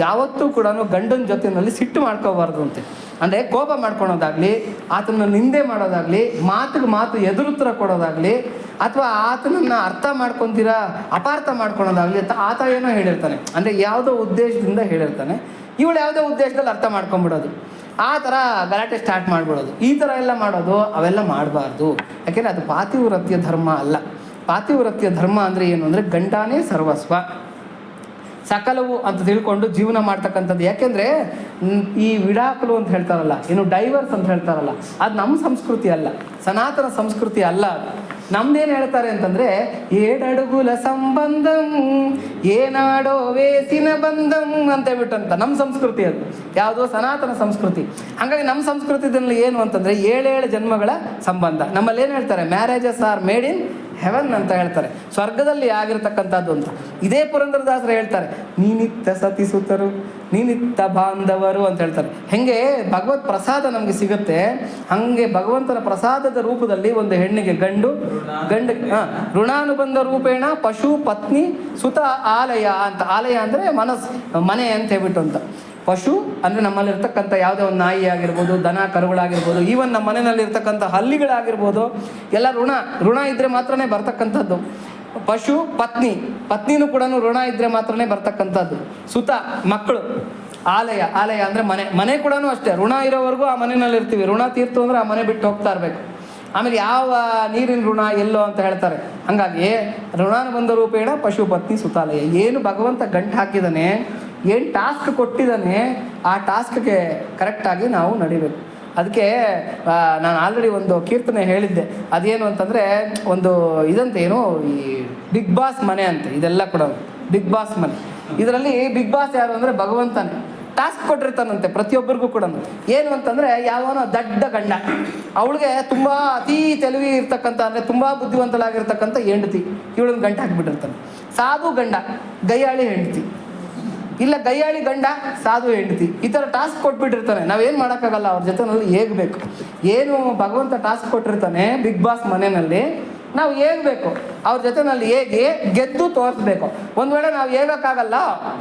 ಯಾವತ್ತೂ ಕೂಡ ಗಂಡನ ಜೊತೆಯಲ್ಲಿ ಸಿಟ್ಟು ಮಾಡ್ಕೋಬಾರ್ದು ಅಂತೆ. ಅಂದರೆ ಕೋಪ ಮಾಡ್ಕೊಳೋದಾಗಲಿ, ಆತನ ನಿಂದೆ ಮಾಡೋದಾಗಲಿ, ಮಾತಿಗೆ ಮಾತು ಎದುರುತ್ತರ ಕೊಡೋದಾಗಲಿ, ಅಥವಾ ಆತನನ್ನು ಅರ್ಥ ಮಾಡ್ಕೊತೀರಾ ಅಪಾರ್ಥ ಮಾಡ್ಕೊಳೋದಾಗಲಿ ಅಂತ ಆತ ಏನೋ ಹೇಳಿರ್ತಾನೆ. ಅಂದರೆ ಯಾವುದೋ ಉದ್ದೇಶದಿಂದ ಹೇಳಿರ್ತಾನೆ, ಇವಳು ಯಾವುದೋ ಉದ್ದೇಶದಲ್ಲಿ ಅರ್ಥ ಮಾಡ್ಕೊಂಬಿಡೋದು. ಆ ಥರ ಗಲಾಟೆ ಸ್ಟಾರ್ಟ್ ಮಾಡಿಬಿಡೋದು. ಈ ಥರ ಎಲ್ಲ ಮಾಡೋದು ಅವೆಲ್ಲ ಮಾಡಬಾರ್ದು. ಯಾಕೆಂದರೆ ಅದು ಪಾತಿವ್ರತ್ಯ ಧರ್ಮ ಅಲ್ಲ. ಪಾತಿವ್ರತ್ಯ ಧರ್ಮ ಅಂದರೆ ಏನು ಅಂದರೆ ಗಂಡನೇ ಸರ್ವಸ್ವ ಸಕಲವು ಅಂತ ತಿಳ್ಕೊಂಡು ಜೀವನ ಮಾಡ್ತಕ್ಕಂಥದ್ದು. ಯಾಕೆಂದರೆ ಈ ವಿಡಾಕಲು ಅಂತ ಹೇಳ್ತಾರಲ್ಲ, ಏನು ಡೈವರ್ಸ್ ಅಂತ ಹೇಳ್ತಾರಲ್ಲ, ಅದು ನಮ್ಮ ಸಂಸ್ಕೃತಿ ಅಲ್ಲ, ಸನಾತನ ಸಂಸ್ಕೃತಿ ಅಲ್ಲ. ನಮ್ದೇನು ಹೇಳ್ತಾರೆ ಅಂತಂದರೆ, ಏಡಡುಗುಲ ಸಂಬಂಧಂ ಏನಾಡೋ ವೇಸಿನ ಬಂಧಂ ಅಂತ ಹೇಳ್ಬಿಟ್ಟಂತ ನಮ್ಮ ಸಂಸ್ಕೃತಿ ಅದು. ಯಾವುದೋ ಸನಾತನ ಸಂಸ್ಕೃತಿ. ಹಾಗಾಗಿ ನಮ್ಮ ಸಂಸ್ಕೃತಿದಲ್ಲಿ ಏನು ಅಂತಂದರೆ 7 ಜನ್ಮಗಳ ಸಂಬಂಧ. ನಮ್ಮಲ್ಲಿ ಏನು ಹೇಳ್ತಾರೆ, marriages are made in heaven ಅಂತ ಹೇಳ್ತಾರೆ, ಸ್ವರ್ಗದಲ್ಲಿ ಆಗಿರ್ತಕ್ಕಂಥದ್ದು ಅಂತ. ಇದೇ ಪುರಂದರದಾಸರು ಹೇಳ್ತಾರೆ, ನೀನಿತ್ತ ಸತಿಸುತ್ತರು ನೀನಿತ್ತ ಬಾಂಧವರು ಅಂತ ಹೇಳ್ತಾರೆ. ಹೆಂಗೆ ಭಗವತ್ ಪ್ರಸಾದ ನಮಗೆ ಸಿಗುತ್ತೆ, ಹಾಗೆ ಭಗವಂತನ ಪ್ರಸಾದದ ರೂಪದಲ್ಲಿ ಒಂದು ಹೆಣ್ಣಿಗೆ ಗಂಡು ಋಣಾನುಬಂಧ ರೂಪೇಣ ಪಶು ಪತ್ನಿ ಸುತ ಆಲಯ ಅಂತ. ಆಲಯ ಅಂದರೆ ಮನೆ ಅಂತ ಹೇಳ್ಬಿಟ್ಟು ಅಂತ. ಪಶು ಅಂದರೆ ನಮ್ಮಲ್ಲಿರ್ತಕ್ಕಂಥ ಯಾವುದೇ ಒಂದು ನಾಯಿ ಆಗಿರ್ಬೋದು, ದನ ಕರುಗಳಾಗಿರ್ಬೋದು, ಈವನ್ ನಮ್ಮ ಮನೆಯಲ್ಲಿರ್ತಕ್ಕಂಥ ಹಲ್ಲಿಗಳಾಗಿರ್ಬೋದು, ಎಲ್ಲ ಋಣ ಇದ್ದರೆ ಮಾತ್ರನೇ ಬರ್ತಕ್ಕಂಥದ್ದು. ಪಶು ಪತ್ನಿನೂ ಕೂಡ ಋಣ ಇದ್ದರೆ ಮಾತ್ರನೇ ಬರ್ತಕ್ಕಂಥದ್ದು. ಸುತ ಮಕ್ಕಳು, ಆಲಯ ಅಂದರೆ ಮನೆ ಕೂಡ ಅಷ್ಟೇ. ಋಣ ಇರೋವರೆಗೂ ಆ ಮನೆಯಲ್ಲಿ ಇರ್ತೀವಿ. ಋಣ ತೀರ್ತು ಅಂದರೆ ಆ ಮನೆ ಬಿಟ್ಟು ಹೋಗ್ತಾ ಇರಬೇಕು. ಆಮೇಲೆ ಯಾವ ನೀರಿನ ಋಣ ಎಲ್ಲೋ ಅಂತ ಹೇಳ್ತಾರೆ. ಹಾಗಾಗಿ ಋಣಾನುಬಂಧ ರೂಪೇಣ ಪಶುಪತ್ನಿ ಸುತಾಲಯ. ಏನು ಭಗವಂತ ಗಂಟು ಹಾಕಿದ್ದಾನೆ, ಏನು ಟಾಸ್ಕ್ ಕೊಟ್ಟಿದ್ದಾನೆ, ಆ ಟಾಸ್ಕ್ಗೆ ಕರೆಕ್ಟಾಗಿ ನಾವು ನಡಿಬೇಕು. ಅದಕ್ಕೆ ನಾನು ಆಲ್ರೆಡಿ ಒಂದು ಕೀರ್ತನೆ ಹೇಳಿದ್ದೆ. ಅದೇನು ಅಂತಂದರೆ ಒಂದು ಇದಂತೆ ಏನು ಈ ಬಿಗ್ ಬಾಸ್ ಮನೆ ಅಂತ, ಇದೆಲ್ಲ ಕೂಡ ಬಿಗ್ ಬಾಸ್ ಮನೆ. ಇದರಲ್ಲಿ ಬಿಗ್ ಬಾಸ್ ಯಾರು ಅಂದರೆ ಭಗವಂತನೇ. ಟಾಸ್ಕ್ ಕೊಟ್ಟಿರ್ತಾನಂತೆ ಪ್ರತಿಯೊಬ್ಬರಿಗೂ ಕೂಡ. ಏನು ಅಂತಂದರೆ ಯಾವನೋ ದಡ್ಡ ಗಂಡ, ಅವಳಿಗೆ ತುಂಬ ಅತೀ తెలివి ಇರ್ತಕ್ಕಂಥ ಅಂದರೆ ತುಂಬ ಬುದ್ಧಿವಂತಳಾಗಿರ್ತಕ್ಕಂಥ ಹೆಂಡತಿ, ಇವಳನ್ನ ಗಂಟು ಹಾಕಿಬಿಟ್ಟಿರ್ತಾನೆ. ಸಾಧು ಗಂಡ, ಗಯ್ಯಾಳಿ ಹೆಂಡತಿ, ಇಲ್ಲ ಗಯ್ಯಾಳಿ ಗಂಡ, ಸಾಧು ಹೆಂಡತಿ, ಈ ಥರ ಟಾಸ್ಕ್ ಕೊಟ್ಬಿಟ್ಟಿರ್ತಾನೆ. ನಾವೇನು ಮಾಡೋಕ್ಕಾಗಲ್ಲ, ಅವ್ರ ಜೊತೆನಲ್ಲಿ ಹೇಗಬೇಕು. ಏನು ಭಗವಂತ ಟಾಸ್ಕ್ ಕೊಟ್ಟಿರ್ತಾನೆ ಬಿಗ್ ಬಾಸ್ ಮನೆಯಲ್ಲಿ, ನಾವು ಹೇಗಬೇಕು ಅವ್ರ ಜೊತೆನಲ್ಲಿ ಹೇಗೆ ಗೆದ್ದು ತೋರಿಸ್ಬೇಕು. ಒಂದು ವೇಳೆ ನಾವು ಹೇಗೋಕ್ಕಾಗಲ್ಲ,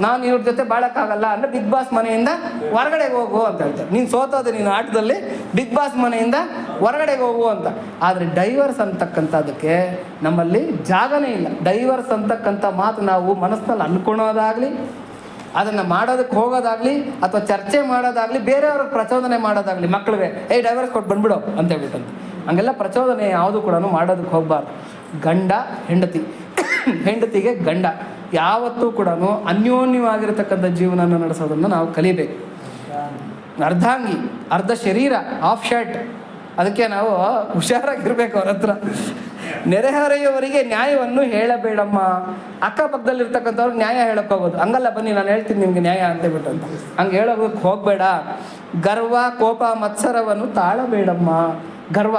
ನಾನು ಇವ್ರ ಜೊತೆ ಬಾಳೋಕ್ಕಾಗಲ್ಲ ಅಂದರೆ ಬಿಗ್ ಬಾಸ್ ಮನೆಯಿಂದ ಹೊರಗಡೆ ಹೋಗು ಅಂತ ಹೇಳ್ತಾರೆ. ನೀನು ಸೋತೋದೆ ನೀನು ಆಟದಲ್ಲಿ, ಬಿಗ್ ಬಾಸ್ ಮನೆಯಿಂದ ಹೊರಗಡೆಗೆ ಹೋಗು ಅಂತ. ಆದರೆ ಡೈವರ್ಸ್ ಅಂತಕ್ಕಂಥದ್ದಕ್ಕೆ ನಮ್ಮಲ್ಲಿ ಜಾಗನೇ ಇಲ್ಲ. ಡೈವರ್ಸ್ ಅಂತಕ್ಕಂಥ ಮಾತು ನಾವು ಮನಸ್ಸಿನಲ್ಲಿ ಅಂದ್ಕೊಳೋದಾಗಲಿ, ಅದನ್ನು ಮಾಡೋದಕ್ಕೆ ಹೋಗೋದಾಗಲಿ, ಅಥವಾ ಚರ್ಚೆ ಮಾಡೋದಾಗಲಿ, ಬೇರೆಯವ್ರಿಗೆ ಪ್ರಚೋದನೆ ಮಾಡೋದಾಗಲಿ, ಮಕ್ಕಳಿಗೆ ಡೈವರ್ಸ್ ಕೊಟ್ಟು ಬಂದ್ಬಿಡು ಅಂತ ಹೇಳ್ಬಿಟ್ಟಂತ, ಹಂಗೆಲ್ಲ ಪ್ರಚೋದನೆ ಯಾವುದು ಕೂಡ ಮಾಡೋದಕ್ಕೆ ಹೋಗಬಾರ್ದು. ಗಂಡ ಹೆಂಡತಿ, ಹೆಂಡತಿಗೆ ಗಂಡ ಯಾವತ್ತೂ ಕೂಡ ಅನ್ಯೋನ್ಯವಾಗಿರತಕ್ಕಂಥ ಜೀವನ ನಡೆಸೋದನ್ನು ನಾವು ಕಲಿಬೇಕು. ಅರ್ಧಾಂಗಿ, ಅರ್ಧ ಶರೀರ, ಆಫ್ ಶರ್ಟ್. ಅದಕ್ಕೆ ನಾವು ಹುಷಾರಾಗಿರ್ಬೇಕು ಅವ್ರ ಹತ್ರ. ನೆರೆಹೊರೆಯವರಿಗೆ ನ್ಯಾಯವನ್ನು ಹೇಳಬೇಡಮ್ಮ. ಅಕ್ಕಪಕ್ಕದಲ್ಲಿರ್ತಕ್ಕಂಥವ್ರಿಗೆ ನ್ಯಾಯ ಹೇಳಕ್ಕೆ ಹೋಗೋದು, ಹಂಗಲ್ಲ ಬನ್ನಿ ನಾನು ಹೇಳ್ತೀನಿ ನಿಮ್ಗೆ ನ್ಯಾಯ ಅಂತೇಳ್ಬಿಟ್ಟು ಅಂತ ಹಂಗೆ ಹೇಳೋದಕ್ಕೆ ಹೋಗಬೇಡ. ಗರ್ವ, ಕೋಪ, ಮತ್ಸರವನ್ನು ತಾಳಬೇಡಮ್ಮ. ಗರ್ವ,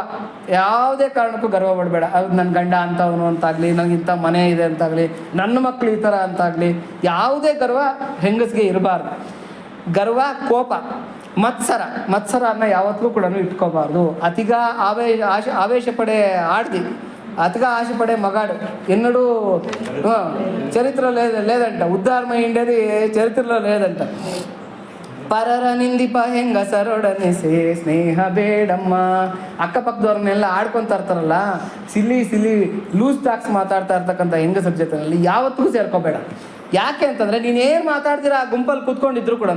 ಯಾವುದೇ ಕಾರಣಕ್ಕೂ ಗರ್ವ ಪಡಬೇಡ. ಅದು ನನ್ನ ಗಂಡ ಅಂತವನು ಅಂತಾಗಲಿ, ನನಗಿಂತ ಮನೆ ಇದೆ ಅಂತಾಗಲಿ, ನನ್ನ ಮಕ್ಕಳು ಈ ಥರ ಅಂತಾಗಲಿ, ಯಾವುದೇ ಗರ್ವ ಹೆಂಗಸಿಗೆ ಇರಬಾರ್ದು. ಗರ್ವ, ಕೋಪ, ಮತ್ಸರನ್ನ ಯಾವತ್ತೂ ಕೂಡ ಇಟ್ಕೋಬಾರ್ದು. ಅತಿಗ ಆವೇಶ ಪಡೆ ಆಡ್ದಿ, అతిగా ఆశపడే మగాడు ఎన్నడూ చరిత్రలో లేదంట. ఉద్ధారమైండేది చరిత్రలో లేదంట. ಪರರ ನಿಂದಿಪ ಹೆಂಗಸರೊಡನೆ ಸ್ನೇಹ ಬೇಡಮ್ಮ. ಅಕ್ಕಪಕ್ಕದವ್ರನ್ನೆಲ್ಲ ಆಡ್ಕೊತಾ ಇರ್ತಾರಲ್ಲ, ಸಿಲಿ ಲೂಸ್ ಟಾಕ್ಸ್ ಮಾತಾಡ್ತಾ ಇರ್ತಕ್ಕಂಥ ಹೆಂಗಸರ ಜೊತೆಯಲ್ಲಿ ಯಾವತ್ತೂ ಸೇರ್ಕೋಬೇಡ. ಯಾಕೆ ಅಂತಂದರೆ ನೀನೇನು ಮಾತಾಡ್ತೀರ ಆ ಗುಂಪಲ್ಲಿ ಕೂತ್ಕೊಂಡಿದ್ರು ಕೂಡ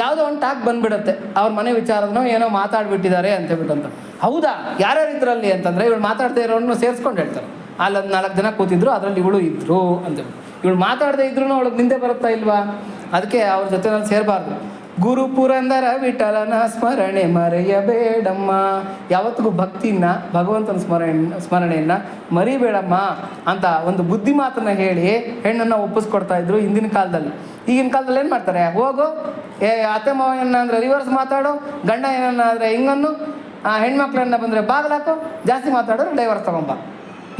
ಯಾವುದೋ ಒಂದು ಟಾಕ್ ಬಂದುಬಿಡುತ್ತೆ. ಅವ್ರ ಮನೆ ವಿಚಾರನೋ ಏನೋ ಮಾತಾಡ್ಬಿಟ್ಟಿದ್ದಾರೆ ಅಂತೇಳ್ಬಿಟ್ಟಂತ. ಹೌದಾ, ಯಾರ್ಯಾರು ಇದ್ರಲ್ಲಿ ಅಂತಂದರೆ ಇವಳು ಮಾತಾಡ್ತಾ ಇರೋನು ಸೇರಿಸ್ಕೊಂಡು ಹೇಳ್ತಾರೆ. ಅಲ್ಲೊಂದು 4 ಜನ ಕೂತಿದ್ರು, ಅದರಲ್ಲಿ ಇವಳು ಇದ್ರು ಅಂತೇಳಿ. ಇವಳು ಮಾತಾಡದೇ ಇದ್ರೂ ಅವಳಿಗೆ ನಿಂದೆ ಬರುತ್ತಾ ಇಲ್ವಾ? ಅದಕ್ಕೆ ಅವ್ರ ಜೊತೆ ನಾನು ಸೇರಬಾರ್ದು. ಗುರು ಪುರಂದರ ವಿಠಲನ ಸ್ಮರಣೆ ಮರೆಯಬೇಡಮ್ಮ. ಯಾವತ್ತಿಗೂ ಭಕ್ತಿನ, ಭಗವಂತನ ಸ್ಮರಣೆಯನ್ನು ಮರಿಬೇಡಮ್ಮ ಅಂತ ಒಂದು ಬುದ್ಧಿ ಮಾತನ್ನು ಹೇಳಿ ಹೆಣ್ಣನ್ನು ಒಪ್ಪಿಸ್ಕೊಡ್ತಾ ಇದ್ರು ಹಿಂದಿನ ಕಾಲದಲ್ಲಿ. ಈಗಿನ ಕಾಲದಲ್ಲಿ ಏನು ಮಾಡ್ತಾರೆ, ಹೋಗು ಅತ್ತೆ ಮಾವ ಏನಂದರೆ ರಿವರ್ಸ್ ಮಾತಾಡು, ಗಂಡ ಏನನ್ನಾದರೆ ಹಿಂಗನ್ನು, ಹೆಣ್ಮಕ್ಳನ್ನ ಬಂದರೆ ಬಾಗಿಲಾಕು, ಜಾಸ್ತಿ ಮಾತಾಡೋರು ಡೈವರ್ಸ್ ತಗೊಂಬ.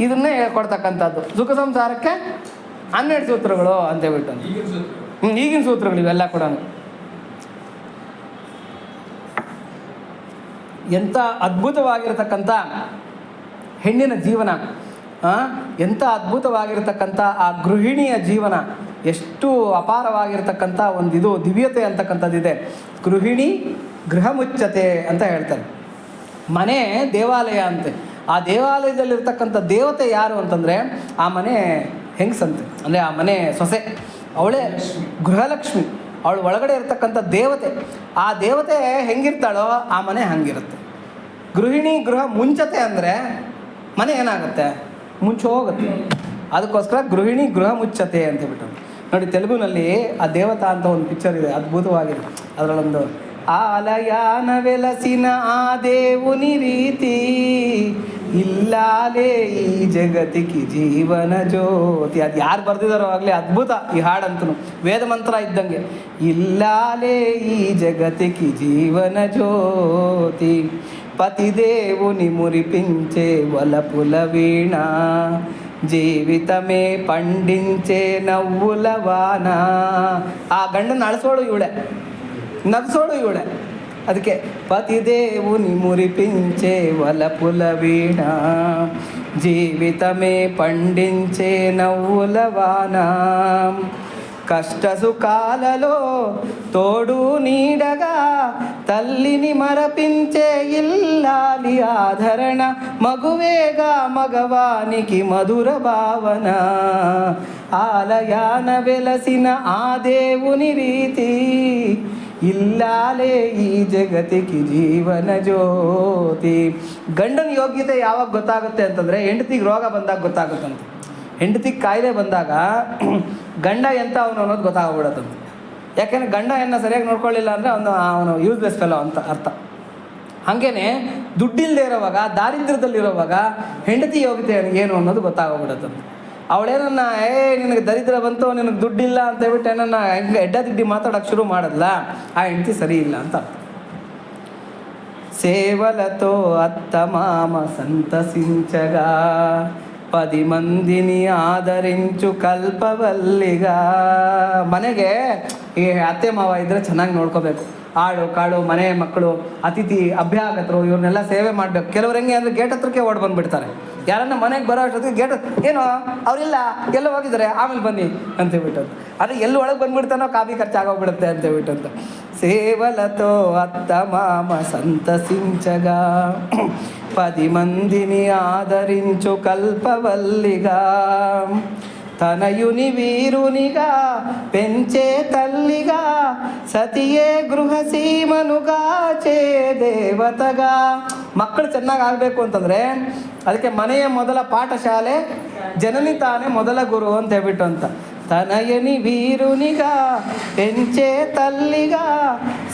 ಇದನ್ನೇ ಹೇಳ್ಕೊಡ್ತಕ್ಕಂಥದ್ದು ಸುಖ ಸಂಸಾರಕ್ಕೆ 12 ಸೂತ್ರಗಳು ಅಂತೇಳ್ಬಿಟ್ಟು. ಈಗಿನ ಸೂತ್ರಗಳು ಇವೆಲ್ಲ ಕೂಡ. ಎಂಥ ಅದ್ಭುತವಾಗಿರತಕ್ಕಂಥ ಹೆಣ್ಣಿನ ಜೀವನ, ಎಂಥ ಅದ್ಭುತವಾಗಿರತಕ್ಕಂಥ ಆ ಗೃಹಿಣಿಯ ಜೀವನ, ಎಷ್ಟು ಅಪಾರವಾಗಿರ್ತಕ್ಕಂಥ ಒಂದಿದು ದಿವ್ಯತೆ ಅಂತಕ್ಕಂಥದ್ದಿದೆ. ಗೃಹಿಣಿ ಗೃಹ ಮುಚ್ಚತೆ ಅಂತ ಹೇಳ್ತಾರೆ. ಮನೆ ದೇವಾಲಯ ಅಂತೆ. ಆ ದೇವಾಲಯದಲ್ಲಿರ್ತಕ್ಕಂಥ ದೇವತೆ ಯಾರು ಅಂತಂದರೆ ಆ ಮನೆ ಹೆಂಗಸಂತೆ, ಅಂದರೆ ಆ ಮನೆ ಸೊಸೆ, ಅವಳೇ ಗೃಹಲಕ್ಷ್ಮಿ. ಅವಳು ಒಳಗಡೆ ಇರ್ತಕ್ಕಂಥ ದೇವತೆ. ಆ ದೇವತೆ ಹೆಂಗಿರ್ತಾಳೋ ಆ ಮನೆ ಹಂಗಿರುತ್ತೆ. ಗೃಹಿಣಿ ಗೃಹ ಮುಂಚತೆ ಅಂದರೆ ಮನೆ ಏನಾಗುತ್ತೆ, ಮುಂಚೆ ಹೋಗುತ್ತೆ. ಅದಕ್ಕೋಸ್ಕರ ಗೃಹಿಣಿ ಗೃಹ ಮುಚ್ಚತೆ ಅಂತೇಳ್ಬಿಟ್ಟು ನೋಡಿ. ತೆಲುಗುನಲ್ಲಿ ಆ ದೇವತಾ ಅಂತ ಒಂದು ಪಿಕ್ಚರ್ ಇದೆ, ಅದ್ಭುತವಾಗಿದೆ. ಅದರಲ್ಲೊಂದು ಆಲಯಾನ ವೆಲಸಿನ ಆ దేవుని ರೀತಿ ಇಲ್ಲಾಲೇ ಈ ಜಗತ್ತಿಗೆ ಜೀವನ ಜ್ಯೋತಿ. ಅದು ಯಾರು ಬರೆದಿದ್ದಾರೋ ಆಗಲೇ ಅದ್ಭುತ ಈ ಹಾಡಂತೂ, ವೇದ ಮಂತ್ರ ಇದ್ದಂಗೆ. ಇಲ್ಲಾಲೇ ಈ ಜಗತ್ತಿಗೆ ಜೀವನ ಜ್ಯೋತಿ, పతిదేవుని మురిపించే వలపుల వీణ, జీవితమే పండించే నవ్వుల వాన. ಆ ಗಂಡನ ಅಳಿಸೋಳು ಇವಳೆ, ನಗಿಸೋಳು ಇವಳೆ. ಅದಕ್ಕೆ పతిదేవుని మురిపించే వలపుల వీణ, జీవితమే పండించే నవ్వుల వాన. కష్ట సుఖాలలో తోడు నీడగా తల్లిని మరపించే ఇల్లాలి ఆదరణ, మగువేగా మగవానికి మధుర భావన, ఆలయాన వెలసిన ఆ దేవుని రీతి, ಇಲ್ಲಾಲೇ ಈ ಜಗತ್ತಿಗೆ ಜೀವನ ಜ್ಯೋತಿ. ಗಂಡನ ಯೋಗ್ಯತೆ ಯಾವಾಗ ಗೊತ್ತಾಗುತ್ತೆ ಅಂತಂದರೆ ಹೆಂಡತಿಗೆ ರೋಗ ಬಂದಾಗ ಗೊತ್ತಾಗುತ್ತಂತೆ. ಹೆಂಡತಿಗೆ ಕಾಯಿಲೆ ಬಂದಾಗ ಗಂಡ ಎಂಥ ಅವನು ಅನ್ನೋದು ಗೊತ್ತಾಗ್ಬಿಡತ್ತಂತೆ. ಯಾಕೆಂದರೆ ಗಂಡ ಹೆಣ್ಣು ಸರಿಯಾಗಿ ನೋಡ್ಕೊಳ್ಳಿಲ್ಲ ಅಂದರೆ ಅವನು ಯೂಸ್ಲೆಸ್ ಫೆಲೋ ಅಂತ ಅರ್ಥ. ಹಾಗೇನೆ ದುಡ್ಡಿಲ್ಲದೆ ಇರೋವಾಗ, ದಾರಿದ್ರ್ಯದಲ್ಲಿರೋವಾಗ ಹೆಂಡತಿ ಯೋಗ್ಯತೆ ಏನು ಅನ್ನೋದು ಗೊತ್ತಾಗೋಗ್ಬಿಡತ್ತಂತೆ. ಅವಳೇನನ್ನ ನಿನಗೆ ದರಿದ್ರ ಬಂತು, ನಿನಗೆ ದುಡ್ಡಿಲ್ಲ ಅಂತ ಹೇಳ್ಬಿಟ್ಟು ಏನನ್ನ ಹೆಂಗೆ ಎಡ್ಡ ದಿಡ್ಡಿ ಮಾತಾಡೋಕ್ಕೆ ಶುರು ಮಾಡಲ್ಲ, ಆ ಹೆಂಡತಿ ಸರಿ ಇಲ್ಲ ಅಂತ ಅರ್ಥ. ಸೇವಲತೋ ಅತ್ತ ಮಾಮ ಸಂತಸಿಂಚగా 10 ಮಂದಿನಿ ಆದರಿಂಚು ಕಲ್ಪವಲ್ಲಿಗ. ಮನೆಗೆ ಈ ಅತ್ತೆ ಮಾವ ಇದ್ರೆ ಚೆನ್ನಾಗಿ ನೋಡ್ಕೋಬೇಕು. ಆಳು ಕಾಳು, ಮನೆ ಮಕ್ಕಳು, ಅತಿಥಿ ಅಭ್ಯಾಗತರು ಇವ್ರನ್ನೆಲ್ಲ ಸೇವೆ ಮಾಡಬೇಕು. ಕೆಲವ್ರು ಹೆಂಗೆ ಅಂದರೆ ಗೇಟ್ ಹತ್ರಕ್ಕೆ ಓಡ್ ಬಂದುಬಿಡ್ತಾರೆ. ಯಾರನ್ನ ಮನೆಗೆ ಬರೋ ಅಷ್ಟೊತ್ತಿಗೆ ಗೇಟ್ ಏನೋ ಅವರಿಲ್ಲ ಎಲ್ಲ ಹೋಗಿದ್ದಾರೆ ಆಮೇಲೆ ಬನ್ನಿ ಅಂತೇಳ್ಬಿಟ್ಟಂತ. ಆದರೆ ಎಲ್ಲಿ ಒಳಗೆ ಬಂದುಬಿಡ್ತಾನೋ ಕಾಫಿ ಖರ್ಚಾಗೋಗ್ಬಿಡುತ್ತೆ ಅಂತೇಳ್ಬಿಟ್ಟಂತ. ಸೇವಲತೋ ಅತ್ತ ಮಾಮ ಸಂತಸಿಂಚగా 10 ಮಂದಿನಿ ఆదరించు కల్పవల్లిగా. తనయుని వీరునిగా పెంచే తల్లిగా, సతియే ಗೃಹಸೀಮನುಗಾ ಚೇ ದೇವತగా. ಮಕ್ಕಳು ಚೆನ್ನಾಗಿ ಆಗಬೇಕು ಅಂತಂದರೆ ಅದಕ್ಕೆ ಮನೆಯ ಮೊದಲ ಪಾಠಶಾಲೆ ಜನನಿ ತಾನೇ ಮೊದಲ ಗುರು ಅಂತ ಹೇಳ್ಬಿಟ್ಟು ಅಂತ. తనయని వీరునిగా పెంచే తల్లిగా,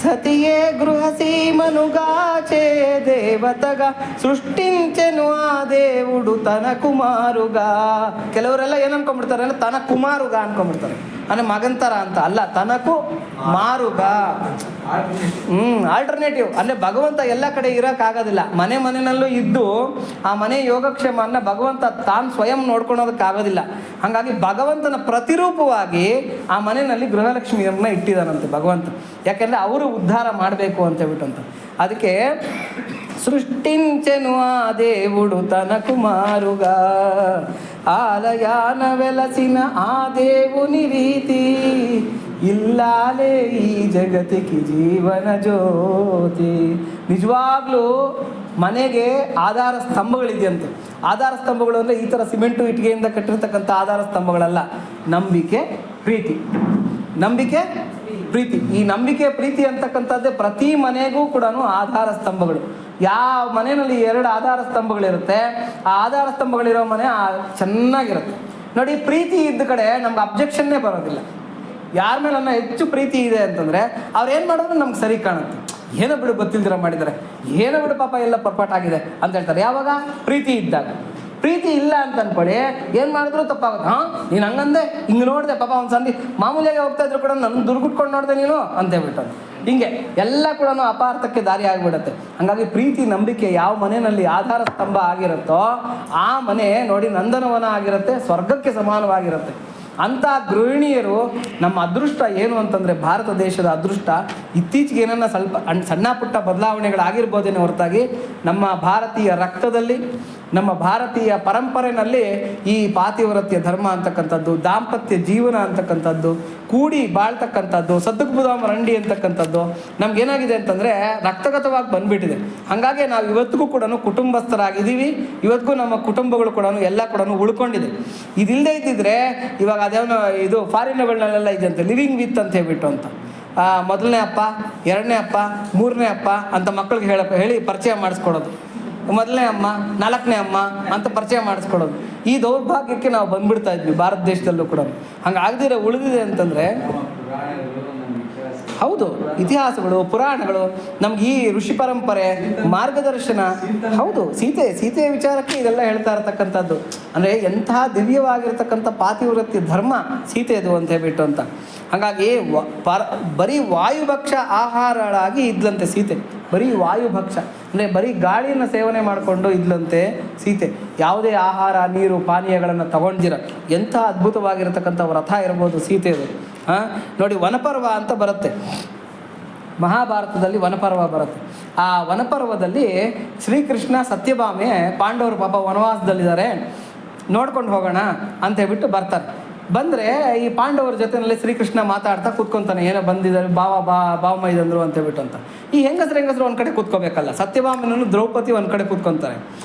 సతియే గృహసీమనుగా చే దేవతగా. సృష్టించెను ఆ దేవుడు ತನ ಕುಮಾರುగా. ಕೆಲವರೆಲ್ಲ ಏನು ಅನ್ಕೊಂಡ್ಬಿಡ್ತಾರೆ ಅಂದರೆ ತನ ಕುಮಾರುಗ ಅನ್ಕೊಂಡ್ಬಿಡ್ತಾರೆ, ಅಂದರೆ ಮಗಂತರ ಅಂತ ಅಲ್ಲ, ತನಕು ಮಾರುಗ. ಆಲ್ಟರ್ನೇಟಿವ್ ಅಂದರೆ ಭಗವಂತ ಎಲ್ಲ ಕಡೆ ಇರೋಕ್ಕಾಗೋದಿಲ್ಲ. ಮನೆಯಲ್ಲೂ ಇದ್ದು ಆ ಮನೆ ಯೋಗಕ್ಷೇಮವನ್ನು ಭಗವಂತ ತಾನು ಸ್ವಯಂ ನೋಡ್ಕೊಳೋದಕ್ಕಾಗೋದಿಲ್ಲ. ಹಾಗಾಗಿ ಭಗವಂತನ ಪ್ರತಿರೂಪವಾಗಿ ಆ ಮನೆಯಲ್ಲಿ ಗೃಹಲಕ್ಷ್ಮಿಯನ್ನ ಇಟ್ಟಿದ್ದಾನಂತೆ ಭಗವಂತ. ಯಾಕೆಂದರೆ ಅವರು ಉದ್ಧಾರ ಮಾಡಬೇಕು ಅಂತ ಹೇಳ್ಬಿಟ್ಟಂತ. ಅದಕ್ಕೆ సృష్టించెను ఆ దేవుడు తన కుమారుగా, ఆలయాన వెలసిన ఆ దేవుని ರೀತಿ, ಇಲ್ಲಾಲೇ ಈ ಜಗತ್ತಿಗೆ ಜೀವನ ಜ್ಯೋತಿ. ನಿಜವಾಗ್ಲೂ ಮನೆಗೆ ಆಧಾರ ಸ್ತಂಭಗಳಿದೆಯಂತೆ. ಆಧಾರ ಸ್ತಂಭಗಳು ಅಂದರೆ ಈ ಥರ ಸಿಮೆಂಟು ಇಟ್ಟಿಗೆಯಿಂದ ಕಟ್ಟಿರ್ತಕ್ಕಂಥ ಆಧಾರ ಸ್ತಂಭಗಳಲ್ಲ. ನಂಬಿಕೆ, ಪ್ರೀತಿ. ನಂಬಿಕೆ, ಪ್ರೀತಿ. ಈ ನಂಬಿಕೆ ಪ್ರೀತಿ ಅಂತಕ್ಕಂಥದ್ದೇ ಪ್ರತಿ ಮನೆಗೂ ಕೂಡ ಆಧಾರ ಸ್ತಂಭಗಳು. ಯಾವ ಮನೆಯಲ್ಲಿ 2 ಆಧಾರ ಸ್ತಂಭಗಳಿರುತ್ತೆ, ಆ ಆಧಾರ ಸ್ತಂಭಗಳಿರೋ ಮನೆ ಚೆನ್ನಾಗಿರುತ್ತೆ ನೋಡಿ. ಪ್ರೀತಿ ಇದ್ದ ಕಡೆ ನಮ್ಗೆ ಅಬ್ಜೆಕ್ಷನ್ನೇ ಬರೋದಿಲ್ಲ. ಯಾರ ಮೇಲೆ ಹೆಚ್ಚು ಪ್ರೀತಿ ಇದೆ ಅಂತಂದರೆ ಅವ್ರು ಏನು ಮಾಡಿದ್ರು ನಮ್ಗೆ ಸರಿ ಕಾಣುತ್ತೆ. ಏನೋ ಬಿಡು ಗೊತ್ತಿಲ್ದಿರ ಮಾಡಿದ್ದಾರೆ, ಏನೋ ಬಿಡು ಪಾಪ ಎಲ್ಲ ಪರ್ಫೆಕ್ಟ್ ಆಗಿದೆ ಅಂತ ಹೇಳ್ತಾರೆ. ಯಾವಾಗ? ಪ್ರೀತಿ ಇದ್ದಾಗ. ಪ್ರೀತಿ ಇಲ್ಲ ಅಂತ ಅನ್ಕೊಳ್ಳಿ, ಏನು ಮಾಡಿದ್ರು ತಪ್ಪಾಗುತ್ತೆ. ನೀನು ಹಂಗಂದೆ, ಹಿಂಗೆ ನೋಡಿದೆ ಪಾಪ ಒಂದು ಸಂದಿ ಮಾಮೂಲಿಯಾಗಿ ಹೋಗ್ತಾ ಇದ್ರು ಕೂಡ ನನ್ನ ದುರ್ಗುಟ್ಕೊಂಡು ನೋಡಿದೆ ನೀನು ಅಂತ ಹೇಳ್ಬಿಟ್ಟು ಹಿಂಗೆ ಎಲ್ಲ ಕೂಡ ಅಪಾರ್ಥಕ್ಕೆ ದಾರಿ ಆಗಿಬಿಡುತ್ತೆ. ಹಾಗಾಗಿ ಪ್ರೀತಿ, ನಂಬಿಕೆ ಯಾವ ಮನೆಯಲ್ಲಿ ಆಧಾರ ಸ್ತಂಭ ಆಗಿರುತ್ತೋ ಆ ಮನೆ ನೋಡಿ ನಂದನವನ ಆಗಿರುತ್ತೆ, ಸ್ವರ್ಗಕ್ಕೆ ಸಮಾನವಾಗಿರುತ್ತೆ. ಅಂಥ ಗೃಹಿಣಿಯರು ನಮ್ಮ ಅದೃಷ್ಟ ಏನು ಅಂತಂದರೆ, ಭಾರತ ದೇಶದ ಅದೃಷ್ಟ ಇತ್ತೀಚೆಗೆ ಏನನ್ನ ಸ್ವಲ್ಪ ಸಣ್ಣ ಪುಟ್ಟ ಬದಲಾವಣೆಗಳಾಗಿರ್ಬೋದೇನೋ ಹೊರತಾಗಿ ನಮ್ಮ ಭಾರತೀಯ ರಕ್ತದಲ್ಲಿ, ನಮ್ಮ ಭಾರತೀಯ ಪರಂಪರೆಯಲ್ಲಿ ಈ ಪಾತಿವ್ರತ್ಯ ಧರ್ಮ ಅಂತಕ್ಕಂಥದ್ದು, ದಾಂಪತ್ಯ ಜೀವನ ಅಂತಕ್ಕಂಥದ್ದು, ಕೂಡಿ ಬಾಳ್ತಕ್ಕಂಥದ್ದು, ಸದ್ಗುದಾಮ ರಂಡಿ ಅಂತಕ್ಕಂಥದ್ದು ನಮಗೇನಾಗಿದೆ ಅಂತಂದರೆ ರಕ್ತಗತವಾಗಿ ಬಂದುಬಿಟ್ಟಿದೆ. ಹಾಗಾಗಿ ನಾವು ಇವತ್ತಿಗೂ ಕೂಡ ಕುಟುಂಬಸ್ಥರಾಗಿದ್ದೀವಿ. ಇವತ್ತಿಗೂ ನಮ್ಮ ಕುಟುಂಬಗಳು ಕೂಡ ಎಲ್ಲ ಕೂಡ ಉಳ್ಕೊಂಡಿದೆ. ಇದಿಲ್ಲದೆ ಇದ್ದಿದ್ರೆ ಇವಾಗ ಅದೇನೋ ಇದು ಫಾರಿನ್ಗಳನ್ನೆಲ್ಲ ಇದೆಯಂತೆ ಲಿವಿಂಗ್ ವಿತ್ ಅಂತ ಹೇಳ್ಬಿಟ್ಟು ಅಂತ. ಮೊದಲನೇ ಅಪ್ಪ, 2ನೇ ಅಪ್ಪ, 3ನೇ ಅಪ್ಪ ಅಂತ ಮಕ್ಕಳಿಗೆ ಹೇಳಿ ಪರಿಚಯ ಮಾಡಿಸ್ಕೊಡೋದು. ಮೊದಲನೇ ಅಮ್ಮ, 4ನೇ ಅಮ್ಮ ಅಂತ ಪರಿಚಯ ಮಾಡಿಸ್ಕೊಡೋದು. ಈ ದೌರ್ಭಾಗ್ಯಕ್ಕೆ ನಾವು ಬಂದ್ಬಿಡ್ತಾ ಇದ್ವಿ ಭಾರತ ದೇಶದಲ್ಲೂ ಕೂಡ. ಹಂಗಾಗದಿರೋ ಉಳಿದಿದೆ ಅಂತಂದರೆ, ಹೌದು, ಇತಿಹಾಸಗಳು, ಪುರಾಣಗಳು ನಮ್ಗೆ ಈ ಋಷಿ ಪರಂಪರೆ ಮಾರ್ಗದರ್ಶನ. ಹೌದು, ಸೀತೆಯ ವಿಚಾರಕ್ಕೆ ಇದೆಲ್ಲ ಹೇಳ್ತಾ ಇರತಕ್ಕಂಥದ್ದು. ಅಂದರೆ ಎಂತಹ ದಿವ್ಯವಾಗಿರ್ತಕ್ಕಂಥ ಪಾತಿವ್ರತ್ಯ ಧರ್ಮ ಸೀತೆದು ಅಂತ ಹೇಳ್ಬಿಟ್ಟು ಅಂತ. ಹಾಗಾಗಿ ಬರೀ ವಾಯುಭಕ್ಷ ಆಹಾರಗಳಾಗಿ ಇದ್ಲಂತೆ ಸೀತೆ. ಬರೀ ವಾಯುಭಕ್ಷ ಅಂದರೆ ಬರೀ ಗಾಳಿಯನ್ನು ಸೇವನೆ ಮಾಡಿಕೊಂಡು ಇದ್ಲಂತೆ ಸೀತೆ. ಯಾವುದೇ ಆಹಾರ, ನೀರು, ಪಾನೀಯಗಳನ್ನು ತಗೊಂಡಿರ ಎಂಥ ಅದ್ಭುತವಾಗಿರ್ತಕ್ಕಂಥ ವ್ರತ ಇರ್ಬೋದು ಸೀತೆಯದು. ನೋಡಿ, ವನಪರ್ವ ಅಂತ ಬರುತ್ತೆ ಮಹಾಭಾರತದಲ್ಲಿ. ವನಪರ್ವ ಬರುತ್ತೆ. ಆ ವನಪರ್ವದಲ್ಲಿ ಶ್ರೀಕೃಷ್ಣ, ಸತ್ಯಭಾಮೆ, ಪಾಂಡವರು ಪಾಪ ವನವಾಸದಲ್ಲಿದ್ದಾರೆ, ನೋಡ್ಕೊಂಡು ಹೋಗೋಣ ಅಂತ ಹೇಳ್ಬಿಟ್ಟು ಬರ್ತಾರೆ. ಬಂದರೆ ಈ ಪಾಂಡವರ ಜೊತೆಯಲ್ಲಿ ಶ್ರೀಕೃಷ್ಣ ಮಾತಾಡ್ತಾ ಕೂತ್ಕೊತಾನೆ, ಏನೋ ಬಂದಿದ್ದಾರೆ ಬಾವಮ್ಮ ಇದಂದ್ರು ಅಂತ ಹೇಳ್ಬಿಟ್ಟು ಅಂತ. ಈ ಹೆಂಗಸರು ಒಂದು ಕಡೆ ಕೂತ್ಕೋಬೇಕಲ್ಲ, ಸತ್ಯಭಾಮನೂ ದ್ರೌಪದಿ ಒಂದು ಕಡೆ ಕೂತ್ಕೊತಾರೆ.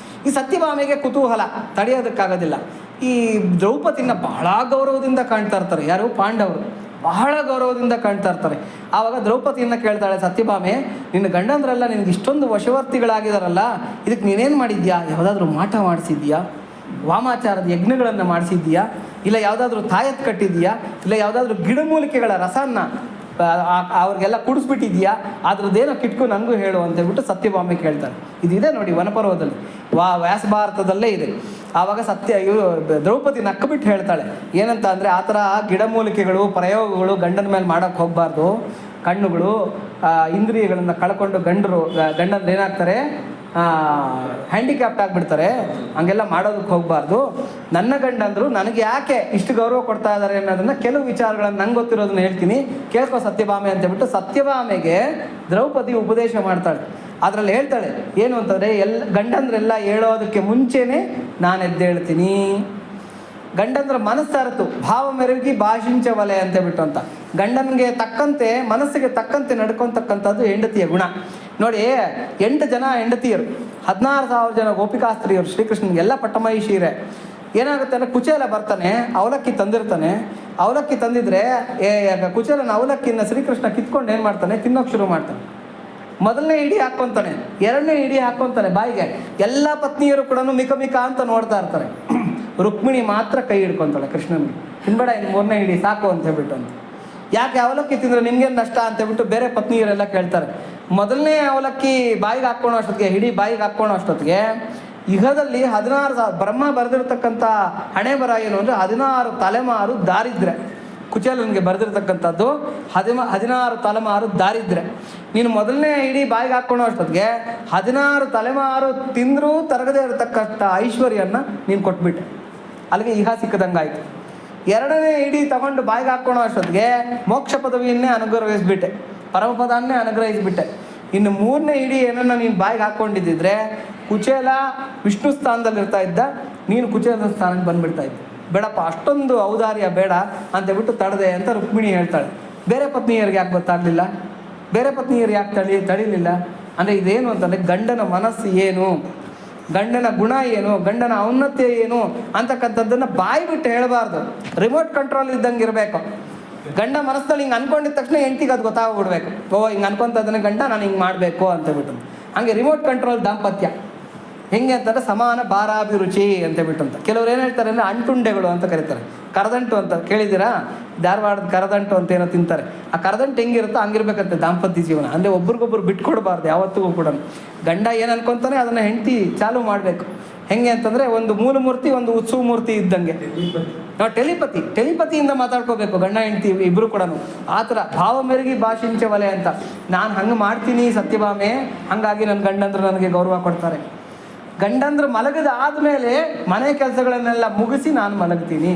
ಈ ಸತ್ಯಭಾಮೆಗೆ ಕುತೂಹಲ ತಡೆಯೋದಕ್ಕಾಗೋದಿಲ್ಲ. ಈ ದ್ರೌಪದಿನ ಬಹಳ ಗೌರವದಿಂದ ಕಾಣ್ತಾ ಇರ್ತಾರೆ. ಯಾರು? ಪಾಂಡವರು ಬಹಳ ಗೌರವದಿಂದ ಕಾಣ್ತಾ ಇರ್ತಾರೆ. ಆವಾಗ ದ್ರೌಪದಿಯನ್ನು ಕೇಳ್ತಾಳೆ ಸತ್ಯಭಾಮೆ, ನಿನ್ನ ಗಂಡಂದ್ರೆಲ್ಲ ನಿನಗೆ ಇಷ್ಟೊಂದು ವಶವರ್ತಿಗಳಾಗಿದಾರಲ್ಲ, ಇದಕ್ಕೆ ನೀನೇನು ಮಾಡಿದ್ಯಾ? ಯಾವುದಾದ್ರೂ ಮಾಟ ಮಾಡಿಸಿದ್ಯಾ? ವಾಮಾಚಾರದ ಯಜ್ಞಗಳನ್ನು ಮಾಡಿಸಿದ್ಯಾ? ಇಲ್ಲ ಯಾವುದಾದ್ರೂ ತಾಯತ್ ಕಟ್ಟಿದ್ಯಾ? ಇಲ್ಲ ಯಾವುದಾದ್ರೂ ಗಿಡಮೂಲಿಕೆಗಳ ರಸನ ಅವ್ರಿಗೆಲ್ಲ ಕುಡಿಸ್ಬಿಟ್ಟಿದ್ಯಾ? ಅದ್ರದ್ದೇನೋ ಕಿಟ್ಕು ನನಗೂ ಹೇಳು ಅಂತ ಹೇಳ್ಬಿಟ್ಟು ಸತ್ಯಭಾಮೆ ಕೇಳ್ತಾರೆ. ಇದಿದೆ ನೋಡಿ ವನಪರ್ವದಲ್ಲಿ, ವ್ಯಾಸ ಭಾರತದಲ್ಲೇ ಇದೆ. ಆವಾಗ ದ್ರೌಪದಿ ನಕ್ಕಬಿಟ್ಟು ಹೇಳ್ತಾಳೆ ಏನಂತ ಅಂದರೆ, ಆ ಥರ ಗಿಡಮೂಲಿಕೆಗಳು ಪ್ರಯೋಗಗಳು ಗಂಡನ ಮೇಲೆ ಮಾಡೋಕ್ಕೆ ಹೋಗಬಾರ್ದು. ಕಣ್ಣುಗಳು ಇಂದ್ರಿಯಗಳನ್ನು ಕಳ್ಕೊಂಡು ಗಂಡಂದ್ರೆ ಏನಾಗ್ತಾರೆ, ಹ್ಯಾಂಡಿಕ್ಯಾಪ್ಟ್ ಆಗಿಬಿಡ್ತಾರೆ. ಹಂಗೆಲ್ಲ ಮಾಡೋದಕ್ಕೆ ಹೋಗಬಾರ್ದು. ನನ್ನ ಗಂಡಂದ್ರು ನನಗೆ ಯಾಕೆ ಇಷ್ಟು ಗೌರವ ಕೊಡ್ತಾ ಇದ್ದಾರೆ ಅನ್ನೋದನ್ನು ಕೆಲವು ವಿಚಾರಗಳನ್ನು ನಂಗೆ ಗೊತ್ತಿರೋದನ್ನ ಹೇಳ್ತೀನಿ, ಕೇಳ್ಕೊ ಸತ್ಯಭಾಮೆ ಅಂತ ಹೇಳ್ಬಿಟ್ಟು ಸತ್ಯಭಾಮೆಗೆ ದ್ರೌಪದಿ ಉಪದೇಶ ಮಾಡ್ತಾಳೆ. ಅದರಲ್ಲಿ ಹೇಳ್ತಾಳೆ ಏನು ಅಂತಂದರೆ, ಗಂಡಂದ್ರೆಲ್ಲ ಹೇಳೋದಕ್ಕೆ ಮುಂಚೆನೇ ನಾನು ಎದ್ದೇಳ್ತೀನಿ. ಗಂಡಂದ್ರ ಮನಸ್ಸರತು ಭಾವ ಮೆರುಗಿ ಭಾಷಿಂಚ ವಲೆ ಅಂತ ಬಿಟ್ಟು ಅಂತ. ಗಂಡನಿಗೆ ತಕ್ಕಂತೆ ಮನಸ್ಸಿಗೆ ತಕ್ಕಂತೆ ನಡ್ಕೊತಕ್ಕಂಥದ್ದು ಹೆಂಡತಿಯ ಗುಣ. ನೋಡಿ, 8 ಜನ ಹೆಂಡತಿಯರು, 16,000 ಜನ ಗೋಪಿಕಾಸ್ತ್ರೀಯರು ಶ್ರೀಕೃಷ್ಣನಿಗೆ, ಎಲ್ಲ ಪಟ್ಟಮಹಿಷಿಯರೇ. ಏನಾಗುತ್ತೆ ಅಂದರೆ, ಕುಚೇಲ ಬರ್ತಾನೆ, ಅವಲಕ್ಕಿ ತಂದಿರ್ತಾನೆ. ಅವಲಕ್ಕಿ ತಂದಿದ್ರೆ ಕುಚೇಲನ ಅವಲಕ್ಕಿನ ಶ್ರೀಕೃಷ್ಣ ಕಿತ್ಕೊಂಡು ಏನು ಮಾಡ್ತಾನೆ, ತಿನ್ನೋಕೆ ಶುರು ಮಾಡ್ತಾನೆ. ಮೊದಲನೇ ಇಡಿ ಹಾಕ್ಕೊತಾನೆ, 2ನೇ ಇಡಿ ಹಾಕ್ಕೊತಾನೆ ಬಾಯಿಗೆ. ಎಲ್ಲ ಪತ್ನಿಯರು ಕೂಡ ಮಿಕ ಅಂತ ನೋಡ್ತಾ ಇರ್ತಾರೆ. ರುಕ್ಮಿಣಿ ಮಾತ್ರ ಕೈ ಹಿಡ್ಕೊತಾಳೆ ಕೃಷ್ಣನಿಗೆ, ತಿನ್ಬೇಡ, ಇನ್ನು 3ನೇ ಇಡಿ ಸಾಕು ಅಂತ ಹೇಳ್ಬಿಟ್ಟು ಅಂತ. ಯಾಕೆ ಅವಲಕ್ಕಿ ತಿಂದರೆ ನಿಮ್ಗೇನು ನಷ್ಟ ಅಂತ ಹೇಳ್ಬಿಟ್ಟು ಬೇರೆ ಪತ್ನಿಯರೆಲ್ಲ ಕೇಳ್ತಾರೆ. ಮೊದಲನೇ ಅವಲಕ್ಕಿ ಬಾಯಿಗೆ ಹಾಕ್ಕೊಳೋ ಅಷ್ಟೊತ್ತಿಗೆ, ಇಡೀ ಬಾಯಿಗೆ ಹಾಕ್ಕೊಳೋ ಅಷ್ಟೊತ್ತಿಗೆ ಯುಗದಲ್ಲಿ 16,000 ಬ್ರಹ್ಮ ಬರೆದಿರ್ತಕ್ಕಂಥ ಹಣೆ ಬರ ಏನು ಅಂದರೆ 16 ತಲೆಮಾರು ದಾರಿದ್ರೆ. ಕುಚೇಲನಿಗೆ ಬರೆದಿರ್ತಕ್ಕಂಥದ್ದು 16 ತಲೆಮಾರು ದಾರಿದ್ರೆ. ನೀನು ಮೊದಲನೇ ಇಡೀ ಬಾಯಿಗೆ ಹಾಕ್ಕೊಳೋ ಅಷ್ಟೊತ್ತಿಗೆ 16 ತಲೆಮಾರು ತಿಂದರೂ ತರಗದೇ ಇರತಕ್ಕಂಥ ಐಶ್ವರ್ಯನ ನೀನು ಕೊಟ್ಬಿಟ್ಟೆ, ಅಲ್ಲಿಗೆ ಇಹ ಸಿಕ್ಕದಂಗಾಯಿತು. 2ನೇ ಇಡೀ ತಗೊಂಡು ಬಾಯಿಗೆ ಹಾಕ್ಕೊಳೋ ಅಷ್ಟೊತ್ತಿಗೆ ಮೋಕ್ಷ ಪದವಿಯನ್ನೇ ಅನುಗ್ರಹಿಸ್ಬಿಟ್ಟೆ, ಪರಮಪದನ್ನೇ ಅನುಗ್ರಹಿಸಿಬಿಟ್ಟೆ. ಇನ್ನು 3ನೇ ಇಡೀ ಏನನ್ನ ನೀನು ಬಾಯಿಗೆ ಹಾಕ್ಕೊಂಡಿದ್ದಿದ್ರೆ ಕುಚೇಲ ವಿಷ್ಣು ಸ್ಥಾನದಲ್ಲಿ ಇರ್ತಾ ಇದ್ದ, ನೀನು ಕುಚೇಲನ ಸ್ಥಾನಕ್ಕೆ ಬಂದುಬಿಡ್ತಾ ಇದ್ದೆ. ಬೇಡಪ್ಪ, ಅಷ್ಟೊಂದು ಔದಾರ್ಯ ಬೇಡ ಅಂತೇಳ್ಬಿಟ್ಟು ತಡೆದೆ ಅಂತ ರುಕ್ಮಿಣಿ ಹೇಳ್ತಾಳೆ. ಬೇರೆ ಪತ್ನಿಯರಿಗೆ ಯಾಕೆ ಗೊತ್ತಾಗಲಿಲ್ಲ? ಬೇರೆ ಪತ್ನಿಯರು ಯಾಕೆ ತಡೀಲಿಲ್ಲ ಅಂದರೆ, ಇದೇನು ಅಂತಂದರೆ ಗಂಡನ ಮನಸ್ಸು ಏನು, ಗಂಡನ ಗುಣ ಏನು, ಗಂಡನ ಔನ್ನತ್ಯ ಏನು ಅಂತಕ್ಕಂಥದ್ದನ್ನು ಬಾಯಿ ಬಿಟ್ಟು ಹೇಳಬಾರ್ದು. ರಿಮೋಟ್ ಕಂಟ್ರೋಲ್ ಇದ್ದಂಗೆ ಇರಬೇಕು. ಗಂಡ ಮನಸ್ಸಲ್ಲಿ ಹಿಂಗೆ ಅನ್ಕೊಂಡಿದ ತಕ್ಷಣ ಹೆಂಡ್ತಿಗೆ ಅದು ಗೊತ್ತಾಗ್ಬಿಡ್ಬೇಕು. ಹಿಂಗೆ ಅನ್ಕೊಂತದನ್ನ ಗಂಡ ನಾನು ಹಿಂಗೆ ಮಾಡಬೇಕು ಅಂತೇಳ್ಬಿಟ್ಟು. ಹಾಗೆ ರಿಮೋಟ್ ಕಂಟ್ರೋಲ್ ದಾಂಪತ್ಯ ಹೆಂಗೆ ಅಂತಂದರೆ ಸಮಾನ ಭಾರಾಭಿರುಚಿ ಅಂತೇಳ್ಬಿಟ್ಟು ಅಂತ. ಕೆಲವ್ರು ಏನು ಹೇಳ್ತಾರೆ ಅಂದರೆ ಅಂಟುಂಡೆಗಳು ಅಂತ ಕರೀತಾರೆ. ಕರದಂಟು ಅಂತ ಕೇಳಿದ್ದೀರಾ? ಧಾರವಾಡದ ಕರದಂಟು ಅಂತ ಏನೋ ತಿಂತಾರೆ. ಆ ಕರದಂಟು ಹೆಂಗಿರುತ್ತೋ ಹಂಗಿರ್ಬೇಕಂತೆ ದಾಂಪತ್ಯ ಜೀವನ. ಅಂದರೆ ಒಬ್ರಿಗೊಬ್ರು ಬಿಟ್ಕೊಡ್ಬಾರ್ದು ಯಾವತ್ತಿಗೂ ಕೂಡ. ಗಂಡ ಏನು ಅನ್ಕೊತಾನೆ ಅದನ್ನು ಹೆಂಡತಿ ಚಾಲು ಮಾಡಬೇಕು. ಹೆಂಗೆ ಅಂತಂದರೆ, ಒಂದು ಮೂಲಮೂರ್ತಿ ಒಂದು ಉತ್ಸವ ಮೂರ್ತಿ ಇದ್ದಂಗೆ. ನಾವು ಟೆಲಿಪತಿಯಿಂದ ಮಾತಾಡ್ಕೋಬೇಕು ಗಂಡ ಹೆಂಡತಿ ಇಬ್ಬರು ಕೂಡ. ಆ ಥರ ಭಾವ ಮೆರುಗಿ ಭಾಷಿಂಚ ವಲೆ ಅಂತ. ನಾನು ಹಂಗೆ ಮಾಡ್ತೀನಿ ಸತ್ಯಭಾಮೆ, ಹಾಗಾಗಿ ನನ್ನ ಗಂಡಂದ್ರು ನನಗೆ ಗೌರವ ಕೊಡ್ತಾರೆ. ಗಂಡಂದ್ರು ಮಲಗದ ಆದಮೇಲೆ ಮನೆ ಕೆಲಸಗಳನ್ನೆಲ್ಲ ಮುಗಿಸಿ ನಾನು ಮಲಗ್ತೀನಿ.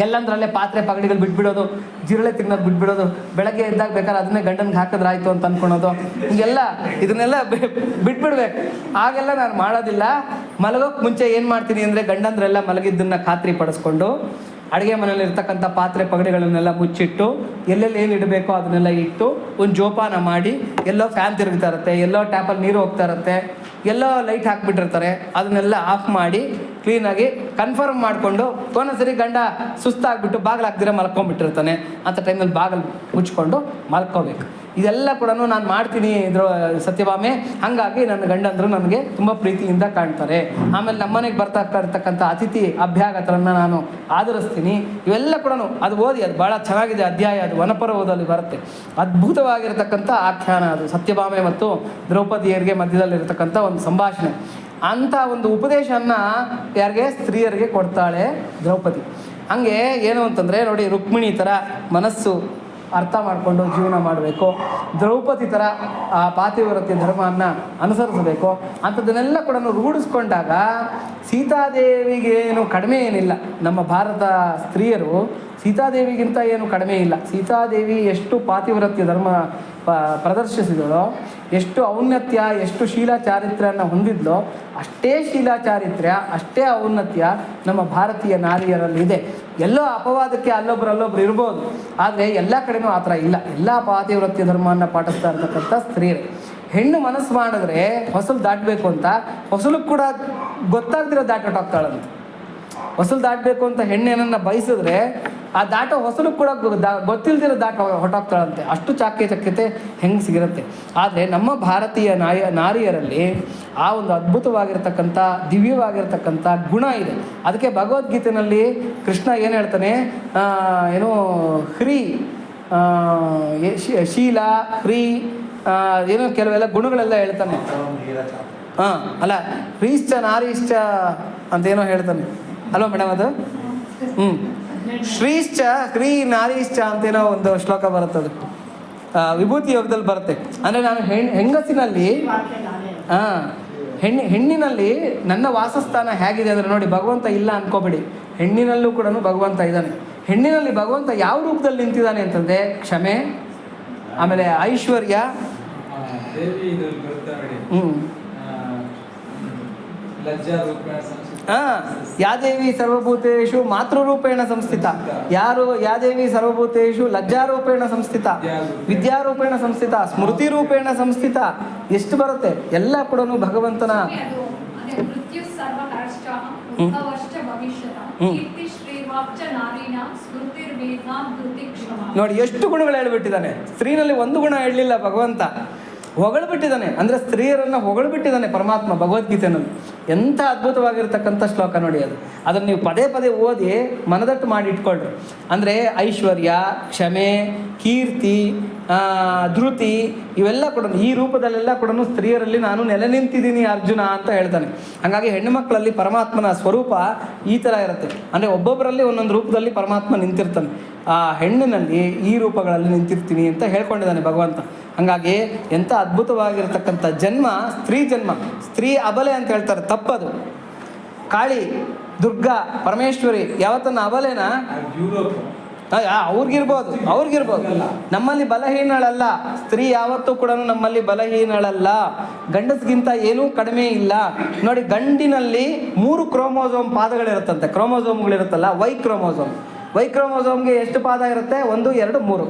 ಎಲ್ಲಂದ್ರಲ್ಲೇ ಪಾತ್ರೆ ಪಗಡಿಗಳು ಬಿಟ್ಬಿಡೋದು, ಜಿರಳೆ ತಿನ್ನೋದು ಬಿಟ್ಬಿಡೋದು, ಬೆಳಗ್ಗೆ ಎದ್ದಾಗ ಬೇಕಾದ್ರೆ ಅದನ್ನೇ ಗಂಡನಿಗೆ ಹಾಕಿದ್ರೆ ಆಯಿತು ಅಂತ ಅಂದ್ಕೊಳೋದು, ಹಿಂಗೆಲ್ಲ ಇದನ್ನೆಲ್ಲ ಬಿಟ್ಬಿಡ್ಬೇಕು. ಹಾಗೆಲ್ಲ ನಾನು ಮಾಡೋದಿಲ್ಲ. ಮಲಗೋಕ್ಕೆ ಮುಂಚೆ ಏನು ಮಾಡ್ತೀನಿ ಅಂದರೆ, ಗಂಡಂದ್ರೆಲ್ಲ ಮಲಗಿದ್ದನ್ನು ಖಾತ್ರಿ ಪಡಿಸ್ಕೊಂಡು ಅಡುಗೆ ಮನೇಲಿ ಇರ್ತಕ್ಕಂಥ ಪಾತ್ರೆ ಪಗಡಿಗಳನ್ನೆಲ್ಲ ಮುಚ್ಚಿಟ್ಟು, ಎಲ್ಲೆಲ್ಲಿ ಏನು ಇಡಬೇಕೋ ಅದನ್ನೆಲ್ಲ ಇಟ್ಟು ಒಂದು ಜೋಪಾನ ಮಾಡಿ, ಎಲ್ಲೋ ಫ್ಯಾನ್ ತಿರುಗ್ತಾ ಇರುತ್ತೆ, ಎಲ್ಲೋ ಟ್ಯಾಪಲ್ಲಿ ನೀರು ಹೋಗ್ತಾ ಇರುತ್ತೆ, ಎಲ್ಲೋ ಲೈಟ್ ಹಾಕ್ಬಿಟ್ಟಿರ್ತಾರೆ, ಅದನ್ನೆಲ್ಲ ಆಫ್ ಮಾಡಿ ಕ್ಲೀನಾಗಿ ಕನ್ಫರ್ಮ್ ಮಾಡಿಕೊಂಡು, ಒಂದೊಂದ್ಸರಿ ಗಂಡ ಸುಸ್ತಾಗ್ಬಿಟ್ಟು ಬಾಗಿಲು ಹಾಕ್ದಿರ ಮಲ್ಕೊಂಡ್ಬಿಟ್ಟಿರ್ತಾನೆ. ಅಂಥ ಟೈಮಲ್ಲಿ ಬಾಗಿಲು ಮುಚ್ಕೊಂಡು ಮಲ್ಕೋಬೇಕು. ಇದೆಲ್ಲ ಕೂಡ ನಾನು ಮಾಡ್ತೀನಿ ಸತ್ಯಭಾಮೆ. ಹಾಗಾಗಿ ನನ್ನ ಗಂಡಂದ್ರು ನನಗೆ ತುಂಬ ಪ್ರೀತಿಯಿಂದ ಕಾಣ್ತಾರೆ. ಆಮೇಲೆ ನಮ್ಮನೆಗೆ ಇರ್ತಕ್ಕಂಥ ಅತಿಥಿ ಅಭ್ಯಾಗತರನ್ನು ನಾನು ಆಧರಿಸ್ತೀನಿ. ಇವೆಲ್ಲ ಕೂಡ ಅದು ಓದಿ, ಅದು ಭಾಳ ಚೆನ್ನಾಗಿದೆ ಅಧ್ಯಾಯ, ಅದು ವನಪರ್ವದಲ್ಲಿ ಬರುತ್ತೆ. ಅದ್ಭುತವಾಗಿರ್ತಕ್ಕಂಥ ಆಖ್ಯಾನ ಅದು, ಸತ್ಯಭಾಮೆ ಮತ್ತು ದ್ರೌಪದಿಯರಿಗೆ ಮಧ್ಯದಲ್ಲಿರ್ತಕ್ಕಂಥ ಒಂದು ಸಂಭಾಷಣೆ. ಅಂಥ ಒಂದು ಉಪದೇಶವನ್ನು ಯಾರಿಗೆ? ಸ್ತ್ರೀಯರಿಗೆ ಕೊಡ್ತಾಳೆ ದ್ರೌಪದಿ. ಹಾಗೆ ಏನು ಅಂತಂದರೆ ನೋಡಿ, ರುಕ್ಮಿಣಿ ಥರ ಮನಸ್ಸು ಅರ್ಥ ಮಾಡಿಕೊಂಡು ಜೀವನ ಮಾಡಬೇಕು, ದ್ರೌಪದಿ ಥರ ಆ ಪಾತಿವ್ರತ್ಯ ಧರ್ಮವನ್ನು ಅನುಸರಿಸಬೇಕು. ಅಂಥದ್ದನ್ನೆಲ್ಲ ಕೂಡ ರೂಢಿಸ್ಕೊಂಡಾಗ ಸೀತಾದೇವಿಗೇನು ಕಡಿಮೆ ಏನಿಲ್ಲ. ನಮ್ಮ ಭಾರತ ಸ್ತ್ರೀಯರು ಸೀತಾದೇವಿಗಿಂತ ಏನು ಕಡಿಮೆ ಇಲ್ಲ. ಸೀತಾದೇವಿ ಎಷ್ಟು ಪಾತಿವ್ರತ್ಯ ಧರ್ಮ ಪ್ರದರ್ಶಿಸಿದಳೋ, ಎಷ್ಟು ಔನ್ನತ್ಯ, ಎಷ್ಟು ಶೀಲಾಚಾರಿತ್ರ್ಯವನ್ನು ಹೊಂದಿದ್ಲೋ, ಅಷ್ಟೇ ಶೀಲಾಚಾರಿತ್ರ್ಯ, ಅಷ್ಟೇ ಔನ್ನತ್ಯ ನಮ್ಮ ಭಾರತೀಯ ನಾರಿಯರಲ್ಲಿದೆ. ಎಲ್ಲೋ ಅಪವಾದಕ್ಕೆ ಅಲ್ಲೊಬ್ರು ಇರ್ಬೋದು, ಆದರೆ ಎಲ್ಲ ಕಡೆನೂ ಆ ಥರ ಇಲ್ಲ. ಎಲ್ಲ ಪಾತಿವ್ರತ್ಯ ಧರ್ಮವನ್ನು ಪಾಟಿಸ್ತಾ ಇರ್ತಕ್ಕಂಥ ಸ್ತ್ರೀಯರೇ. ಹೆಣ್ಣು ಮನಸ್ಸು ಮಾಡಿದ್ರೆ ಹೊಸಲು ದಾಟಬೇಕು ಅಂತ, ಹೊಸಲು ಕೂಡ ಗೊತ್ತಾಗ್ದಿರೋ ದಾಟೋಟಾಗ್ತಾಳಂತೆ. ಹೊಸಲು ದಾಟಬೇಕು ಅಂತ ಹೆಣ್ಣೇನನ್ನು ಬಯಸಿದ್ರೆ ಆ ದಾಟೋ ಹೊಸಲು ಕೂಡ ಗೊತ್ತಿಲ್ದಿರೋ ಹೊರಟಾಗ್ತಾಳಂತೆ. ಅಷ್ಟು ಚಾಕ್ಯತೆ ಹೆಂಗಸಿಗಿರುತ್ತೆ. ಆದರೆ ನಮ್ಮ ಭಾರತೀಯ ನಾರಿಯರಲ್ಲಿ ಆ ಒಂದು ಅದ್ಭುತವಾಗಿರ್ತಕ್ಕಂಥ ದಿವ್ಯವಾಗಿರ್ತಕ್ಕಂಥ ಗುಣ ಇದೆ. ಅದಕ್ಕೆ ಭಗವದ್ಗೀತೆಯಲ್ಲಿ ಕೃಷ್ಣ ಏನು ಹೇಳ್ತಾನೆ, ಏನು ಹ್ರೀ ಶೀಲ ಹ್ರೀ ಏನೋ ಕೆಲವೆಲ್ಲ ಗುಣಗಳೆಲ್ಲ ಹೇಳ್ತಾನೆ. ಅಲ್ಲ ಹ್ರೀಶ್ಚ ನಾರೀಶ್ಚ ಅಂತೇನೋ ಹೇಳ್ತಾನೆ ಅಲ್ವಾ ಮೇಡಮ್ ಅದು? ಶ್ರೀಶ್ಚ ಹ್ರೀ ನಾರೀಶ್ಚ ಅಂತೇನೋ ಒಂದು ಶ್ಲೋಕ ಬರುತ್ತದು, ವಿಭೂತಿ ಯೋಗದಲ್ಲಿ ಬರುತ್ತೆ. ಅಂದರೆ ನಾನು ಹೆಂಗಸಿನಲ್ಲಿ ಹೆಣ್ಣಿನಲ್ಲಿ ನನ್ನ ವಾಸಸ್ಥಾನ ಹೇಗಿದೆ ಅಂದರೆ ನೋಡಿ, ಭಗವಂತ ಇಲ್ಲ ಅನ್ಕೋಬೇಡಿ, ಹೆಣ್ಣಿನಲ್ಲೂ ಕೂಡ ಭಗವಂತ ಇದ್ದಾನೆ. ಹೆಣ್ಣಿನಲ್ಲಿ ಭಗವಂತ ಯಾವ ರೂಪದಲ್ಲಿ ನಿಂತಿದ್ದಾನೆ ಅಂತಂದರೆ ಕ್ಷಮೆ, ಆಮೇಲೆ ಐಶ್ವರ್ಯ, ಯಾದೇವಿ ಸರ್ವಭೂತೇಷು ಮಾತೃರೂಪೇಣ ಸಂಸ್ಥಿತ, ಯಾದೇವಿ ಸರ್ವಭೂತೇಷು ಲಜ್ಜಾರೂಪೇಣ ಸಂಸ್ಥಿತ, ವಿದ್ಯಾರೂಪೇಣ ಸಂಸ್ಥಿತ, ಸ್ಮೃತಿ ರೂಪೇಣ ಸಂಸ್ಥಿತ. ಎಷ್ಟು ಬರುತ್ತೆ ಎಲ್ಲ ಕೂಡ ಭಗವಂತನ. ನೋಡಿ ಎಷ್ಟು ಗುಣಗಳು ಹೇಳ್ಬಿಟ್ಟಿದ್ದಾನೆ. ಸ್ತ್ರೀನಲ್ಲಿ ಒಂದು ಗುಣ ಹೇಳಲಿಲ್ಲ ಭಗವಂತ, ಹೊಗಳ್ಬಿಟ್ಟಿದ್ದಾನೆ. ಅಂದರೆ ಸ್ತ್ರೀಯರನ್ನು ಹೊಗಳ್ಬಿಟ್ಟಿದ್ದಾನೆ ಪರಮಾತ್ಮ ಭಗವದ್ಗೀತೆನಲ್ಲಿ. ಎಂಥ ಅದ್ಭುತವಾಗಿರ್ತಕ್ಕಂಥ ಶ್ಲೋಕ ನೋಡಿ ಅದು. ಅದನ್ನು ನೀವು ಪದೇ ಪದೇ ಓದಿ ಮನದಟ್ಟು ಮಾಡಿ ಇಟ್ಕೊಳ್ರಿ. ಅಂದರೆ ಐಶ್ವರ್ಯ, ಕ್ಷಮೆ, ಕೀರ್ತಿ, ಧೃತಿ ಇವೆಲ್ಲ ಕೂಡ ಈ ರೂಪದಲ್ಲೆಲ್ಲ ಕೂಡ ಸ್ತ್ರೀಯರಲ್ಲಿ ನಾನು ನೆಲೆ ನಿಂತಿದ್ದೀನಿ ಅರ್ಜುನ ಅಂತ ಹೇಳ್ತಾನೆ. ಹಾಗಾಗಿ ಹೆಣ್ಣು ಮಕ್ಕಳಲ್ಲಿ ಪರಮಾತ್ಮನ ಸ್ವರೂಪ ಈ ಥರ ಇರುತ್ತೆ. ಅಂದರೆ ಒಬ್ಬೊಬ್ಬರಲ್ಲಿ ಒಂದೊಂದು ರೂಪದಲ್ಲಿ ಪರಮಾತ್ಮ ನಿಂತಿರ್ತಾನೆ. ಆ ಹೆಣ್ಣಿನಲ್ಲಿ ಈ ರೂಪಗಳಲ್ಲಿ ನಿಂತಿರ್ತೀನಿ ಅಂತ ಹೇಳ್ಕೊಂಡಿದ್ದಾನೆ ಭಗವಂತ. ಹಾಗಾಗಿ ಎಂಥ ಅದ್ಭುತವಾಗಿರ್ತಕ್ಕಂಥ ಜನ್ಮ ಸ್ತ್ರೀ ಜನ್ಮ. ಸ್ತ್ರೀ ಅಬಲೆ ಅಂತ ಹೇಳ್ತಾರೆ, ತಪ್ಪದು. ಕಾಳಿ, ದುರ್ಗಾ, ಪರಮೇಶ್ವರಿ ಯಾವತ್ತನ್ನ ಅಬಲೆನ ಅವ್ರಿಗಿರ್ಬೋದು. ನಮ್ಮಲ್ಲಿ ಬಲಹೀನಳಲ್ಲ ಸ್ತ್ರೀ, ಯಾವತ್ತೂ ಕೂಡ ನಮ್ಮಲ್ಲಿ ಬಲಹೀನಳಲ್ಲ. ಗಂಡಸ್ಗಿಂತ ಏನೂ ಕಡಿಮೆ ಇಲ್ಲ. ನೋಡಿ, ಗಂಡಿನಲ್ಲಿ 3 ಕ್ರೋಮೋಸೋಮ್ ಪಾದಗಳಿರುತ್ತಂತೆ. ಕ್ರೋಮೋಸೋಮ್ಗಳಿರುತ್ತಲ್ಲ, ವೈ ಕ್ರೋಮೋಸೋಮ್ಗೆ ಎಷ್ಟು ಪಾದ ಇರುತ್ತೆ? 1, 2, 3.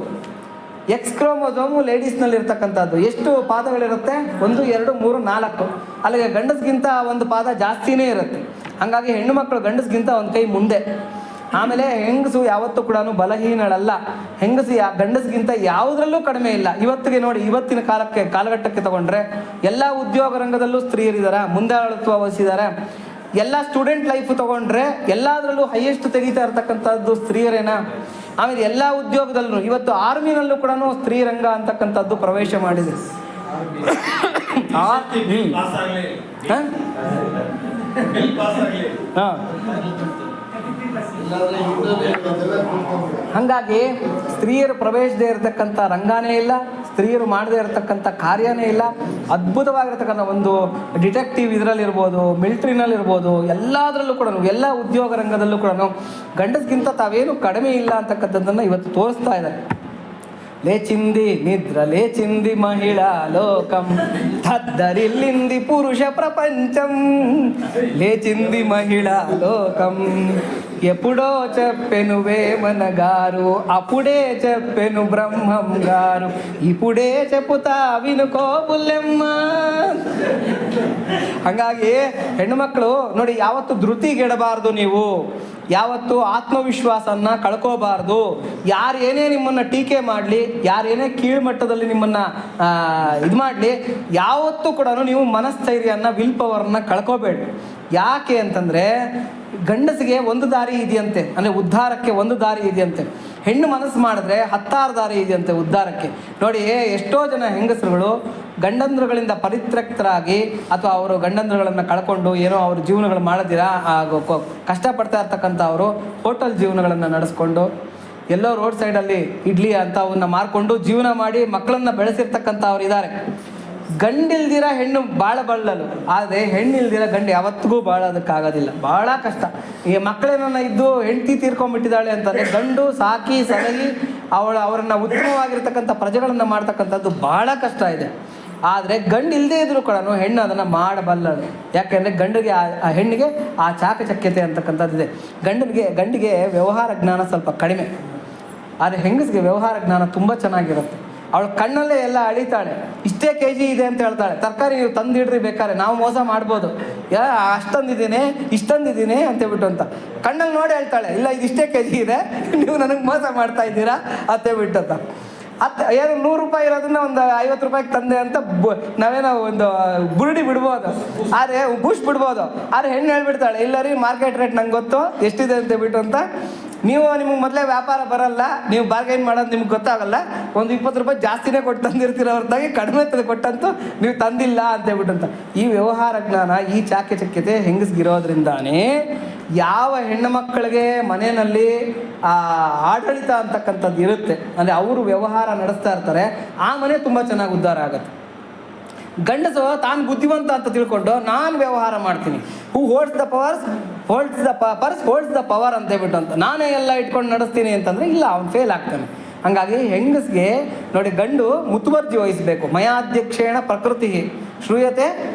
ಎಕ್ಸ್ ಕ್ರೋಮೋಸೋಮು ಲೇಡೀಸ್ನಲ್ಲಿ ಇರ್ತಕ್ಕಂಥದ್ದು ಎಷ್ಟು ಪಾದಗಳಿರುತ್ತೆ? 1, 2, 3, 4. ಅಲ್ಲಿಗೆ ಗಂಡಸ್ಗಿಂತ ಒಂದು ಪಾದ ಜಾಸ್ತಿನೇ ಇರುತ್ತೆ. ಹಾಗಾಗಿ ಹೆಣ್ಣು ಮಕ್ಕಳು ಗಂಡಸ್ಗಿಂತ ಒಂದು ಕೈ ಮುಂದೆ. ಆಮೇಲೆ ಹೆಂಗಸು ಯಾವತ್ತೂ ಕೂಡ ಬಲಹೀನಳಲ್ಲ. ಹೆಂಗಸು ಗಂಡಸ್ಗಿಂತ ಯಾವುದ್ರಲ್ಲೂ ಕಡಿಮೆ ಇಲ್ಲ. ಇವತ್ತಿಗೆ ನೋಡಿ, ಇವತ್ತಿನ ಕಾಲಘಟ್ಟಕ್ಕೆ ತಗೊಂಡ್ರೆ ಎಲ್ಲ ಉದ್ಯೋಗ ರಂಗದಲ್ಲೂ ಸ್ತ್ರೀಯರಿದ್ದಾರೆ, ಮುಂದಾಳತ್ವ ವಹಿಸಿದ್ದಾರೆ. ಎಲ್ಲ ಸ್ಟೂಡೆಂಟ್ ಲೈಫ್ ತಗೊಂಡ್ರೆ ಎಲ್ಲದರಲ್ಲೂ ಹೈಯೆಸ್ಟ್ ತೆಗಿತಾ ಇರ್ತಕ್ಕಂಥದ್ದು ಸ್ತ್ರೀಯರೇನಾ? ಆಮೇಲೆ ಎಲ್ಲ ಉದ್ಯೋಗದಲ್ಲೂ ಇವತ್ತು ಆರ್ಮಿನಲ್ಲೂ ಕೂಡ ಸ್ತ್ರೀ ರಂಗ ಅಂತಕ್ಕಂಥದ್ದು ಪ್ರವೇಶ ಮಾಡಿದೆ. ಹಾಗಾಗಿ ಸ್ತ್ರೀಯರು ಪ್ರವೇಶದೇ ಇರತಕ್ಕಂಥ ರಂಗಾನೇ ಇಲ್ಲ, ಸ್ತ್ರೀಯರು ಮಾಡದೇ ಇರತಕ್ಕಂಥ ಕಾರ್ಯನೇ ಇಲ್ಲ. ಅದ್ಭುತವಾಗಿರ್ತಕ್ಕಂಥ ಒಂದು ಡಿಟೆಕ್ಟಿವ್ ಇದರಲ್ಲಿರ್ಬೋದು, ಮಿಲಿಟ್ರಿನಲ್ಲಿರ್ಬೋದು, ಎಲ್ಲದರಲ್ಲೂ ಕೂಡ ಎಲ್ಲ ಉದ್ಯೋಗ ರಂಗದಲ್ಲೂ ಕೂಡ ಗಂಡಸ್ಗಿಂತ ತಾವೇನು ಕಡಿಮೆ ಇಲ್ಲ ಅಂತಕ್ಕಂಥದ್ದನ್ನು ಇವತ್ತು ತೋರಿಸ್ತಾ ಇದ್ದಾರೆ. లేచింది నిద్ర లేచింది మహిళా లోకం, తద్దరిల్లింది పురుష ప్రపంచం. లేచింది మహిళా లోకం, ఎప్పుడో చెప్పెను వేమన గారు, అప్పుడే చెప్పెను బ్రహ్మం గారు, ఇప్పుడే చెప్పుతా వినుకో ಬುಲ್ಲೆಮ್ಮ. ಹಾಗಾಗಿ ಹೆಣ್ಣು ಮಕ್ಕಳು ನೋಡಿ, ಯಾವತ್ತು ಧೃತಿಗೆಡಬಾರ್ದು, ನೀವು ಯಾವತ್ತು ಆತ್ಮವಿಶ್ವಾಸನ ಕಳ್ಕೋಬಾರ್ದು. ಯಾರೇನೇ ನಿಮ್ಮನ್ನು ಟೀಕೆ ಮಾಡಲಿ, ಯಾರೇನೇ ಕೀಳ್ಮಟ್ಟದಲ್ಲಿ ನಿಮ್ಮನ್ನು ಇದು ಮಾಡಲಿ, ಯಾವತ್ತೂ ಕೂಡ ನೀವು ಮನಸ್ಥೈರ್ಯನ, ವಿಲ್ ಪವರ್ನ ಕಳ್ಕೋಬೇಡಿ. ಯಾಕೆ ಅಂತಂದರೆ ಗಂಡಸಿಗೆ ಒಂದು ದಾರಿ ಇದೆಯಂತೆ, ಅಂದರೆ ಉದ್ಧಾರಕ್ಕೆ ಒಂದು ದಾರಿ ಇದೆಯಂತೆ. ಹೆಣ್ಣು ಮನಸ್ಸು ಮಾಡಿದ್ರೆ 10 ದಾರಿ ಇದೆಯಂತೆ ಉದ್ಧಾರಕ್ಕೆ. ನೋಡಿ, ಎಷ್ಟೋ ಜನ ಹೆಂಗಸರುಗಳು ಗಂಡಂದ್ರಗಳಿಂದ ಪರಿತ್ಯಕ್ತರಾಗಿ ಅಥವಾ ಅವರು ಗಂಡಂದ್ರಗಳನ್ನು ಕಳ್ಕೊಂಡು ಏನೋ ಅವ್ರ ಜೀವನಗಳು ಮಾಡದಿರ ಕಷ್ಟಪಡ್ತಾ ಇರ್ತಕ್ಕಂಥ ಅವರು ಹೋಟೆಲ್ ಜೀವನಗಳನ್ನು ನಡೆಸ್ಕೊಂಡು ಎಲ್ಲೋ ರೋಡ್ ಸೈಡಲ್ಲಿ ಇಡ್ಲಿ ಅಂತ ಅವನ್ನ ಮಾರ್ಕೊಂಡು ಜೀವನ ಮಾಡಿ ಮಕ್ಕಳನ್ನು ಬೆಳೆಸಿರ್ತಕ್ಕಂಥವ್ರು ಇದ್ದಾರೆ. ಗಂಡಿಲ್ದಿರ ಹೆಣ್ಣು ಭಾಳ ಬಳ್ಳಲು, ಆದರೆ ಹೆಣ್ಣಿಲ್ದಿರ ಗಂಡು ಯಾವತ್ತಿಗೂ ಬಾಳೋದಕ್ಕಾಗೋದಿಲ್ಲ, ಭಾಳ ಕಷ್ಟ. ಈಗ ಮಕ್ಕಳೇನನ್ನ ಇದ್ದು ಹೆಂಡತಿ ತೀರ್ಕೊಂಡ್ಬಿಟ್ಟಿದ್ದಾಳೆ ಅಂತಂದರೆ ಗಂಡು ಸಾಕಿ ಸಲಹಿ ಅವರನ್ನು ಉತ್ತಮವಾಗಿರ್ತಕ್ಕಂಥ ಪ್ರಜೆಗಳನ್ನು ಮಾಡ್ತಕ್ಕಂಥದ್ದು ಭಾಳ ಕಷ್ಟ ಇದೆ. ಆದರೆ ಗಂಡು ಇಲ್ಲದೇ ಇದ್ರೂ ಕೂಡ ಹೆಣ್ಣು ಅದನ್ನು ಮಾಡಬಲ್ಲಳು. ಯಾಕೆಂದರೆ ಗಂಡಿಗೆ ಆ ಹೆಣ್ಣಿಗೆ ಆ ಚಾಕಚಕ್ಯತೆ ಅಂತಕ್ಕಂಥದ್ದಿದೆ. ಗಂಡಿಗೆ ವ್ಯವಹಾರ ಜ್ಞಾನ ಸ್ವಲ್ಪ ಕಡಿಮೆ, ಆದರೆ ಹೆಂಗಸಿಗೆ ವ್ಯವಹಾರ ಜ್ಞಾನ ತುಂಬ ಚೆನ್ನಾಗಿರುತ್ತೆ. ಅವಳು ಕಣ್ಣಲ್ಲೇ ಎಲ್ಲ ಅಳಿತಾಳೆ. ಇಷ್ಟೇ ಕೆ ಜಿ ಇದೆ ಅಂತ ಹೇಳ್ತಾಳೆ. ತರಕಾರಿ ನೀವು ತಂದಿಡ್ರಿ ಬೇಕಾದ್ರೆ, ನಾವು ಮೋಸ ಮಾಡ್ಬೋದು, ಅಷ್ಟೊಂದಿದ್ದೀನಿ ಇಷ್ಟೊಂದಿದ್ದೀನಿ ಅಂತೇಳ್ಬಿಟ್ಟು ಅಂತ ಕಣ್ಣಲ್ಲಿ ನೋಡಿ ಹೇಳ್ತಾಳೆ, ಇಲ್ಲ ಇದು ಇಷ್ಟೇ ಕೆ ಜಿ ಇದೆ, ನೀವು ನನಗೆ ಮೋಸ ಮಾಡ್ತಾ ಇದ್ದೀರಾ ಅಂತೇಳ್ಬಿಟ್ಟು ಅಂತ. ಏನು 100 ರೂಪಾಯಿ ಇರೋದನ್ನ ಒಂದು 50 ರೂಪಾಯಿಗೆ ತಂದೆ ಅಂತ ನಾವೇನೋ ಒಂದು ಬುರುಡಿ ಬಿಡ್ಬೋದು, ಆದರೆ ಬೂಸ್ಟ್ ಬಿಡ್ಬೋದು. ಆದರೆ ಹೆಣ್ಣು ಹೇಳ್ಬಿಡ್ತಾಳೆ, ಇಲ್ಲ ರೀ ಮಾರ್ಕೆಟ್ ರೇಟ್ ನಂಗೆ ಗೊತ್ತು ಎಷ್ಟಿದೆ ಅಂತೇಳ್ಬಿಟ್ಟು ಅಂತ. ನಿಮಗೆ ಮೊದಲೇ ವ್ಯಾಪಾರ ಬರಲ್ಲ, ನೀವು ಬಾರ್ಗೈನ್ ಮಾಡೋದು ನಿಮ್ಗೆ ಗೊತ್ತಾಗಲ್ಲ, ಒಂದು 20 ರೂಪಾಯಿ ಜಾಸ್ತಿನೇ ಕೊಟ್ಟು ತಂದಿರ್ತೀರ ಹೊರತಾಗಿ ಕಡಿಮೆ ಕೊಟ್ಟಂತೂ ನೀವು ತಂದಿಲ್ಲ ಅಂತೇಳ್ಬಿಟ್ಟು ಅಂತ. ಈ ವ್ಯವಹಾರ ಜ್ಞಾನ, ಈ ಚಾಕಚಕ್ಯತೆ ಹೆಂಗಸ್ಗಿರೋದ್ರಿಂದಾನೇ ಯಾವ ಹೆಣ್ಣು ಮಕ್ಕಳಿಗೆ ಮನೆಯಲ್ಲಿ ಆಡಳಿತ ಅಂತಕ್ಕಂಥದ್ದು ಇರುತ್ತೆ, ಅಂದರೆ ಅವರು ವ್ಯವಹಾರ ನಡೆಸ್ತಾ ಇರ್ತಾರೆ, ಆ ಮನೆ ತುಂಬ ಚೆನ್ನಾಗಿ ಉದ್ಧಾರ ಆಗುತ್ತೆ. ಗಂಡಸು ತಾನು ಬುದ್ಧಿವಂತ ಅಂತ ತಿಳ್ಕೊಂಡು ನಾನು ವ್ಯವಹಾರ ಮಾಡ್ತೀನಿ, who holds the powers holds the purse holds the power ಅಂತೇಳ್ಬಿಟ್ಟು ಅಂತ ನಾನೇ ಎಲ್ಲ ಇಟ್ಕೊಂಡು ನಡೆಸ್ತೀನಿ ಅಂತಂದರೆ ಇಲ್ಲ, ಅವ್ನು ಫೇಲ್ ಆಗ್ತಾನೆ. ಹಾಗಾಗಿ ಹೆಂಗಸ್ಗೆ ನೋಡಿ, ಗಂಡು ಮುತುವರ್ಜಿ ವಹಿಸಬೇಕು. ಮಯಾಧ್ಯಕ್ಷೇಣ ಪ್ರಕೃತಿ ಶ್ರೂಯತೆ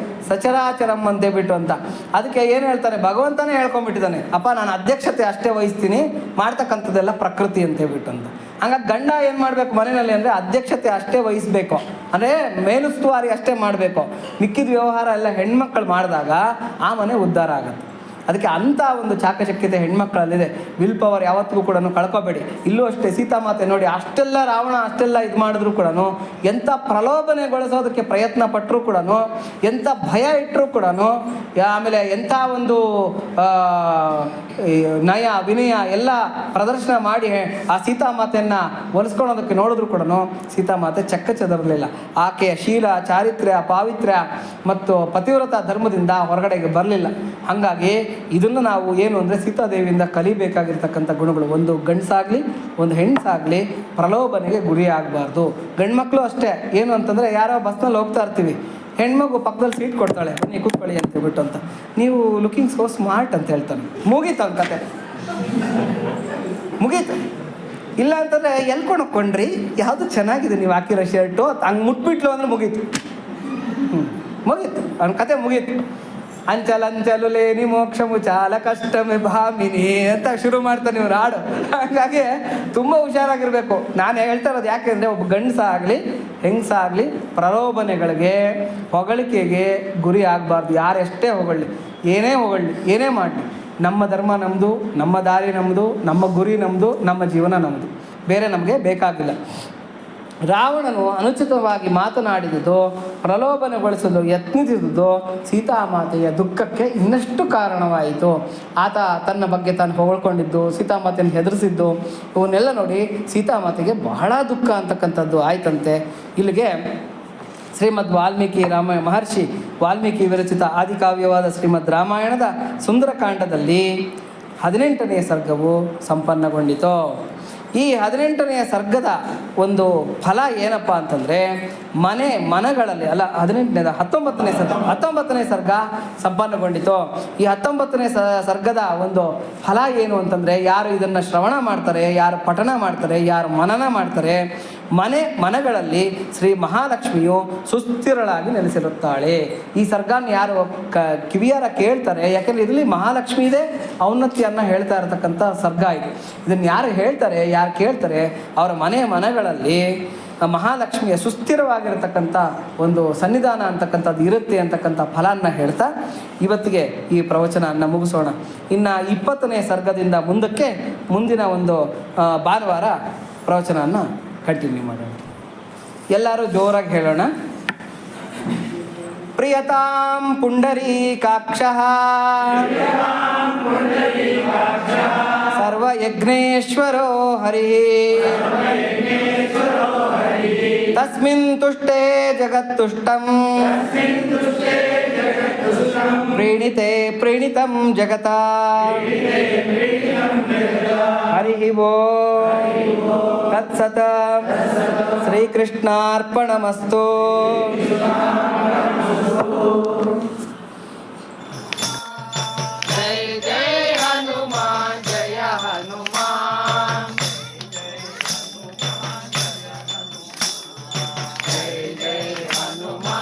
ಸಚರಾಚರಂ ಅಂತೇಳ್ಬಿಟ್ಟು ಅಂತ. ಅದಕ್ಕೆ ಏನು ಹೇಳ್ತಾನೆ, ಭಗವಂತನೇ ಹೇಳ್ಕೊಂಡ್ಬಿಟ್ಟಿದ್ದಾನೆ, ಅಪ್ಪ ನಾನು ಅಧ್ಯಕ್ಷತೆ ಅಷ್ಟೇ ವಹಿಸ್ತೀನಿ, ಮಾಡ್ತಕ್ಕಂಥದ್ದೆಲ್ಲ ಪ್ರಕೃತಿ ಅಂತೇಳ್ಬಿಟ್ಟು ಅಂತ. ಹಂಗಾಗಿ ಗಂಡ ಏನು ಮಾಡಬೇಕು ಮನೆಯಲ್ಲಿ ಅಂದರೆ ಅಧ್ಯಕ್ಷತೆ ಅಷ್ಟೇ ವಹಿಸಬೇಕು, ಅಂದರೆ ಮೇಲುಸ್ತುವಾರಿ ಅಷ್ಟೇ ಮಾಡಬೇಕು. ಮಿಕ್ಕಿದ ವ್ಯವಹಾರ ಎಲ್ಲ ಹೆಣ್ಮಕ್ಳು ಮಾಡಿದಾಗ ಆ ಮನೆ ಉದ್ಧಾರ ಆಗುತ್ತೆ. ಅದಕ್ಕೆ ಅಂಥ ಒಂದು ಚಾಕಚಕ್ಯತೆ ಹೆಣ್ಮಕ್ಳಲ್ಲಿದೆ. ವಿಲ್ ಪವರ್ ಯಾವತ್ತಿಗೂ ಕೂಡ ಕಳ್ಕೊಬೇಡಿ. ಇಲ್ಲೂ ಅಷ್ಟೇ ಸೀತಾಮಾತೆ ನೋಡಿ, ಅಷ್ಟೆಲ್ಲ ರಾವಣ ಅಷ್ಟೆಲ್ಲ ಇದು ಮಾಡಿದ್ರು ಕೂಡ, ಎಂಥ ಪ್ರಲೋಭನೆಗೊಳಿಸೋದಕ್ಕೆ ಪ್ರಯತ್ನ ಪಟ್ಟರು ಕೂಡ, ಎಂಥ ಭಯ ಇಟ್ಟರು ಕೂಡ, ಆಮೇಲೆ ಎಂಥ ಒಂದು ನಯ ವಿನಯ ಎಲ್ಲ ಪ್ರದರ್ಶನ ಮಾಡಿ ಆ ಸೀತಾಮಾತೆಯನ್ನು ಒಲಿಸ್ಕೊಳೋದಕ್ಕೆ ನೋಡಿದ್ರು ಕೂಡ ಸೀತಾಮಾತೆ ಚಕ್ಕಚದರಲಿಲ್ಲ. ಆಕೆಯ ಶೀಲ, ಚಾರಿತ್ರ್ಯ, ಪಾವಿತ್ರ್ಯ ಮತ್ತು ಪತಿವ್ರತ ಧರ್ಮದಿಂದ ಹೊರಗಡೆಗೆ ಬರಲಿಲ್ಲ. ಹಾಗಾಗಿ ಇದನ್ನು ನಾವು ಏನು ಅಂದರೆ ಸೀತಾದೇವಿಯಿಂದ ಕಲಿಬೇಕಾಗಿರ್ತಕ್ಕಂಥ ಗುಣಗಳು. ಒಂದು ಗಂಡಸಾಗಲಿ ಒಂದು ಹೆಣ್ಸಾಗಲಿ ಪ್ರಲೋಭನೆಗೆ ಗುರಿ ಆಗಬಾರ್ದು. ಗಂಡ್ಮಕ್ಳು ಅಷ್ಟೇ, ಏನು ಅಂತಂದರೆ ಯಾರೋ ಬಸ್ನಲ್ಲಿ ಹೋಗ್ತಾ ಇರ್ತೀವಿ, ಹೆಣ್ಮಗು ಪಕ್ಕದಲ್ಲಿ ಸೀಟ್ ಕೊಡ್ತಾಳೆ, ಬನ್ನಿ ಕೂತ್ಕೊಳ್ಳಿ ಅಂತೇಳ್ಬಿಟ್ಟು ಅಂತ, ನೀವು ಲುಕಿಂಗ್ ಸೋ ಸ್ಮಾರ್ಟ್ ಅಂತ ಹೇಳ್ತಾನೆ. ಮುಗೀತು ಅವ್ನ ಕತೆ, ಮುಗೀತು. ಇಲ್ಲ ಅಂತಂದರೆ ಎಲ್ಲಿ ಕೊಂಡ್ರಿ, ಯಾವುದು ಚೆನ್ನಾಗಿದೆ ನೀವು ಹಾಕಿರೋ ಶರ್ಟು, ಹಂಗೆ ಮುಟ್ಬಿಟ್ಲು ಅಂದರೆ ಮುಗೀತು. ಮುಗೀತು ಅವ್ನ ಕತೆ, ಮುಗೀತು. ಅಂಚಲಂಚಲು ಲೇನಿ ಮೋಕ್ಷಮು ಚಾಲ ಕಷ್ಟಮೆ ಭಾಮಿನಿ ಅಂತ ಶುರು ಮಾಡ್ತಾನೆ ಇವ್ರು ಹಾಡು. ಹಾಗಾಗಿ ತುಂಬ ಹುಷಾರಾಗಿರ್ಬೇಕು. ನಾನು ಹೇಳ್ತಾ ಇರೋದು ಯಾಕೆಂದರೆ ಒಬ್ಬ ಗಂಡಸಾಗಲಿ ಹೆಂಗಸಾಗಲಿ ಪ್ರಲೋಭನೆಗಳಿಗೆ, ಹೊಗಳಿಕೆಗೆ ಗುರಿ ಆಗಬಾರ್ದು. ಯಾರೆಷ್ಟೇ ಹೊಗಳಿ, ಏನೇ ಹೊಗಳಿ, ಏನೇ ಮಾಡಲಿ, ನಮ್ಮ ಧರ್ಮ ನಮ್ಮದು, ನಮ್ಮ ದಾರಿ ನಮ್ಮದು, ನಮ್ಮ ಗುರಿ ನಮ್ಮದು, ನಮ್ಮ ಜೀವನ ನಮ್ಮದು, ಬೇರೆ ನಮಗೆ ಬೇಕಾಗಿಲ್ಲ. ರಾವಣನು ಅನುಚಿತವಾಗಿ ಮಾತನಾಡಿದುದು, ಪ್ರಲೋಭನೆಗೊಳಿಸಲು ಯತ್ನಿಸಿದುದು ಸೀತಾಮಾತೆಯ ದುಃಖಕ್ಕೆ ಇನ್ನಷ್ಟು ಕಾರಣವಾಯಿತು. ಆತ ತನ್ನ ಬಗ್ಗೆ ತಾನು ಹೊಗಳ್ಕೊಂಡಿದ್ದು, ಸೀತಾಮಾತೆಯನ್ನು ಹೆದರಿಸಿದ್ದು, ಇವನ್ನೆಲ್ಲ ನೋಡಿ ಸೀತಾಮಾತೆಗೆ ಬಹಳ ದುಃಖ ಅಂತಕ್ಕಂಥದ್ದು ಆಯ್ತಂತೆ. ಇಲ್ಲಿಗೆ ಶ್ರೀಮದ್ ವಾಲ್ಮೀಕಿ ಮಹರ್ಷಿ ವಾಲ್ಮೀಕಿ ವಿರಚಿತ ಆದಿಕಾವ್ಯವಾದ ಶ್ರೀಮದ್ ರಾಮಾಯಣದ ಸುಂದರಕಾಂಡದಲ್ಲಿ 18ನೇ ಸರ್ಗವು ಸಂಪನ್ನಗೊಂಡಿತು. ಈ 18ನೇ ಸರ್ಗದ ಒಂದು ಫಲ ಏನಪ್ಪ ಅಂತಂದರೆ, ಮನಗಳಲ್ಲಿ ಅಲ್ಲ 19ನೇ ಸರ್ಗ ಸಂಪನ್ನಗೊಂಡಿತು. ಈ 19ನೇ ಸರ್ಗದ ಒಂದು ಫಲ ಏನು ಅಂತಂದರೆ, ಯಾರು ಇದನ್ನು ಶ್ರವಣ ಮಾಡ್ತಾರೆ, ಯಾರು ಪಠಣ ಮಾಡ್ತಾರೆ, ಯಾರು ಮನನ ಮಾಡ್ತಾರೆ, ಮನಗಳಲ್ಲಿ ಶ್ರೀ ಮಹಾಲಕ್ಷ್ಮಿಯು ಸುಸ್ಥಿರಳಾಗಿ ನೆಲೆಸಿರುತ್ತಾಳೆ. ಈ ಸರ್ಗನ ಯಾರು ಕಿವಿಯಾರ ಕೇಳ್ತಾರೆ, ಯಾಕೆಂದರೆ ಇದರಲ್ಲಿ ಮಹಾಲಕ್ಷ್ಮಿ ಇದೆ, ಔನ್ನತ್ಯವನ್ನು ಹೇಳ್ತಾ ಇರತಕ್ಕಂಥ ಸರ್ಗ ಇದು. ಇದನ್ನು ಯಾರು ಹೇಳ್ತಾರೆ, ಯಾರು ಕೇಳ್ತಾರೆ, ಅವರ ಮನಗಳಲ್ಲಿ ಮಹಾಲಕ್ಷ್ಮಿಯ ಸುಸ್ಥಿರವಾಗಿರತಕ್ಕಂಥ ಒಂದು ಸನ್ನಿಧಾನ ಅಂತಕ್ಕಂಥದ್ದು ಇರುತ್ತೆ ಅಂತಕ್ಕಂಥ ಫಲನ ಹೇಳ್ತಾ ಇವತ್ತಿಗೆ ಈ ಪ್ರವಚನವನ್ನು ಮುಗಿಸೋಣ. ಇನ್ನು 20ನೇ ಸರ್ಗದಿಂದ ಮುಂದಕ್ಕೆ ಮುಂದಿನ ಒಂದು ಭಾನುವಾರ ಪ್ರವಚನವನ್ನು ಕಂಟಿನ್ಯೂ ಮಾಡೋಣ. ಎಲ್ಲರೂ ಜೋರಾಗಿ ಹೇಳೋಣ. ಪ್ರಿಯತಾಂ ಪುಂಡರೀಕಾಕ್ಷಃ ಸರ್ವಯಜ್ಞೇಶ್ವರೋ ಹರಿಃ ತಸ್ಮಿನ್ ತುಷ್ಟೇ ಜಗತ್ತುಷ್ಟಂ ಪ್ರೀಣಿತೆ ಪ್ರೀಣಿತಂ ಜಗತ ಹರಿ ಓಂ ತತ್ಸತ್. ಶ್ರೀಕೃಷ್ಣಾರ್ಪಣಮಸ್ತು. ಜೈ ಜೈ ಹನುಮಾನ್, ಜಯ ಹನುಮಾನ್, ಜೈ ಜೈ ಹನುಮಾನ್.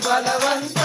ಬಲವಂತ